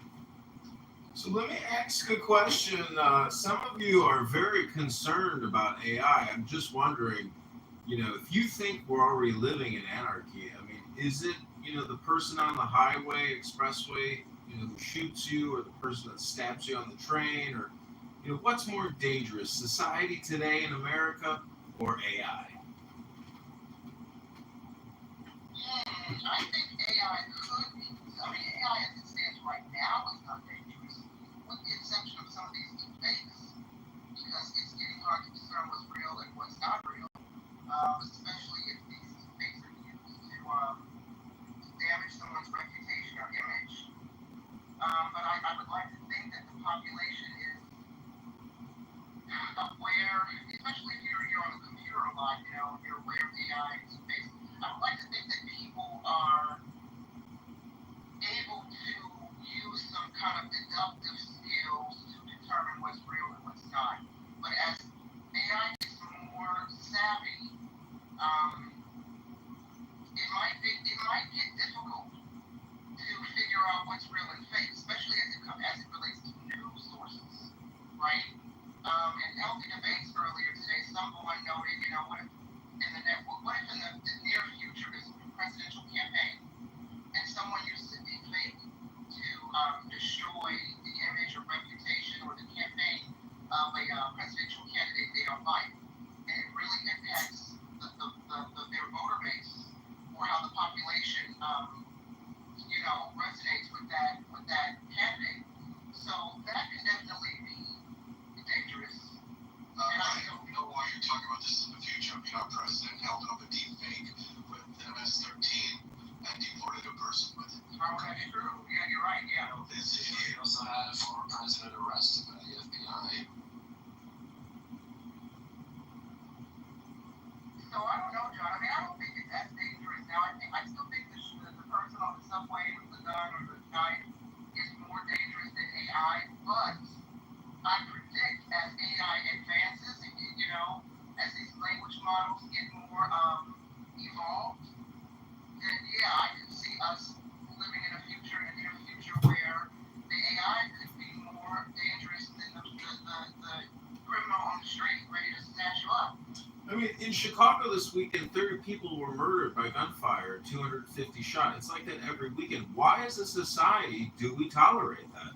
F: So let me ask a question. Some of you are very concerned about AI. I'm just wondering, you know, if you think we're already living in anarchy, I mean, is it, you know, the person on the highway, expressway, you know, who shoots you, or the person that stabs you on the train, or, you know, what's more dangerous, society today in America or AI?
G: I think AI could be, I mean, AI as it stands right now is not dangerous, with the exception of some of these deepfakes, because it's getting hard to discern what's real and what's not real, especially if these deepfakes are used to damage someone's reputation or image. But I would like to think that the population is aware, especially if you're on a computer a lot, you know, you're aware of AI and space. I would like to think that people are able to use some kind of deductive skills to determine what's real and what's not. But as AI gets more savvy, it might get difficult to figure out what's real and fake, especially as it relates to news sources, right? In healthy debates earlier today, someone noted, you know, what if in the near future there's a presidential campaign and someone uses a deepfake to destroy the image or reputation or the campaign of a presidential candidate they don't like, and it really impacts their voter base or how the population, you know, resonates with that candidate. So that can definitely be dangerous.
N: I don't know why you're talking about this in the future. I mean, our president held up a deep fake with MS-13 and deported a person with it.
G: Oh, that's true. Yeah, you're right. Yeah.
E: You know, he also had a former president arrested by the FBI.
G: So I don't know, John. I mean, I don't think it's as dangerous now. I still think the person on the subway with the gun or the knife is more dangerous than AI. But I predict as AI advances, and you know, as these language models get get more evolved, then yeah, I could see us living in a near future where the AI could be more dangerous than the criminal on the street ready to snatch you up.
F: I mean, in Chicago this weekend, 30 people were murdered by gunfire, 250 shot. It's like that every weekend. Why, as a society, do we tolerate that?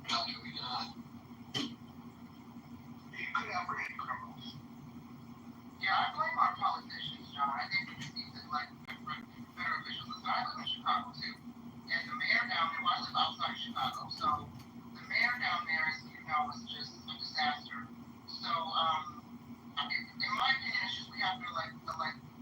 E: How do we not?
G: You could apprehend criminals. Yeah, I blame our politicians, John. I think we just need to better officials. Listen, I live in Chicago too, and the mayor down there. Well, I live outside Chicago, so the mayor down there is, is just a disaster. So, in my opinion, it's just we have to elect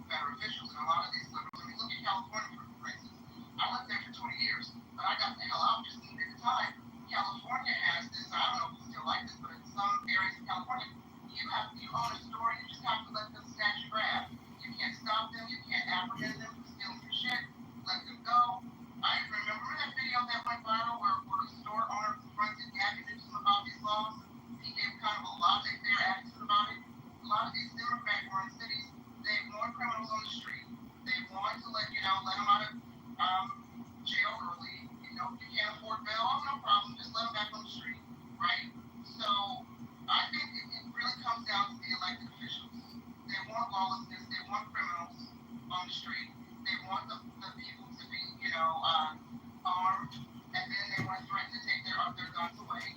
G: better officials, and a lot of these liberals. I mean, look at California, for instance. I lived there for 20 years, but I got the hell out just needed the time. California has this. I don't know if it's still like this, but in some areas of California, you own a store, you just have to let them snatch and grab. You can't stop them, you can't apprehend them for stealing your shit. Let them go. I remember that video that went viral where a store owner confronted Gavin Newsom about these laws. He gave kind of a laissez-faire attitude about it. A lot of these Democrat-run cities, they want criminals on the street. They want to let them out of jail early. If you can't afford bail, no problem. Just let them back on the street, right? So I think it really comes down to the elected officials. They want lawlessness. They want criminals on the street. They want the people to be, armed, and then they want to threaten to take their guns away.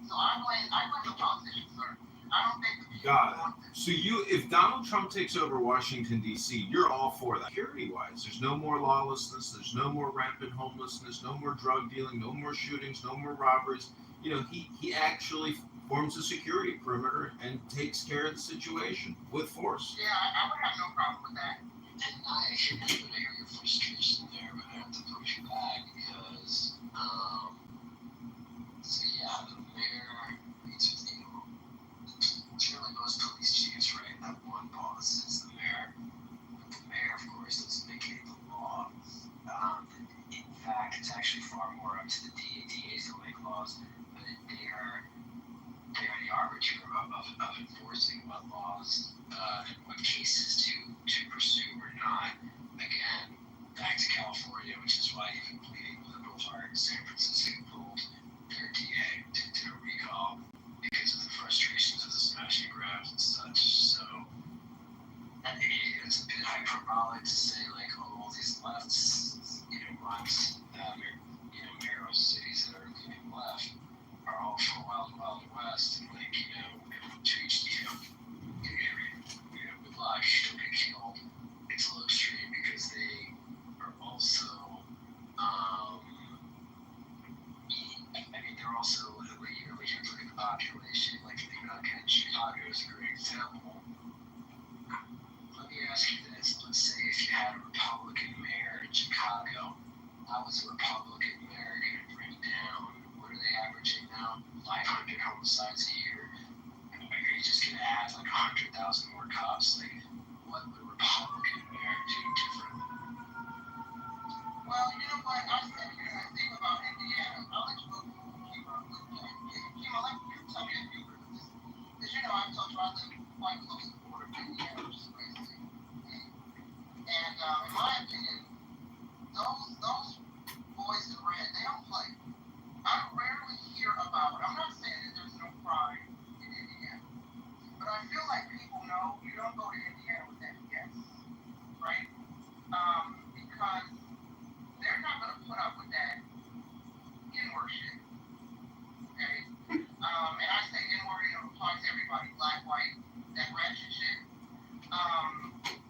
G: So I blame the politicians, sir. I don't think the people want this.
F: So if Donald Trump takes over Washington, D.C., you're all for that. Security-wise, there's no more lawlessness, there's no more rampant homelessness, no more drug dealing, no more shootings, no more robberies. He actually forms a security perimeter and takes care of the situation with force.
G: Yeah, I would have no problem with that.
E: And I actually hear your frustration there, but I have to push you back because, the mayor meets with it's really most police chiefs, right? That one boss is the mayor. But the mayor, of course, doesn't make any of the law. In fact, it's actually far more up to the DAs to make laws, but they are the arbiter of enforcing what laws and what cases to pursue or not. Again, back to California, which is why even bleeding liberals are in San Francisco pulled their DA did a recall because of the frustrations of the smash and grabs and such. So it's a bit hyperbolic to say all these lefts, runs, narrow cities that are leaning left are all for Wild Wild West and treat with life still get killed. It's a little extreme because they are also they're also when you look at the population, again, Chicago is a great example. Let me ask you this. Let's say if you had a Republican mayor in Chicago, how is a Republican mayor going to bring down, what are they averaging now? 500 homicides a year? Are you just going to add 100,000 more cops? What would a Republican mayor do differently?
G: Well, you know what? I said the thing about Indiana. I'll let you go, Kima. Kima, let me tell me if you agree with this. Because I told you I live quite close to the border of Indiana, which is crazy. And in my opinion, those boys in red, they don't play. I rarely hear about. I'm not saying that there's no crime in Indiana, but I feel like people know you don't go to Indiana with that BS, right? Because they're not going to put up with that N-word shit, okay? And I say N-word, applies to everybody, black, white, that ratchet shit.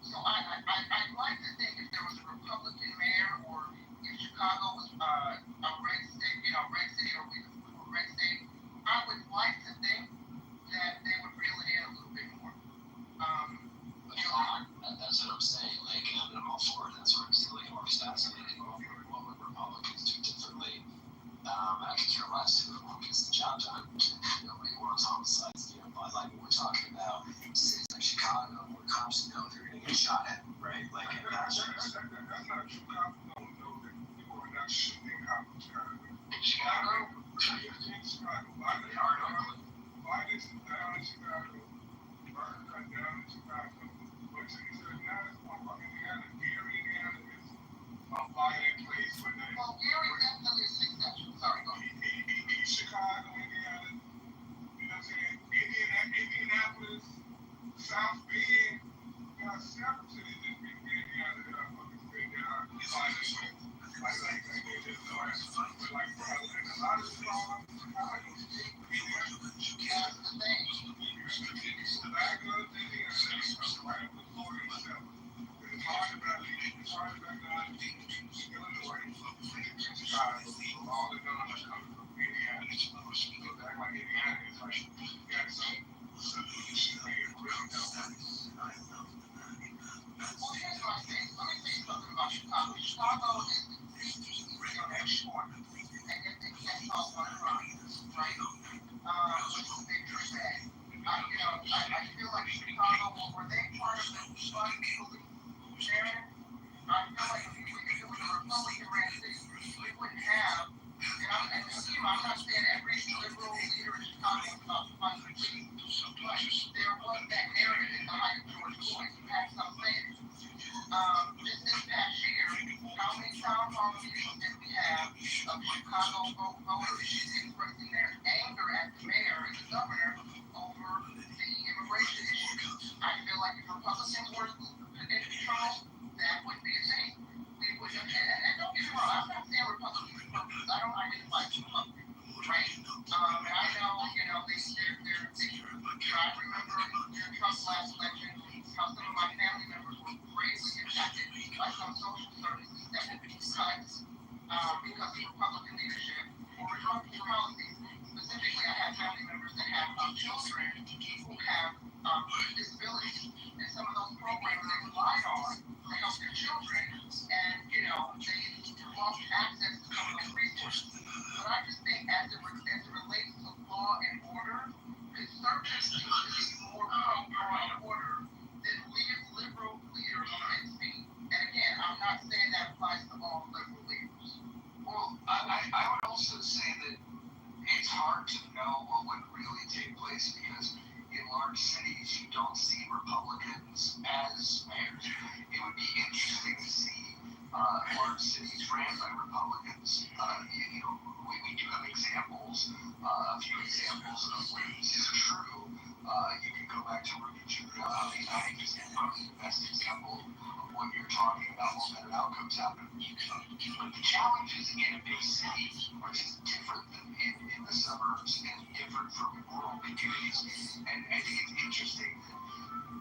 G: So I'd like to think if there was a Republican mayor, or if Chicago was a red state, red city, or red state, I would like to think that they would reel it in a little bit more.
E: That's what I'm saying. I'm all for it. That's what I'm saying. More fascinating. What would Republicans do differently? I could care less who gets the job done. Nobody wants homicides, but we're talking about
L: South Bend, several cities in Indiana that are fucking good that are like there's no answer. But like, bro, and a lot of Chicago, that's the thing. People back up, then they come right up to Florida itself. It's hard to believe. It's hard to believe. Illinois, Chicago, all the guns are coming from Indiana. So act like Indiana is like, you got some really don't.
G: Well, here's my thing. Let me say something about Chicago. Chicago is export, and that's all one crime, right? Which is a big drag. I feel like Chicago, were they part of the fun movie there? I feel like if it was a Republican ran city, we wouldn't have. And I'm not saying every liberal leader in Chicago is about to fund the city, but there was that narrative in the height of George Floyd. You had some saying it. This past year, how many town hall meetings did we have of Chicago voters expressing their anger at the mayor and the governor over the immigration issue? I feel like if Republicans were in control, that would be a thing. We would have, and don't get me wrong, I'm not saying Republicans are perfect. I didn't like Republicans, right? And I know, I remember during Trump's last election, how some of my family members were greatly impacted by some social services that would be cut because of Republican leadership or Republican policies. Specifically, I have family members that have children who have disabilities, and some of those programs they relied on to help their children, and they lost access to some of those resources. But I just think as it relates to law and order, conservatives seem to be more pro-law and order than liberal leaders tend to be. And again, I'm not saying that applies to all liberal leaders.
N: Well, I would also say that it's hard to know what would really take place because in large cities you don't see Republicans as mayors. It would be interesting to see large cities ran by Republicans. We do have examples, a few examples of where this is true. You can go back to Rudy Giuliani. I think is probably the best example of what you're talking about when better outcomes happen. But the challenges in a big city are just different than in the suburbs and different from rural communities. And I think it's interesting that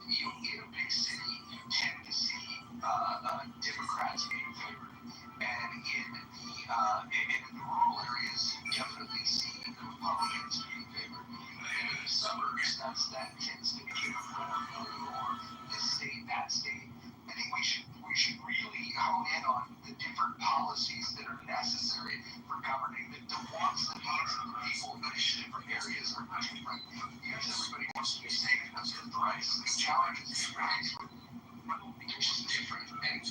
N: in a big city you tend to see Democrats being favored, and in the rural areas you definitely see Republicans being favored. And in the suburbs, that tends to be or this state, that state. I think we should really hone in on the different policies that are necessary for governing the wants, the needs of the people in these different areas are different. Yes, everybody wants to be safe and that's the price. The challenges is right, but they're just different. And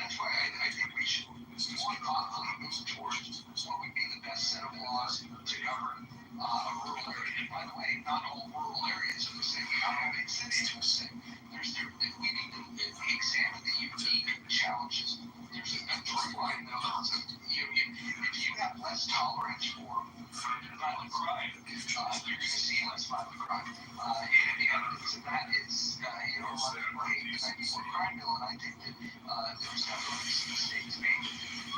N: that's why I think we should more thoughtfully move towards what would be the best set of laws to govern a rural area. And by the way, not all rural areas are the same. Not all big cities are the same. We need to examine the unique challenges. There's a true line though. If you have less tolerance for violent crime, you're going to see less violent crime. And the evidence of that is, a lot of the 94 crime bill, and I think that there was definitely some mistakes made.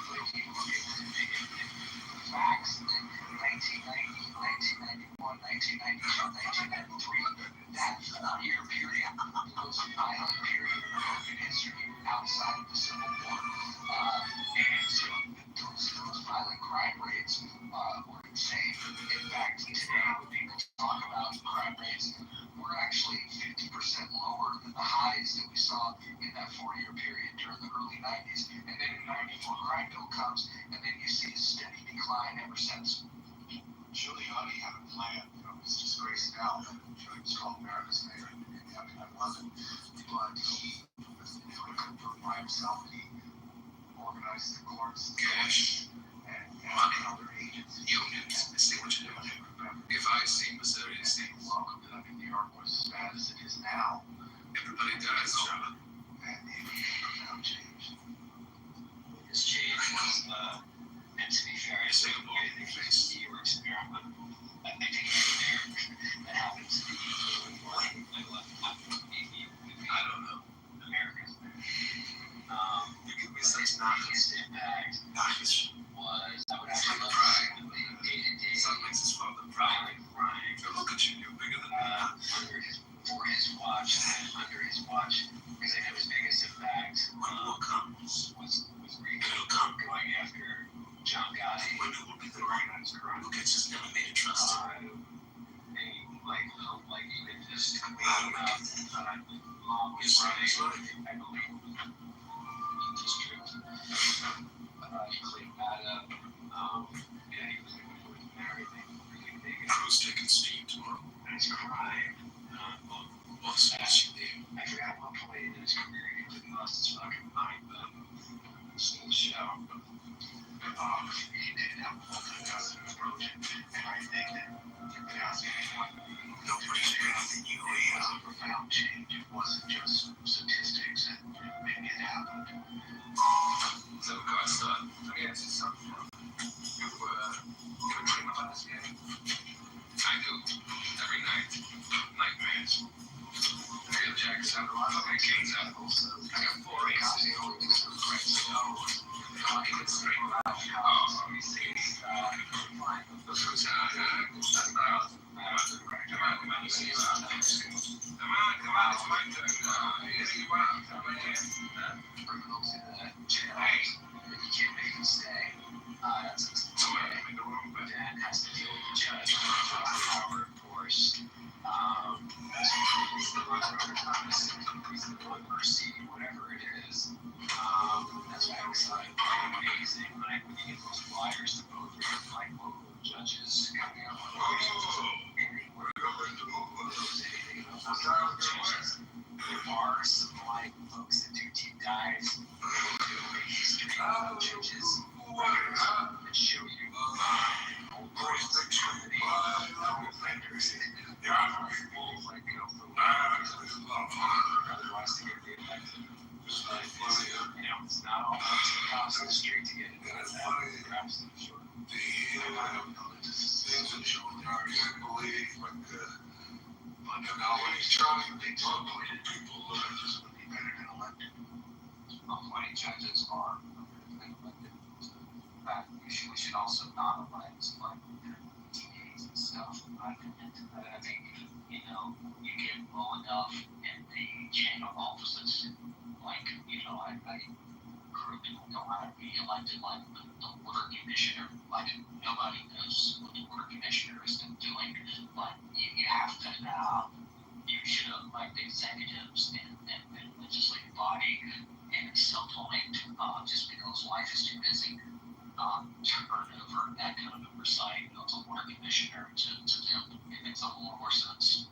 N: But if you look at the facts, 1990, 1991, 1992, 1993, that 4-year period, the most violent period in American history outside of the Civil War. And so those violent crime rates were insane. In fact, today when people talk about crime rates, we're actually 50% lower than the highs that we saw in that 4-year period during the early 90s. And then the 94 crime bill comes, and then you see a steady decline ever since.
L: Giuliani had a plan, he's disgraced now. He was called America's mayor, and I love it. But he couldn't do it by himself. He organized the courts, and other agents. Unions, see what you're doing. If I see Missouri, it's welcome. I mean, New York was as bad as it is now. Everybody does, John. And it now changed.
E: This change was, and to be fair, I say they face New York's mayor, but I think any mayor that happens to be more, I
A: watch, under his watch, because I know his biggest impact was going after John Gotti. When will be the organized crime? Who gets his elevated trust? Like even just cleaning up mom was running, I believe, district. He cleaned that up. Yeah, he was doing everything really big. Crew's taking steam tomorrow. And his crime. What's you do? I forgot what point in his career he really lost his fucking mind, but it's in the show. He did have a multi-faceted approach, and I think that you could ask anyone. Nobody's gonna think you a profound change. It wasn't just statistics and maybe it happened. So, guys, let me ask you something. You ever dream about this game? I do. Every night. Nightmares. I got jackets out of my fucking Kings out. I got 4 aces. I can get straight out. You see, the fruits are whatever it is. That's why I'm excited. Amazing. Like when you get those flyers to vote for like local judges coming out. There are some like folks that do deep dives, do history of judges, that show you old boys like Germany, offenders, like otherwise to get reelected. It's not all across the street to get it done. Perhaps I'm sure. I don't know. It's just things that show the arts. I believe but now when he's trying to appointed people just would be better than elected. Appointing judges are better than elected. We should also not elect like TAs and stuff. I think you get low enough in the chain of offices. Like I grew up don't know how to be elected like the water commissioner. Like nobody knows what the water commissioner is doing, but you have to you should elect executives and legislative body, and at some point, just because life is too busy, turn over that kind of oversight of the water commissioner to them. It makes a whole lot more sense.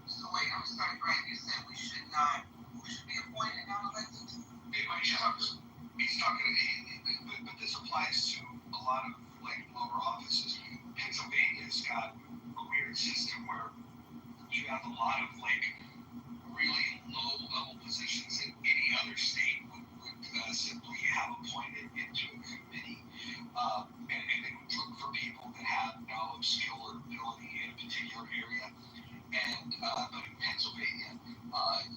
I: So wait, I'm sorry, Greg, you said we should be appointed, not elected?
N: He's talking, but this applies to a lot of like lower offices. Pennsylvania's got a weird system where you have a lot of like really low level positions that any other state would simply have appointed into a committee, and they would look for people that have knowledge, skill, or ability in a particular area. And but in Pennsylvania,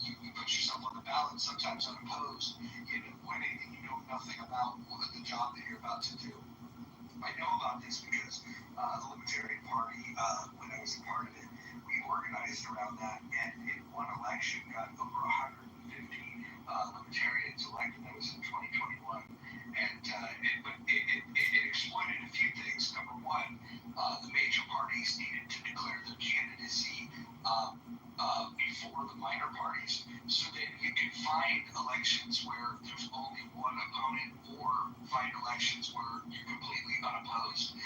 N: you put yourself on the ballot, sometimes unopposed. You know anything, you know nothing about the job that you're about to do. I know about this because the Libertarian Party, when I was a part of it, we organized around that, and in one election got over 150 Libertarians elected. That was in 2021, and it exploited a few things. Number one, the major parties needed to declare their candidacy before the minor parties, so that you can find elections where there's only one opponent, or find elections where you're completely unopposed.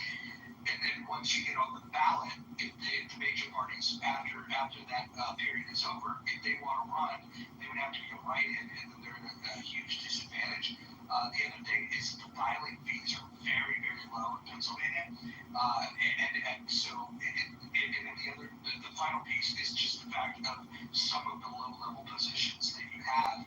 N: And then once you get on the ballot, if the major parties, after that period is over, if they want to run, they would have to be a write-in, and then they're at a huge disadvantage. The other thing is the filing fees are very, very low in Pennsylvania, and so the final piece is just the fact of some of the low-level positions that you have.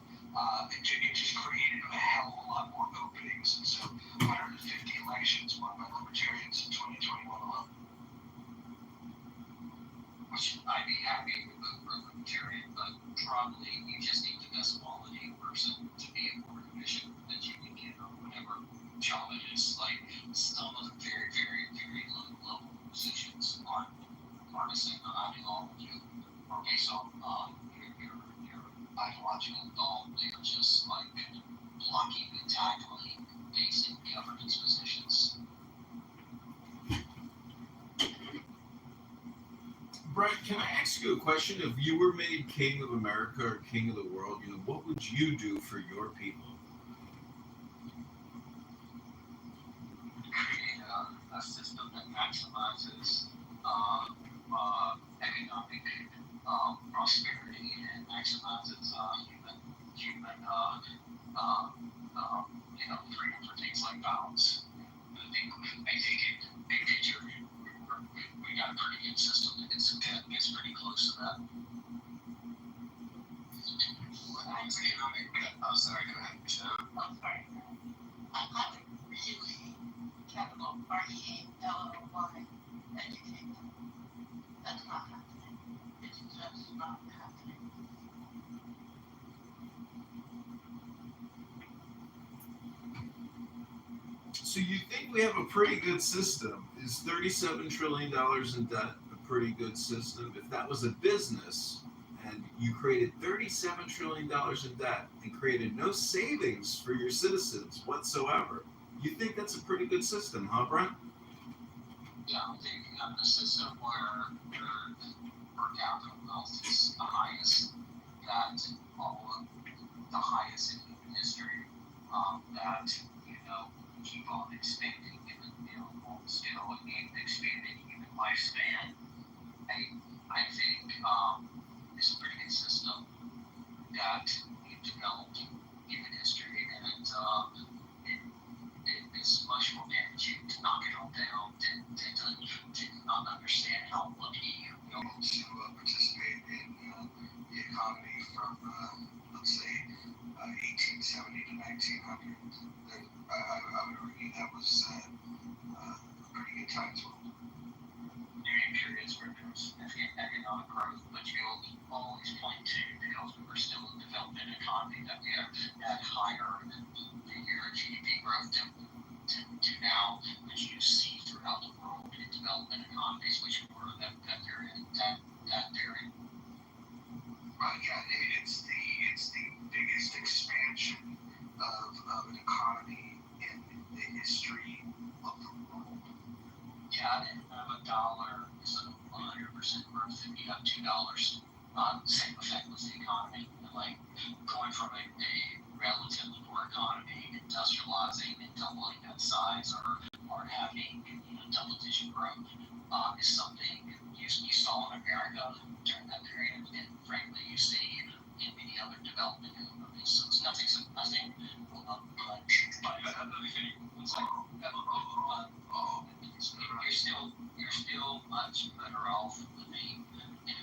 N: It just created a hell of a lot more openings, and so 150 elections won by Libertarians in 2021 alone.
E: Which I'd be happy with the Libertarian, but probably you just need the best quality person to be a board commission that you can get or whatever job it is. Like some of the very
F: Brett, can I ask you a question? If you were made king of America or king of the world, what would you do for your people?
E: Create a system that maximizes economic prosperity and maximizes human freedom for things like violence. I think big picture, we got a pretty good system that gets pretty close to that.
J: I'm sorry, go ahead, Michelle. I'm sorry. I would really capital REALLY educate them. That's not happening. It's just not happening.
F: So you think we have a pretty good system? Is $37 trillion in debt a pretty good system? If that was a business and you created $37 trillion in debt and created no savings for your citizens whatsoever, you think that's a pretty good system, huh, Brent?
E: Yeah, I think a system where your per capita wealth is the highest that all of the highest in human history, that keep on expanding given still expanding human lifespan. I think it's a pretty good system that we've developed in human history, and it's much more damaging to knock it all down than to not understand how lucky we are.
N: To participate in the economy from, let's say, 1870 to 1900. I would argue that was a pretty good time as well.
E: During periods where there was significant economic growth, but you'll always point to, because we were still a development economy, that we have had higher the year GDP growth to now, which you see throughout the world in development economies, which were that period.
N: Yeah, it's the biggest expansion of an economy in the history of the world.
E: Yeah, and a dollar is a 100% growth. If you have $2, same effect with the economy. Like going from a relatively poor economy, industrializing and doubling that size, or having double-digit growth is something you saw in America during that period, and frankly you see in many other development economies. So it's nothing. You're still much better off living in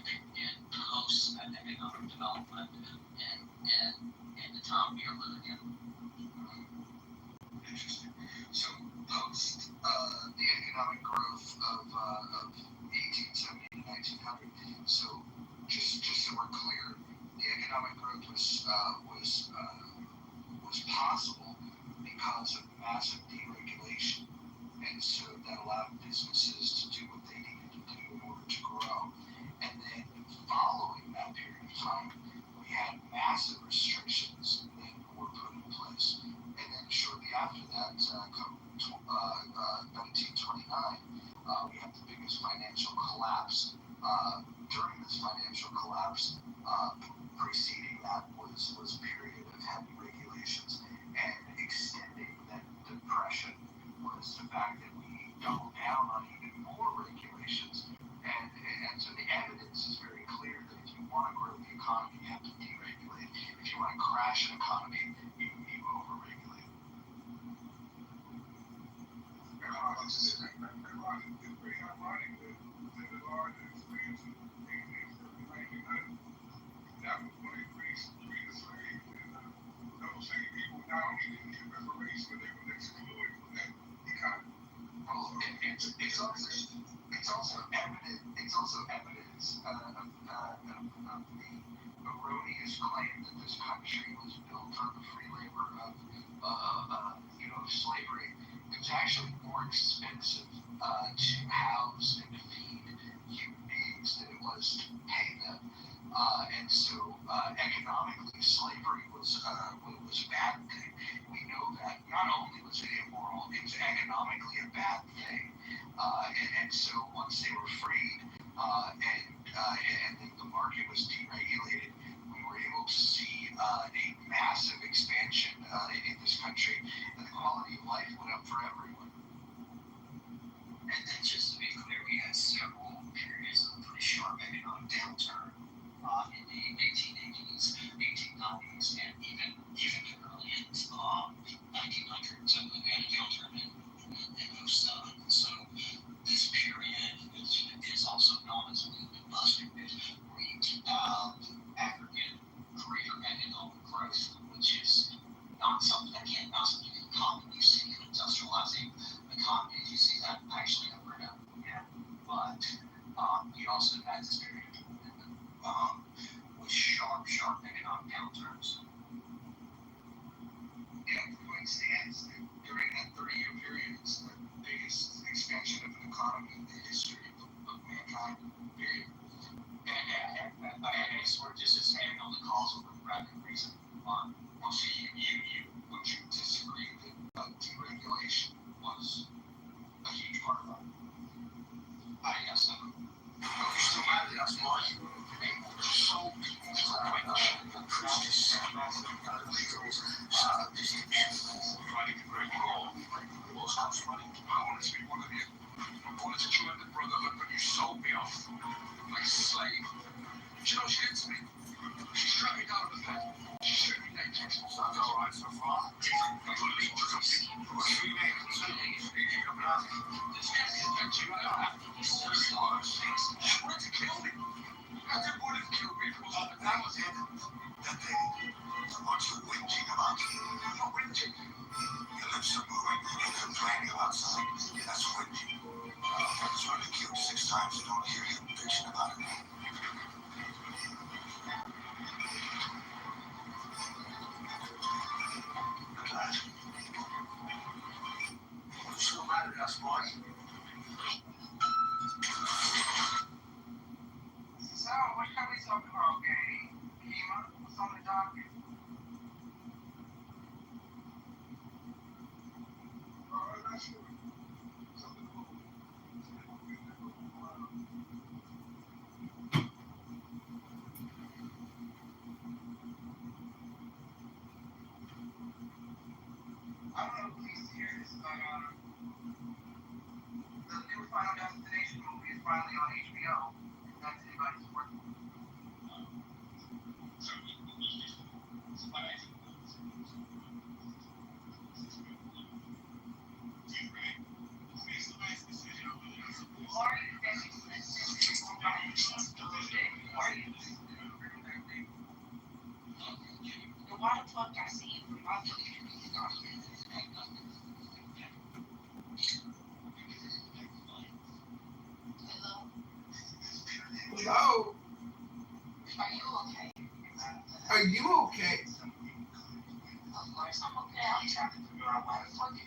E: post economic development and the time we are living in.
N: Interesting. So post the economic growth of 1870 to 1900. So just so we're clear, the economic growth was possible because of massive deregulation, and so that allowed businesses to do what they needed to do in order to grow. And then following that period of time, we had massive restrictions that were put in place. And then shortly after that, come 1929, we had the biggest financial collapse. During this financial collapse, preceding that was a period of heavy regulations, and extending that depression was the fact that we doubled down on even more regulations. And so the evidence is very clear that if you want to grow the economy, you have to deregulate. If you want to crash an economy, you overregulate.
L: It's pretty ironic that the large expansion of things that was going to increase the slaves, and those same people now need reparation, but they were exploited from that economy.
N: Well, it's also evidence of the erroneous claim that this country was built on the free labor of slavery. It was actually more expensive to house and to feed human beings than it was to pay them. And so economically, slavery was a bad thing. We know that. Not only was it immoral, it was economically a bad thing. And so once they were freed and and the market was deregulated, we were able to see a massive expansion in this country, and the quality of life went up for everyone.
E: And just to be clear, we had several periods of pretty sharp economic downturn in the 1880s, 1890s, and even the early 1900s. And we had a downturn in 07. So this period, which is also known as the bust period, reached aggregate greater economic growth, which is not something you can commonly see in industrializing economies. You see that actually over and over again. But you also had this period with sharp economic downturns.
N: Yeah, the point stands that during that 30-year period, it's the biggest expansion of an economy in the history of mankind, period.
E: And I swear, just expanding on the cause of the rapid reason.
N: Would you disagree that deregulation was a huge part of that?
E: Yes, I would.
N: So mad at us, Mark. So fighting the great law. Most comes running. I wanted to be one of you. I wanted to join the brotherhood, but you sold me off like a slave. You know, she did to me. She struck me down with a pen. She stripped me naked. Sounds all right so far. We made it. This can't be affecting my life. She wanted to kill me. Nothing would have killed me if it was all that was it. That day, what you whinging about? I'm not whinging. Your lips are moving. You're complaining about something. That's whinging. I was running killed 6 times and don't hear you bitching about it. What's so mad at us, boy?
I: So, what can we talk about, okay? Kima, what's on the docket?
L: Not sure. Something cool.
I: I don't know if please hear this, but the new Final Destination movie is finally on HBO. If that's anybody's work.
J: Why the fuck I see you from my
F: Hello?
J: Are you okay?
F: Are you okay?
J: Of course I'm okay. I'm trying to figure out why the fuck you.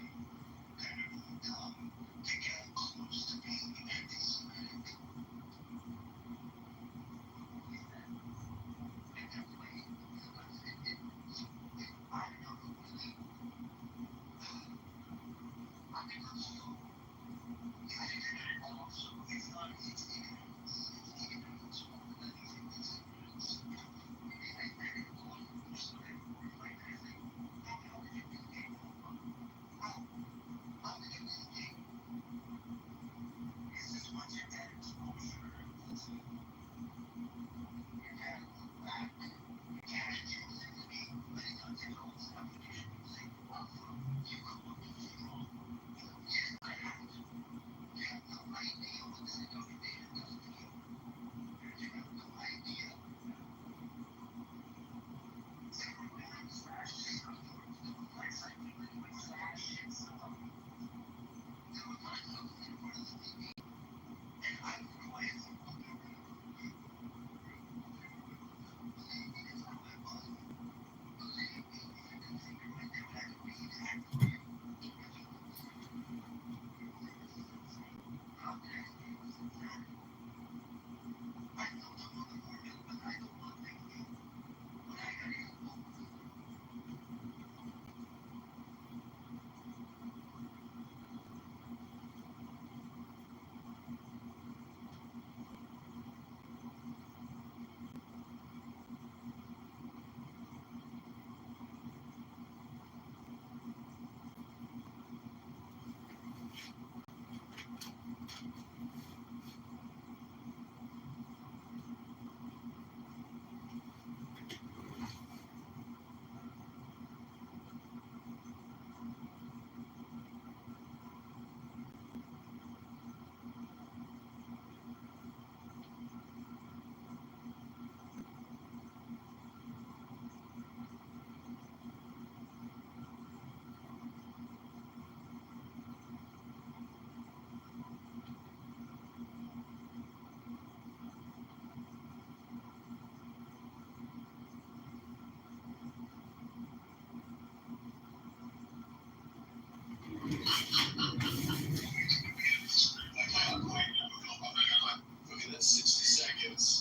A: kids.